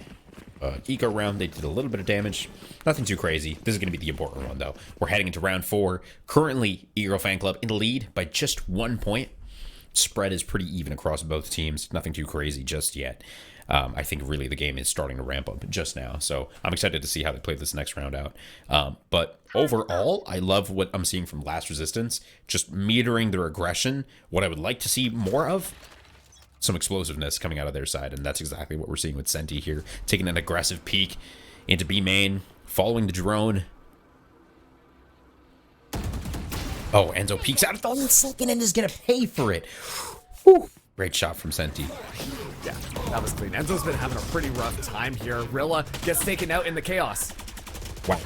eco round. They did a little bit of damage. Nothing too crazy. This is going to be the important one, though. We're heading into round 4. Currently, E-Girl fan club in the lead by just 1 point. Spread is pretty even across both teams. Nothing too crazy just yet. I think really the game is starting to ramp up just now. So I'm excited to see how they play this next round out. But overall, I love what I'm seeing from Last Resistance. Just metering their aggression. What I would like to see more of, some explosiveness coming out of their side. And that's exactly what we're seeing with Senti here. Taking an aggressive peek into B main. Following the drone. Oh, Enzo peeks out at the last second and is going to pay for it. Whew. Great shot from Senti. Yeah, that was clean. Enzo's been having a pretty rough time here. Rilla gets taken out in the chaos. Wow.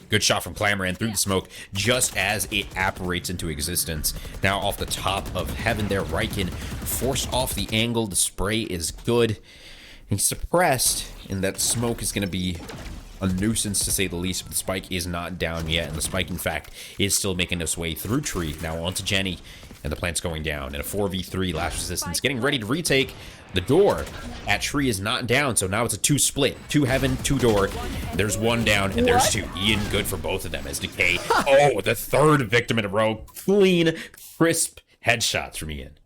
Good shot from Clamoran through the smoke just as it apparates into existence. Now off the top of heaven there, Riken forced off the angle. The spray is good. He's suppressed, and that smoke is going to be a nuisance to say the least, but the spike is not down yet, and the spike, in fact, is still making its way through tree. Now onto Jenny, and the plant's going down, and a 4v3 last resistance, getting ready to retake. The door at tree is not down, so now it's a 2 split. 2 heaven, 2 door. There's 1 down, and there's 2. Ian, good for both of them as Decay. Oh, the 3rd victim in a row. Clean, crisp headshots from Ian.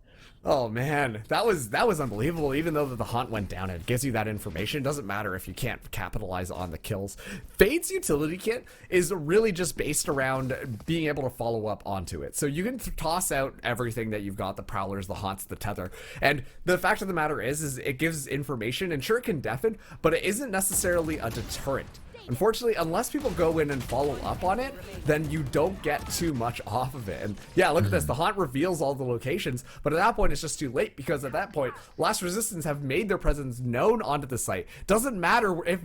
Oh man, that was unbelievable. Even though the hunt went down, it gives you that information. It doesn't matter if you can't capitalize on the kills. Fade's utility kit is really just based around being able to follow up onto it. So you can toss out everything that you've got, the prowlers, the haunts, the tether. And the fact of the matter is it gives information, and sure it can deafen, but it isn't necessarily a deterrent. Unfortunately, unless people go in and follow up on it, then you don't get too much off of it. And yeah, look at this. The haunt reveals all the locations, but at that point, it's just too late, because at that point, Last Resistance have made their presence known onto the site. Doesn't matter if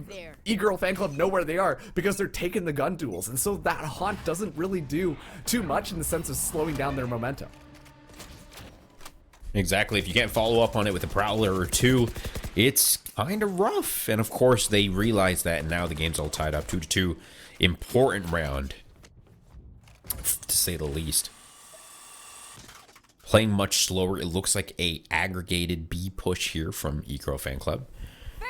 E-Girl Fan Club know where they are, because they're taking the gun duels. And so that haunt doesn't really do too much in the sense of slowing down their momentum. Exactly. If you can't follow up on it with a prowler or 2, it's kind of rough. And of course, they realize that, and now the game's all tied up 2-2. Important round, to say the least. Playing much slower. It looks like a aggregated B push here from E-Girl Fan Club.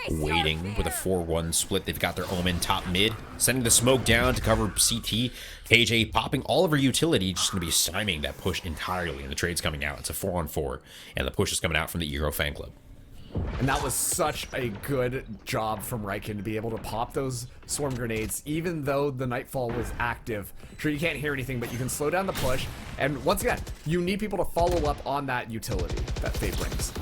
Waiting with a 4-1 split. They've got their Omen top mid, sending the smoke down to cover CT. KJ popping all of her utility, just going to be stymieing that push entirely, and the trade's coming out. It's a 4-on-4, and the push is coming out from the E-Girl Fan Club. And that was such a good job from Riken to be able to pop those swarm grenades, even though the Nightfall was active. Sure, you can't hear anything, but you can slow down the push. And once again, you need people to follow up on that utility that Fade brings.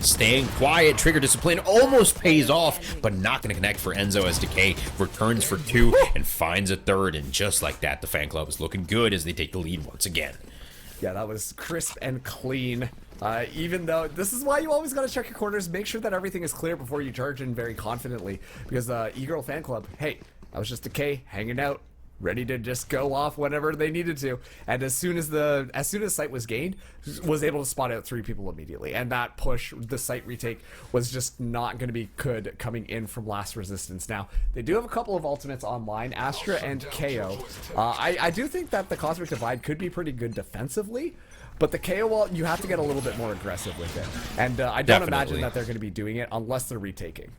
Staying quiet, trigger discipline almost pays off, but not going to connect for Enzo as Decay returns for 2 and finds a 3rd. And just like that, the fan club is looking good as they take the lead once again. Yeah, that was crisp and clean. Even though this is why you always got to check your corners, make sure that everything is clear before you charge in very confidently. Because E-Girl Fan Club, hey, I was just Decay hanging out, ready to just go off whenever they needed to. And as soon as site was gained, was able to spot out 3 people immediately. And that push, the site retake, was just not going to be good coming in from Last Resistance. Now, they do have a couple of ultimates online, Astra and KO. I do think that the Cosmic Divide could be pretty good defensively, but the KO wall, you have to get a little bit more aggressive with it. And I don't imagine that they're going to be doing it unless they're retaking.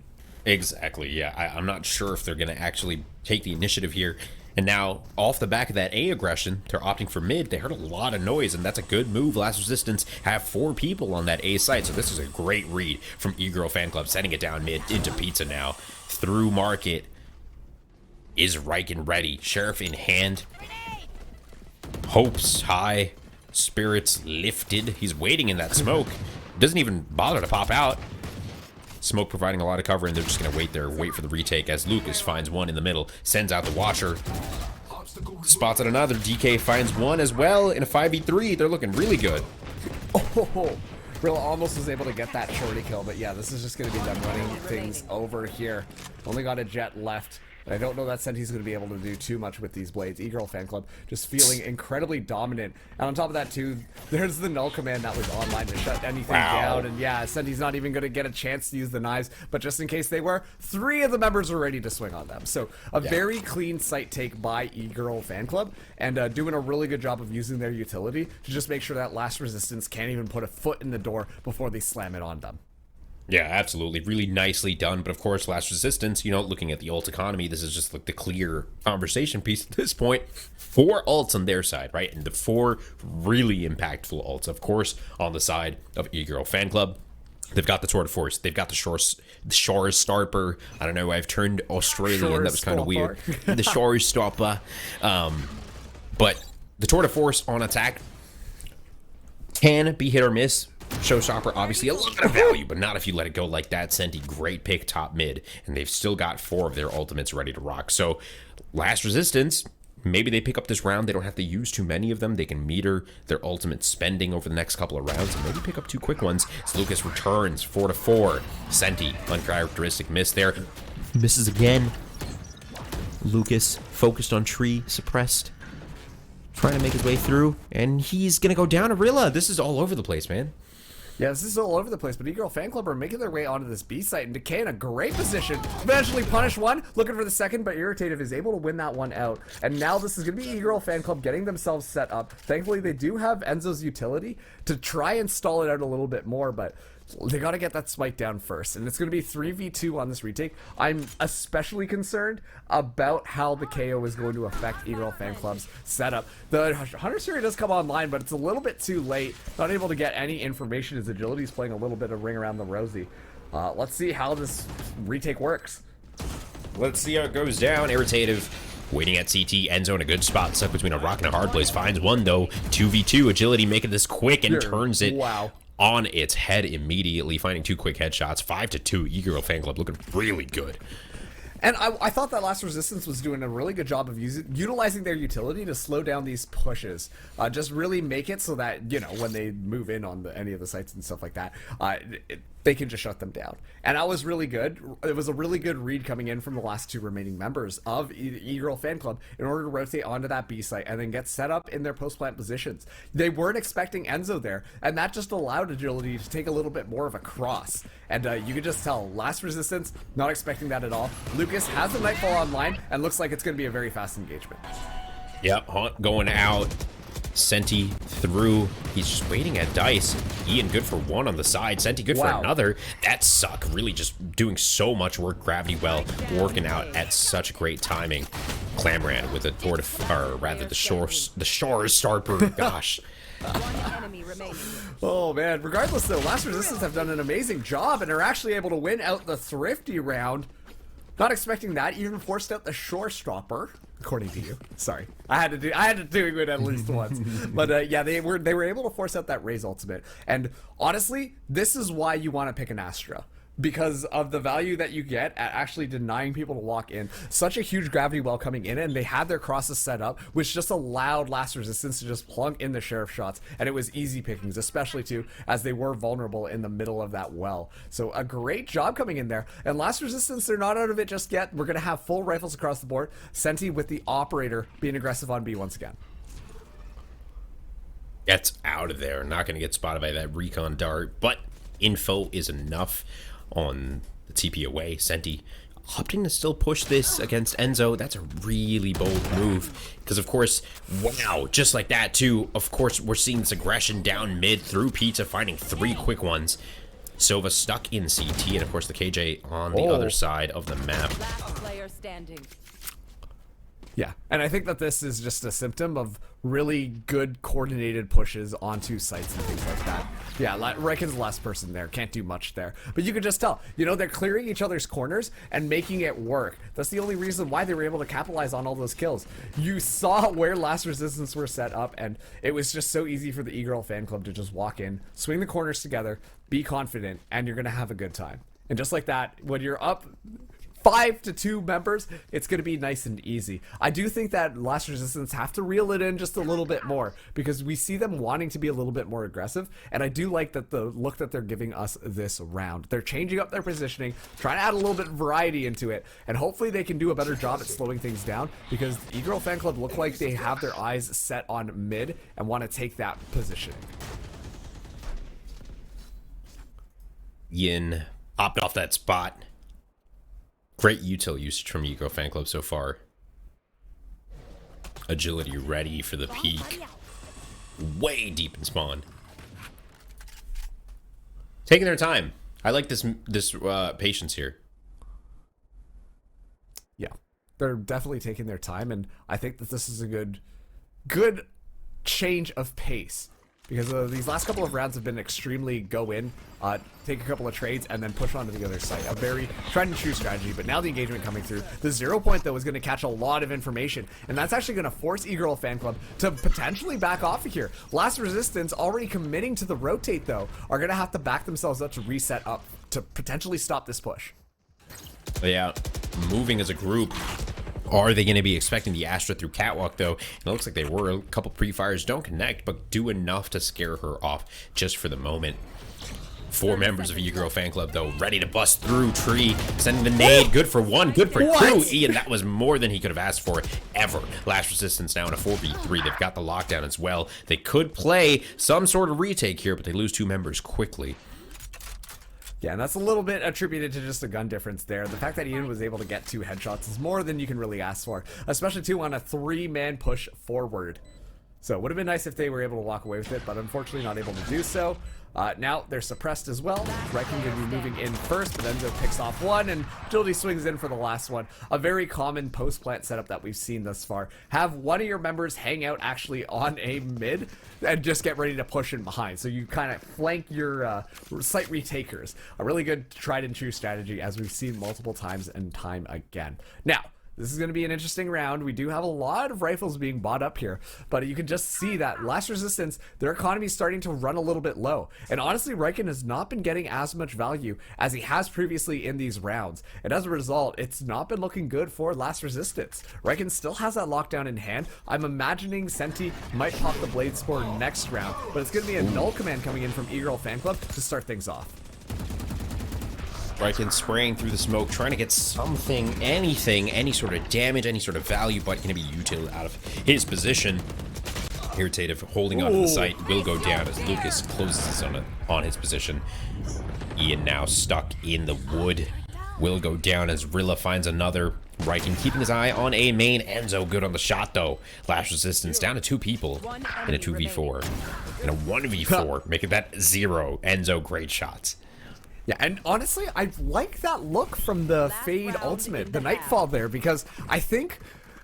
Exactly, yeah. I'm not sure if they're going to actually take the initiative here. And now, off the back of that A aggression, they're opting for mid. They heard a lot of noise, and that's a good move. Last Resistance have 4 people on that A site, so this is a great read from E-Girl Fan Club, setting it down mid into Pizza now. Through market. Is Riken ready? Sheriff in hand. Hopes high. Spirits lifted. He's waiting in that smoke. Doesn't even bother to pop out. Smoke providing a lot of cover, and they're just going to wait there, wait for the retake as Lucas finds one in the middle, sends out the Watcher. Spots at another. DK finds one as well in a 5v3. They're looking really good. Oh, Real almost was able to get that shorty kill, but yeah, this is just going to be them running things over here. Only got a jet left. I don't know that Senti's going to be able to do too much with these blades. E-Girl Fan Club just feeling incredibly dominant. And on top of that, too, there's the null command that was online to shut anything down. And yeah, Senti's not even going to get a chance to use the knives. But just in case they were, 3 of the members were ready to swing on them. So a very clean site take by E-Girl Fan Club. And doing a really good job of using their utility to just make sure that Last Resistance can't even put a foot in the door before they slam it on them. Yeah, absolutely. Really nicely done. But of course, Last Resistance, you know, looking at the ult economy, this is just like the clear conversation piece at this point. 4 ults on their side, right? And the 4 really impactful ults, of course, on the side of E-Girl Fan Club. They've got the Tour de Force. They've got the Shores Starper. I don't know. I've turned Australian. That was kind of weird. The Shores Starper. But the Tour de Force on attack can be hit or miss. Showstopper, obviously a lot of value, but not if you let it go like that. Senti, great pick top mid, and they've still got 4 of their ultimates ready to rock. So, Last Resistance, maybe they pick up this round. They don't have to use too many of them. They can meter their ultimate spending over the next couple of rounds and maybe pick up 2 quick ones. As Lucas returns 4-4. Senti, uncharacteristic miss there. Misses again. Lucas focused on tree, suppressed. Trying to make his way through, and he's gonna go down Arilla. This is all over the place, man. Yeah, this is all over the place, but E-Girl Fan Club are making their way onto this B site, and Decay in a great position. Eventually punish one, looking for the second, but Irritative is able to win that one out. And now this is going to be E-Girl Fan Club getting themselves set up. Thankfully, they do have Enzo's utility to try and stall it out a little bit more, but they got to get that spike down first, and it's going to be 3v2 on this retake. I'm especially concerned about how the KO is going to affect E-Girl Fan Club's setup. The Hunter Series does come online, but it's a little bit too late. Not able to get any information as Agility's playing a little bit of Ring Around the Rosie. Let's see how this retake works. Let's see how it goes down. Irritative waiting at CT. Enzo in a good spot, stuck between a rock and a hard place. Finds one, though. 2v2. Agility making this quick and turns it on its head immediately, finding 2 quick headshots. 5-2. E-Girl Fan Club looking really good. And I thought that Last Resistance was doing a really good job of utilizing their utility to slow down these pushes. Just really make it so that, you know, when they move in on any of the sites and stuff like that, they can just shut them down. And that was really good. It was a really good read coming in from the last 2 remaining members of E-Girl Fan Club in order to rotate onto that B site and then get set up in their post-plant positions. They weren't expecting Enzo there, and that just allowed Agility to take a little bit more of a cross. And you could just tell, Last Resistance, not expecting that at all. Lucas has the Nightfall online, and looks like it's going to be a very fast engagement. Yep, Haunt going out. Senti through. He's just waiting at Dice. Ian good for 1 on the side. Senti good for another. That suck really just doing so much work. Gravity well working out at such great timing. Clamran with a or rather the shores Starper. Gosh. Oh man, regardless though, Last Resistance have done an amazing job and are actually able to win out the Thrifty round. Not expecting that, even forced out the Shore Stropper, according to you. Sorry, I had to do it at least once. But yeah, they were able to force out that Raze ultimate. And honestly, this is why you want to pick an Astra, because of the value that you get at actually denying people to walk in. Such a huge gravity well coming in, and they had their crosses set up, which just allowed Last Resistance to just plunk in the Sheriff shots, and it was easy pickings, especially too as they were vulnerable in the middle of that well. So a great job coming in there, and Last Resistance, they're not out of it just yet. We're gonna have full rifles across the board. Senti with the Operator being aggressive on B once again. Gets out of there. Not gonna get spotted by that recon dart, but info is enough on the TP away. Senti opting to still push this against Enzo. That's a really bold move because, of course, wow, just like that too. Of course, we're seeing this aggression down mid through Pizza, finding 3 quick ones. Sova stuck in CT, and of course the KJ on the other side of the map. Last player standing. Yeah, and I think that this is just a symptom of really good coordinated pushes onto sites and things like that. Yeah, Reiken's the last person there, can't do much there. But you can just tell, you know, they're clearing each other's corners and making it work. That's the only reason why they were able to capitalize on all those kills. You saw where Last Resistance were set up, and it was just so easy for the E-Girl Fan Club to just walk in, swing the corners together, be confident, and you're going to have a good time. And just like that, when you're up 5-2 members, it's going to be nice and easy. I do think that Last Resistance have to reel it in just a little bit more because we see them wanting to be a little bit more aggressive, and I do like that the look that they're giving us this round. They're changing up their positioning, trying to add a little bit of variety into it, and hopefully they can do a better job at slowing things down because E-Girl Fan Club look like they have their eyes set on mid and want to take that positioning. Yin popped off that spot. Great util usage from E-Girl Fan Club so far. Agility ready for the peak. Way deep in spawn. Taking their time. I like this patience here. Yeah, they're definitely taking their time, and I think that this is a good change of pace. Because these last couple of rounds have been extremely go in, take a couple of trades, and then push on to the other side. A very tried and true strategy, but now the engagement coming through. The 0 point, though, is going to catch a lot of information, and that's actually going to force E-Girl Fan Club to potentially back off of here. Last Resistance, already committing to the rotate, though, are going to have to back themselves up to reset up to potentially stop this push. But yeah, moving as a group. Are they going to be expecting the Astra through Catwalk, though? It looks like they were. A couple pre-fires don't connect, but do enough to scare her off just for the moment. 4 members of E-Girl fan club, though, ready to bust through tree, sending the nade. Good for 1, good for 2. Ian, that was more than he could have asked for ever. Last Resistance now in a 4v3. They've got the lockdown as well. They could play some sort of retake here, but they lose 2 members quickly. Yeah, and that's a little bit attributed to just a gun difference there. The fact that Ian was able to get 2 headshots is more than you can really ask for, especially 2 on a 3-man push forward. So it would have been nice if they were able to walk away with it, but unfortunately not able to do so. Now they're suppressed as well. Reichen going to be moving in first, but Enzo picks off 1, and Agility swings in for the last one. A very common post-plant setup that we've seen thus far. Have one of your members hang out actually on a mid, and just get ready to push in behind. So you kind of flank your site retakers. A really good tried and true strategy, as we've seen multiple times and time again. Now, this is going to be an interesting round. We do have a lot of rifles being bought up here, but you can just see that Last Resistance, their economy is starting to run a little bit low. And honestly, Reichen has not been getting as much value as he has previously in these rounds. And as a result, it's not been looking good for Last Resistance. Reichen still has that lockdown in hand. I'm imagining Senti might pop the Blade Spore next round, but it's going to be a null command coming in from E-Girl fan club to start things off. Reichen spraying through the smoke, trying to get something, anything, any sort of damage, any sort of value, but going to be util out of his position. Irritative, holding onto the site, will go down as Lucas closes on his position. Ian now stuck in the wood. Will go down as Rilla finds another. Reichen keeping his eye on A main. Enzo good on the shot, though. Last Resistance down to 2 people in a 2v4. And a 1v4, making that 0. Enzo, great shots. Yeah, and honestly, I like that look from the Fade ultimate, the Nightfall there, because I think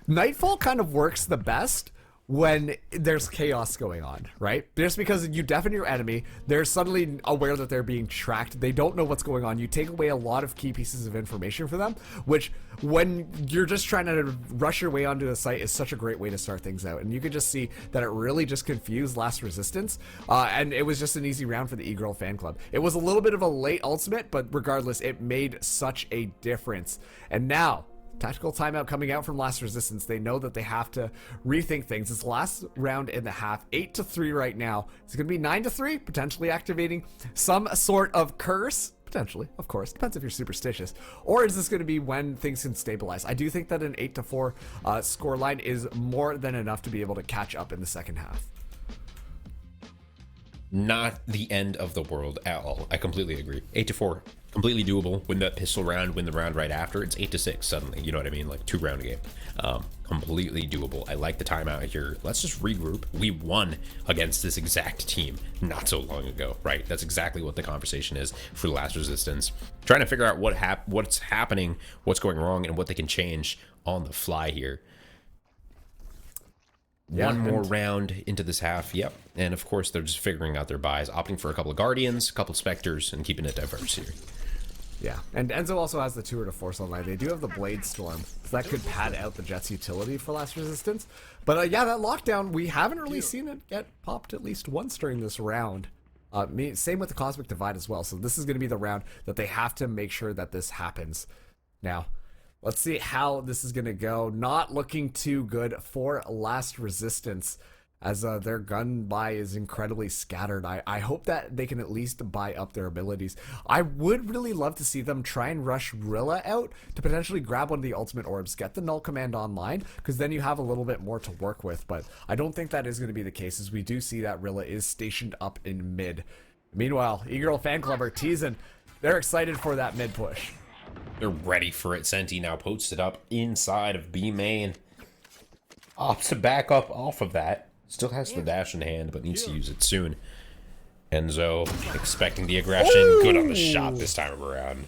Nightfall kind of works the best when there's chaos going on, right? Just because you deafen your enemy, they're suddenly aware that they're being tracked, they don't know what's going on, you take away a lot of key pieces of information for them, which when you're just trying to rush your way onto the site is such a great way to start things out. And you could just see that it really just confused Last Resistance, and it was just an easy round for the E-Girl fan club. It was a little bit of a late ultimate, but regardless, it made such a difference. And now, tactical timeout coming out from Last Resistance. They know that they have to rethink things. It's the last round in the half, 8-3 right now. It's going to be 9-3, potentially activating some sort of curse. Potentially, of course, depends if you're superstitious. Or is this going to be when things can stabilize? I do think that an 8-4 scoreline is more than enough to be able to catch up in the second half. Not the end of the world at all. I completely agree. 8-4, completely doable. Win that pistol round, win the round right after. It's 8-6 suddenly. You know what I mean? Like 2-round game. Completely doable. I like the timeout here. Let's just regroup. We won against this exact team not so long ago, right? That's exactly what the conversation is for Last Resistance. Trying to figure out what's happening, what's going wrong, and what they can change on the fly here. Yeah, one more round into this half, yep. And of course, they're just figuring out their buys, opting for a couple of Guardians, a couple of Spectres, and keeping it diverse here. Yeah, and Enzo also has the 2 to Force online. They do have the Blade Storm, so that could pad out the Jet's utility for Last Resistance. But yeah, that lockdown, we haven't really seen it get popped at least once during this round. Same with the Cosmic Divide as well. So this is going to be the round that they have to make sure that this happens. Now, let's see how this is going to go. Not looking too good for Last Resistance, as their gun buy is incredibly scattered. I hope that they can at least buy up their abilities. I would really love to see them try and rush Rilla out to potentially grab one of the ultimate orbs, get the null command online, because then you have a little bit more to work with. But I don't think that is going to be the case, as we do see that Rilla is stationed up in mid. Meanwhile, E-Girl fan club are teasing. They're excited for that mid push. They're ready for it. Senti now posted up inside of B main. Opts to back up off of that. Still has the dash in hand, but needs to use it soon. Enzo expecting the aggression. Ooh. Good on the shot this time around.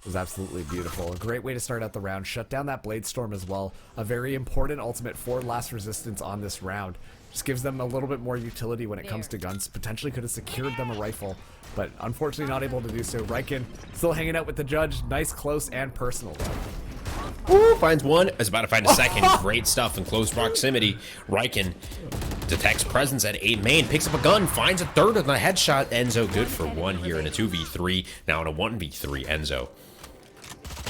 It was absolutely beautiful. A great way to start out the round. Shut down that Blade Storm as well. A very important ultimate for Last Resistance on this round. Just gives them a little bit more utility when it comes to guns. Potentially could have secured them a rifle, but unfortunately not able to do so. Reichen still hanging out with the judge. Nice, close, and personal. Ooh, finds one. Is about to find a second. Great stuff in close proximity. Reichen detects presence at 8 main. Picks up a gun. Finds a third with a headshot. Enzo good for 1 here in a 2v3. Now in a 1v3. Enzo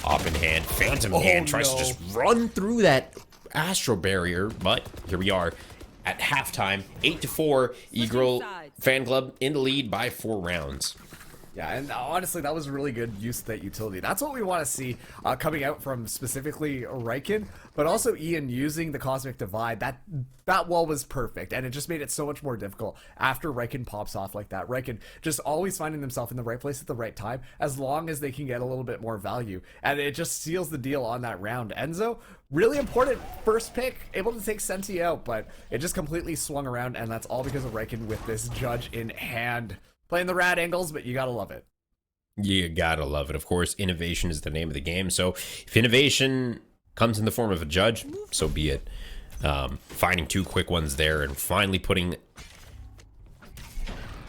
up in hand. Phantom hand. Tries to just run through that astral barrier. But here we are at halftime. 8-4. E-Girl Fan Club in the lead by 4 rounds. Yeah, and honestly, that was really good use of that utility. That's what we want to see coming out from specifically Riken, but also Ian using the Cosmic Divide. That wall was perfect, and it just made it so much more difficult after Riken pops off like that. Riken just always finding themselves in the right place at the right time, as long as they can get a little bit more value, and it just seals the deal on that round. Enzo, really important first pick, able to take Senti out, but it just completely swung around, and that's all because of Riken with this judge in hand. Playing the rad angles, but you gotta love it. You gotta love it. Of course, innovation is the name of the game. So if innovation comes in the form of a judge, so be it. Finding 2 quick ones there and finally putting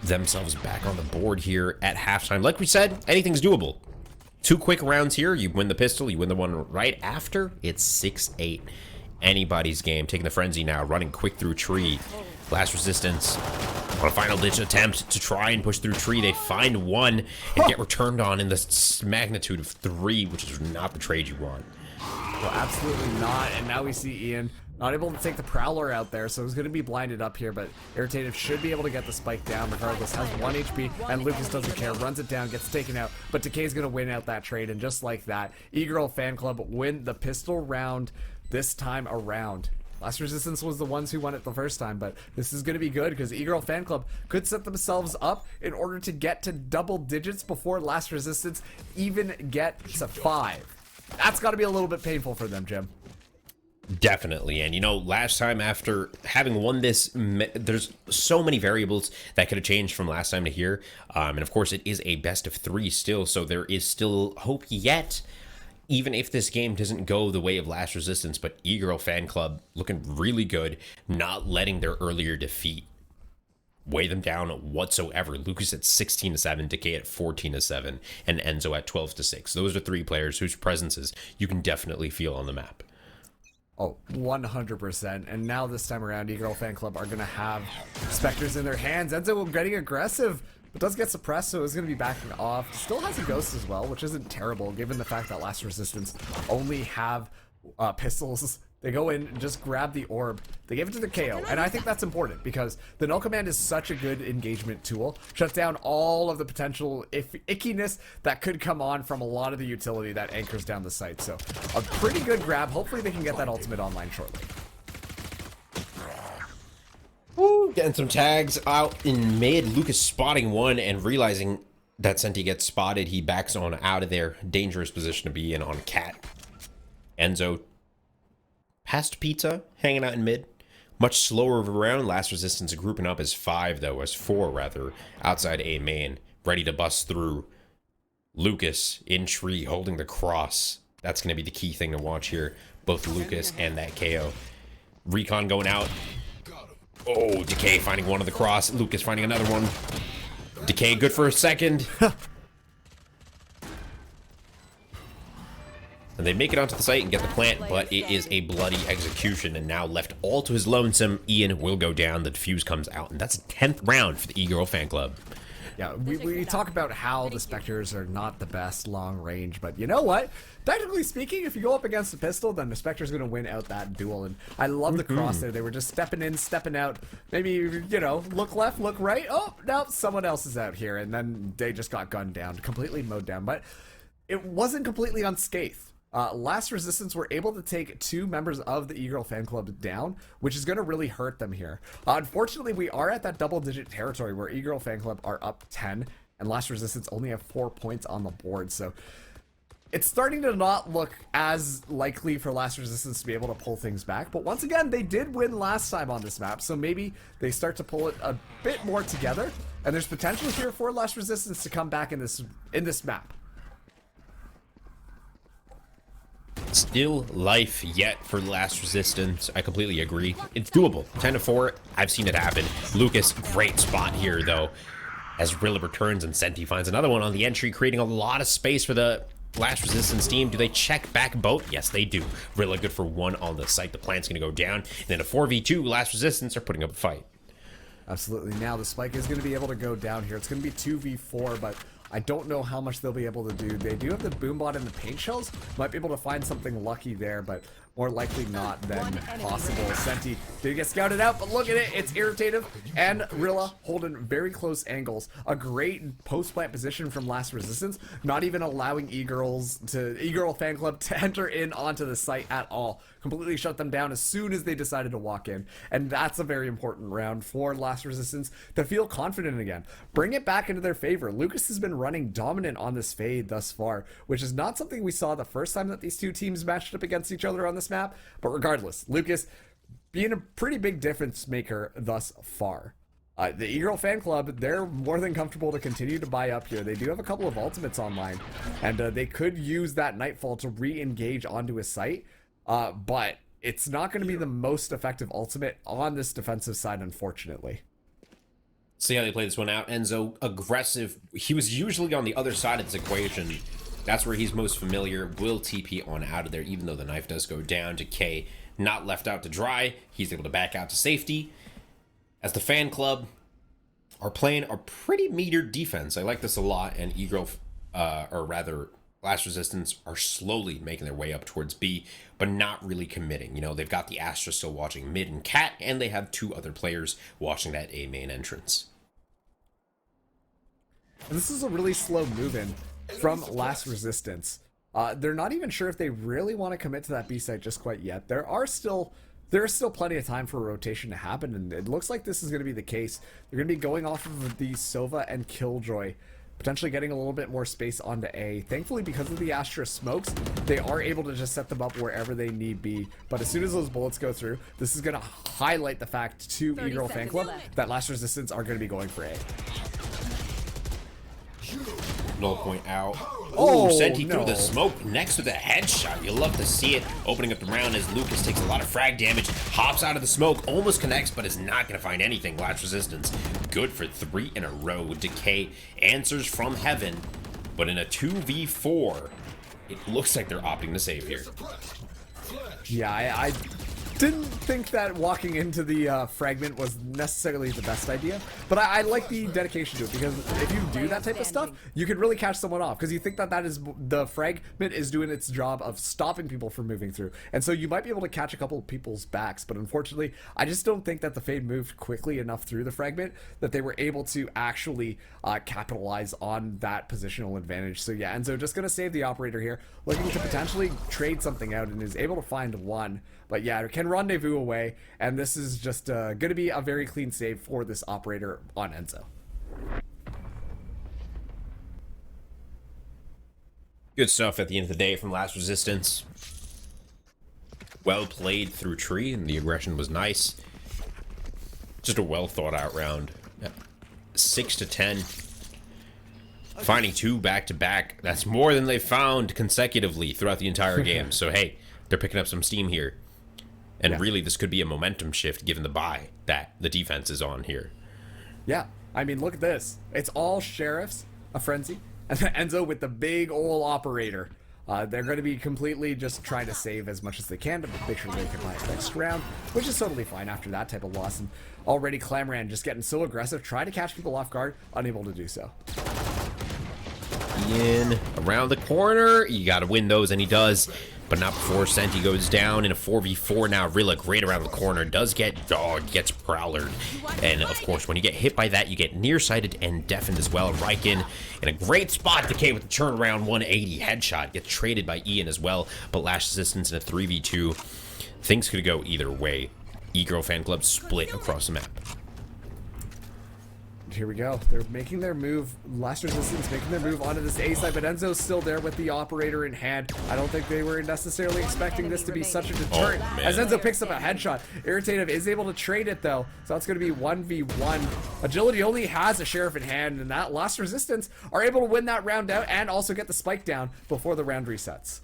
themselves back on the board here at halftime. Like we said, anything's doable. 2 quick rounds here. You win the pistol. You win the one right after. It's 6-8. Anybody's game. Taking the frenzy now. Running quick through tree. Last resistance. On a final ditch attempt to try and push through tree, they find 1 and get returned on in the magnitude of 3, which is not the trade you want. Well, absolutely not. And now we see Ian not able to take the Prowler out there, so he's going to be blinded up here, but Irritative should be able to get the spike down regardless. Has 1 HP, and Lucas doesn't care. Runs it down, gets taken out, but Decay's going to win out that trade, and just like that, E-Girl Fan Club win the pistol round this time around. Last Resistance was the ones who won it the first time, but this is going to be good because E-Girl Fan Club could set themselves up in order to get to double digits before Last Resistance even get to 5. That's got to be a little bit painful for them, Jim. Definitely. And you know, last time after having won this, there's so many variables that could have changed from last time to here. And of course, it is a best of 3 still, so there is still hope yet. Even if this game doesn't go the way of Last Resistance, but E-Girl Fan Club looking really good, not letting their earlier defeat weigh them down whatsoever. Lucas at 16-7, Decay at 14-7, and Enzo at 12-6. Those are 3 players whose presences you can definitely feel on the map. Oh, 100%. And now this time around, E-Girl Fan Club are going to have Spectres in their hands. Enzo getting aggressive, but does get suppressed, so it's going to be backing off. Still has a Ghost as well, which isn't terrible, given the fact that Last Resistance only have pistols. They go in and just grab the orb. They give it to the KO, and I think that's important because the Null Command is such a good engagement tool. Shuts down all of the potential ickiness that could come on from a lot of the utility that anchors down the site. So a pretty good grab. Hopefully they can get that ultimate online shortly. Woo, getting some tags out in mid. Lucas spotting 1 and realizing that Senti gets spotted. He backs on out of there. Dangerous position to be in on Cat. Enzo past Pizza, hanging out in mid. Much slower of a round. Last Resistance grouping up as 5, though, as 4, rather, outside A main. Ready to bust through. Lucas in tree, holding the cross. That's going to be the key thing to watch here. Both Lucas and that KO. Recon going out. Oh, Decay finding 1 of the cross. Lucas finding another one. Decay good for a second. And they make it onto the site and get the plant, but it is a bloody execution. And now left all to his lonesome, Ian will go down. The defuse comes out, and that's a 10th round for the E-Girl Fan Club. Yeah, we talk about how the Spectres are not the best long range, but you know what? Technically speaking, if you go up against the pistol, then the Spectre's going to win out that duel. And I love the cross there. They were just stepping in, stepping out. Maybe, you know, look left, look right. Oh, no, someone else is out here. And then they just got gunned down, completely mowed down. But it wasn't completely unscathed. Last Resistance were able to take 2 members of the E-Girl Fan Club down, which is going to really hurt them here. Unfortunately, we are at that double-digit territory where E-Girl Fan Club are up 10, and Last Resistance only have 4 points on the board, so it's starting to not look as likely for Last Resistance to be able to pull things back. But once again, they did win last time on this map, so maybe they start to pull it a bit more together, and there's potential here for Last Resistance to come back in this map. Still life yet for Last Resistance. I completely agree. It's doable. 10-4. I've seen it happen. Lucas, great spot here, though, as Rilla returns and Senti finds another one on the entry, creating a lot of space for the Last Resistance team. Do they check back both? Yes, they do. Rilla good for 1 on the site. The plant's going to go down. And then a 4v2. Last Resistance are putting up a fight. Absolutely. Now the spike is going to be able to go down here. It's going to be 2v4, but I don't know how much they'll be able to do. They do have the Boombot and the paint shells. Might be able to find something lucky there, but more likely not than possible. Senti did get scouted out, but look at it, it's irritative. And Rilla holding very close angles. A great post-plant position from Last Resistance, not even allowing E-Girl fan club to enter in onto the site at all. Completely shut them down as soon as they decided to walk in. And that's a very important round for Last Resistance to feel confident again. Bring it back into their favor. Lucas has been running dominant on this fade thus far, which is not something we saw the first time that these two teams matched up against each other on this map. But regardless, Lucas being a pretty big difference maker thus far. The E-Girl fan club, they're more than comfortable to continue to buy up here. They do have a couple of ultimates online, and they could use that Nightfall to re-engage onto his site, but it's not going to be the most effective ultimate on this defensive side, unfortunately. See how they play this one out. Enzo, aggressive. He was usually on the other side of this equation. That's where he's most familiar. Will TP on out of there, even though the knife does go down to K. Not left out to dry. He's able to back out to safety. As the fan club are playing a pretty metered defense. I like this a lot. And E-Girl, or rather, Last Resistance are slowly making their way up towards B, but not really committing. You know, they've got the Astra still watching mid and Cat, and they have two other players watching that A main entrance. And this is a really slow move-in from Last Resistance. They're not even sure if they really want to commit to that B site just quite yet. There's still plenty of time for a rotation to happen, and it looks like this is going to be the case. They're going to be going off of the Sova and Killjoy, potentially getting a little bit more space onto A. Thankfully, because of the Astra smokes, they are able to just set them up wherever they need be. But as soon as those bullets go through, this is going to highlight the fact to E-Girl fan club that Last Resistance are going to be going for A. Null point out. Oh, Senti no. through the smoke next to the headshot. You love to see it. Opening up the round as Lucas takes a lot of frag damage. Hops out of the smoke. Almost connects, but is not going to find anything. Last Resistance. Good for 3 in a row. Decay answers from heaven. But in a 2v4, it looks like they're opting to save here. Yeah, I didn't think that walking into the fragment was necessarily the best idea, but I like the dedication to it, because if you do that type of stuff, you can really catch someone off, because you think that the fragment is doing its job of stopping people from moving through, and so you might be able to catch a couple of people's backs. But unfortunately, I just don't think that the fade moved quickly enough through the fragment that they were able to actually capitalize on that positional advantage. So yeah, Enzo just gonna save the operator here, looking to potentially trade something out, and is able to find one. But yeah, can rendezvous away, and this is just going to be a very clean save for this operator on Enzo. Good stuff at the end of the day from Last Resistance. Well played through tree, and the aggression was nice. Just a well thought out round. 6-10. Finding 2 back-to-back. That's more than they found consecutively throughout the entire game. So hey, they're picking up some steam here. And really, this could be a momentum shift given the buy that the defense is on here. Yeah, I mean, look at this. It's all Sheriffs, a Frenzy, and then Enzo with the big ol' operator. They're going to be completely just trying to save as much as they can to make sure they can buy it next round, which is totally fine after that type of loss. And already Clamran just getting so aggressive, trying to catch people off guard, unable to do so. In around the corner, you got to win those, and he does. But not before Senti goes down in a 4v4 now. Rilla great around the corner. Does get dogged, gets prowlered. And of course, when you get hit by that, you get nearsighted and deafened as well. Riken in a great spot. Decay with the turnaround 180 headshot. Gets traded by Ian as well. But Last Resistance in a 3v2. Things could go either way. E-Girl fan club split across the map. Here we go. They're making their move. Last Resistance making their move onto this A side, but Enzo's still there with the operator in hand. I don't think they were necessarily expecting this to be such a deterrent. As Enzo picks up a headshot, Irritative is able to trade it though, so that's going to be 1v1. Agility only has a Sheriff in hand, and that Last Resistance are able to win that round out and also get the spike down before the round resets.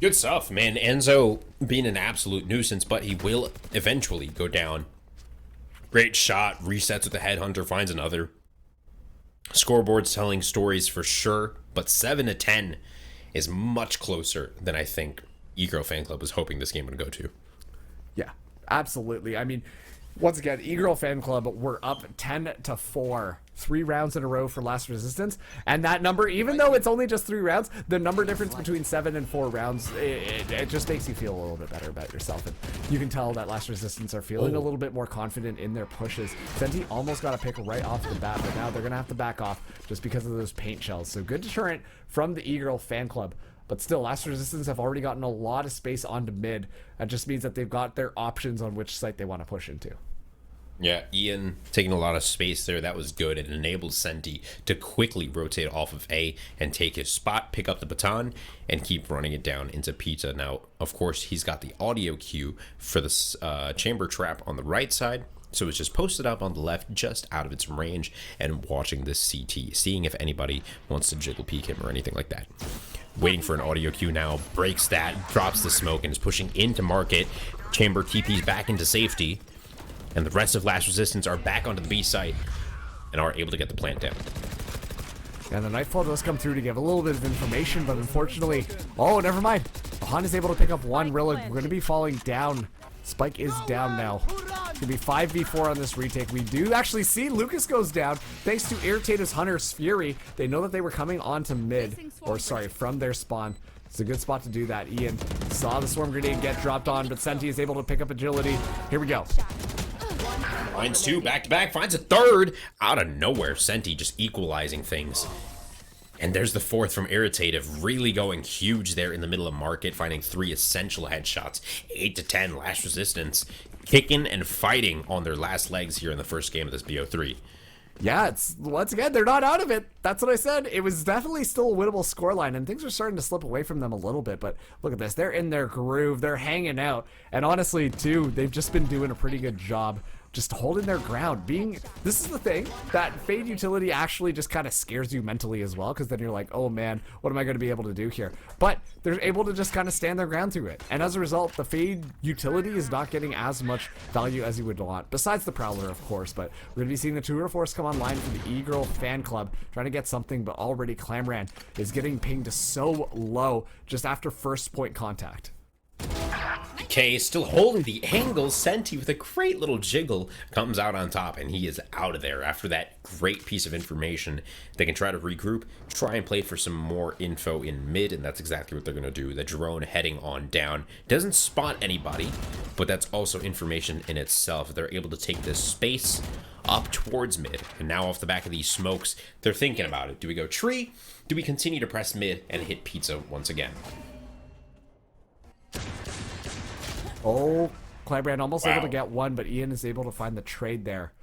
Good stuff, man. Enzo being an absolute nuisance, but he will eventually go down. Great shot, resets with the headhunter, finds another. Scoreboard's telling stories for sure, but 7-10 is much closer than I think E-Girl fan club was hoping this game would go to. Yeah, absolutely. I mean, once again, E-Girl fan club were up 10-4 3 rounds in a row for Last Resistance. And that number, even though it's only just 3 rounds, the number difference between 7 and 4 rounds, it just makes you feel a little bit better about yourself. And you can tell that Last Resistance are feeling a little bit more confident in their pushes. Senti almost got a pick right off the bat, but now they're going to have to back off just because of those paint shells. So good deterrent from the E-Girl fan club. But still, Last Resistance have already gotten a lot of space onto mid. That just means that they've got their options on which site they want to push into. Yeah, Ian taking a lot of space there. That was good. It enabled Senti to quickly rotate off of A and take his spot, pick up the baton, and keep running it down into Pizza. Now, of course, he's got the audio cue for the chamber trap on the right side. So it's just posted up on the left, just out of its range, and watching this CT, seeing if anybody wants to jiggle peek him or anything like that. Waiting for an audio cue now, breaks that, drops the smoke, and is pushing into market. Chamber TP's back into safety, and the rest of Last Resistance are back onto the B site and are able to get the plant down. And the Nightfall does come through to give a little bit of information, but unfortunately, oh, never mind. Han is able to pick up one. Rilla, we're going to be falling down. Spike is down now. It's going to be 5v4 on this retake. We do actually see Lucas goes down thanks to Irritator's Hunter's Fury. They know that they were coming onto mid, or sorry, from their spawn. It's a good spot to do that. Ian saw the Swarm Grenade get dropped on, but Senti is able to pick up agility. Here we go. Finds 2 back-to-back, finds a 3rd. Out of nowhere, Senti just equalizing things. And there's the 4th from Irritative, really going huge there in the middle of market, finding 3 essential headshots. 8 to 10, Last Resistance, kicking and fighting on their last legs here in the first game of this BO3. Yeah, it's once again, they're not out of it. That's what I said. It was definitely still a winnable scoreline, and things are starting to slip away from them a little bit. But look at this. They're in their groove. They're hanging out. And honestly, too, they've just been doing a pretty good job just holding their ground. This is the thing, that Fade utility actually just kind of scares you mentally as well, because then you're like, oh man, what am I going to be able to do here? But they're able to just kind of stand their ground through it. And as a result, the Fade utility is not getting as much value as you would want, besides the Prowler, of course. But we're going to be seeing the Tour de Force come online for the E-Girl fan club, trying to get something, but already Clamran is getting pinged so low just after first point contact. K still holding the angle. Senti with a great little jiggle comes out on top, and he is out of there after that great piece of information. They can try to regroup, try and play for some more info in mid, and that's exactly what they're going to do. The drone heading on down doesn't spot anybody, but that's also information in itself. They're able to take this space up towards mid, and now off the back of these smokes, they're thinking about it. Do we go tree? Do we continue to press mid and hit Pizza once again? Oh, Clybrand almost able to get one, but Ian is able to find the trade there.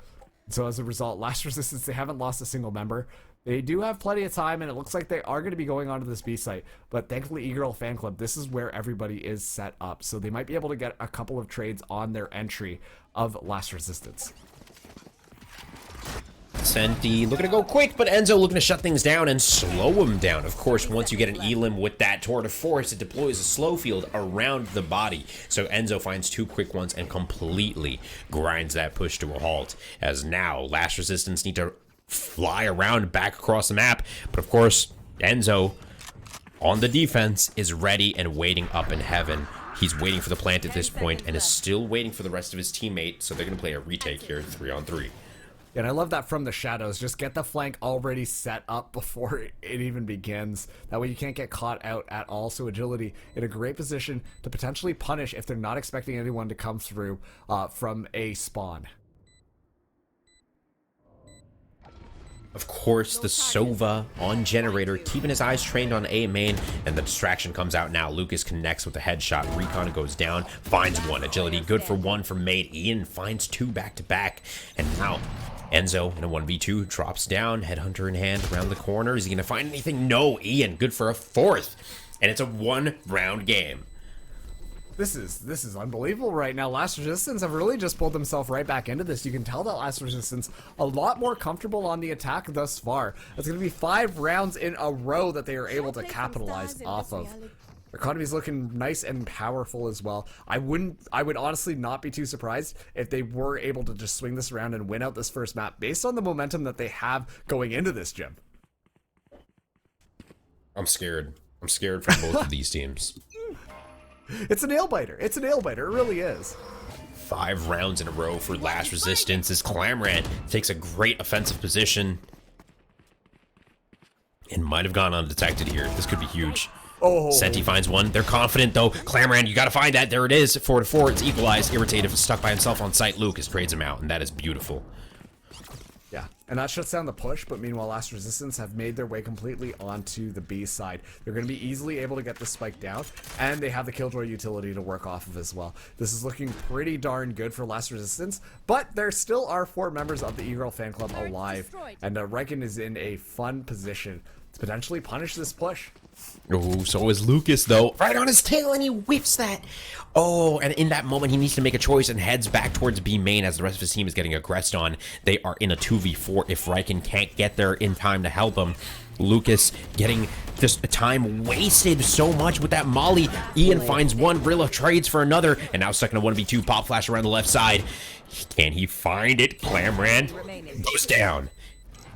So as a result, Last Resistance, they haven't lost a single member. They do have plenty of time, and it looks like they are going to be going onto this B site. But thankfully, E-Girl Fan Club, this is where everybody is set up. So they might be able to get a couple of trades on their entry of Last Resistance. Senti looking to go quick, but Enzo looking to shut things down and slow him down. Of course, once you get an Elim with that Tour de Force, it deploys a slow field around the body. So Enzo finds 2 quick ones and completely grinds that push to a halt. As now, Last Resistance need to fly around back across the map. But of course, Enzo on the defense is ready and waiting up in heaven. He's waiting for the plant at this point and is still waiting for the rest of his teammate. So they're going to play a retake here, 3-on-3. And I love that from the shadows. Just get the flank already set up before it even begins. That way you can't get caught out at all. So agility in a great position to potentially punish if they're not expecting anyone to come through from a spawn. Of course, the Sova on generator, keeping his eyes trained on A main, and the distraction comes out now. Lucas connects with a headshot. Recon goes down, finds one. Agility good for 1 from mate. Ian finds 2 back-to-back, and now Enzo in a 1v2 drops down, headhunter in hand around the corner. Is he gonna find anything? No. Ian good for a 4th, and it's a 1-round game. This is unbelievable right now. Last Resistance have really just pulled themselves right back into this. You can tell that Last Resistance a lot more comfortable on the attack thus far. It's going to be 5 rounds in a row that they are able to capitalize off of. Their economy's looking nice and powerful as well. I would honestly not be too surprised if they were able to just swing this around and win out this first map based on the momentum that they have going into this gym. I'm scared. I'm scared for both of these teams. It's a nail biter. It's a nail biter. It really is. 5 rounds in a row for Last Resistance as Clamran takes a great offensive position and might have gone undetected here. This could be huge. Oh. Senti finds one. They're confident, though. Clamran, you got to find that. There it is. 4-4. It's equalized. Irritative is stuck by himself on site. Lucas trades him out, and that is beautiful. Yeah, and that shuts down the push, but meanwhile, Last Resistance have made their way completely onto the B side. They're going to be easily able to get the spike down, and they have the Killjoy utility to work off of as well. This is looking pretty darn good for Last Resistance, but there still are 4 members of the E-Girl fan club alive, and Riken is in a fun position to potentially punish this push. Oh, so is Lucas, though. Right on his tail, and he whiffs that. Oh, and in that moment, he needs to make a choice and heads back towards B main as the rest of his team is getting aggressed on. They are in a 2v4 if Riken can't get there in time to help him. Lucas getting just time wasted so much with that molly. Ian finds one, Rilla trades for another, and now stuck in a 1v2 pop flash around the left side. Can he find it? Clamran goes down.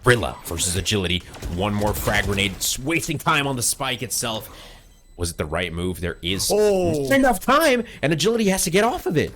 Rilla versus Agility. One more frag grenade, wasting time on the spike itself. Was it the right move? There is enough time, and Agility has to get off of it.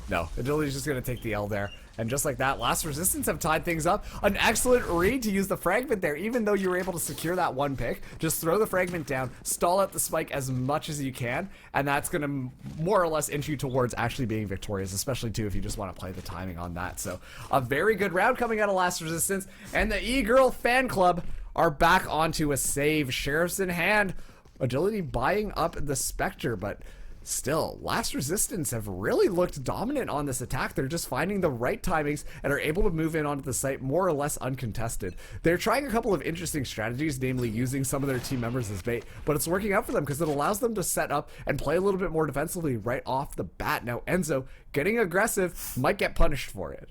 No, Agility's just going to take the L there. And just like that, Last Resistance have tied things up. An excellent read to use the fragment there, even though you were able to secure that one pick. Just throw the fragment down, stall out the spike as much as you can, and that's going to more or less inch you towards actually being victorious, especially too if you just want to play the timing on that. So a very good round coming out of Last Resistance, and the E-Girl fan club are back onto a save. Sheriff's in hand. Agility buying up the Spectre, but still, Last Resistance have really looked dominant on this attack. They're just finding the right timings and are able to move in onto the site more or less uncontested. They're trying a couple of interesting strategies, namely using some of their team members as bait, but it's working out for them because it allows them to set up and play a little bit more defensively right off the bat. Now, Enzo, getting aggressive, might get punished for it.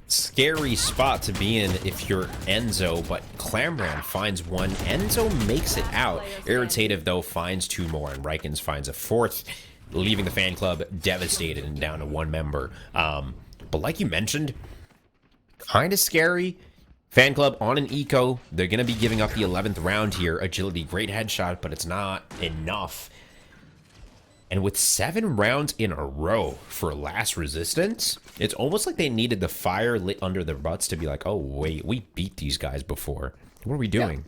Scary spot to be in if you're Enzo, but Clamran finds one. Enzo makes it out. Irritative, though, finds 2 more, and Rikens finds a 4th, leaving the fan club devastated and down to 1 member. But like you mentioned, kind of scary. Fan club on an eco. They're going to be giving up the 11th round here. Agility, great headshot, but it's not enough. And with 7 rounds in a row for Last Resistance, it's almost like they needed the fire lit under their butts to be like, oh, wait, we beat these guys before. What are we doing?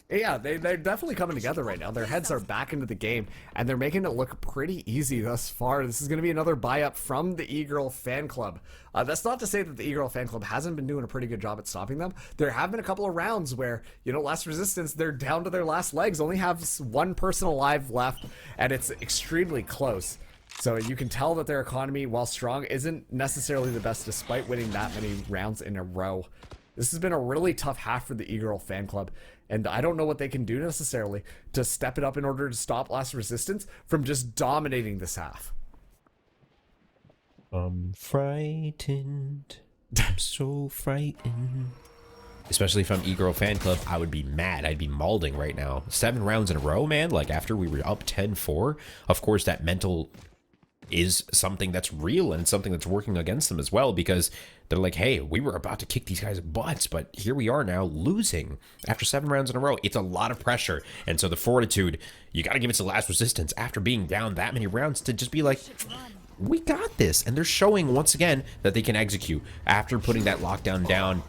Yeah, they're definitely coming together right now. Their heads are back into the game, and they're making it look pretty easy thus far. This is going to be another buy-up from the E-Girl fan club. That's not to say that the E-Girl fan club hasn't been doing a pretty good job at stopping them. There have been a couple of rounds where, you know, Last Resistance, they're down to their last legs, only have 1 person alive left, and it's extremely close. So you can tell that their economy, while strong, isn't necessarily the best despite winning that many rounds in a row. This has been a really tough half for the E-Girl fan club, and I don't know what they can do necessarily to step it up in order to stop Last Resistance from just dominating this half. I'm frightened. I'm so frightened. Especially if I'm E-Girl fan club, I would be mad. I'd be mauling right now. 7 rounds in a row, man. Like, after we were up 10-4, of course, that mental is something that's real and something that's working against them as well, because they're like, hey, we were about to kick these guys' butts, but here we are now losing after 7 rounds in a row. It's a lot of pressure. And so the fortitude, you got to give it to Last Resistance after being down that many rounds to just be like, we got this. And they're showing once again that they can execute after putting that lockdown down.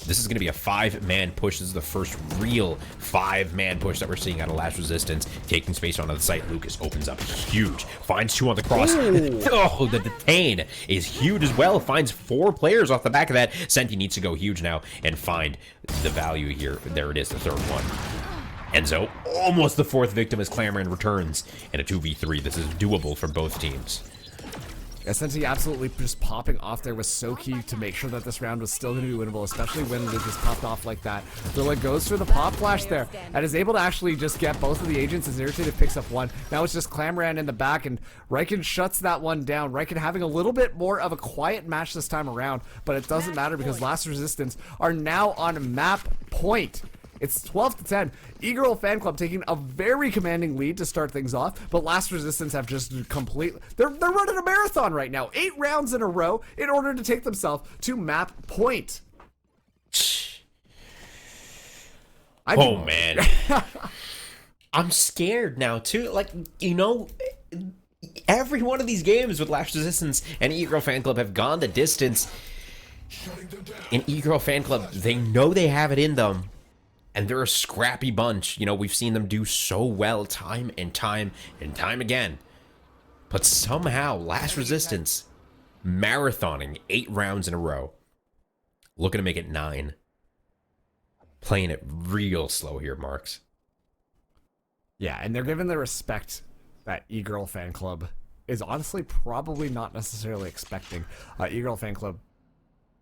This is going to be a 5-man push. This is the first real 5-man push that we're seeing out of Last Resistance. Taking space onto the site. Lucas opens up huge. Finds 2 on the cross. Oh, the detain is huge as well. Finds 4 players off the back of that. Senti needs to go huge now and find the value here. There it is, the 3rd one. Enzo, almost the 4th victim as Clamran returns. And a 2v3. This is doable for both teams. Senti absolutely just popping off there was so key to make sure that this round was still going to be winnable, especially when Lucas popped off like that. Rilla goes for the pop flash there and is able to actually just get both of the agents as Irritated picks up 1. Now it's just Clamran in the back, and Riken shuts that one down. Riken having a little bit more of a quiet match this time around, but it doesn't matter because Last Resistance are now on map point. It's 12-10. E-Girl fan club taking a very commanding lead to start things off, but Last Resistance have just completely... They're running a marathon right now. 8 rounds in a row in order to take themselves to map point. Man. I'm scared now, too. Like, you know, every one of these games with Last Resistance and E-Girl Fan Club have gone the distance. In E-Girl Fan Club, they know they have it in them. And they're a scrappy bunch. You know, we've seen them do so well time and time and time again. But somehow, Last Resistance, marathoning 8 rounds in a row. Looking to make it 9. Playing it real slow here, Marks. Yeah, and they're given the respect that E-Girl Fan Club is honestly probably not necessarily expecting. E-Girl Fan Club,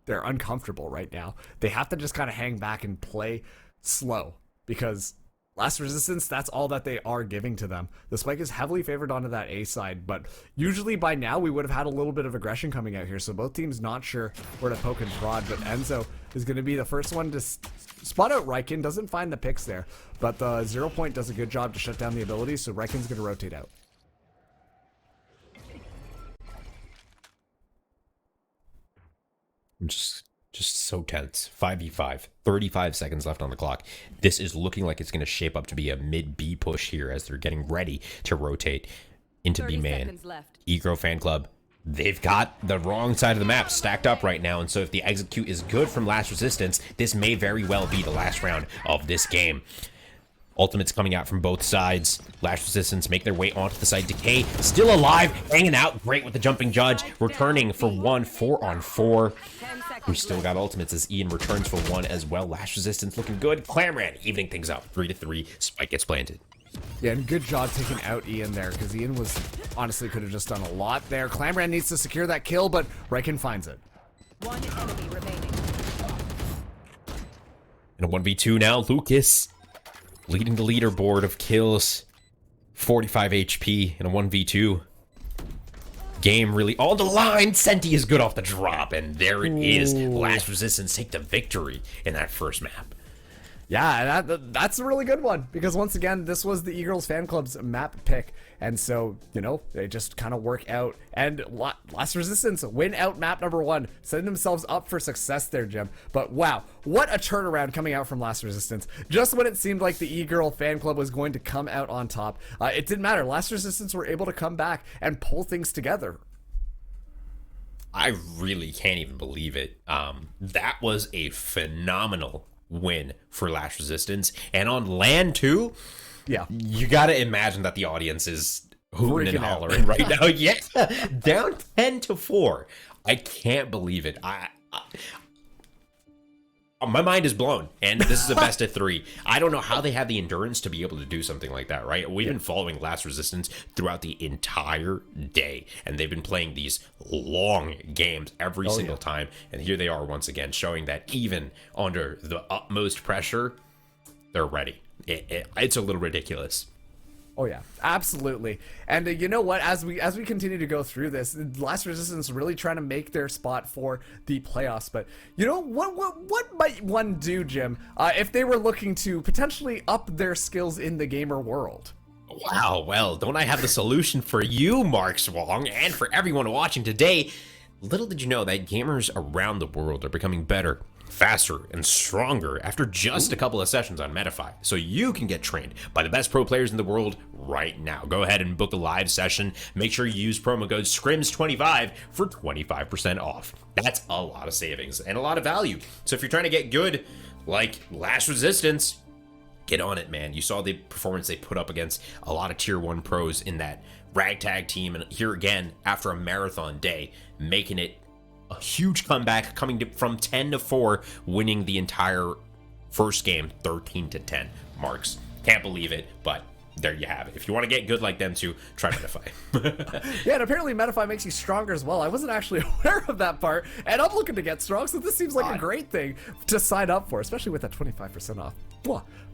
they're uncomfortable right now. They have to just kind of hang back and play slow because Last Resistance, that's all that they are giving to them. The spike is heavily favored onto that A side, but usually by now we would have had a little bit of aggression coming out here, so both teams not sure where to poke and prod, but Enzo is going to be the first one to spot out Riken. Doesn't find the picks there, but the 0 point does a good job to shut down the abilities, so Riken's going to rotate out. Just so tense. 5v5. 35 seconds left on the clock. This is looking like it's going to shape up to be a mid-B push here as they're getting ready to rotate into B main. E-Girl Fan Club, they've got the wrong side of the map stacked up right now, and so if the execute is good from Last Resistance, this may very well be the last round of this game. Ultimates coming out from both sides. Last Resistance make their way onto the side. Decay still alive, hanging out. Great with the jumping judge. Returning for 1, 4-on-4. We still got ultimates as Ian returns for 1 as well. Last Resistance looking good. Clamran evening things up. 3-3. Spike gets planted. Yeah, and good job taking out Ian there, because Ian was honestly could have just done a lot there. Clamran needs to secure that kill, but Riken finds it. 1 enemy remaining. In a 1v2 now, Lucas leading the leaderboard of kills. 45 HP in a 1v2. Game really on the line. Senti is good off the drop, and there it is. Last Resistance take the victory in that first map. Yeah, that's a really good one, because once again, this was the E-Girls Fan Club's map pick, and so, you know, they just kind of work out, and Last Resistance win out map number 1, setting themselves up for success there, Jim. But wow, what a turnaround coming out from Last Resistance. Just when it seemed like the E-Girl Fan Club was going to come out on top, it didn't matter. Last Resistance were able to come back and pull things together. I really can't even believe it. That was a phenomenal win for Last Resistance, and on LAN too. Yeah, you gotta imagine that the audience is hooting and hollering right now. Yeah, down 10-4. I can't believe it. My mind is blown, and this is a best of 3. I don't know how they have the endurance to be able to do something like that, right? We've been following Last Resistance throughout the entire day, and they've been playing these long games every single time, and here they are once again, showing that even under the utmost pressure, they're ready. It's a little ridiculous. Oh yeah, absolutely. And you know what? As we continue to go through this, Last Resistance really trying to make their spot for the playoffs. But you know what might one do, Jim, if they were looking to potentially up their skills in the gamer world? Wow, well, don't I have the solution for you, Mark Swong, and for everyone watching today? Little did you know that gamers around the world are becoming better, faster, and stronger after just a couple of sessions on Metafy, so you can get trained by the best pro players in the world right now. Go ahead and book a live session. Make sure you use promo code SCRIMS25 for 25% off. That's a lot of savings and a lot of value. So if you're trying to get good like Last Resistance, get on it, man. You saw the performance they put up against a lot of tier 1 pros in that ragtag team, and here again after a marathon day, making it a huge comeback, coming from 10-4, winning the entire first game 13-10. Marks, can't believe it, but there you have it. If you want to get good like them too, try Metafy. Yeah, and apparently Metafy makes you stronger as well. I wasn't actually aware of that part, and I'm looking to get strong, so this seems like a great thing to sign up for, especially with that 25% off.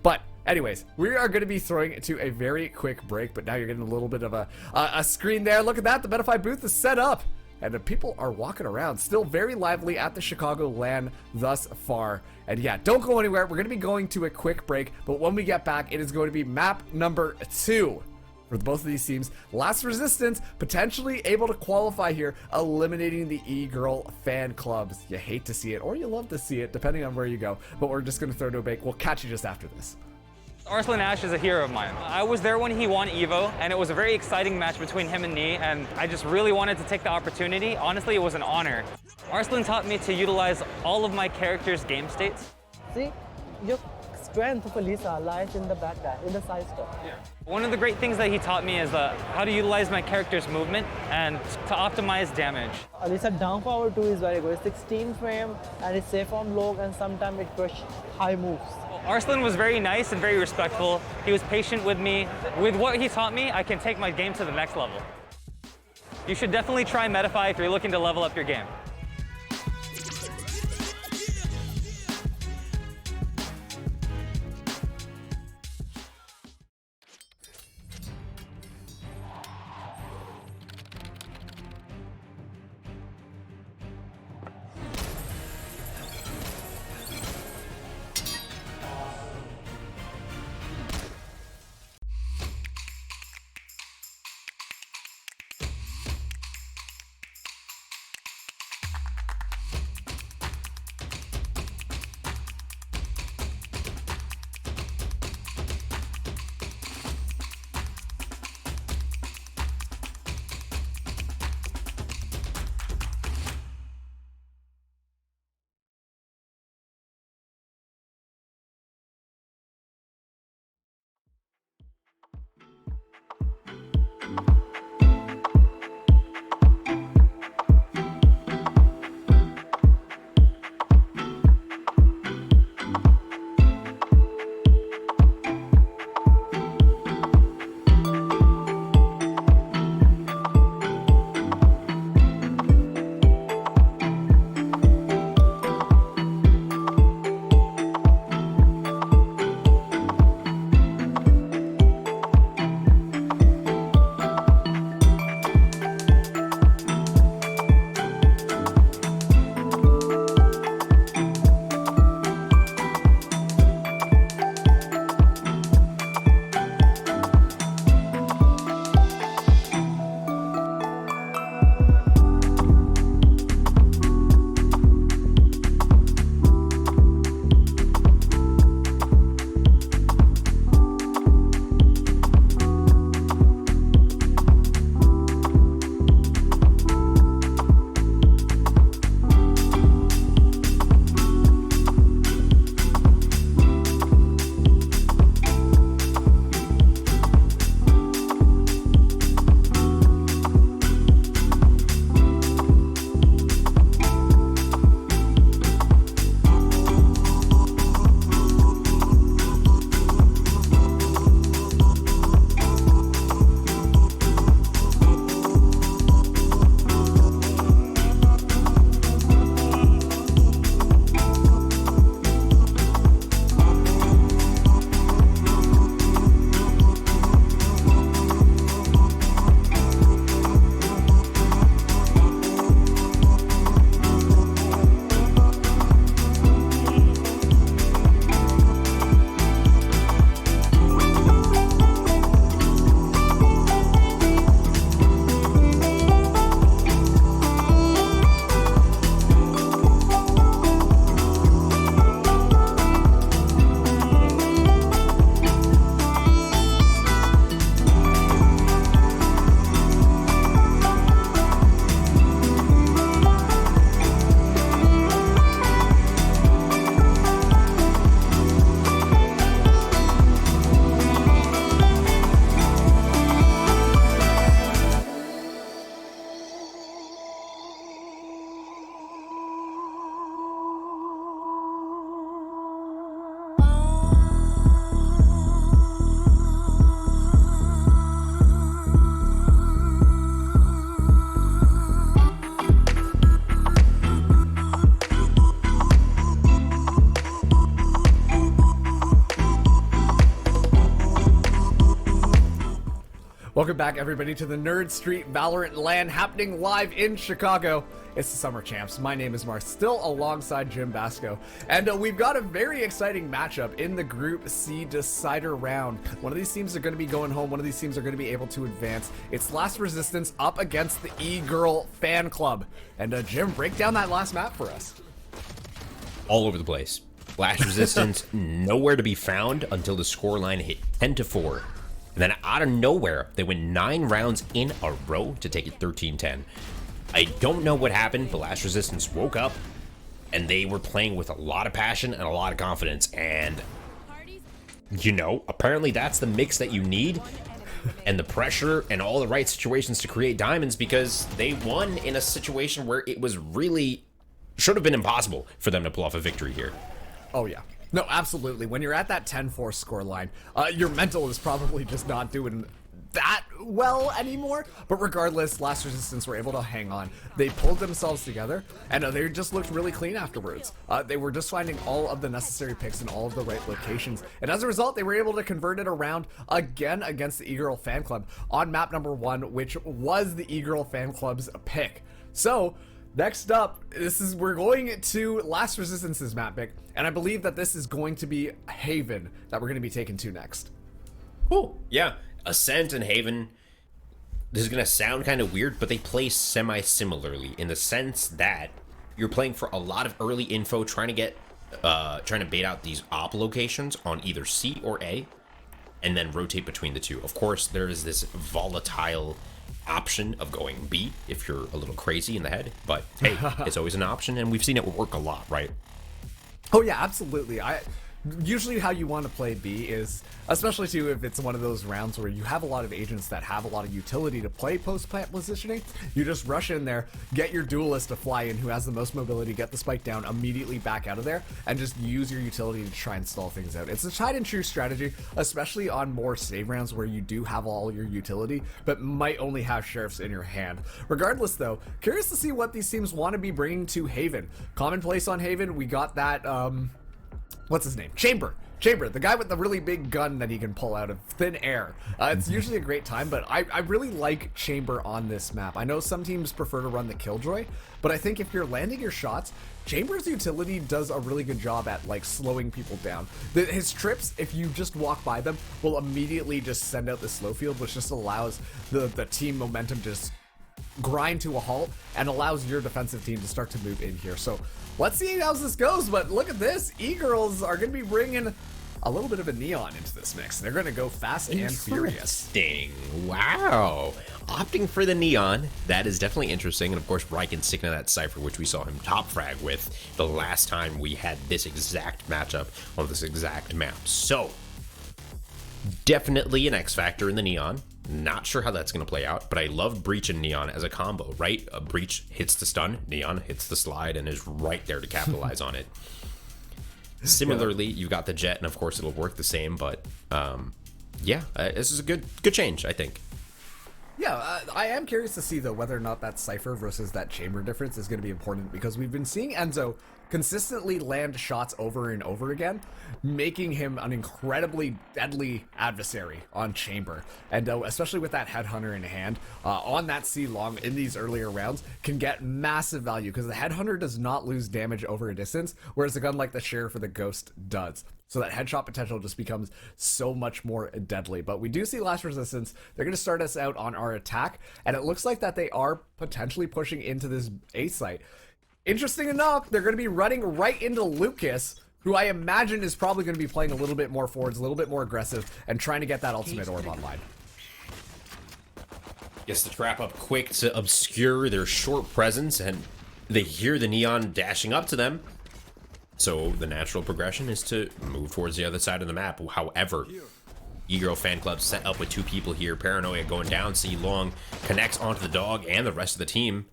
But anyways, we are going to be throwing it to a very quick break, but now you're getting a little bit of a screen there. Look at that, the Metafy booth is set up, and the people are walking around, still very lively at the Chicago LAN thus far. And yeah, don't go anywhere. We're going to be going to a quick break, but when we get back, it is going to be map number 2 for both of these teams. Last Resistance potentially able to qualify here, eliminating the E-Girl Fan Clubs. You hate to see it, or you love to see it, depending on where you go, but we're just going to throw to a break. We'll catch you just after this. Arslan Ash is a hero of mine. I was there when he won EVO, and it was a very exciting match between him and me, and I just really wanted to take the opportunity. Honestly, it was an honor. Arslan taught me to utilize all of my character's game states. See, your strength of Elisa lies in the back dash, in the side step. One of the great things that he taught me is how to utilize my character's movement and to optimize damage. Elisa down power 2 is very good. 16 frame and it's safe on low, and sometimes it push high moves. Arslan was very nice and very respectful. He was patient with me. With what he taught me, I can take my game to the next level. You should definitely try Metafy if you're looking to level up your game. Welcome back, everybody, to the Nerd Street Valorant LAN happening live in Chicago. It's the Summer Champs. My name is Mark, still alongside Jim Basco. And we've got a very exciting matchup in the Group C Decider round. One of these teams are going to be going home. One of these teams are going to be able to advance. It's Last Resistance up against the E-Girl Fan Club. And Jim, break down that last map for us. All over the place. Last Resistance nowhere to be found until the scoreline hit 10-4. And then out of nowhere, they win 9 rounds in a row to take it 13-10. I don't know what happened, but Last Resistance woke up and they were playing with a lot of passion and a lot of confidence. And, you know, apparently that's the mix that you need and the pressure and all the right situations to create diamonds, because they won in a situation where it was really should have been impossible for them to pull off a victory here. Oh, yeah. No, absolutely. When you're at that 10-4 score line, your mental is probably just not doing that well anymore. But regardless, Last Resistance were able to hang on. They pulled themselves together, and they just looked really clean afterwards. They were just finding all of the necessary picks in all of the right locations. And as a result, they were able to convert it around again against the E-Girl fan club on map number 1, which was the E-Girl fan club's pick. So, next up, we're going to Last Resistance's map pick, and I believe that this is going to be Haven that we're going to be taking to next. Oh, yeah. Ascent and Haven, this is going to sound kind of weird, but they play semi-similarly in the sense that you're playing for a lot of early info, trying to bait out these op locations on either C or A, and then rotate between the two. Of course, there is this volatile option of going B if you're a little crazy in the head, but hey, it's always an option, and we've seen it work a lot, right? Oh yeah, absolutely. Usually how you want to play B is, especially too if it's one of those rounds where you have a lot of agents that have a lot of utility to play post-plant positioning, you just rush in there, get your duelist to fly in who has the most mobility, get the spike down, immediately back out of there, and just use your utility to try and stall things out. It's a tried and true strategy, especially on more save rounds where you do have all your utility, but might only have sheriffs in your hand. Regardless though, curious to see what these teams want to be bringing to Haven. Commonplace on Haven, we got that, what's his name? Chamber, the guy with the really big gun that he can pull out of thin air. It's usually a great time, but I really like Chamber on this map. I know some teams prefer to run the Killjoy, but I think if you're landing your shots, Chamber's utility does a really good job at like slowing people down. His trips, if you just walk by them, will immediately just send out the slow field, which just allows the team momentum to just grind to a halt and allows your defensive team to start to move in here. So let's see how this goes, but look at this. E-Girls are going to be bringing a little bit of a neon into this mix. They're going to go fast and furious. Interesting. Wow. Opting for the neon, that is definitely interesting. And of course, Riken sticking to that Cypher, which we saw him top frag with the last time we had this exact matchup on this exact map. So, definitely an X factor in the neon. Not sure how that's going to play out, but I love Breach and Neon as a combo, right? A Breach hits the stun, Neon hits the slide, and is right there to capitalize on it. Similarly, you've got the Jet, and of course it'll work the same, but yeah, this is a good change, I think. Yeah, I am curious to see, though, whether or not that Cypher versus that Chamber difference is going to be important, because we've been seeing Enzo consistently land shots over and over again, making him an incredibly deadly adversary on Chamber. And especially with that Headhunter in hand, on that C-Long in these earlier rounds, can get massive value, because the Headhunter does not lose damage over a distance, whereas a gun like the Sheriff or the Ghost does. So that headshot potential just becomes so much more deadly. But we do see Last Resistance. They're going to start us out on our attack, and it looks like that they are potentially pushing into this A site. Interesting enough, they're going to be running right into Lucas, who I imagine is probably going to be playing a little bit more forwards, a little bit more aggressive, and trying to get that ultimate orb online. Gets the trap up quick to obscure their short presence, and they hear the Neon dashing up to them. So the natural progression is to move towards the other side of the map. However, E-Girl fan club set up with 2 people here. Paranoia going down. C-Long connects onto the dog and the rest of the team.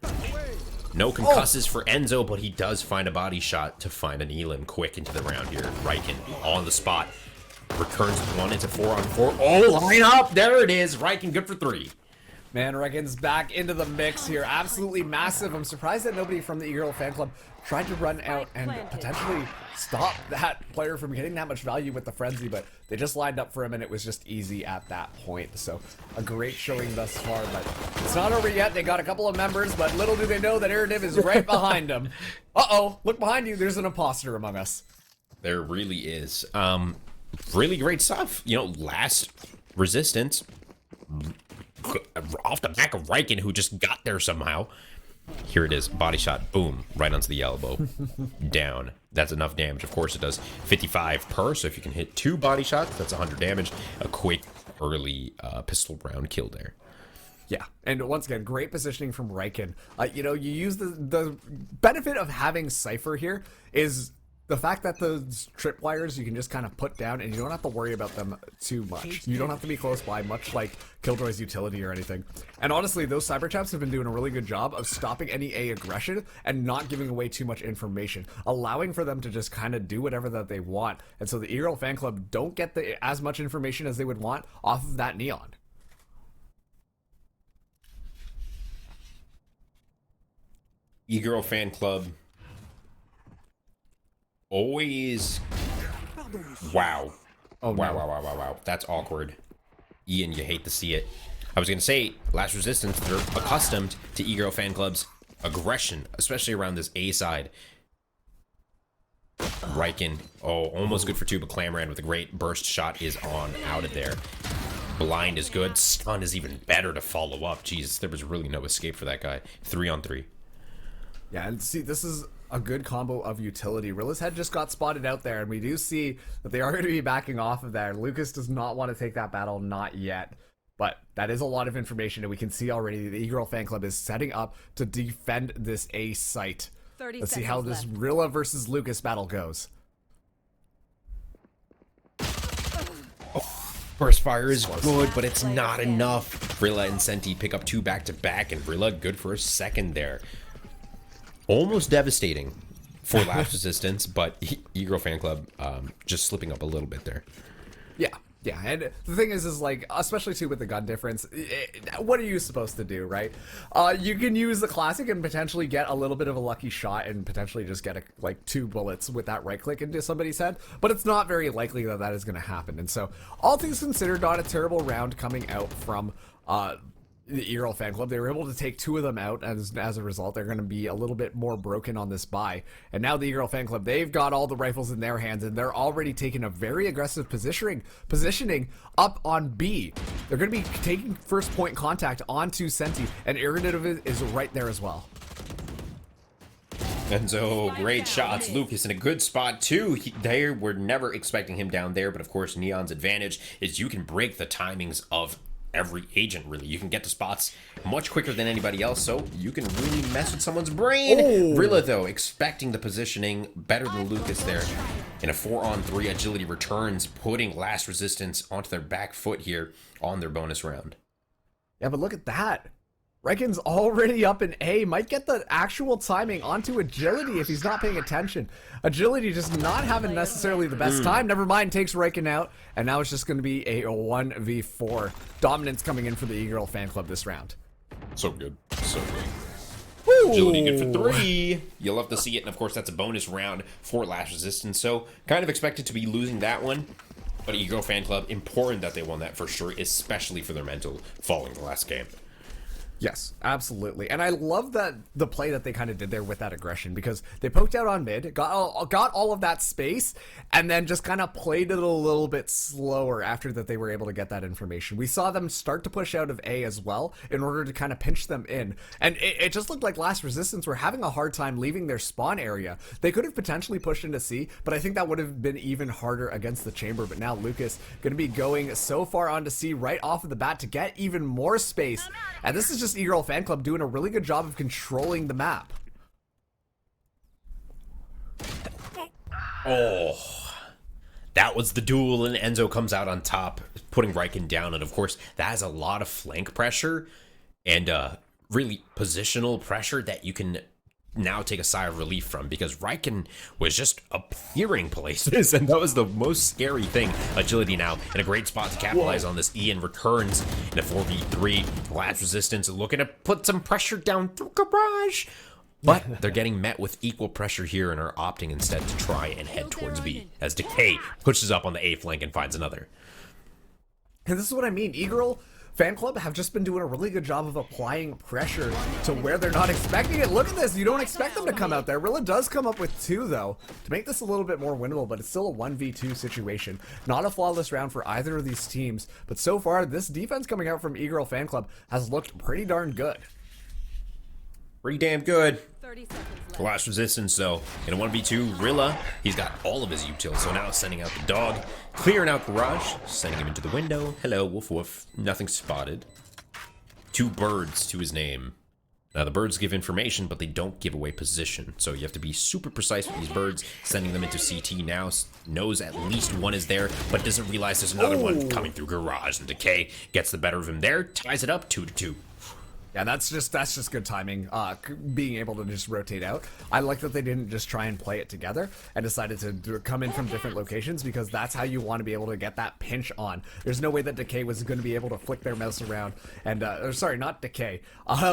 No concusses for Enzo, but he does find a body shot to find an Elim quick into the round here. Riken on the spot. Returns 1 into 4 on 4. Oh, line up! There it is. Riken good for 3. Man, Riken's back into the mix here. Absolutely massive. I'm surprised that nobody from the E-Girl fan club tried to run out and potentially stop that player from getting that much value with the frenzy, but they just lined up for him and it was just easy at that point. So a great showing thus far, but it's not over yet. They got a couple of members, but little do they know that Irridiv is right behind them. Uh-oh, look behind you. There's an imposter among us. There really is. Really great stuff. You know, Last Resistance off the back of Riken, who just got there somehow. Here it is. Body shot. Boom. Right onto the elbow. Down. That's enough damage. Of course it does. 55 per. So if you can hit 2 body shots, that's 100 damage. A quick early pistol round kill there. Yeah, and once again, great positioning from Riken. You know, you use the benefit of having Cypher here is the fact that those tripwires you can just kind of put down and you don't have to worry about them too much. You don't have to be close by, much like Killjoy's utility or anything. And honestly, those Cyber Champs have been doing a really good job of stopping any A aggression and not giving away too much information, allowing for them to just kind of do whatever that they want. And so the E-Girl fan club don't get as much information as they would want off of that Neon. E-Girl fan club. Always. Wow. Oh, wow, no. wow. That's awkward. Ian, you hate to see it. I was going to say, Last Resistance, they're accustomed to E-Girl fan club's aggression, especially around this A side. Riken, oh, almost good for 2, but Clamoran with a great burst shot is on out of there. Blind is good. Stun is even better to follow up. Jesus, there was really no escape for that guy. 3-on-3. Yeah, and see, this is a good combo of utility. Rilla's head just got spotted out there, and we do see that they are going to be backing off of there. Lucas does not want to take that battle, not yet. But that is a lot of information, and we can see already the E-Girl fan club is setting up to defend this A site. Let's see how this Rilla versus Lucas battle goes. Burst fire is good, but it's not enough. Rilla and Senti pick up 2 back-to-back, and Rilla good for a second there. Almost devastating for Last Resistance, but E-Girl fan club just slipping up a little bit there. Yeah, and the thing is like, especially too with the gun difference, what are you supposed to do, right? You can use the classic and potentially get a little bit of a lucky shot and potentially just get like 2 bullets with that right click into somebody's head, but it's not very likely that that is going to happen. And so, all things considered, not a terrible round coming out from the E-Girl fan club. They were able to take 2 of them out, as a result they're going to be a little bit more broken on this buy. And now the E-Girl fan club, they've got all the rifles in their hands, and they're already taking a very aggressive positioning up on B. They're going to be taking first point contact onto Senti, and Irritative is right there as well. Enzo, great shots. Lucas in a good spot too. They were never expecting him down there, but of course Neon's advantage is you can break the timings of every agent, really. You can get to spots much quicker than anybody else, so you can really mess with someone's brain. Oh. Rilla, though, expecting the positioning better than Lucas there. In a 4-on-3, agility returns, putting Last Resistance onto their back foot here on their bonus round. Yeah, but look at that. Riken's already up in A, might get the actual timing onto Agility if he's not paying attention. Agility just not having necessarily the best time. Never mind, takes Riken out, and now it's just going to be a 1v4. Dominance coming in for the E-Girl fan club this round. So good. So good. Agility good for 3. You'll love to see it, and of course that's a bonus round for Last Resistance, so kind of expected to be losing that one. But E-Girl fan club, important that they won that for sure, especially for their mental following the last game. Yes, absolutely. And I love that the play that they kind of did there with that aggression, because they poked out on mid, got all of that space, and then just kind of played it a little bit slower after that they were able to get that information. We saw them start to push out of A as well in order to kind of pinch them in. And it just looked like Last Resistance were having a hard time leaving their spawn area. They could have potentially pushed into C, but I think that would have been even harder against the chamber. But now Lucas going to be going so far onto C right off of the bat to get even more space. And this is just E-Girl fan club doing a really good job of controlling the map. Oh, that was the duel, and Enzo comes out on top, putting Riken down. And of course, that has a lot of flank pressure and really positional pressure that you can now take a sigh of relief from, because Riken was just appearing places, and that was the most scary thing. Agility now in a great spot to capitalize on this. Ian returns in a 4v3. Last Resistance looking to put some pressure down through Garage, but they're getting met with equal pressure here and are opting instead to try and head towards B as Decay pushes up on the A flank and finds another. And this is what I mean. E-Girl fan club have just been doing a really good job of applying pressure to where they're not expecting it. Look at this. You don't expect them to come out there. Rilla does come up with 2 though to make this a little bit more winnable, but it's still a 1v2 situation. Not a flawless round for either of these teams, but so far this defense coming out from E-Girl fan club has looked pretty darn good. pretty damn good. Last Resistance, though. In a 1v2, Rilla, he's got all of his utils, so now sending out the dog, clearing out Garage, sending him into the window. Hello, woof woof. Nothing spotted. 2 birds to his name. Now, the birds give information, but they don't give away position, so you have to be super precise with these birds. Sending them into CT now, knows at least one is there, but doesn't realize there's another one coming through Garage, and Decay gets the better of him there, ties it up 2-2. Yeah, that's just good timing, being able to just rotate out. I like that they didn't just try and play it together and decided to come in from different locations, because that's how you want to be able to get that pinch on. There's no way that Decay was going to be able to flick their mouse around, and, or sorry, not Decay.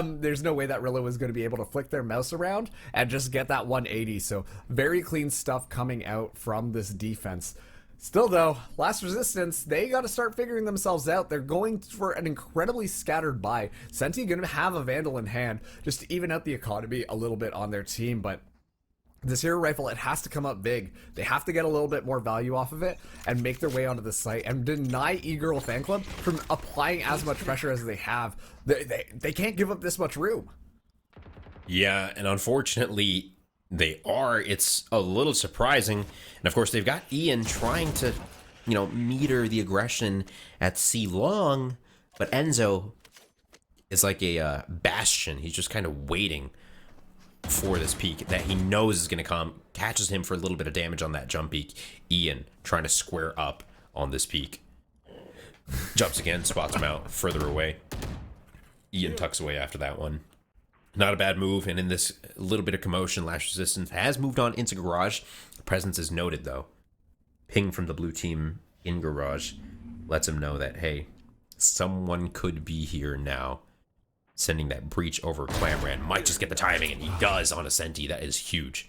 There's no way that Rilla was going to be able to flick their mouse around and just get that 180, so very clean stuff coming out from this defense. Still, though, Last Resistance, they got to start figuring themselves out. They're going for an incredibly scattered buy. Senti going to have a Vandal in hand just to even out the economy a little bit on their team, but this hero rifle, it has to come up big. They have to get a little bit more value off of it and make their way onto the site and deny eGirl Fan Club from applying as much pressure as they have. They can't give up this much room. Yeah, and unfortunately, they are. It's a little surprising. And of course, they've got Ian trying to, you know, meter the aggression at C long, but Enzo is like a bastion. He's just kind of waiting for this peak that he knows is going to come. Catches him for a little bit of damage on that jump peak. Ian trying to square up on this peak. Jumps again, spots him out further away. Ian tucks away after that one. Not a bad move, and in this little bit of commotion, Last Resistance has moved on into Garage. Presence is noted, though. Ping from the blue team in Garage lets him know that, hey, someone could be here now. Sending that breach over Clamran. Might just get the timing, and he does on a Senti. That is huge.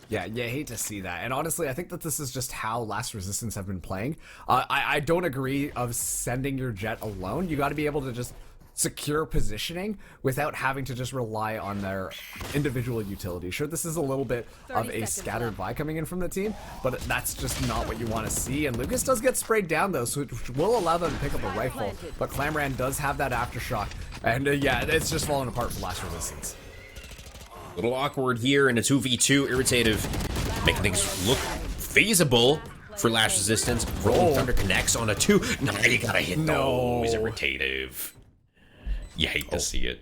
Yeah, you hate to see that. And honestly, I think that this is just how Last Resistance have been playing. I don't agree of sending your jet alone. You got to be able to just secure positioning without having to just rely on their individual utility. Sure, this is a little bit of a scattered buy coming in from the team, but that's just not what you want to see. And Lucas does get sprayed down, though, so it will allow them to pick up a rifle. But Clamran does have that aftershock. And yeah, it's just falling apart for Last Resistance. A little awkward here in a 2v2. Irritative, making things look feasible for Last Resistance. Rolling Thunder connects on a 2. Nah, you gotta hit those. Irritative. You hate to see it.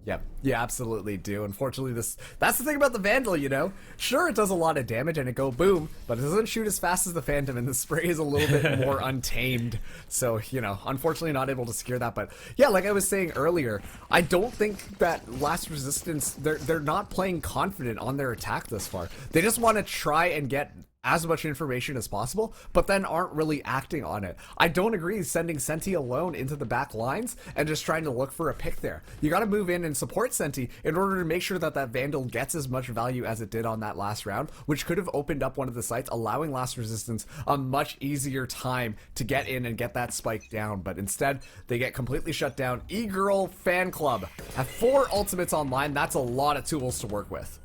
Yep, you absolutely do. Unfortunately, that's the thing about the Vandal, you know? Sure, it does a lot of damage and it go boom, but it doesn't shoot as fast as the Phantom, and the spray is a little bit more untamed. So, you know, unfortunately not able to secure that. But yeah, like I was saying earlier, I don't think that Last Resistance, they're not playing confident on their attack this far. They just want to try and get as much information as possible, but then aren't really acting on it. I don't agree sending Senti alone into the back lines and just trying to look for a pick there. You got to move in and support Senti in order to make sure that that Vandal gets as much value as it did on that last round, which could have opened up one of the sites, allowing Last Resistance a much easier time to get in and get that spike down. But instead, they get completely shut down. eGirl Fan Club have 4 ultimates online. That's a lot of tools to work with.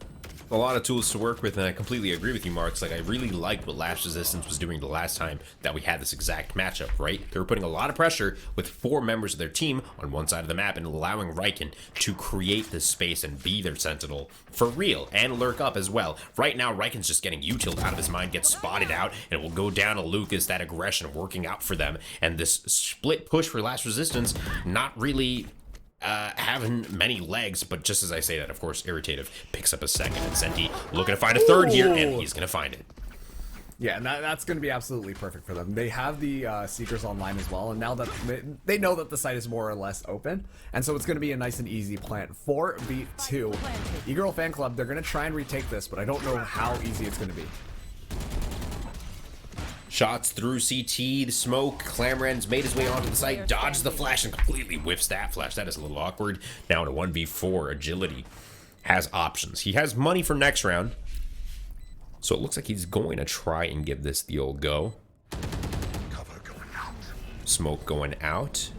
A lot of tools to work with, and I completely agree with you, Marks. Like, I really liked what Last Resistance was doing the last time that we had this exact matchup, right? They were putting a lot of pressure with 4 members of their team on one side of the map and allowing Riken to create this space and be their sentinel for real and lurk up as well. Right now, Riken's just getting utiled out of his mind, gets spotted out, and it will go down to Lucas, that aggression working out for them. And this split push for Last Resistance, not really having many legs, but just as I say that, of course, Irritative picks up a second, and Senti looking to find a third here, and he's going to find it. Yeah, and that's going to be absolutely perfect for them. They have the Seekers online as well, and now that they know that the site is more or less open, and so it's going to be a nice and easy plant. 4v2. eGirl Fan Club, they're going to try and retake this, but I don't know how easy it's going to be. Shots through CT, the smoke. Clamran's made his way onto the site, dodges the flash, and completely whiffs that flash. That is a little awkward. Now to 1v4, Agility has options. He has money for next round, so it looks like he's going to try and give this the old go. Smoke going out.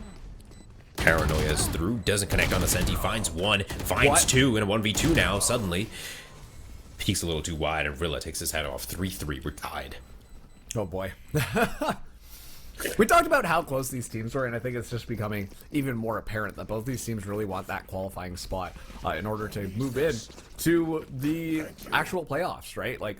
Paranoia's through, doesn't connect on the Senti, finds 1, finds 2 in a 1v2 now, suddenly. Peeks a little too wide, and Rilla takes his head off. 3-3, we're tied. Oh boy. We talked about how close these teams were, and I think it's just becoming even more apparent that both these teams really want that qualifying spot in order to move in to the actual playoffs, right? Like,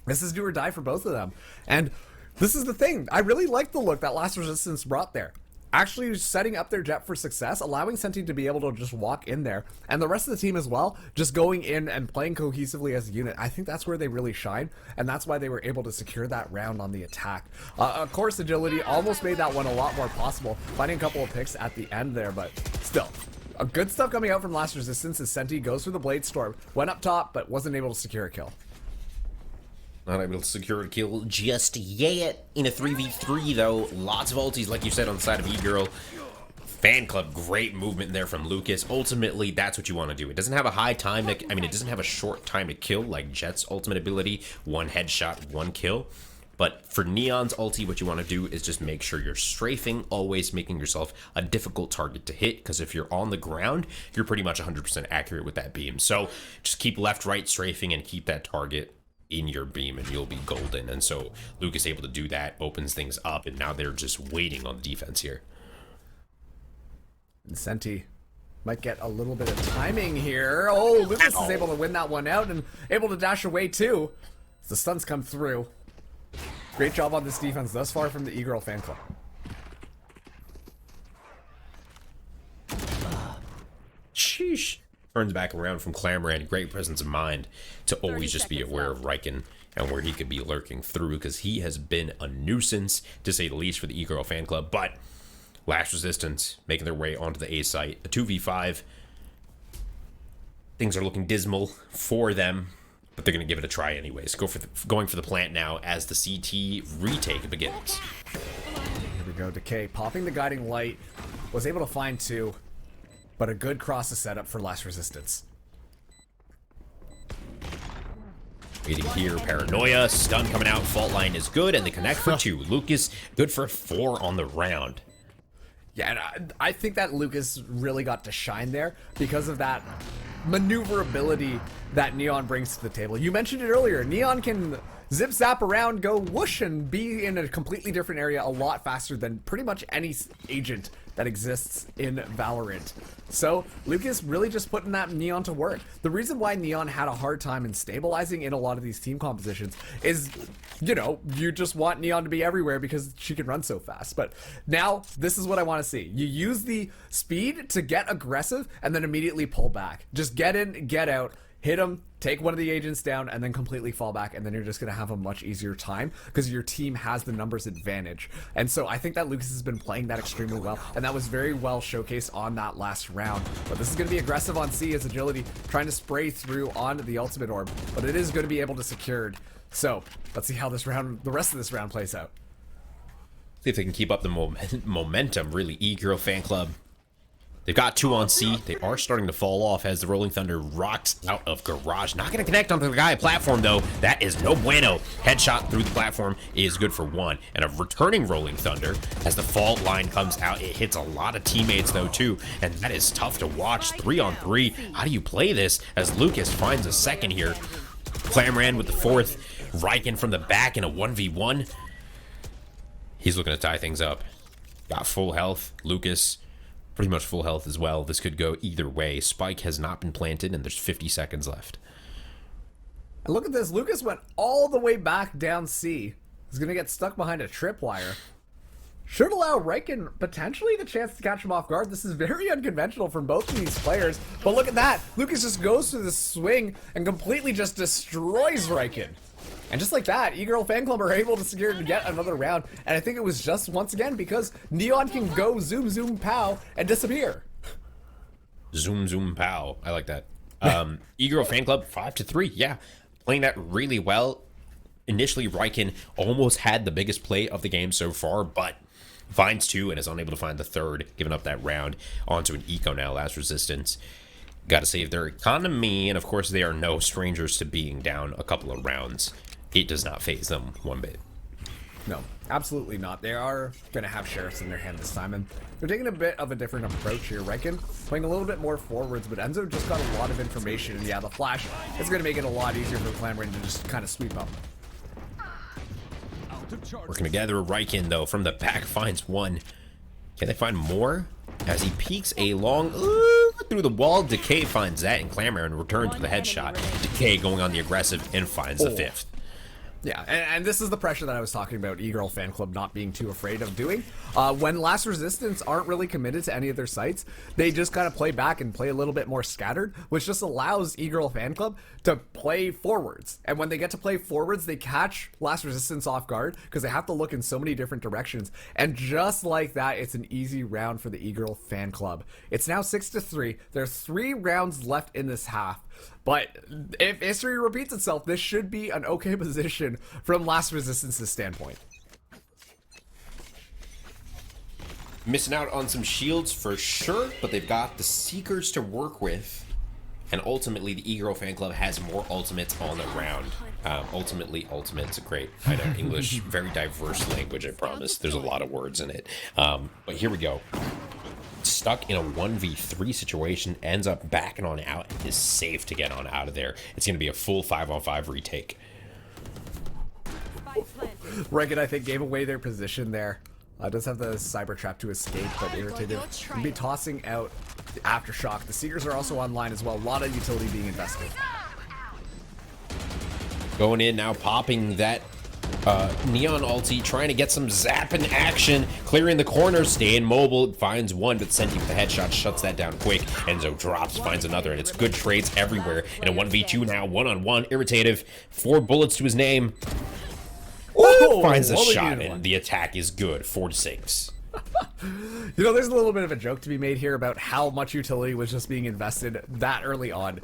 this is do or die for both of them. And this is the thing. I really like the look that Last Resistance brought there. Actually setting up their jet for success, allowing Senti to be able to just walk in there, and the rest of the team as well, just going in and playing cohesively as a unit. I think that's where they really shine, and that's why they were able to secure that round on the attack. Of course, agility almost made that one a lot more possible, finding a couple of picks at the end there, but still. Good stuff coming out from Last Resistance as Senti goes for the Blade Storm, went up top, but wasn't able to secure a kill. Not able to secure a kill just yet in a 3v3 though. Lots of ultis, like you said, on the side of E-Girl. Fan Club, great movement there from Lucas. Ultimately, that's what you want to do. It doesn't have a high time to, it doesn't have a short time to kill like Jet's ultimate ability. One headshot, one kill. But for Neon's ulti, what you want to do is just make sure you're strafing, always making yourself a difficult target to hit, because if you're on the ground, you're pretty much 100% accurate with that beam. So just keep left, right strafing and keep that target in your beam and you'll be golden. And so Lucas able to do that, opens things up, and now they're just waiting on the defense here. And Senti might get a little bit of timing here. Oh, Lucas is able to win that one out and able to dash away too. The stuns come through. Great job on this defense thus far from the E-Girl Fan Club. Sheesh. Turns back around from Clamoran. Great presence of mind to always just be aware of Riken and where he could be lurking through, because he has been a nuisance, to say the least, for the E-Girl Fan Club. But Last Resistance making their way onto the A site. A 2v5. Things are looking dismal for them, but they're going to give it a try anyways. Going for the plant now as the CT retake begins. Here we go. Decay popping the guiding light. Was able to find two. But a good cross is set up for Last Resistance. Waiting here, Paranoia, stun coming out, fault line is good, and they connect for 2. Lucas, good for 4 on the round. Yeah, and I think that Lucas really got to shine there because of that maneuverability that Neon brings to the table. You mentioned it earlier, Neon can zip zap around, go whoosh, and be in a completely different area a lot faster than pretty much any agent that exists in Valorant. So Lucas really just putting that Neon to work. The reason why Neon had a hard time in stabilizing in a lot of these team compositions is, you know, you just want Neon to be everywhere because she can run so fast. But now this is what I want to see. You use the speed to get aggressive and then immediately pull back. Just get in, get out, hit them, take one of the agents down, and then completely fall back, and then you're just going to have a much easier time because your team has the numbers advantage. And so I think that Lucas has been playing that extremely well, and that was very well showcased on that last round. But this is going to be aggressive on C as agility, trying to spray through on the ultimate orb, but it is going to be able to secure. So let's see how this round, the rest of this round plays out. See if they can keep up the momentum, really. E-Girl Fan Club. They've got 2 on C. They are starting to fall off as the Rolling Thunder rocks out of Garage. Not going to connect onto the guy platform, though. That is no bueno. Headshot through the platform is good for 1. And a returning Rolling Thunder as the fault line comes out. It hits a lot of teammates, though, too. And that is tough to watch. 3 on 3. How do you play this as Lucas finds a second here? Clamoran with the 4th. Riken from the back in a 1v1. He's looking to tie things up. Got full health. Lucas pretty much full health as well. This could go either way. Spike has not been planted, and there's 50 seconds left. And look at this. Lucas went all the way back down C. He's going to get stuck behind a tripwire. Should allow Riken potentially the chance to catch him off guard. This is very unconventional from both of these players. But look at that. Lucas just goes through the swing and completely just destroys Riken. And just like that, E-Girl Fan Club are able to secure yet another round. And I think it was just, once again, because Neon can go zoom, zoom, pow, and disappear. Zoom, zoom, pow. I like that. E-Girl Fan Club, 5-3. Yeah, playing that really well. Initially, Riken almost had the biggest play of the game so far, but finds 2 and is unable to find the 3rd, giving up that round onto an Eco now. Last Resistance. Got to save their economy, and of course, they are no strangers to being down a couple of rounds. It does not faze them one bit. No, absolutely not. They are going to have sheriffs in their hand this time, and they're taking a bit of a different approach here. Riken playing a little bit more forwards, but Enzo just got a lot of information, and yeah, the flash is going to make it a lot easier for Clamoran to just kind of sweep up. Working together, Riken, though, from the back finds one. Can they find more? As he peeks a long through the wall, Decay finds that, and Clamor and returns with the headshot. Decay going on the aggressive and finds the 5th. Yeah, and this is the pressure that I was talking about E-Girl Fan Club not being too afraid of doing. When Last Resistance aren't really committed to any of their sites, they just kind of play back and play a little bit more scattered, which just allows E-Girl Fan Club to play forwards. And when they get to play forwards, they catch Last Resistance off guard because they have to look in so many different directions. And just like that, it's an easy round for the E-Girl Fan Club. It's now 6-3. There's 3 rounds left in this half. But if history repeats itself, this should be an okay position from Last Resistance's standpoint. Missing out on some shields for sure, but they've got the Seekers to work with. And ultimately, the E-Girl Fan Club has more ultimates on the round. Ultimately, ultimates, great. I know, English, very diverse language, I promise. There's a lot of words in it. But here we go. Stuck in a 1v3 situation, ends up backing on out, and is safe to get on out of there. It's going to be a full 5-on-5 retake. Riken, I think, gave away their position there. Does have the cyber trap to escape, but Irritated will be tossing out the Aftershock. The Seekers are also online as well. A lot of utility being invested. Going in now, popping that Neon ulti, trying to get some zapping action, clearing the corner, staying mobile, finds one, but Senti with the headshot shuts that down quick. Enzo drops, finds another, and it's good trades everywhere. In a 1v2 now, 1-on-1, Irritative, 4 bullets to his name. Ooh, finds a shot, and the attack is good, 4-6. You know, there's a little bit of a joke to be made here about how much utility was just being invested that early on.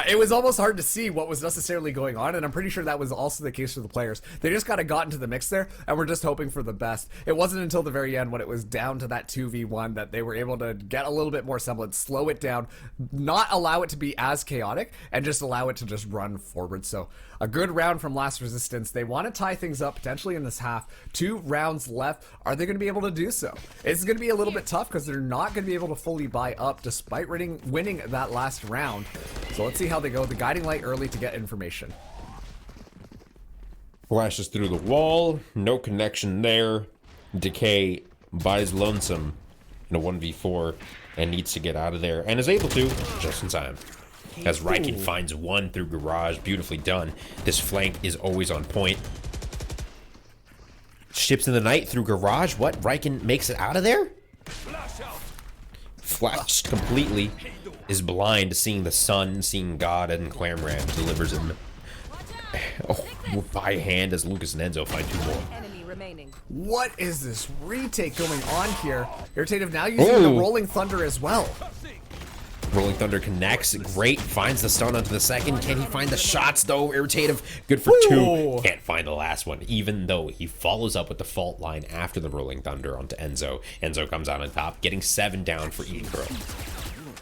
It was almost hard to see what was necessarily going on, and I'm pretty sure that was also the case for the players. They just kind of got into the mix there, and were just hoping for the best. It wasn't until the very end when it was down to that 2v1 that they were able to get a little bit more semblance, slow it down, not allow it to be as chaotic, and just allow it to just run forward. So a good round from Last Resistance. They want to tie things up potentially in this half. 2 rounds left. Are they going to be able to do so? It's going to be a little bit tough because they're not going to be able to fully buy up despite winning that last round. So let's see how they go. The guiding light early to get information. Flashes through the wall. No connection there. Decay buys Lonesome in a 1v4 and needs to get out of there and is able to just in time. As Riken finds one through Garage. Beautifully done. This flank is always on point. Ships in the night through Garage. What? Riken makes it out of there? Flashed completely. Is blind, seeing the sun, seeing God, and Clamran delivers him. Oh, by hand as Lucas and Enzo find 2 more. What is this retake going on here? Irritative now using the Rolling Thunder as well. Rolling Thunder connects. Great. Finds the stun onto the second. Can he find the shots, though? Irritative. Good for 2. Can't find the last one, even though he follows up with the fault line after the Rolling Thunder onto Enzo. Enzo comes out on top, getting 7 down for E-Girl.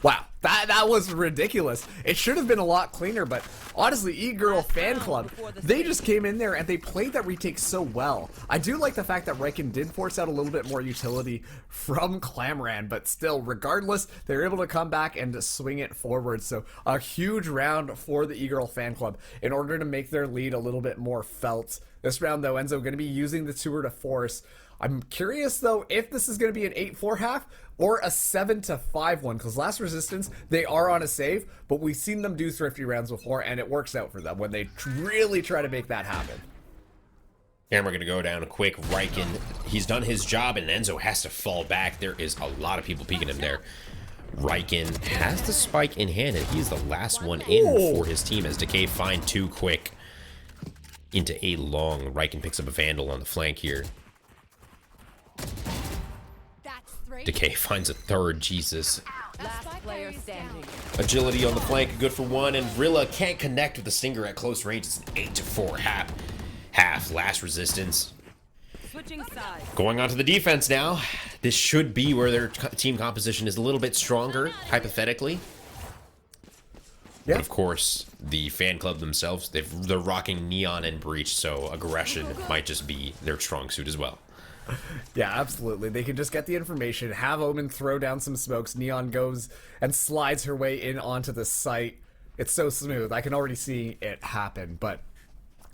Wow, that was ridiculous. It should have been a lot cleaner, but honestly, E-Girl Fan Club, they just came in there and they played that retake so well. I do like the fact that Riken did force out a little bit more utility from Clamran, but still, regardless, they were able to come back and swing it forward. So a huge round for the E-Girl Fan Club in order to make their lead a little bit more felt. This round, though, Enzo going to be using the tour to force. I'm curious, though, if this is going to be an 8-4 half or a 7-5 one, because Last Resistance, they are on a save, but we've seen them do thrifty rounds before, and it works out for them when they really try to make that happen. And we're going to go down quick. Riken, he's done his job, and Enzo has to fall back. There is a lot of people peeking him there. Riken has the spike in hand, and he's the last one in for his team as Decay find 2 quick into a long. Riken picks up a Vandal on the flank here. Decay finds a 3rd, Jesus. Agility on the flank, good for 1, and Rilla can't connect with the Stinger at close range. It's an 8-4 half. Last Resistance. Going on to the defense now. This should be where their team composition is a little bit stronger, hypothetically. Yeah. But of course, the fan club themselves, they're rocking Neon and Breach, so aggression might just be their strong suit as well. Yeah, absolutely. They can just get the information, have Omen throw down some smokes, Neon goes and slides her way in onto the site. It's so smooth. I can already see it happen, but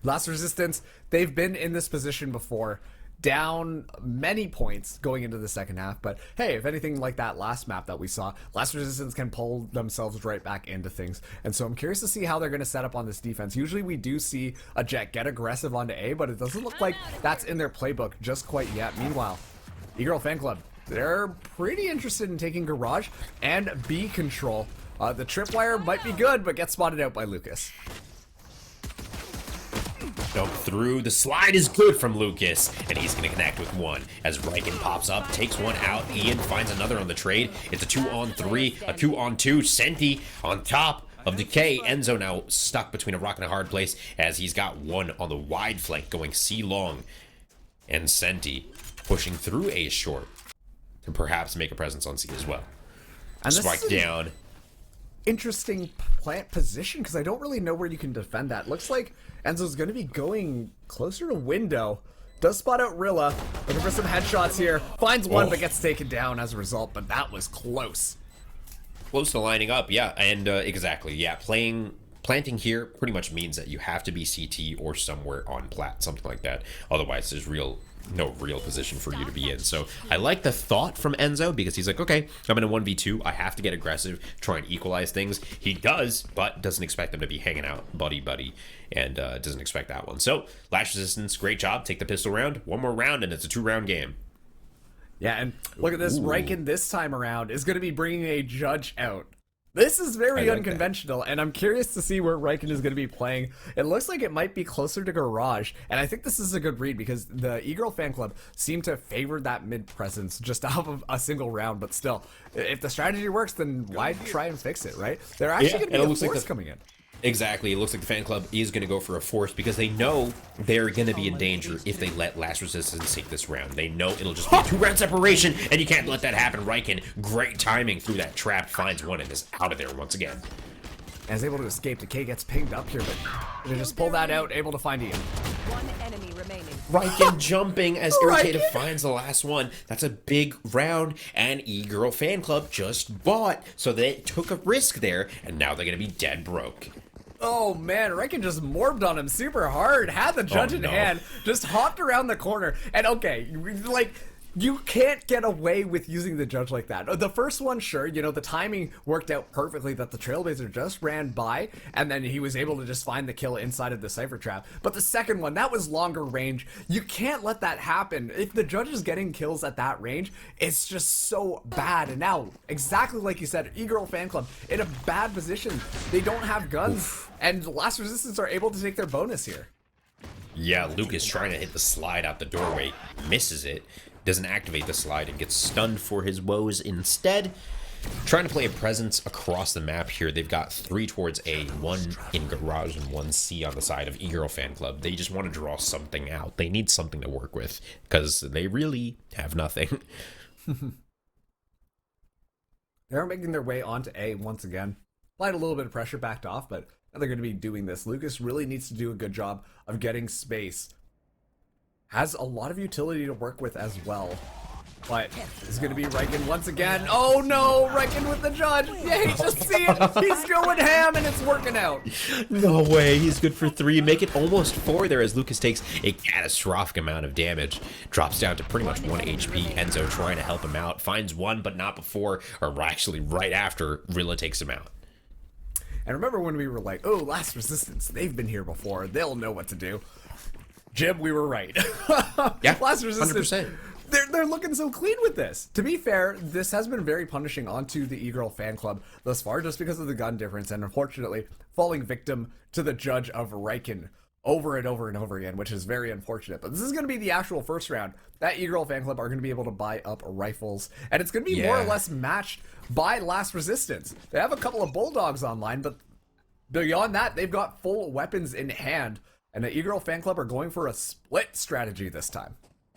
Last Resistance, they've been in this position before, down many points going into the second half, but hey, if anything like that last map that we saw, Last Resistance can pull themselves right back into things. And so I'm curious to see how they're going to set up on this defense. Usually we do see a Jet get aggressive onto A, but it doesn't look like that's in their playbook just quite yet. Meanwhile, E-Girl Fan Club, they're pretty interested in taking Garage and B control. The tripwire might be good, but gets spotted out by Lucas. Jump through. The slide is good from Lucas, and he's going to connect with one. As Riken pops up, takes one out. Ian finds another on the trade. It's a 2-on-3, a 2-on-2. Senti on top of Decay. Enzo now stuck between a rock and a hard place as he's got one on the wide flank going C long. And Senti pushing through A short to perhaps make a presence on C as well. And Spike down. Interesting plant position because I don't really know where you can defend that. Looks like Enzo's going to be going closer to window. Does spot out Rilla. Looking for some headshots here. Finds one but gets taken down as a result, but that was close. Close to lining up, yeah. And exactly, yeah. Planting here pretty much means that you have to be CT or somewhere on plat, something like that. Otherwise, there's no real position for you to be in. So I like the thought from Enzo because he's like, okay, I'm in a 1v2. I have to get aggressive, try and equalize things. He does, but doesn't expect them to be hanging out buddy, and doesn't expect that one. So Last Resistance, great job. Take the pistol round. One more round, and it's a 2-round game. Yeah, and look at this. Riken this time around is going to be bringing a judge out. This is very unconventional, and I'm curious to see where Riken is going to be playing. It looks like it might be closer to Garage, and I think this is a good read because the E-Girl Fan Club seem to favor that mid presence just off of a single round, but still, if the strategy works, then why try and fix it, right? They're actually going to be a force coming in. Exactly. It looks like the fan club is going to go for a force because they know they're going to be in danger if they let Last Resistance take this round. They know it'll just be a 2-round separation, and you can't let that happen. Riken, great timing through that trap, finds one and is out of there once again. And is able to escape. Decay gets pinged up here, but they just pull that out, able to find Ian. One enemy remaining. Riken jumping as Irritative finds the last one. That's a big round, and E-Girl Fan Club just bought, so they took a risk there, and now they're going to be dead broke. Oh man, Riken just morbed on him super hard, had the judge in hand, just hopped around the corner, and okay, like, you can't get away with using the judge like that. The first one, sure, you know, the timing worked out perfectly that the Trailblazer just ran by, and then he was able to just find the kill inside of the Cypher Trap. But the second one, that was longer range. You can't let that happen. If the judge is getting kills at that range, it's just so bad. And now, exactly like you said, E-Girl Fan Club, in a bad position. They don't have guns, and Last Resistance are able to take their bonus here. Yeah, Lucas trying to hit the slide out the doorway, misses it. Doesn't activate the slide and gets stunned for his woes instead. Trying to play a presence across the map here. They've got 3 towards A, 1 in Garage, and 1 C on the side of E-Girl Fan Club. They just want to draw something out. They need something to work with because they really have nothing. They're making their way onto A once again. Applied a little bit of pressure, backed off, but now they're going to be doing this. Lucas really needs to do a good job of getting space. Has a lot of utility to work with as well. But it's going to be Riken once again. Oh no, Riken with the judge. Yeah, just see it. He's going ham and it's working out. No way. He's good for 3. Make it almost 4 there as Lucas takes a catastrophic amount of damage. Drops down to pretty much 1 HP. Enzo trying to help him out. Finds one, but not before, or actually right after Rilla takes him out. And remember when we were like, oh, Last Resistance, they've been here before. They'll know what to do. Jim, we were right. Yeah, Last Resistance, 100%. They're looking so clean with this. To be fair, this has been very punishing onto the E-Girl Fan Club thus far, just because of the gun difference, and unfortunately, falling victim to the judge of Riken over and over and over again, which is very unfortunate. But this is going to be the actual first round. That E-Girl Fan Club are going to be able to buy up rifles, and it's going to be more or less matched by Last Resistance. They have a couple of Bulldogs online, but beyond that, they've got full weapons in hand. And the E-Girl Fan Club are going for a split strategy this time.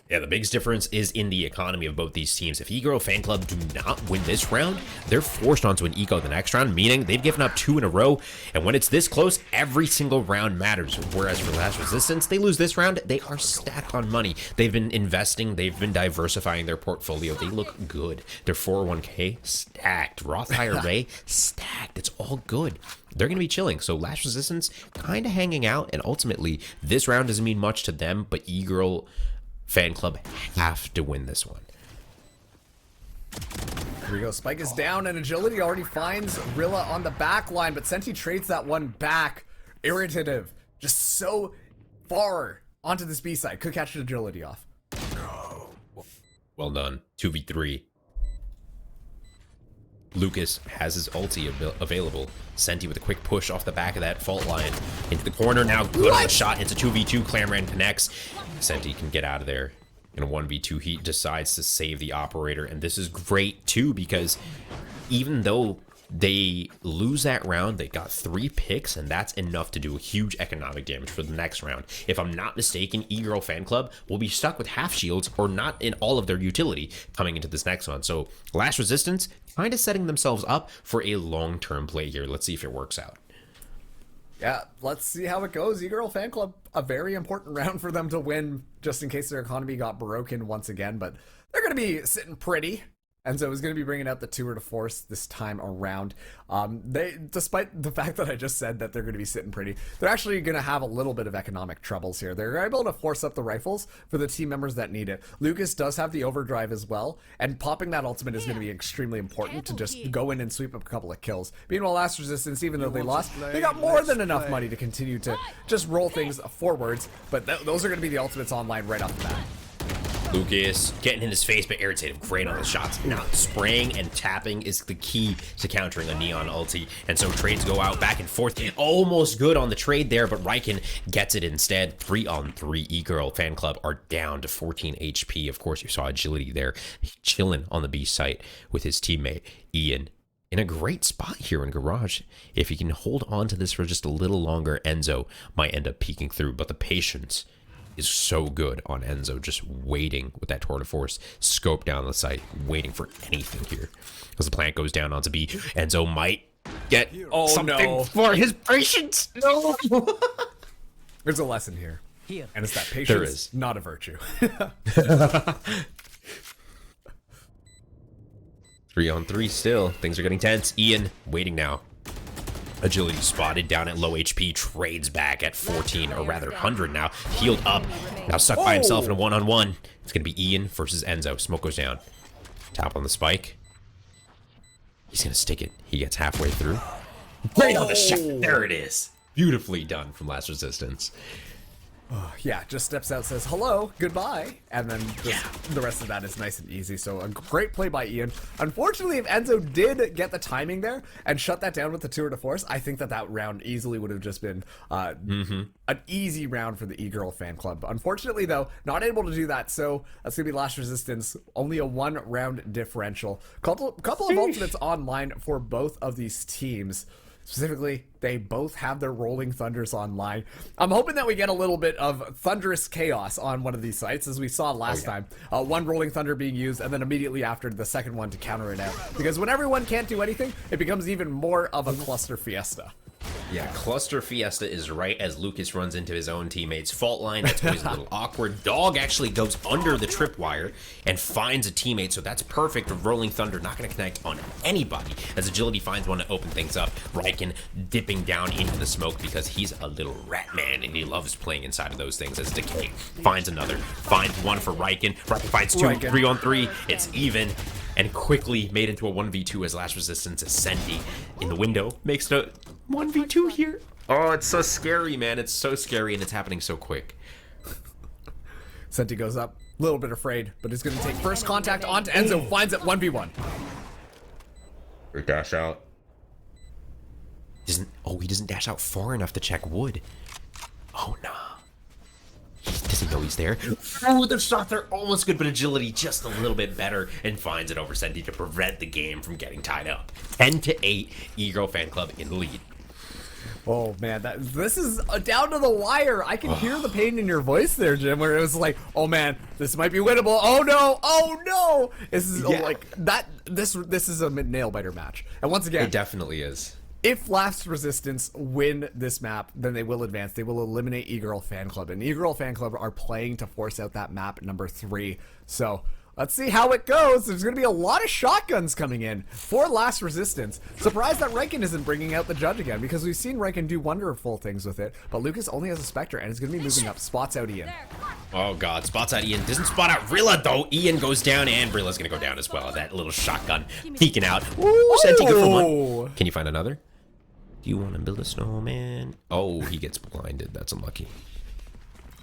Yeah, the biggest difference is in the economy of both these teams. If eGirl Fan Club do not win this round, they're forced onto an eco the next round, meaning they've given up 2 in a row. And when it's this close, every single round matters. Whereas for Last Resistance, they lose this round, they are stacked on money. They've been investing, they've been diversifying their portfolio. They look good. Their 401k, stacked. Roth IRA, stacked. It's all good. They're going to be chilling. So Last Resistance kind of hanging out. And ultimately, this round doesn't mean much to them, but eGirl Fan Club have to win this one. Here we go. Spike is down, and Agility already finds Rilla on the back line, but Senti trades that one back. Irritative. Just so far onto this B side. Could catch Agility off. Well done. 2v3. Lucas has his ulti available. Senti with a quick push off the back of that fault line. Into the corner now. Good on the shot. It's a 2v2. Clamoran connects. Senti can get out of there. In a 1v2, he decides to save the operator. And this is great too, because even though they lose that round, they got 3 picks, and that's enough to do huge economic damage for the next round. If I'm not mistaken, eGirl Fan Club will be stuck with half shields or not in all of their utility coming into this next one. So Last Resistance kind of setting themselves up for a long-term play here. Let's see if it works out. Yeah, let's see how it goes. eGirl Fan Club, a very important round for them to win, just in case their economy got broken once again, but they're going to be sitting pretty. Enzo is going to be bringing out the tour de force this time around. Despite the fact that I just said that they're going to be sitting pretty, they're actually going to have a little bit of economic troubles here. They're able to force up the rifles for the team members that need it. Lucas does have the overdrive as well, and popping that ultimate is going to be extremely important to just go in and sweep up a couple of kills. Meanwhile, Last Resistance, even though they lost, they got more than enough money to continue to just roll things forwards, but those are going to be the ultimates online right off the bat. Lucas getting in his face, but irritated. Great on the shots. Now, spraying and tapping is the key to countering a Neon ulti. And so trades go out back and forth. Almost good on the trade there, but Riken gets it instead. 3-on-3. eGirl Fan Club are down to 14 HP. Of course, you saw Agility there chilling on the B site with his teammate, Ian. In a great spot here in Garage. If he can hold on to this for just a little longer, Enzo might end up peeking through. But the patience is so good on Enzo, just waiting with that tour de force, scope down the site, waiting for anything here. As the plant goes down onto B, Enzo might get something for his patience. No. There's a lesson here, and it's that patience There is. not a virtue. 3-on-3 still. Things are getting tense. Ian waiting now. Agility spotted down at low HP, trades back at 14, or rather 100 now, healed up, now stuck by himself in a 1-on-1. It's going to be Ian versus Enzo. Smoke goes down. Tap on the spike. He's going to stick it. He gets halfway through. Right on the shot. There it is. Beautifully done from Last Resistance. Yeah, just steps out, says hello, goodbye, and then the rest of that is nice and easy. So a great play by Ian. Unfortunately, if Enzo did get the timing there and shut that down with the tour de force, I think that round easily would have just been an easy round for the eGirl Fan Club. Unfortunately, though, not able to do that, so that's going to be Last Resistance. Only a 1-round differential. Couple of ultimates online for both of these teams. Specifically, they both have their Rolling Thunders online. I'm hoping that we get a little bit of thunderous chaos on one of these sites, as we saw last time. One Rolling Thunder being used, and then immediately after, the second one to counter it out. Because when everyone can't do anything, it becomes even more of a cluster fiesta. Yeah, cluster fiesta is right as Lucas runs into his own teammates. Fault line, that's always a little awkward. Dog actually goes under the tripwire and finds a teammate, so that's perfect. Rolling Thunder not going to connect on anybody as Agility finds one to open things up. Riken dipping down into the smoke because he's a little rat man and he loves playing inside of those things as Decay finds another. Finds one for Riken. Riken finds two. 3-on-3. It's even. And quickly made into a 1v2 as Last Resistance is Senti in the window. Makes it a 1v2 here. Oh, it's so scary, man. It's so scary, and it's happening so quick. Senti goes up, a little bit afraid, but he's going to take first contact onto Enzo. Finds it 1v1. Or dash out. He doesn't dash out far enough to check wood. Oh, no. He doesn't know he's there. Oh, the shots are almost good, but Agility just a little bit better and finds it over Senti to prevent the game from getting tied up. 10-8, eGirl Fan Club in the lead. Oh man, this is down to the wire. I can hear the pain in your voice there, Jim, where it was like, oh man, this might be winnable. Oh no. This is like that. This is a nail biter match. And once again, it definitely is. If Last Resistance win this map, then they will advance. They will eliminate E-Girl Fan Club. And E-Girl Fan Club are playing to force out that map number 3. So let's see how it goes. There's going to be a lot of shotguns coming in for Last Resistance. Surprised that Riken isn't bringing out the Judge again, because we've seen Riken do wonderful things with it. But Lucas only has a Spectre and is going to be moving up. Spots out Ian. Oh god, spots out Ian. Doesn't spot out Rilla though. Ian goes down and Rilla's going to go down as well. That little shotgun peeking out. Ooh, Senti, good for one. Can you find another? Do you want to build a snowman? Oh, he gets blinded. That's unlucky.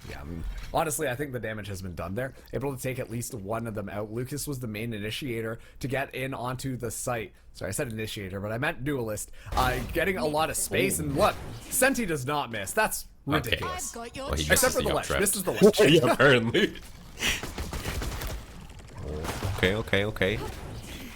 Yeah, I mean, honestly, I think the damage has been done there. Able to take at least one of them out. Lucas was the main initiator to get in onto the site. Sorry, I said initiator, but I meant duelist. Getting a lot of space, and look, Senti does not miss. That's ridiculous. Okay. Well, except for the ledge. This is the ledge. Yeah, apparently. Okay.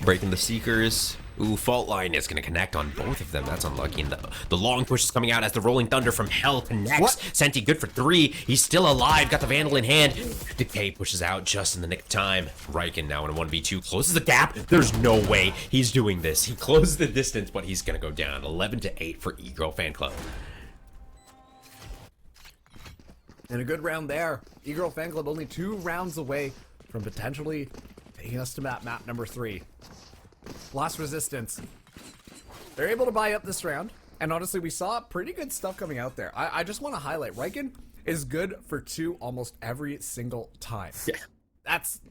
Breaking the Seekers. Ooh, Fault Line is going to connect on both of them. That's unlucky. And the long push is coming out as the Rolling Thunder from Hell connects. What? Senti good for 3. He's still alive. Got the Vandal in hand. Decay pushes out just in the nick of time. Riken now in a 1v2. Closes the gap. There's no way he's doing this. He closed the distance, but he's going to go down. 11-8 for E-Girl Fan Club. And a good round there. E-Girl Fan Club only 2 rounds away from potentially taking us to map number 3. Last Resistance. They're able to buy up this round, and honestly, we saw pretty good stuff coming out there. I just want to highlight, Riken is good for 2 almost every single time. Yeah. That's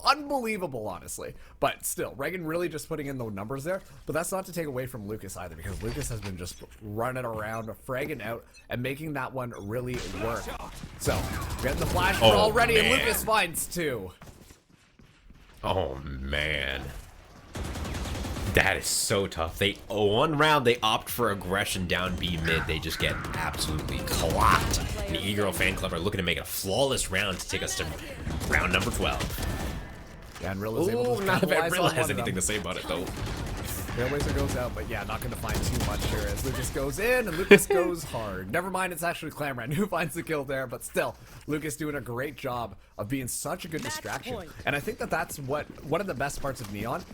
unbelievable, honestly. But still, Riken really just putting in the numbers there, but that's not to take away from Lucas either, because Lucas has been just running around, fragging out, and making that one really work. So, getting the flash already, and Lucas finds 2. Oh, man. That is so tough. One round they opt for aggression down B mid. They just get absolutely clocked. And the E-Girl Fan Club are looking to make a flawless round to take us to round number 12. Yeah, and Rilla's able to not if capitalize Rilla on has one of anything them. to say about it though. Trailblazer goes out, but yeah, not going to find too much here as Lucas goes in and Lucas goes hard. Never mind, it's actually Clamran who finds the kill there, but still, Lucas doing a great job of being such a good distraction. And I think that that's one of the best parts of Neon,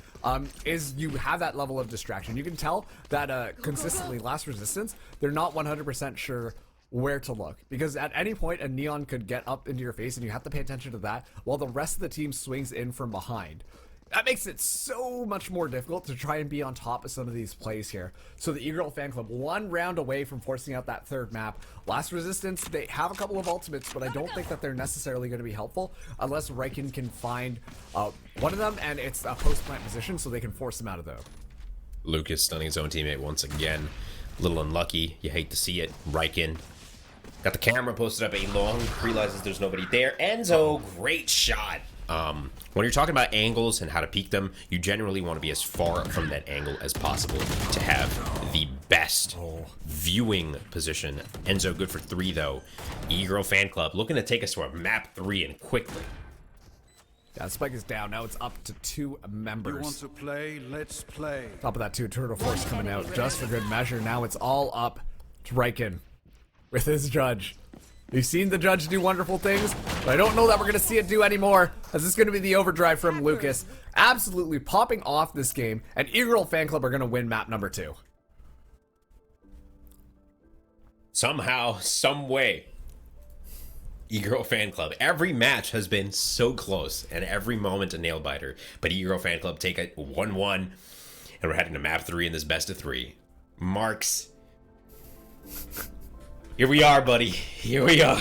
is you have that level of distraction. You can tell that consistently Last Resistance, they're not 100% sure where to look, because at any point a Neon could get up into your face and you have to pay attention to that while the rest of the team swings in from behind. That makes it so much more difficult to try and be on top of some of these plays here. So the E-Girl Fan Club 1 round away from forcing out that 3rd map. Last Resistance, they have a couple of ultimates, but I don't think that they're necessarily going to be helpful unless Riken can find one of them, and it's a post-plant position so they can force him out of there. Lucas stunning his own teammate once again. A little unlucky. You hate to see it. Riken got the camera posted up A-long. Realizes there's nobody there. Enzo, great shot. When you're talking about angles and how to peek them, you generally want to be as far from that angle as possible to have the best viewing position. Enzo good for 3 though. E-Girl Fan Club looking to take us to a map 3 and quickly. Yeah, the spike is down. Now it's up to 2 members. You want to play? Let's play. Top of that 2 Turtle Force coming out just for good measure. Now it's all up to Riken with his Judge. We've seen the Judge do wonderful things, but I don't know that we're going to see it do anymore, as this is going to be the overdrive from Lucas. Absolutely popping off this game, and E-Girl Fan Club are going to win map number 2. Somehow, some way, E-Girl Fan Club. Every match has been so close, and every moment a nail-biter. But E-Girl Fan Club take it 1-1, and we're heading to map 3 in this best of 3. Marks. Here we are, buddy. Here we are.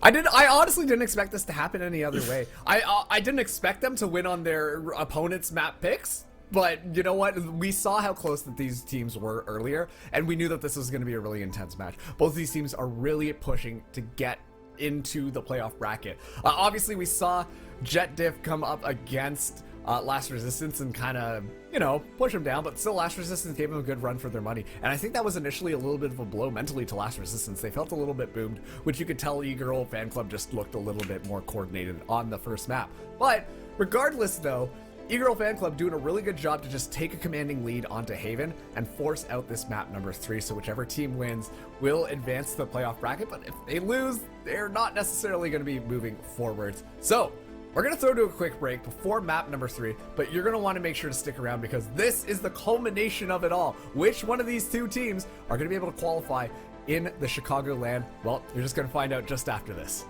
I honestly didn't expect this to happen any other way. I didn't expect them to win on their opponent's map picks, but you know what? We saw how close that these teams were earlier, and we knew that this was going to be a really intense match. Both of these teams are really pushing to get into the playoff bracket. Obviously, we saw Jet Diff come up against Last Resistance and kind of, you know, push them down, but still Last Resistance gave them a good run for their money. And I think that was initially a little bit of a blow mentally to Last Resistance. They felt a little bit boomed, which you could tell E-Girl Fan Club just looked a little bit more coordinated on the first map. But regardless though, E-Girl Fan Club doing a really good job to just take a commanding lead onto Haven and force out this map number 3, so whichever team wins will advance to the playoff bracket, but if they lose, they're not necessarily going to be moving forwards. So, we're going to throw to a quick break before map number 3, but you're going to want to make sure to stick around because this is the culmination of it all. Which one of these two teams are going to be able to qualify in the Chicago LAN? Well, you're just going to find out just after this.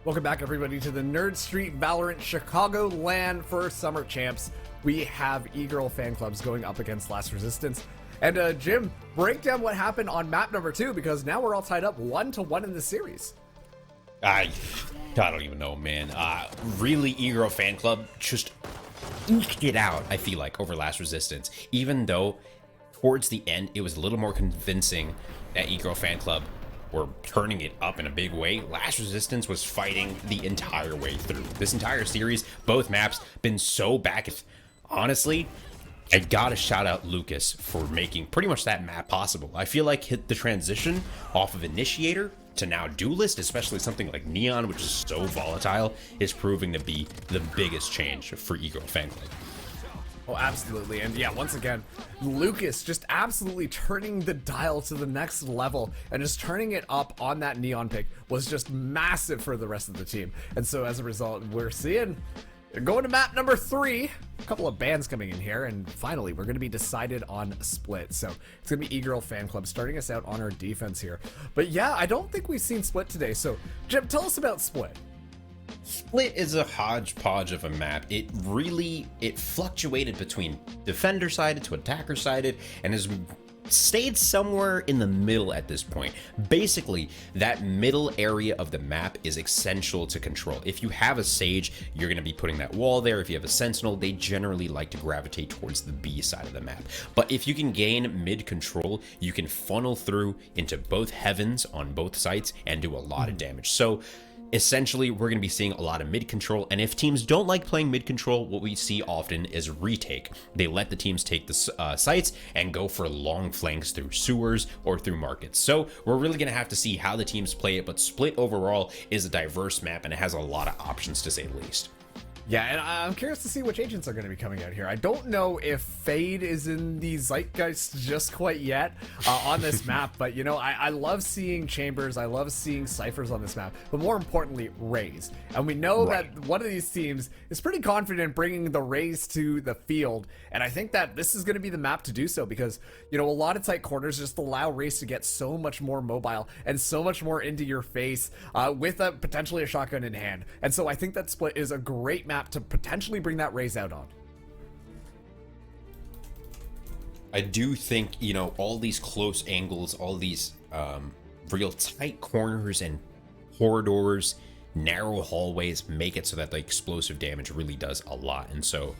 Welcome back, everybody, to the Nerd Street Valorant Chicago LAN for Summer Champs. We have e-girl fan clubs going up against Last Resistance. And Jim, break down what happened on map number 2, because now we're all tied up 1-1 in the series. I don't even know, man. Really, e-girl fan club just eked it out, I feel like, over Last Resistance. Even though towards the end, it was a little more convincing that e-girl fan club were turning it up in a big way. Last Resistance was fighting the entire way through. This entire series, both maps, been so back. Honestly, I gotta shout out Lucas for making pretty much that map possible. I feel like the transition off of Initiator to now Duelist, especially something like Neon, which is so volatile, is proving to be the biggest change for e-girl fan club. Oh, absolutely. And yeah, once again, Lucas just absolutely turning the dial to the next level and just turning it up on that Neon pick was just massive for the rest of the team. And so as a result, we're seeing going to map number 3, a couple of bans coming in here, and finally we're going to be decided on Split. So it's going to be e-girl fan club starting us out on our defense here. But yeah, I don't think we've seen Split today. So Jim, tell us about Split. Split is a hodgepodge of a map. It fluctuated between defender sided to attacker sided and has stayed somewhere in the middle at this point. Basically, that middle area of the map is essential to control. If you have a Sage, you're going to be putting that wall there. If you have a Sentinel, they generally like to gravitate towards the B side of the map. But if you can gain mid control, you can funnel through into both heavens on both sites and do a lot of damage. So essentially, we're going to be seeing a lot of mid control, and if teams don't like playing mid control, what we see often is retake. They let the teams take the sites and go for long flanks through sewers or through markets. So we're really going to have to see how the teams play it, but Split overall is a diverse map and it has a lot of options, to say the least. Yeah, and I'm curious to see which agents are going to be coming out here. I don't know if Fade is in the zeitgeist just quite yet on this map, but you know, I love seeing Chambers, I love seeing Cyphers on this map, but more importantly, Raze. And we know that one of these teams is pretty confident bringing the Raze to the field, and I think that this is going to be the map to do so because, you know, a lot of tight corners just allow Raze to get so much more mobile and so much more into your face with potentially a shotgun in hand. And so I think that Split is a great map to potentially bring that Raze out on. I do think, you know, all these close angles, all these real tight corners and corridors, narrow hallways make it so that the explosive damage really does a lot. And so,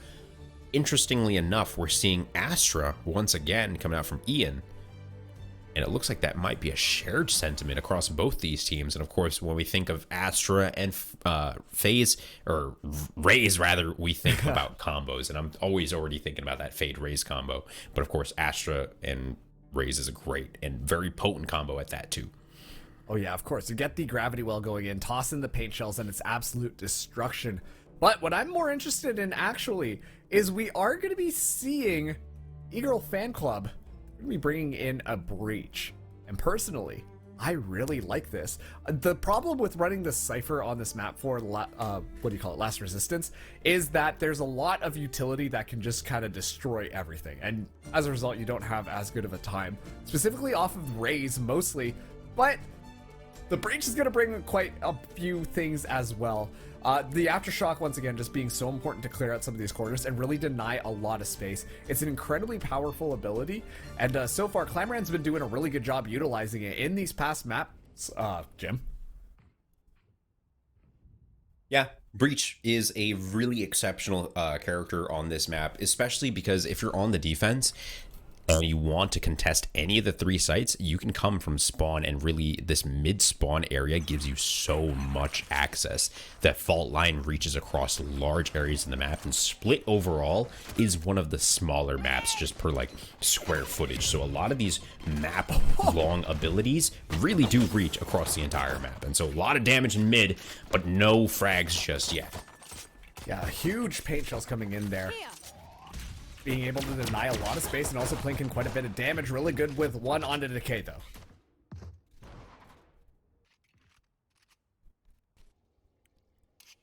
interestingly enough, we're seeing Astra once again coming out from Ian. And it looks like that might be a shared sentiment across both these teams. And of course, when we think of Astra and FaZe, or Raze rather, we think about combos. And I'm always already thinking about that Fade Raze combo. But of course, Astra and Raze is a great and very potent combo at that too. Oh yeah, of course. You get the gravity well going in, toss in the paint shells, and it's absolute destruction. But what I'm more interested in actually is we are going to be seeing e-girl fan club. We're going to be bringing in a Breach. And personally, I really like this. The problem with running the Cypher on this map for, Last Resistance, is that there's a lot of utility that can just kind of destroy everything. And as a result, you don't have as good of a time. Specifically off of Raze, mostly. But the Breach is going to bring quite a few things as well. The Aftershock, once again, just being so important to clear out some of these corners and really deny a lot of space. It's an incredibly powerful ability, and so far, Clamoran's been doing a really good job utilizing it in these past maps, Jim. Yeah, Breach is a really exceptional character on this map, especially because if you're on the defense and you want to contest any of the 3 sites, you can come from spawn, and really this mid-spawn area gives you so much access. That fault line reaches across large areas in the map, and Split overall is one of the smaller maps just per like square footage. So a lot of these map long abilities really do reach across the entire map. And so a lot of damage in mid, but no frags just yet. Yeah, huge paint shells coming in there. Being able to deny a lot of space and also plinking quite a bit of damage. Really good with one onto Decay, though.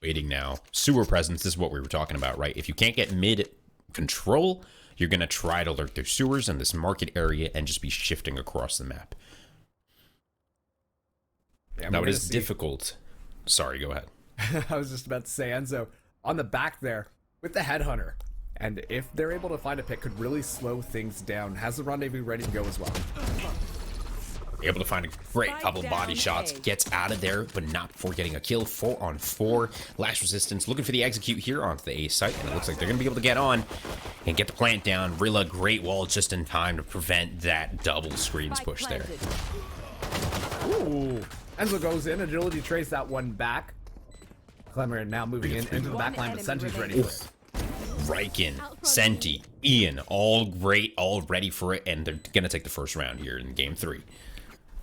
Waiting now. Sewer presence, this is what we were talking about, right? If you can't get mid control, you're going to try to lurk through sewers in this market area and just be shifting across the map. Yeah, now, it is difficult sorry, go ahead. I was just about to say, Enzo on the back there with the headhunter. And if they're able to find a pick, could really slow things down. Has the rendezvous ready to go as well. Able to find a great couple body shots, gets out of there, but not before getting a kill. 4 on 4. Last Resistance looking for the execute here onto the A site, and it looks like they're going to be able to get on and get the plant down. Rilla, great wall just in time to prevent that double screens push there. Ooh. Enzo goes in, agility trades that one back. Clemmer now moving into the back line, but Senti's ready for it. Riken, Senti, Ian, all great, all ready for it, and they're going to take the first round here in game 3.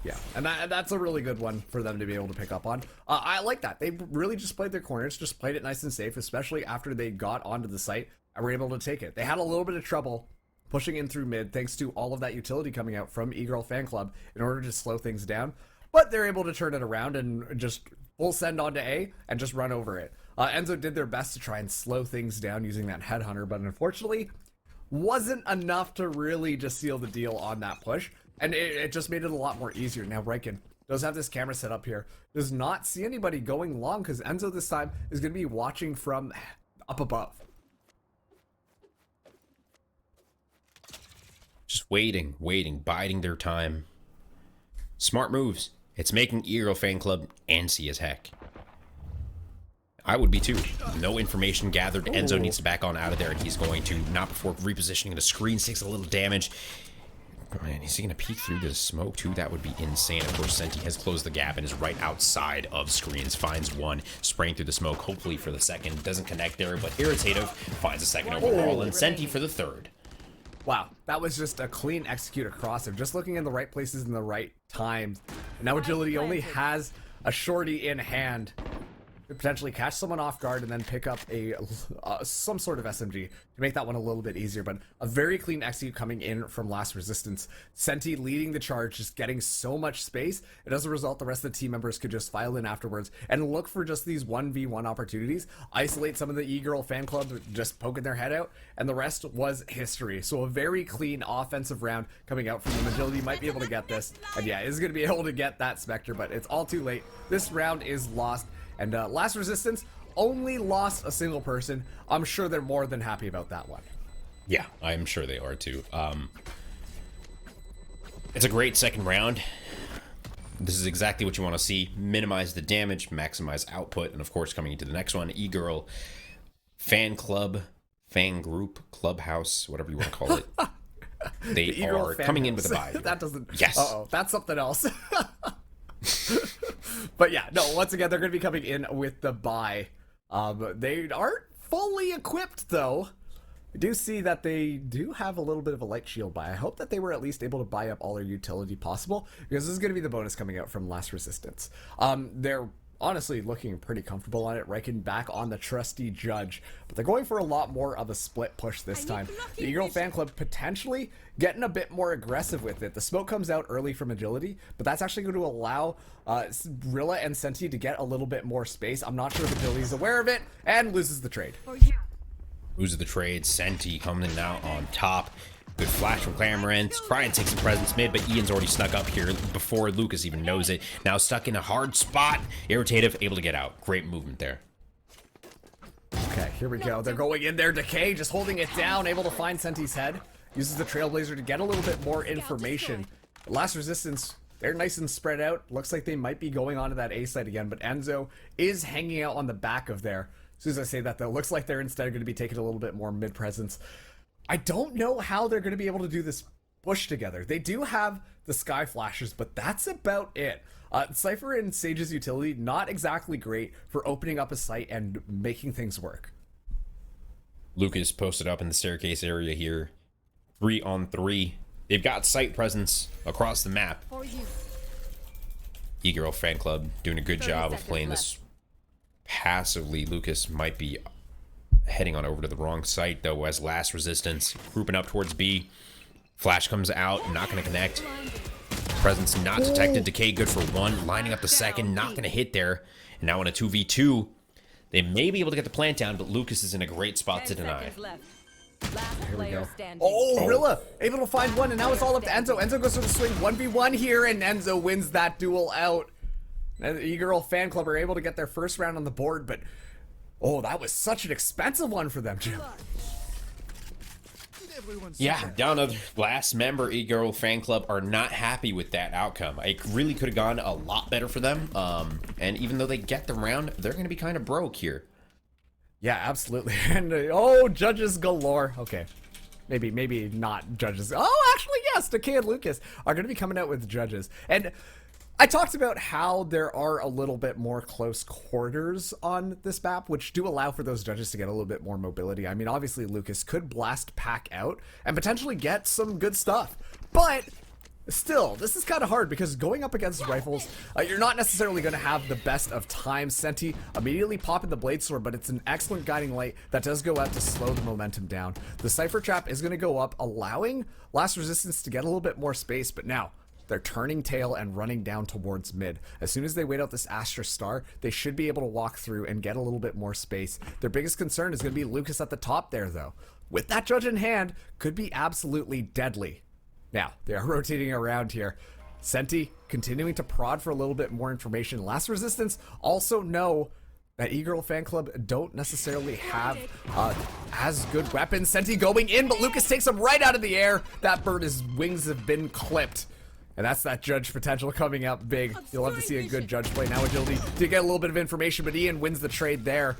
Yeah, and that's a really good one for them to be able to pick up on. I like that. They really just played their corners, just played it nice and safe, especially after they got onto the site and were able to take it. They had a little bit of trouble pushing in through mid, thanks to all of that utility coming out from eGirl Fan Club in order to slow things down. But they're able to turn it around and just full send onto A and just run over it. Enzo did their best to try and slow things down using that headhunter, but unfortunately wasn't enough to really just seal the deal on that push. And it just made it a lot more easier. Now Riken does have this camera set up here. Does not see anybody going long because Enzo this time is going to be watching from up above. Just waiting, biding their time. Smart moves. It's making eGirl Fan Club antsy as heck. I would be too. No information gathered. Enzo needs to back on out of there, and he's going to, not before repositioning the screen, takes a little damage. Man, is he going to peek through the smoke too? That would be insane. Of course, Senti has closed the gap and is right outside of screens. Finds one, spraying through the smoke, hopefully for the second. Doesn't connect there, but Irritative finds a second overall, and Senti for the third. Wow, that was just a clean execute across him. Just looking in the right places in the right times. And now Agility only has a shorty in hand. Could potentially catch someone off guard and then pick up a some sort of SMG to make that one a little bit easier. But a very clean execute coming in from Last Resistance. Senti leading the charge, just getting so much space. And as a result, the rest of the team members could just file in afterwards and look for just these 1v1 opportunities. Isolate some of the eGirl Fan Club, just poking their head out. And the rest was history. So a very clean offensive round coming out from them. Agility might be able to get this. And yeah, is going to be able to get that Spectre, but it's all too late. This round is lost. And Last Resistance only lost a single person. I'm sure they're more than happy about that one. Yeah, I'm sure they are too. It's a great second round. This is exactly what you want to see. Minimize the damage, maximize output, and of course, coming into the next one, eGirl Fan Club, Fan Group, Clubhouse, whatever you want to call it. They are coming in with a buy. That doesn't... Yes. Uh-oh, that's something else. But yeah, no, once again, they're going to be coming in with the buy. They aren't fully equipped, though. I do see that they do have a little bit of a light shield buy. I hope that they were at least able to buy up all their utility possible, because this is going to be the bonus coming out from Last Resistance. They're honestly looking pretty comfortable on it. Riken back on the trusty Judge, but they're going for a lot more of a split push this time. The eGirl Fan Club potentially getting a bit more aggressive with it. The smoke comes out early from Agility, but that's actually going to allow Rilla and Senti to get a little bit more space. I'm not sure if Agility is aware of it, and loses the trade. Loses the trade. Senti coming out on top. Good flash from Clamoran. Brian takes the presence mid, but Ian's already snuck up here before Lucas even knows it. Now stuck in a hard spot. Irritative, able to get out. Great movement there. Okay, here we go. They're going in there. Decay just holding it down, able to find Senti's head. Uses the Trailblazer to get a little bit more information. Last Resistance, they're nice and spread out. Looks like they might be going onto that A site again, but Enzo is hanging out on the back of there. As soon as I say that, though, looks like they're instead going to be taking a little bit more mid-presence. I don't know how they're going to be able to do this push together. They do have the Sky Flashers, but that's about it. Cypher and Sage's utility, not exactly great for opening up a site and making things work. Lucas posted up in the staircase area here. 3-on-3. They've got site presence across the map. eGirl Fan Club doing a good job of playing this passively. Lucas might be heading on over to the wrong site, though, as Last Resistance grouping up towards B. Flash comes out, not going to connect. Presence not detected. Decay good for one. Lining up the second, not going to hit there. And now in a 2v2, they may be able to get the plant down, but Lucas is in a great spot to deny. Here we go. Oh, Rilla able to find one, and now it's all up to Enzo. Enzo goes for the swing 1v1 here, and Enzo wins that duel out. And the E-Girl fan club are able to get their first round on the board, but oh, that was such an expensive one for them, Jim. Yeah, down to the last member, E-Girl fan club are not happy with that outcome. It really could have gone a lot better for them. And even though they get the round, they're going to be kind of broke here. Yeah, absolutely. And oh, judges galore. Okay. Maybe not judges. Oh, actually, yes, Decay and Lucas are going to be coming out with judges. And I talked about how there are a little bit more close quarters on this map, which do allow for those judges to get a little bit more mobility. I mean, obviously, Lucas could blast Pack out and potentially get some good stuff. But still, this is kind of hard because going up against rifles, you're not necessarily going to have the best of times. Senti immediately popping the blade sword, but it's an excellent guiding light that does go out to slow the momentum down. The Cypher Trap is going to go up, allowing Last Resistance to get a little bit more space, but now they're turning tail and running down towards mid. As soon as they wait out this Astra Star, they should be able to walk through and get a little bit more space. Their biggest concern is going to be Lucas at the top there, though. With that judge in hand, could be absolutely deadly. Now, they are rotating around here. Senti continuing to prod for a little bit more information. Last Resistance also know that E-Girl fan club don't necessarily have as good weapons. Senti going in, but Lucas takes him right out of the air. That bird, his wings have been clipped. And that's that judge potential coming up big. You'll have to see a good judge play. Now Agility to get a little bit of information, but Ian wins the trade there.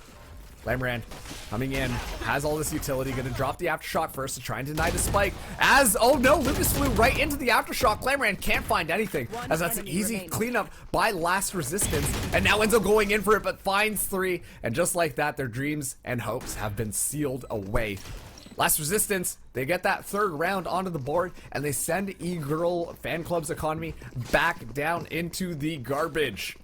Lamran coming in, has all this utility, gonna drop the Aftershock first to try and deny the spike. As, oh no, Lucas flew right into the Aftershock. Lamran can't find anything, as that's an easy cleanup by Last Resistance. And now Enzo going in for it, but finds 3. And just like that, their dreams and hopes have been sealed away. Last Resistance, they get that third round onto the board, and they send E-Girl fan club's economy back down into the garbage.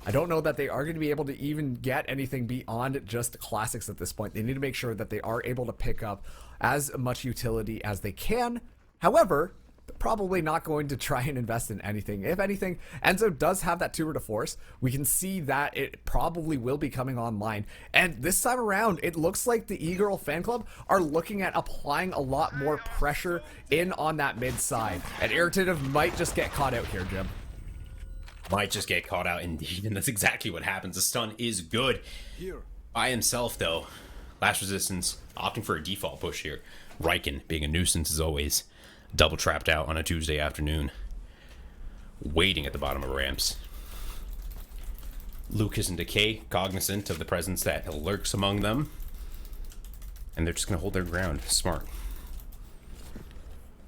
I don't know that they are going to be able to even get anything beyond just classics at this point. They need to make sure that they are able to pick up as much utility as they can. However, they're probably not going to try and invest in anything. If anything, Enzo does have that tour de force. We can see that it probably will be coming online. And this time around, it looks like the E-Girl fan club are looking at applying a lot more pressure in on that mid side. And Irritative might just get caught out here, Jim. Might just get caught out indeed, and that's exactly what happens. The stun is good by himself, though. Last Resistance opting for a default push here. Riken being a nuisance as always. Double trapped out on a Tuesday afternoon. Waiting at the bottom of ramps. Lucas and Decay cognizant of the presence that lurks among them. And they're just going to hold their ground. Smart.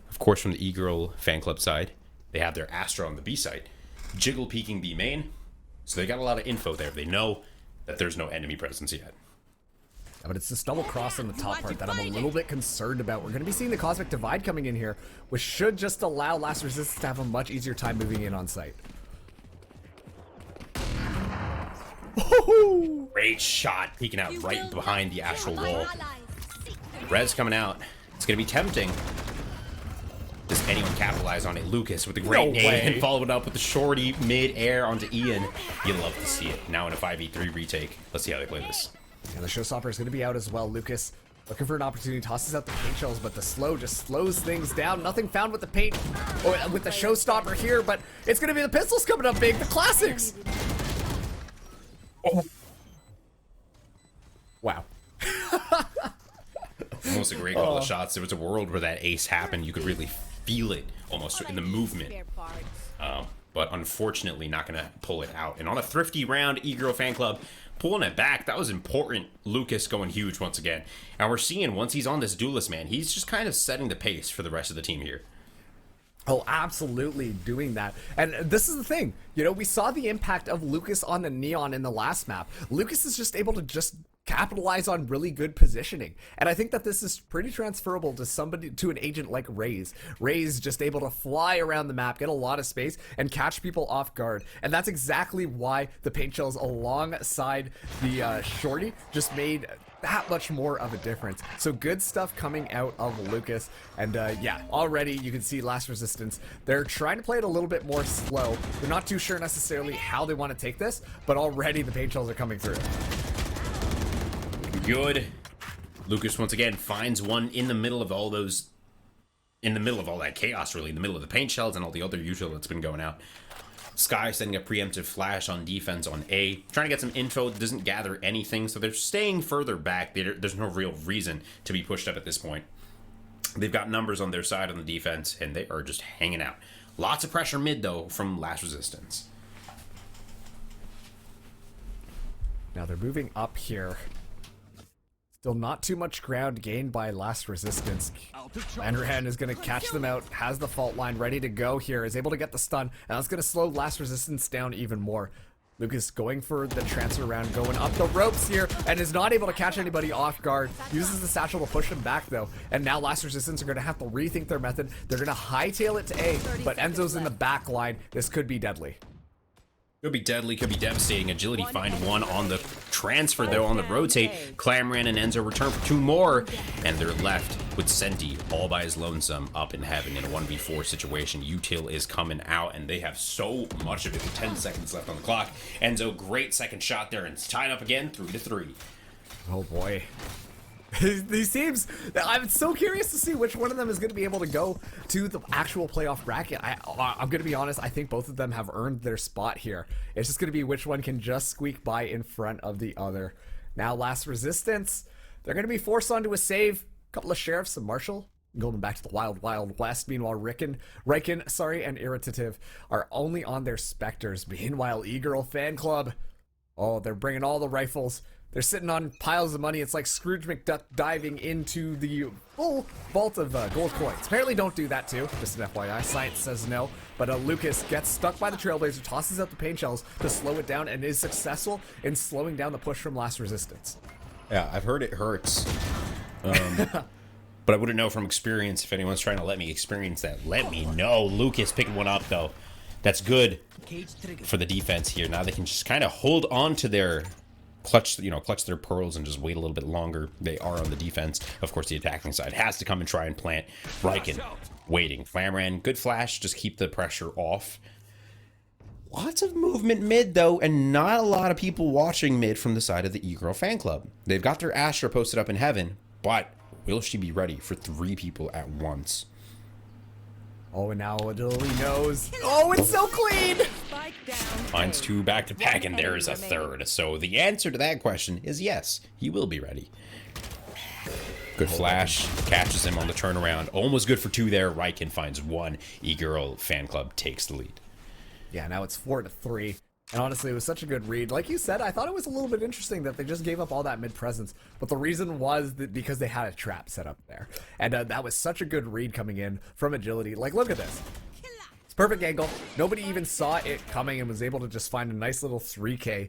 Of course, from the E-Girl fan club side, they have their Astra on the B side. Jiggle peeking B main, so they got a lot of info there. They know that there's no enemy presence yet. Yeah, but it's this double cross on the top part that I'm a little bit concerned about. We're going to be seeing the Cosmic Divide coming in here, which should just allow Last Resistance to have a much easier time moving in on site. Great shot, peeking out right behind the Astral wall. Rez coming out. It's going to be tempting. Does anyone capitalize on it? Lucas with the great nade and followed up with the shorty mid-air onto Ian. You love to see it. Now in a 5v3 retake. Let's see how they play this. And the Showstopper is going to be out as well. Lucas looking for an opportunity, tosses out the paint shells, but the slow just slows things down. Nothing found with the paint, or with the Showstopper here, but it's going to be the pistols coming up big. The classics. Oh. Wow. Almost a great couple of shots. There was a world where that ace happened. You could really feel it almost in the movement. But unfortunately not going to pull it out. And on a thrifty round, E-Girl fan club pulling it back. That was important. Lucas going huge once again. And we're seeing once he's on this duelist, man, he's just kind of setting the pace for the rest of the team here. Oh, absolutely doing that. And this is the thing. You know, we saw the impact of Lucas on the Neon in the last map. Lucas is just able to just capitalize on really good positioning. And I think that this is pretty transferable to somebody, to an agent like Raze. Raze just able to fly around the map, get a lot of space, and catch people off guard. And that's exactly why the paint shells alongside the shorty just made that much more of a difference. So good stuff coming out of Lucas. And yeah, already you can see Last Resistance. They're trying to play it a little bit more slow. They're not too sure necessarily how they want to take this, but already the paint shells are coming through. Good. Lucas once again finds one in the middle of all those, in the middle of all that chaos, really, in the middle of the paint shells and all the other usual that's been going out. Sky setting a preemptive flash on defense on A, trying to get some info, doesn't gather anything, so they're staying further back. There's no real reason to be pushed up at this point. They've got numbers on their side on the defense, and they are just hanging out. Lots of pressure mid, though, from Last Resistance. Now they're moving up here. Still not too much ground gained by Last Resistance. Landerhan is going to catch them out, has the fault line ready to go here, is able to get the stun, and that's going to slow Last Resistance down even more. Lucas going for the transfer round, going up the ropes here, and is not able to catch anybody off guard. Uses the satchel to push him back, though. And now Last Resistance are going to have to rethink their method. They're going to hightail it to A, but Enzo's in the back line. This could be deadly. Could be deadly, could be devastating. Agility find one on the transfer, though, on the rotate. Clamoran and Enzo return for 2 more, and they're left with Senti all by his lonesome up in heaven in a 1v4 situation. Util is coming out, and they have so much of it with 10 seconds left on the clock. Enzo, great second shot there, and it's tied up again, 3-3. Oh boy. These teams, I'm so curious to see which one of them is going to be able to go to the actual playoff bracket. I'm going to be honest, I think both of them have earned their spot here. It's just going to be which one can just squeak by in front of the other. Now Last Resistance, they're going to be forced onto a save. A couple of Sheriffs and Marshall going back to the Wild Wild West. Meanwhile, Riken, and Irritative are only on their Spectres. Meanwhile, E-Girl Fan Club, oh, they're bringing all the rifles. They're sitting on piles of money. It's like Scrooge McDuck diving into the full vault of gold coins. Apparently don't do that too, just an FYI. Science says no. But Lucas gets stuck by the Trailblazer, tosses out the paint shells to slow it down, and is successful in slowing down the push from Last Resistance. Yeah, I've heard it hurts. But I wouldn't know from experience. If anyone's trying to let me experience that, let me know. Lucas picking one up, though. That's good for the defense here. Now they can just kind of hold on to their... clutch their pearls and just wait a little bit longer. They are on the defense. Of course, the attacking side has to come and try and plant. Riken waiting. Flamran, good flash. Just keep the pressure off. Lots of movement mid, though, and not a lot of people watching mid from the side of the E-Girl fan club. They've got their Astra posted up in heaven, but will she be ready for 3 people at once? Oh, and now Adili knows. Oh, it's so clean! Finds 2 back-to-back, and there's a 3rd. So the answer to that question is yes, he will be ready. Good flash, catches him on the turnaround. Almost good for 2 there. Riken finds 1. E-Girl fan club takes the lead. Yeah, now it's 4-3. And honestly, it was such a good read. Like you said, I thought it was a little bit interesting that they just gave up all that mid-presence. But the reason was that because they had a trap set up there. And that was such a good read coming in from Agility. Like, look at this. It's perfect angle. Nobody even saw it coming and was able to just find a nice little 3K.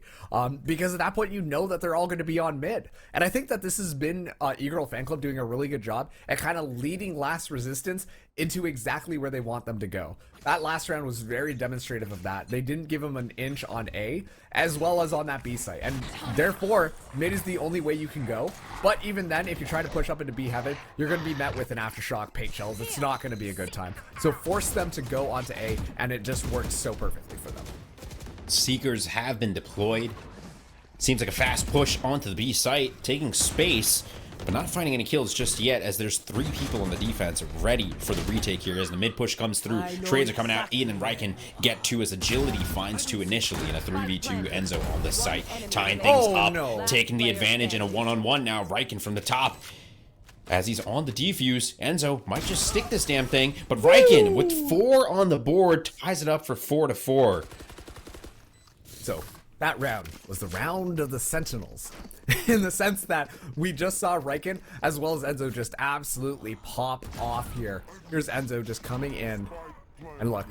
Because at that point, you know that they're all going to be on mid. And I think that this has been E-Girl Fan Club doing a really good job at kind of leading Last Resistance into exactly where they want them to go. That last round was very demonstrative of that. They didn't give them an inch on A, as well as on that B site. And therefore, mid is the only way you can go. But even then, if you try to push up into B heaven, you're going to be met with an aftershock, paint shells. It's not going to be a good time. So force them to go onto A, and it just worked so perfectly for them. Seekers have been deployed. Seems like a fast push onto the B site, taking space, but not finding any kills just yet, as there's 3 people on the defense ready for the retake here as the mid push comes through. Trades are coming out. Ian and Riken get 2 as Agility finds 2 initially in a 3v2. Enzo on the site, tying things up, taking the advantage in a 1-on-1 now. Riken from the top. As he's on the defuse, Enzo might just stick this damn thing, but Riken with 4 on the board ties it up for 4-4. So that round was the round of the Sentinels. In the sense that we just saw Riken as well as Enzo just absolutely pop off here. Here's Enzo just coming in. And look,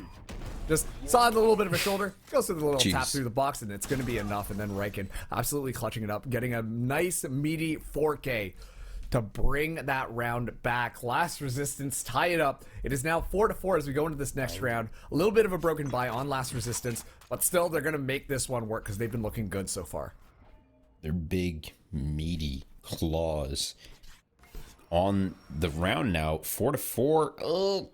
just saw a little bit of a shoulder, goes through the little tap through the box, and it's going to be enough. And then Riken absolutely clutching it up, getting a nice meaty 4K to bring that round back. Last Resistance tie it up. It is now 4-4 as we go into this next round. A little bit of a broken buy on Last Resistance, but still they're going to make this one work because they've been looking good so far. Their big, meaty claws on the round now. 4-4. Oh.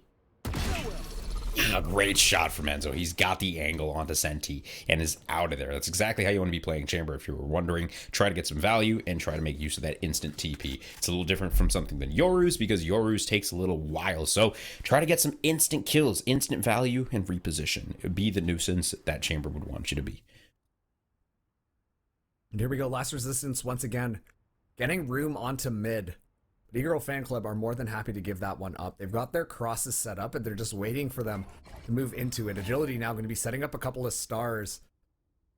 A great shot from Enzo. He's got the angle onto Senti and is out of there. That's exactly how you want to be playing Chamber if you were wondering. Try to get some value and try to make use of that instant TP. It's a little different from something than Yoru's because Yoru's takes a little while. So try to get some instant kills, instant value, and reposition. It would be the nuisance that Chamber would want you to be. And here we go, Last Resistance once again, getting room onto mid. The Eagle Fan Club are more than happy to give that one up. They've got their crosses set up and they're just waiting for them to move into it. Agility now going to be setting up a couple of stars.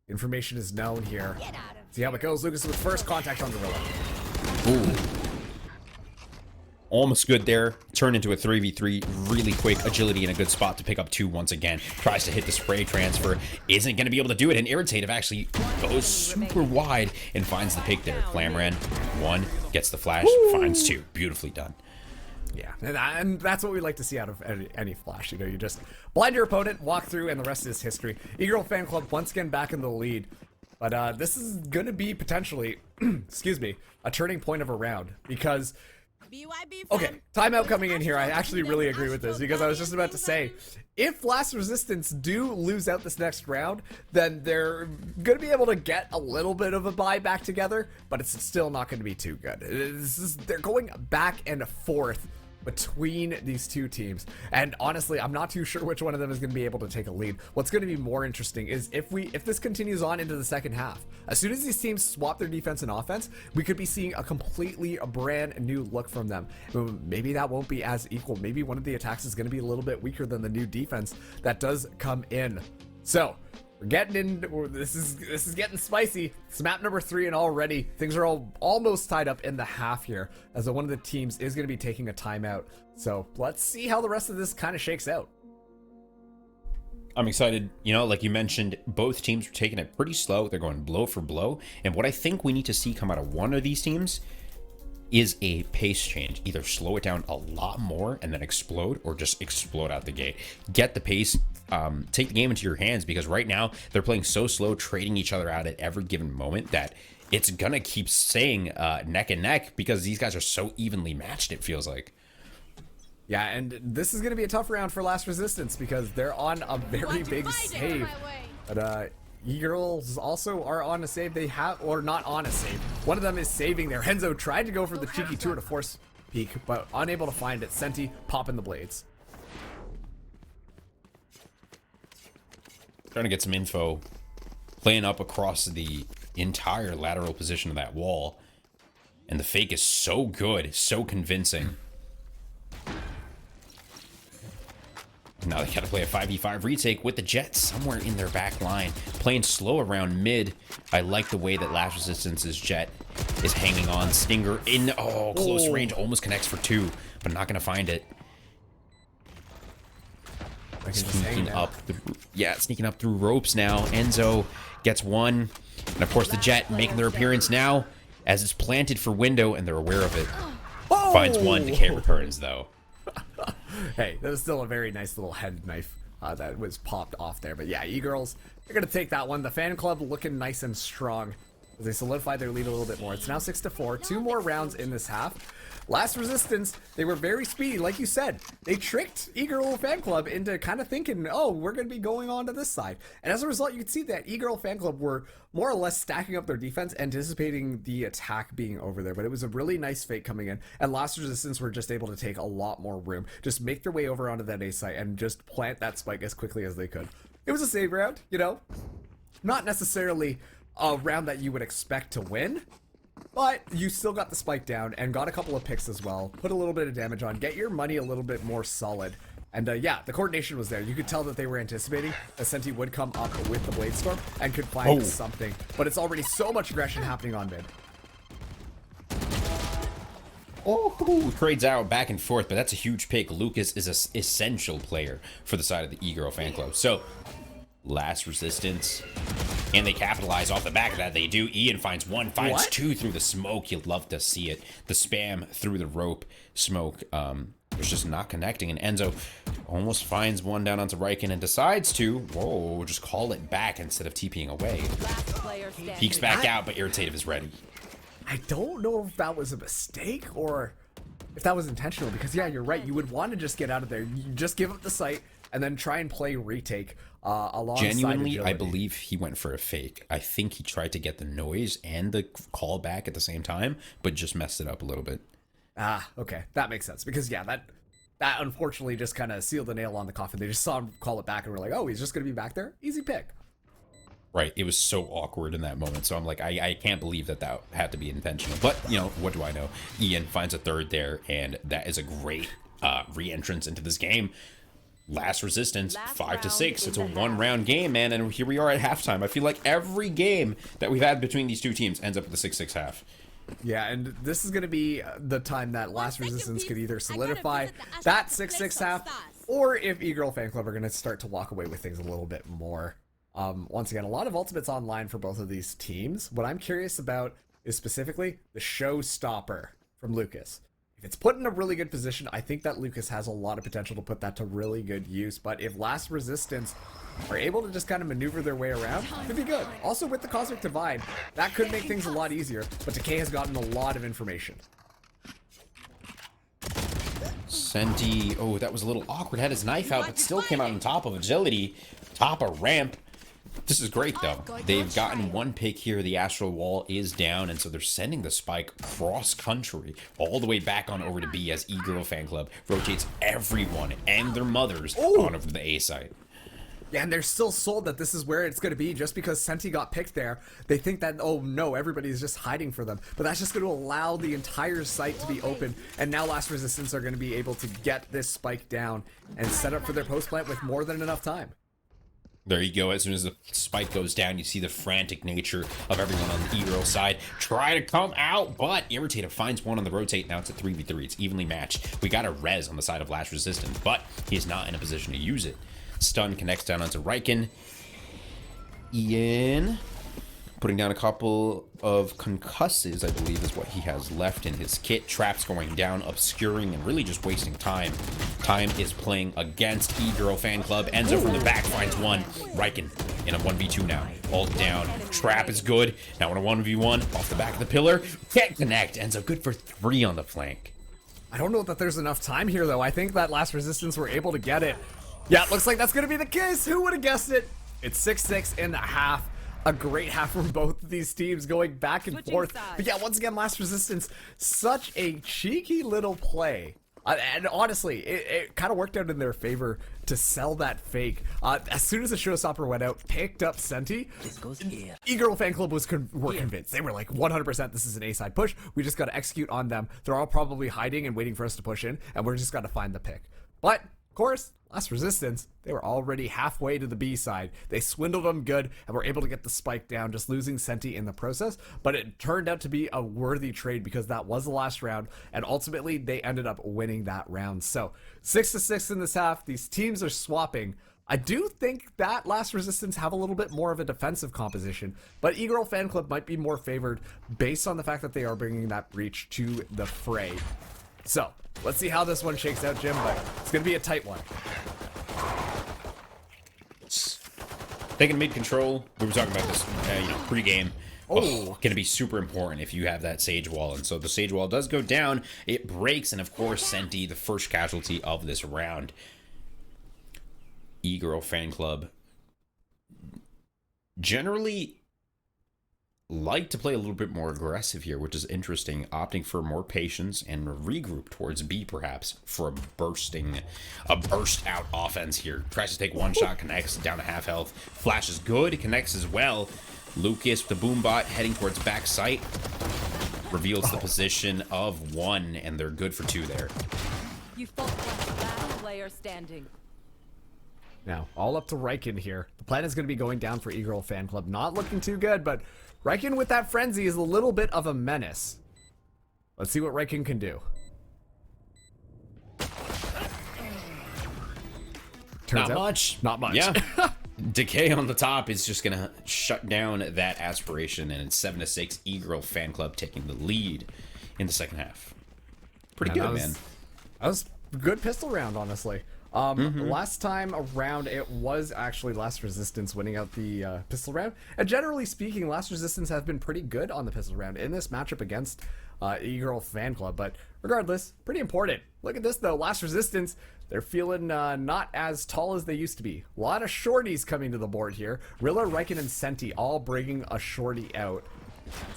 Information is known here. See how it goes. Lucas with first contact on Gorilla. Ooh. Almost good there. Turn into a 3v3 really quick. Agility in a good spot to pick up 2 once again. Tries to hit the spray transfer. Isn't going to be able to do it. And Irritative actually goes super wide and finds the pick there. Clamran, 1, gets the flash, finds 2. Beautifully done. Yeah, and that's what we like to see out of any flash. You know, you just blind your opponent, walk through, and the rest is history. Eagle Fan Club once again back in the lead. But this is going to be potentially, excuse me, a turning point of a round because... Okay, timeout coming in here. I actually really agree with this because I was just about to say, if Last Resistance do lose out this next round, then they're going to be able to get a little bit of a buy back together, but it's still not going to be too good. They're going back and forth between these two teams, and honestly I'm not too sure which one of them is going to be able to take a lead. What's going to be more interesting is if this continues on into the second half. As soon as these teams swap their defense and offense, we could be seeing a completely brand new look from them. Maybe that won't be as equal. Maybe one of the attacks is going to be a little bit weaker than the new defense that does come in. So we're getting in. This is getting spicy. It's map number 3, and already things are almost tied up in the half here, as one of the teams is going to be taking a timeout. So let's see how the rest of this kind of shakes out. I'm excited. You know, like you mentioned, both teams are taking it pretty slow. They're going blow for blow. And what I think we need to see come out of one of these teams is a pace change. Either slow it down a lot more and then explode, or just explode out the gate. Get the pace, take the game into your hands, because right now they're playing so slow, trading each other out at every given moment, that it's gonna keep staying neck and neck because these guys are so evenly matched, it feels like. Yeah, and this is going to be a tough round for Last Resistance because they're on a very big save. But E-Girls also are on a save. They have, or not on a save. One of them is saving there. Henzo tried to go for the cheeky tour to force peek, but unable to find it. Senti popping the blades. Trying to get some info. Playing up across the entire lateral position of that wall. And the fake is so good, so convincing. Now they gotta play a 5v5 retake with the Jets somewhere in their back line. Playing slow around mid. I like the way that Last Resistance's Jet is hanging on. Stinger in, close range, almost connects for 2, but not gonna find it. Sneaking up, sneaking up through ropes now. Enzo gets 1, and of course the Jet making their appearance now as it's planted for window, and they're aware of it. Finds 1, decay returns though. Hey, that was still a very nice little head knife that was popped off there. But yeah, E-Girls, they're going to take that one. The fan club looking nice and strong as they solidify their lead a little bit more. It's now 6-4. 2 more rounds in this half. Last Resistance, they were very speedy. Like you said, they tricked E-Girl Fan Club into kind of thinking, oh, we're going to be going on to this side. And as a result, you can see that E-Girl Fan Club were more or less stacking up their defense, anticipating the attack being over there. But it was a really nice fake coming in. And Last Resistance were just able to take a lot more room. Just make their way over onto that A site and just plant that spike as quickly as they could. It was a save round, you know? Not necessarily a round that you would expect to win, but you still got the spike down and got a couple of picks as well. Put a little bit of damage on, get your money a little bit more solid. And yeah, the coordination was there. You could tell that they were anticipating that Senti would come up with the Blade Storm and could find something. But it's already so much aggression happening on mid. Trades out back and forth, but that's a huge pick. Lucas is an essential player for the side of the E-Girl Fan Club. So, Last Resistance, and they capitalize off the back of that. They do. Ian finds 1, finds 2 through the smoke. You'd love to see it. The spam through the rope smoke. It's just not connecting, and Enzo almost finds 1 down onto Riken and decides to, just call it back instead of TPing away. Peeks back out, but Irritative is ready. I don't know if that was a mistake or if that was intentional, because yeah, you're right. You would want to just get out of there. You just give up the site and then try and play retake alongside Genuinely, agility. I believe he went for a fake. I think he tried to get the noise and the call back at the same time, but just messed it up a little bit. Ah, okay. That makes sense. Because, yeah, that unfortunately just kind of sealed the nail on the coffin. They just saw him call it back and were like, oh, he's just going to be back there? Easy pick. Right. It was so awkward in that moment. So I'm like, I can't believe that had to be intentional. But, you know, what do I know? Ian finds a third there, and that is a great re-entrance into this game. Last resistance, 5-6. It's a one-round game, man, and here we are at halftime. I feel like every game that we've had between these two teams ends up with a 6-6 half. Yeah, and this is going to be the time that Last Resistance could either solidify that 6-6 half, or if E-Girl Fan Club are going to start to walk away with things a little bit more. Once again, a lot of ultimates online for both of these teams. What I'm curious about is specifically the showstopper from Lucas. If it's put in a really good position, I think that Lucas has a lot of potential to put that to really good use. But if Last Resistance are able to just kind of maneuver their way around, it could be good. Also, with the Cosmic Divide, that could make things a lot easier. But Decay has gotten a lot of information. Senti, oh, that was a little awkward. Had his knife out, but still came out on top of agility, top of ramp. This is great, though. They've gotten one pick here. The Astral Wall is down, and so they're sending the spike cross-country all the way back on over to B as E-Girl Fan Club rotates everyone and their mothers on over to the A side. Yeah, and they're still sold that this is where it's going to be just because Senti got picked there. They think that, oh no, everybody's just hiding for them. But that's just going to allow the entire site to be open, and now Last Resistance are going to be able to get this spike down and set up for their post-plant with more than enough time. There you go. As soon as the spike goes down, you see the frantic nature of everyone on the E-Girl side try to come out, but Irritator finds one on the rotate. Now it's a 3v3. It's evenly matched. We got a res on the side of Last Resistance, but he's not in a position to use it. Stun connects down onto Riken. Ian putting down a couple of concusses, I believe, is what he has left in his kit. Traps going down, obscuring, and really just wasting time. Time is playing against E-Girl Fan Club. Enzo from the back finds one. Riken in a 1v2 now. All down. Trap is good. Now in a 1v1 off the back of the pillar. Can't connect. Enzo good for 3 on the flank. I don't know that there's enough time here, though. I think that Last Resistance were able to get it. Yeah, it looks like that's going to be the case. Who would have guessed it? It's 6-6 in the half. A great half from both of these teams going back and forth. But yeah, once again, Last Resistance, such a cheeky little play. And honestly, it kind of worked out in their favor to sell that fake. As soon as the showstopper went out, picked up Senti, E-Girl Fan Club were convinced. They were like, 100% this is an A-side push. We just got to execute on them. They're all probably hiding and waiting for us to push in, and we're just got to find the pick. But, of course, Last Resistance, they were already halfway to the B side. They swindled them good and were able to get the spike down, just losing Senti in the process. But it turned out to be a worthy trade because that was the last round, and ultimately they ended up winning that round. So 6-6 in this half. These teams are swapping. I do think that Last Resistance have a little bit more of a defensive composition, but E-Girl Fan Club might be more favored based on the fact that they are bringing that breach to the fray. So let's see how this one shakes out, Jim, but it's going to be a tight one. Taking mid control, we were talking about this, pre-game. Going to be super important if you have that Sage Wall. And so the Sage Wall does go down. It breaks, and of course, Senti, the first casualty of this round. E-Girl Fan Club generally like to play a little bit more aggressive here, which is interesting, opting for more patience and regroup towards B perhaps for a burst out offense here. Tries to take one shot, connects down to half health. Flash is good, connects as well. Lucas with the boom bot heading towards back site reveals the position of 1, and they're good for 2 there. You fought the last player standing. Now, all up to Riken here. The plan is going to be going down for E-Girl Fan Club. Not looking too good, but Riken with that frenzy is a little bit of a menace. Let's see what Riken can do. Turns out, not much. Yeah. Decay on the top is just going to shut down that aspiration, and it's 7-6. E-Girl Fan Club taking the lead in the second half. Pretty good, man. That was a good pistol round, honestly. Last time around, it was actually Last Resistance winning out the pistol round. And generally speaking, Last Resistance have been pretty good on the pistol round in this matchup against E-Girl Fan Club. But regardless, pretty important. Look at this, though. Last Resistance, they're feeling not as tall as they used to be. A lot of shorties coming to the board here. Rilla, Riken, and Senti all bringing a shorty out.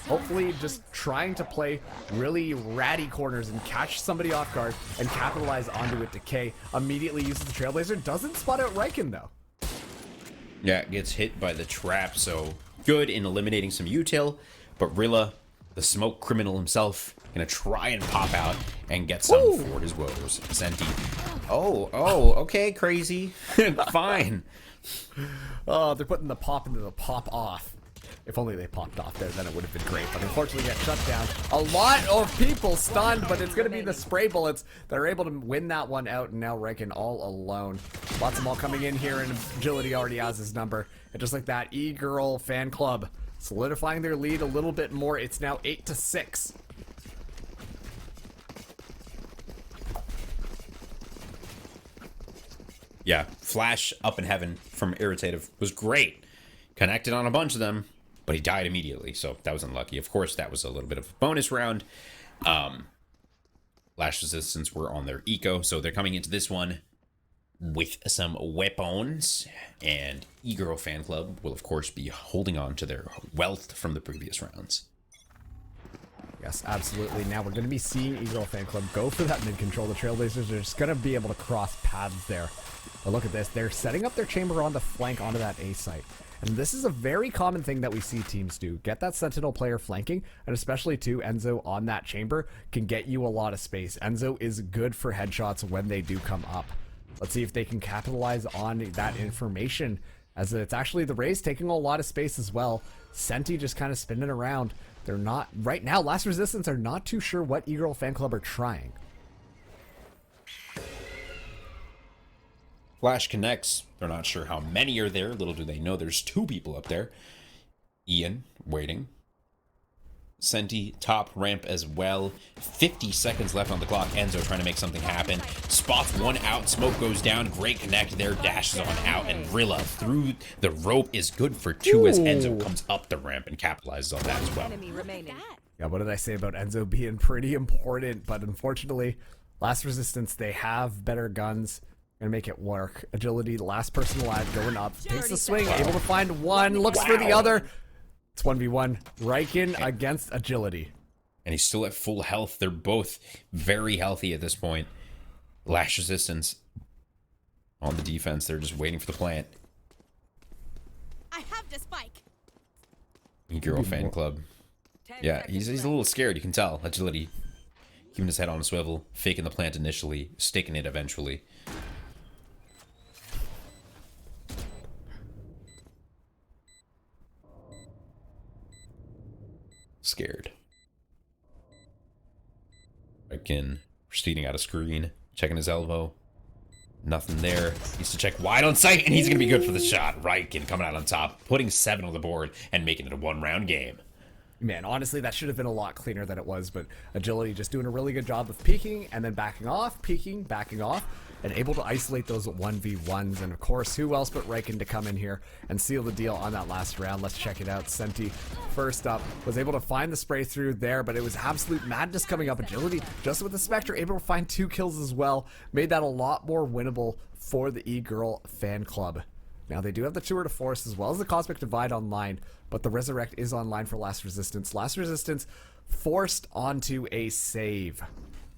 Hopefully just trying to play really ratty corners and catch somebody off guard and capitalize onto it. Decay immediately uses the Trailblazer. Doesn't spot out Riken, though. Yeah, gets hit by the trap, so good in eliminating some util. But Rilla, the smoke criminal himself, gonna try and pop out and get some for his woes. Senti. Oh, okay, crazy. Fine. Oh, they're putting the pop into the pop off. If only they popped off there, then it would have been great. But unfortunately, get shut down. A lot of people stunned, but it's going to be the spray bullets that are able to win that one out. And now Riken all alone. Lots of them all coming in here, and Agility already has his number. And just like that, E-Girl Fan Club solidifying their lead a little bit more. It's now 8-6. Yeah, Flash up in heaven from Irritative was great. Connected on a bunch of them, but he died immediately, so that was unlucky. Of course, that was a little bit of a bonus round. Lash Resistance were on their eco, so they're coming into this one with some weapons, and E-Girl Fan Club will, of course, be holding on to their wealth from the previous rounds. Yes, absolutely. Now we're going to be seeing E-Girl Fan Club go for that mid-control. The Trailblazers are just going to be able to cross paths there. But look at this. They're setting up their chamber on the flank onto that A site. And this is a very common thing that we see teams do. Get that Sentinel player flanking, and especially too, Enzo on that chamber can get you a lot of space. Enzo is good for headshots when they do come up. Let's see if they can capitalize on that information, as it's actually the Rays taking a lot of space as well. Senti just kind of spinning around. They're not, right now, Last Resistance are not too sure what E-Girl Fan Club are trying. Flash connects. They're not sure how many are there. Little do they know there's 2 people up there. Ian waiting. Senti top ramp as well. 50 seconds left on the clock. Enzo trying to make something happen. Spots one out. Smoke goes down. Great connect there. Dashes on out. And Rilla through the rope is good for 2 as Enzo comes up the ramp and capitalizes on that as well. Yeah, what did I say about Enzo being pretty important? But unfortunately, Last Resistance, they have better guns. Gonna make it work. Agility, the last person alive, going up. Takes the swing, able to find one, looks for the other. It's 1v1. Riken against Agility. And he's still at full health. They're both very healthy at this point. Lash Resistance on the defense. They're just waiting for the plant. I have the spike. E-Girl Fan Club. Yeah, he's a little scared, you can tell. Agility. Keeping his head on a swivel. Faking the plant initially. Sticking it eventually. Scared. Again, proceeding out of screen, checking his elbow. Nothing there. Needs to check wide on sight, and he's going to be good for the shot. Riken coming out on top, putting 7 on the board, and making it a 1-round game. Man, honestly, that should have been a lot cleaner than it was, but Agility just doing a really good job of peeking, and then backing off, peeking, backing off, and able to isolate those 1v1s. And of course, who else but Riken to come in here and seal the deal on that last round. Let's check it out. Senti, first up, was able to find the spray through there, but it was absolute madness coming up. Agility, just with the Spectre, able to find 2 kills as well. Made that a lot more winnable for the E-Girl Fan Club. Now, they do have the Tour de Force as well as the Cosmic Divide online, but the Resurrect is online for Last Resistance. Last Resistance forced onto a save.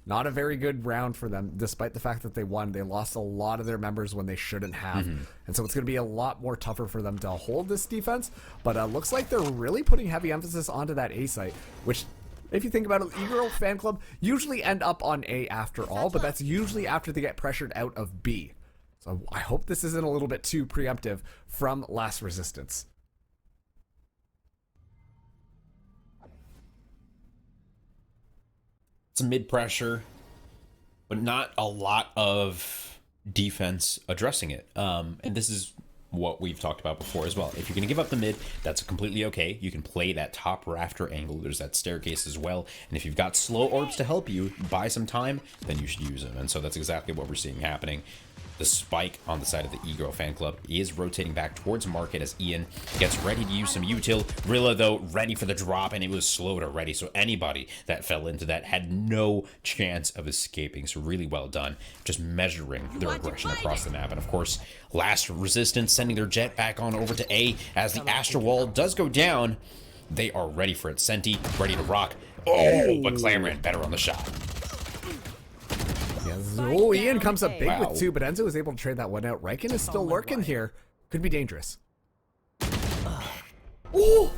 Not a very good round for them, despite the fact that they won. They lost a lot of their members when they shouldn't have. And so it's going to be a lot more tougher for them to hold this defense. But looks like they're really putting heavy emphasis onto that A site, which, if you think about it, E-Girl Fan Club usually end up on A after all, but that's usually after they get pressured out of B. So I hope this isn't a little bit too preemptive from Last Resistance. It's mid pressure, but not a lot of defense addressing it. And this is what we've talked about before as well. If you're going to give up the mid, that's completely okay. You can play that top rafter angle. There's that staircase as well. And if you've got slow orbs to help you buy some time, then you should use them. And so that's exactly what we're seeing happening. the spike on the side of the E-Girl fan club. He is rotating back towards Market as Ian gets ready to use some util. Rilla, though, ready for the drop, and it was slowed already, so anybody that fell into that had no chance of escaping. So really well done, just measuring their aggression across the map. And of course, Last Resistance sending their jet back on over to A as the Astral Wall does go down. They are ready for it. Senti ready to rock. Oh, but Clamoran better on the shot. Yes. Oh, Ian comes up big with 2, but Enzo is able to trade that one out. Riken is still lurking here. Could be dangerous. Ooh!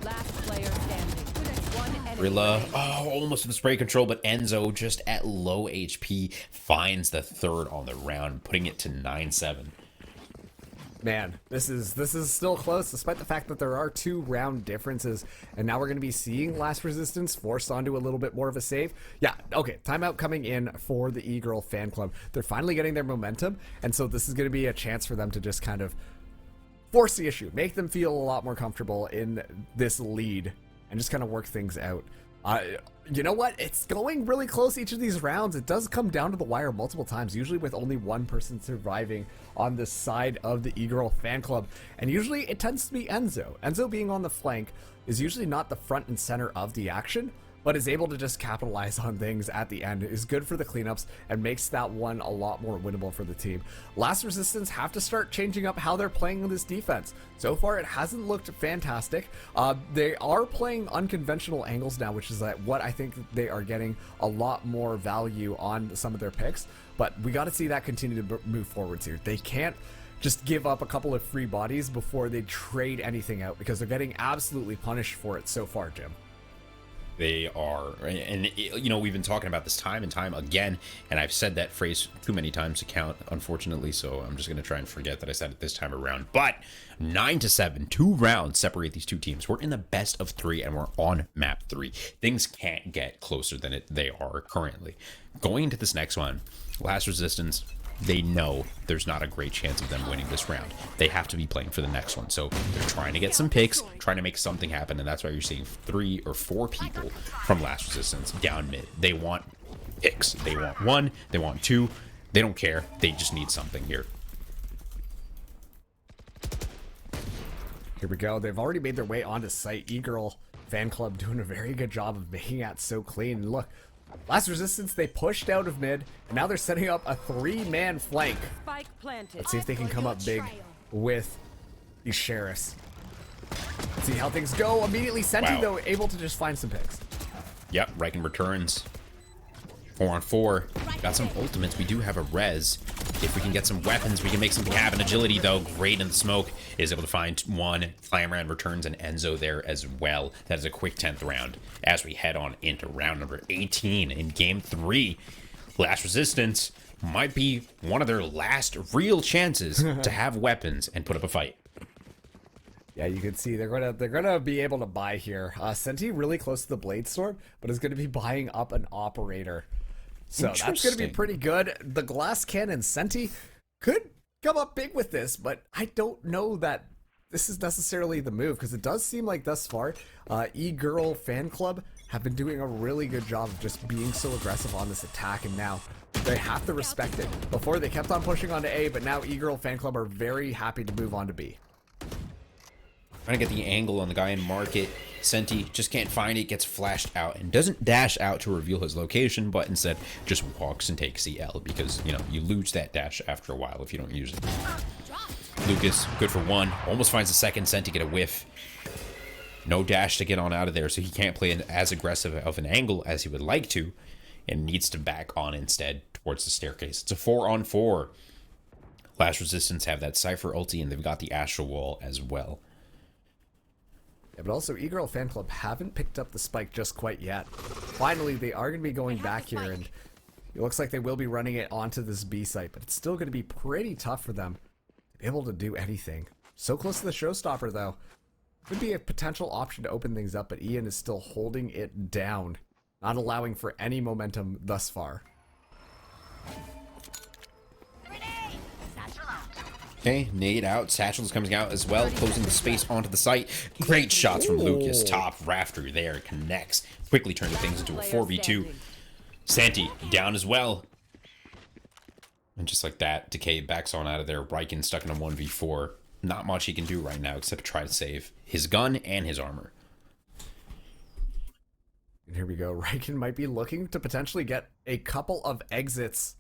Last player standing. Rilla, almost with the spray control, but Enzo just at low HP finds the third on the round, putting it to 9-7. Man, this is still close, despite the fact that there are 2 round differences, and now we're going to be seeing Last Resistance forced onto a little bit more of a save. Yeah, okay, timeout coming in for the E-Girl fan club. They're finally getting their momentum, and so this is going to be a chance for them to just kind of force the issue, make them feel a lot more comfortable in this lead, and just kind of work things out. You know what? It's going really close each of these rounds. It does come down to the wire multiple times, usually with only one person surviving on the side of the E-Girl fan club. And usually it tends to be Enzo. Enzo being on the flank is usually not the front and center of the action, but is able to just capitalize on things at the end, is good for the cleanups, and makes that one a lot more winnable for the team. Last Resistance have to start changing up how they're playing this defense. So far, it hasn't looked fantastic. They are playing unconventional angles now, which is what I think they are getting a lot more value on some of their picks, but we got to see that continue to move forwards here. They can't just give up a couple of free bodies before they trade anything out, because they're getting absolutely punished for it so far, Jim. They are, and you know, we've been talking about this time and time again, and I've said that phrase too many times to count, unfortunately, so I'm just going to try and forget that I said it this time around. But 9-7, 2 rounds separate these 2 teams. We're in the best of 3, and we're on map 3. Things can't get closer than they are currently. Going into this next one, Last Resistance, they know there's not a great chance of them winning this round. They have to be playing for the next one. So they're trying to get some picks, trying to make something happen, and that's why you're seeing 3 or 4 people from Last Resistance down mid. They want picks. They want 1, they want 2. They don't care. They just need something here. Here we go. They've already made their way onto site. E-Girl fan club doing a very good job of making that so clean. Look, Last Resistance, they pushed out of mid, and now they're setting up a 3-man flank. Let's see if they can come up big with these sheriffs. Let's see how things go. Immediately, Senti, though, able to just find some picks. Yep, Riken returns. 4-on-4. Got some ultimates. We do have a res. If we can get some weapons, we can make something happen. Agility, though, great in the smoke. Is able to find 1. Clamoran returns and Enzo there as well. That is a quick 10th round as we head on into round number 18 in game 3. Last Resistance might be one of their last real chances to have weapons and put up a fight. Yeah, you can see they're gonna be able to buy here. Senti really close to the Blade Storm, but is gonna be buying up an operator. So that's gonna be pretty good. The Glass Cannon Senti could come up big with this, but I don't know that this is necessarily the move, because it does seem like thus far, E-Girl fan club have been doing a really good job of just being so aggressive on this attack, and now they have to respect it. Before they kept on pushing on to A, but now E-Girl fan club are very happy to move on to B. Trying to get the angle on the guy in Market. Senti just can't find it, gets flashed out, and doesn't dash out to reveal his location, but instead just walks and takes the L, because, you know, you lose that dash after a while if you don't use it. Lucas, good for 1. Almost finds the second. Senti get a whiff. No dash to get on out of there, so he can't play as aggressive of an angle as he would like to, and needs to back on instead towards the staircase. It's a 4-on-4. Last Resistance have that Cypher ulti, and they've got the Astral Wall as well. Yeah, but also E-Girl fan club haven't picked up the spike just quite yet. Finally, they are going to be going back here, and it looks like they will be running it onto this B site, but it's still going to be pretty tough for them to be able to do anything. So close to the showstopper, though. Could be a potential option to open things up, but Ian is still holding it down, not allowing for any momentum thus far. Okay, nade out. Satchel's coming out as well, closing the space onto the site. Great shots from Lucas. Top rafter there, connects. Quickly turning things into a 4v2. Senti down as well. And just like that, Decay backs on out of there. Riken stuck in a 1v4. Not much he can do right now except try to save his gun and his armor. And here we go. Riken might be looking to potentially get a couple of exits.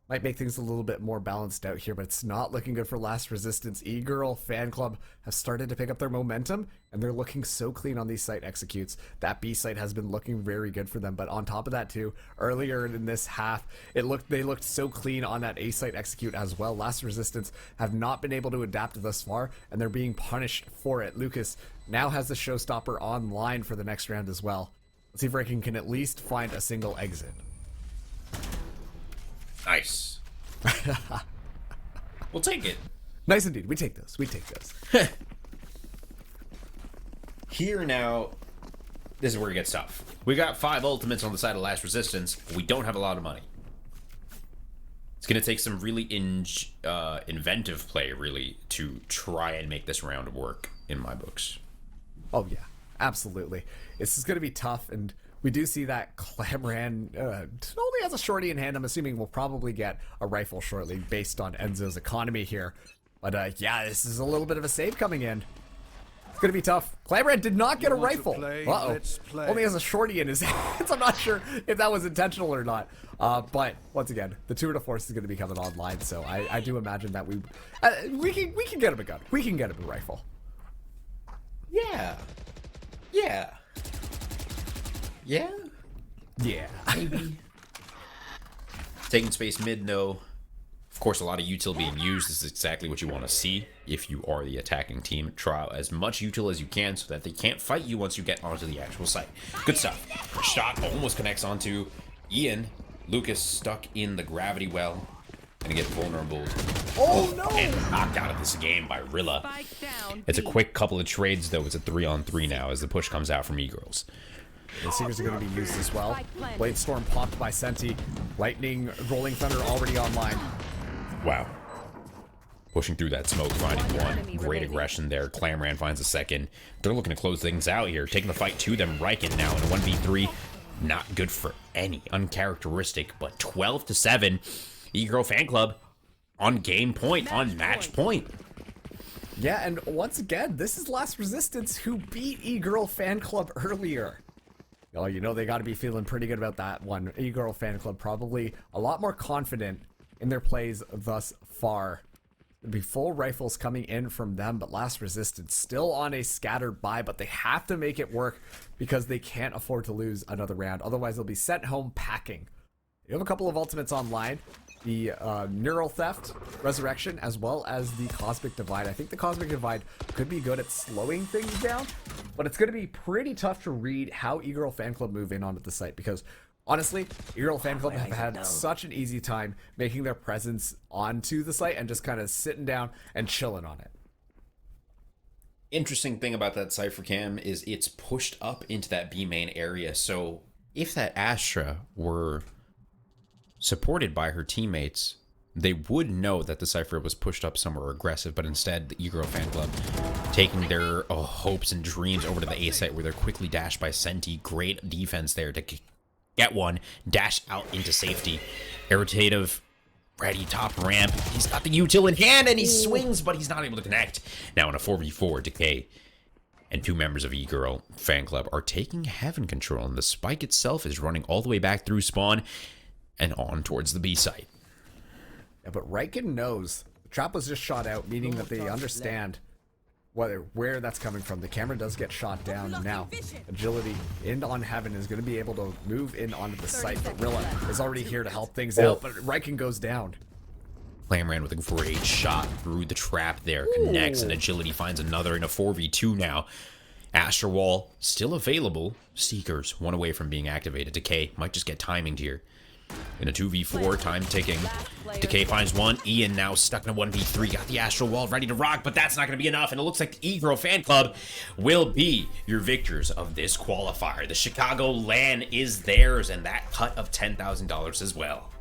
Might make things a little bit more balanced out here, but it's not looking good for Last Resistance. E-Girl Fan Club have started to pick up their momentum, and they're looking so clean on these site executes. That B site has been looking very good for them, but on top of that too, earlier in this half, they looked so clean on that A site execute as well. Last Resistance have not been able to adapt thus far, and they're being punished for it. Lucas now has the showstopper online for the next round as well. Let's see if Riken can at least find a single exit. Nice. We'll take it. Nice indeed. We take those. We take those. Here now, this is where it gets tough. We got 5 ultimates on the side of Last Resistance. We don't have a lot of money. It's going to take some really inventive play, really, to try and make this round work in my books. Oh, yeah. Absolutely. This is going to be tough, and we do see that Clamran only has a shorty in hand. I'm assuming we'll probably get a rifle shortly based on Enzo's economy here. But yeah, this is a little bit of a save coming in. It's going to be tough. Clamran did not get a rifle. Uh-oh. Only has a shorty in his hands. I'm not sure if that was intentional or not. But once again, the tour de force is going to be coming online. So I do imagine that we can get him a gun. We can get him a rifle. Yeah. Yeah. Yeah? Yeah. Maybe. Taking space mid, no. Of course, a lot of util being used. This is exactly what you want to see if you are the attacking team. Try out as much util as you can so that they can't fight you once you get onto the actual site. Good stuff. Shot almost connects onto Ian. Lucas stuck in the gravity well. Gonna get vulnerable. Oh no! And knocked out of this game by Rilla. It's a quick couple of trades though. It's a 3-on-3 now as the push comes out from E-Girls. The Seekers are going to be used as well. Blade Storm popped by Senti. Lightning, Rolling Thunder already online. Wow. Pushing through that smoke, finding one. Great aggression there. Clamran finds a second. They're looking to close things out here. Taking the fight to them. Riken now in a 1v3. Not good for any. Uncharacteristic, but 12-7. E-Girl Fan Club on game point, on match point. Yeah, and once again, this is Last Resistance who beat E-Girl Fan Club earlier. Oh, you know they got to be feeling pretty good about that one. E-Girl Fan Club probably a lot more confident in their plays thus far. There'll be full rifles coming in from them, but Last Resistance still on a scattered buy, but they have to make it work because they can't afford to lose another round. Otherwise, they'll be sent home packing. You have a couple of ultimates online. The Neural Theft, Resurrection, as well as the Cosmic Divide. I think the Cosmic Divide could be good at slowing things down, but it's going to be pretty tough to read how E-Girl Fan Club move in onto the site because, honestly, E-Girl Fan Club have had such an easy time making their presence onto the site and just kind of sitting down and chilling on it. Interesting thing about that Cypher Cam is it's pushed up into that B main area, so if that Astra were supported by her teammates, they would know that the Cypher was pushed up somewhere aggressive, but instead the E-Girl Fan Club taking their hopes and dreams over to the A site where they're quickly dashed by Senti. Great defense there to get one, dash out into safety. Irritative, ready, top ramp. He's got the util in hand and he swings, but he's not able to connect. Now in a 4v4, Decay and 2 members of E-Girl Fan Club are taking heaven control, and the spike itself is running all the way back through spawn and on towards the B site. Yeah, but Riken knows. The trap was just shot out, meaning that they understand where that's coming from. The camera does get shot down, and now Agility in on Heaven is going to be able to move in onto the site, but Rilla is already here to help things out, but Riken goes down. Clamran with a great shot through the trap there, connects, and Agility finds another in a 4v2 now. Astra Wall still available. Seekers one away from being activated. Decay might just get timing here. In a 2v4, time ticking. Decay finds one. Ian now stuck in a 1v3. Got the Astral Wall ready to rock, but that's not going to be enough. And it looks like the E-Girl Fan Club will be your victors of this qualifier. The Chicago LAN is theirs, and that cut of $10,000 as well.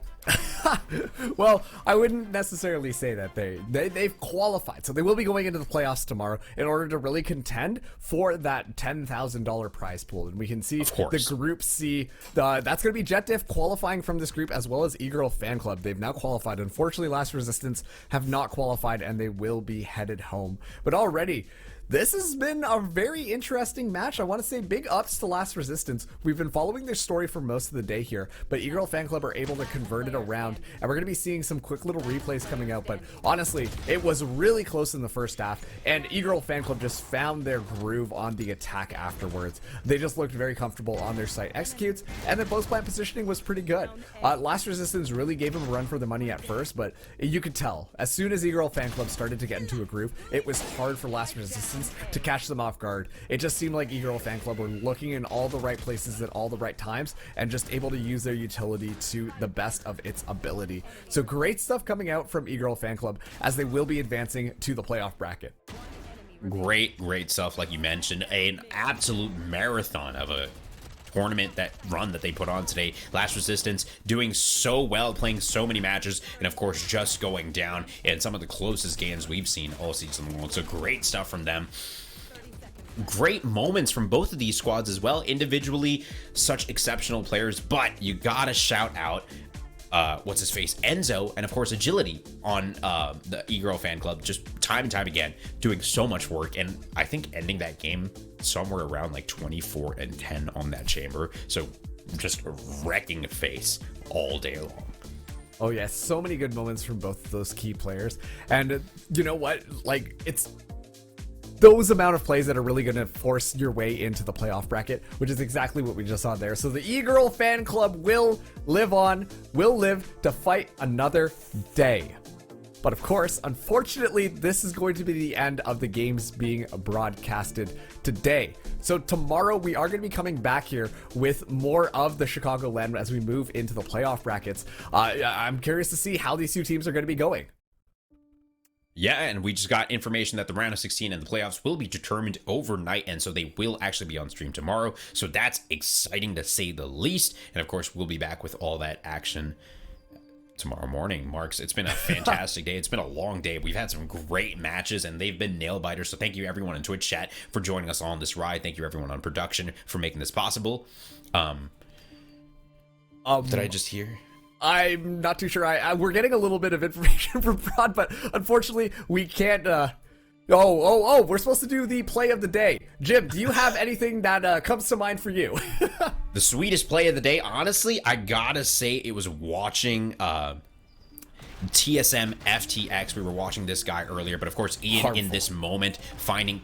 Well, I wouldn't necessarily say that they've qualified, so they will be going into the playoffs tomorrow in order to really contend for that $10,000 prize pool. And we can see the Group C. That's going to be JetDiff qualifying from this group, as well as E-Girl Fan Club. They've now qualified. Unfortunately, Last Resistance have not qualified, and they will be headed home. But already, this has been a very interesting match. I want to say big ups to Last Resistance. We've been following their story for most of the day here, but E-Girl Fan Club are able to convert it around, and we're going to be seeing some quick little replays coming out. But honestly, it was really close in the first half, and E-Girl Fan Club just found their groove on the attack afterwards. They just looked very comfortable on their site executes, and their post plant positioning was pretty good. Last Resistance really gave them a run for the money at first, but you could tell as soon as E-Girl Fan Club started to get into a groove, it was hard for Last Resistance to catch them off guard. It just seemed like E-Girl Fan Club were looking in all the right places at all the right times and just able to use their utility to the best of its ability. So great stuff coming out from E-Girl Fan Club as they will be advancing to the playoff bracket. Great stuff, like you mentioned. An absolute marathon of a tournament run that they put on today. Last Resistance doing so well, playing so many matches, and of course just going down in some of the closest games we've seen all season long. So great stuff from them. Great moments from both of these squads as well. Individually, such exceptional players, but you gotta shout out what's his face, Enzo, and of course Agility on the E-Girl Fan Club, just time and time again doing so much work, and I think ending that game somewhere around like 24-10 on that chamber. So just wrecking face all day long. Oh yes, so many good moments from both of those key players. And you know what, like, it's those amount of plays that are really going to force your way into the playoff bracket, which is exactly what we just saw there. So the E-Girl Fan Club will live to fight another day. But of course, unfortunately, this is going to be the end of the games being broadcasted today. So tomorrow we are going to be coming back here with more of the Chicago LAN as we move into the playoff brackets. I'm curious to see how these two teams are going to be going. Yeah, and we just got information that the round of 16 and the playoffs will be determined overnight, and so they will actually be on stream tomorrow. So that's exciting to say the least. And of course, we'll be back with all that action tomorrow morning. Marks, it's been a fantastic day. It's been a long day. We've had some great matches, and they've been nail biters. So thank you everyone in Twitch chat for joining us on this ride. Thank you everyone on production for making this possible. Did I just hear? I'm not too sure. We're getting a little bit of information from Prod, but unfortunately we can't. We're supposed to do the play of the day. Jim, do you have anything that comes to mind for you? The sweetest play of the day, honestly, I gotta say it was watching TSM FTX. We were watching this guy earlier, but of course Ian in this moment finding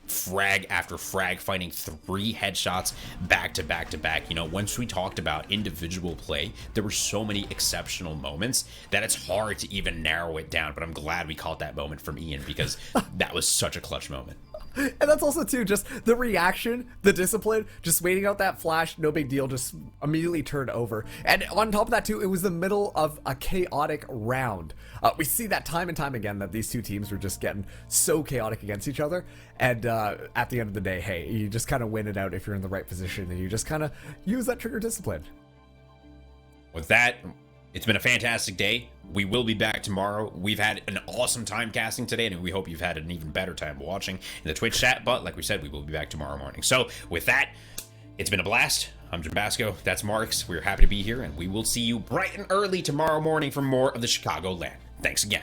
frag after frag, finding 3 headshots back to back to back. You know, once we talked about individual play, there were so many exceptional moments that it's hard to even narrow it down, but I'm glad we caught that moment from Ian because that was such a clutch moment. And that's also too just the reaction, the discipline, just waiting out that flash, no big deal, just immediately turned over. And on top of that too, it was the middle of a chaotic round. We see that time and time again that these two teams were just getting so chaotic against each other. And at the end of the day, hey, you just kind of win it out if you're in the right position and you just kind of use that trigger discipline. With that, it's been a fantastic day. We will be back tomorrow. We've had an awesome time casting today, and we hope you've had an even better time watching in the Twitch chat. But like we said, we will be back tomorrow morning. So with that, it's been a blast. I'm Jim Basco. That's Marks. We're happy to be here, and we will see you bright and early tomorrow morning for more of the Chicago LAN. Thanks again.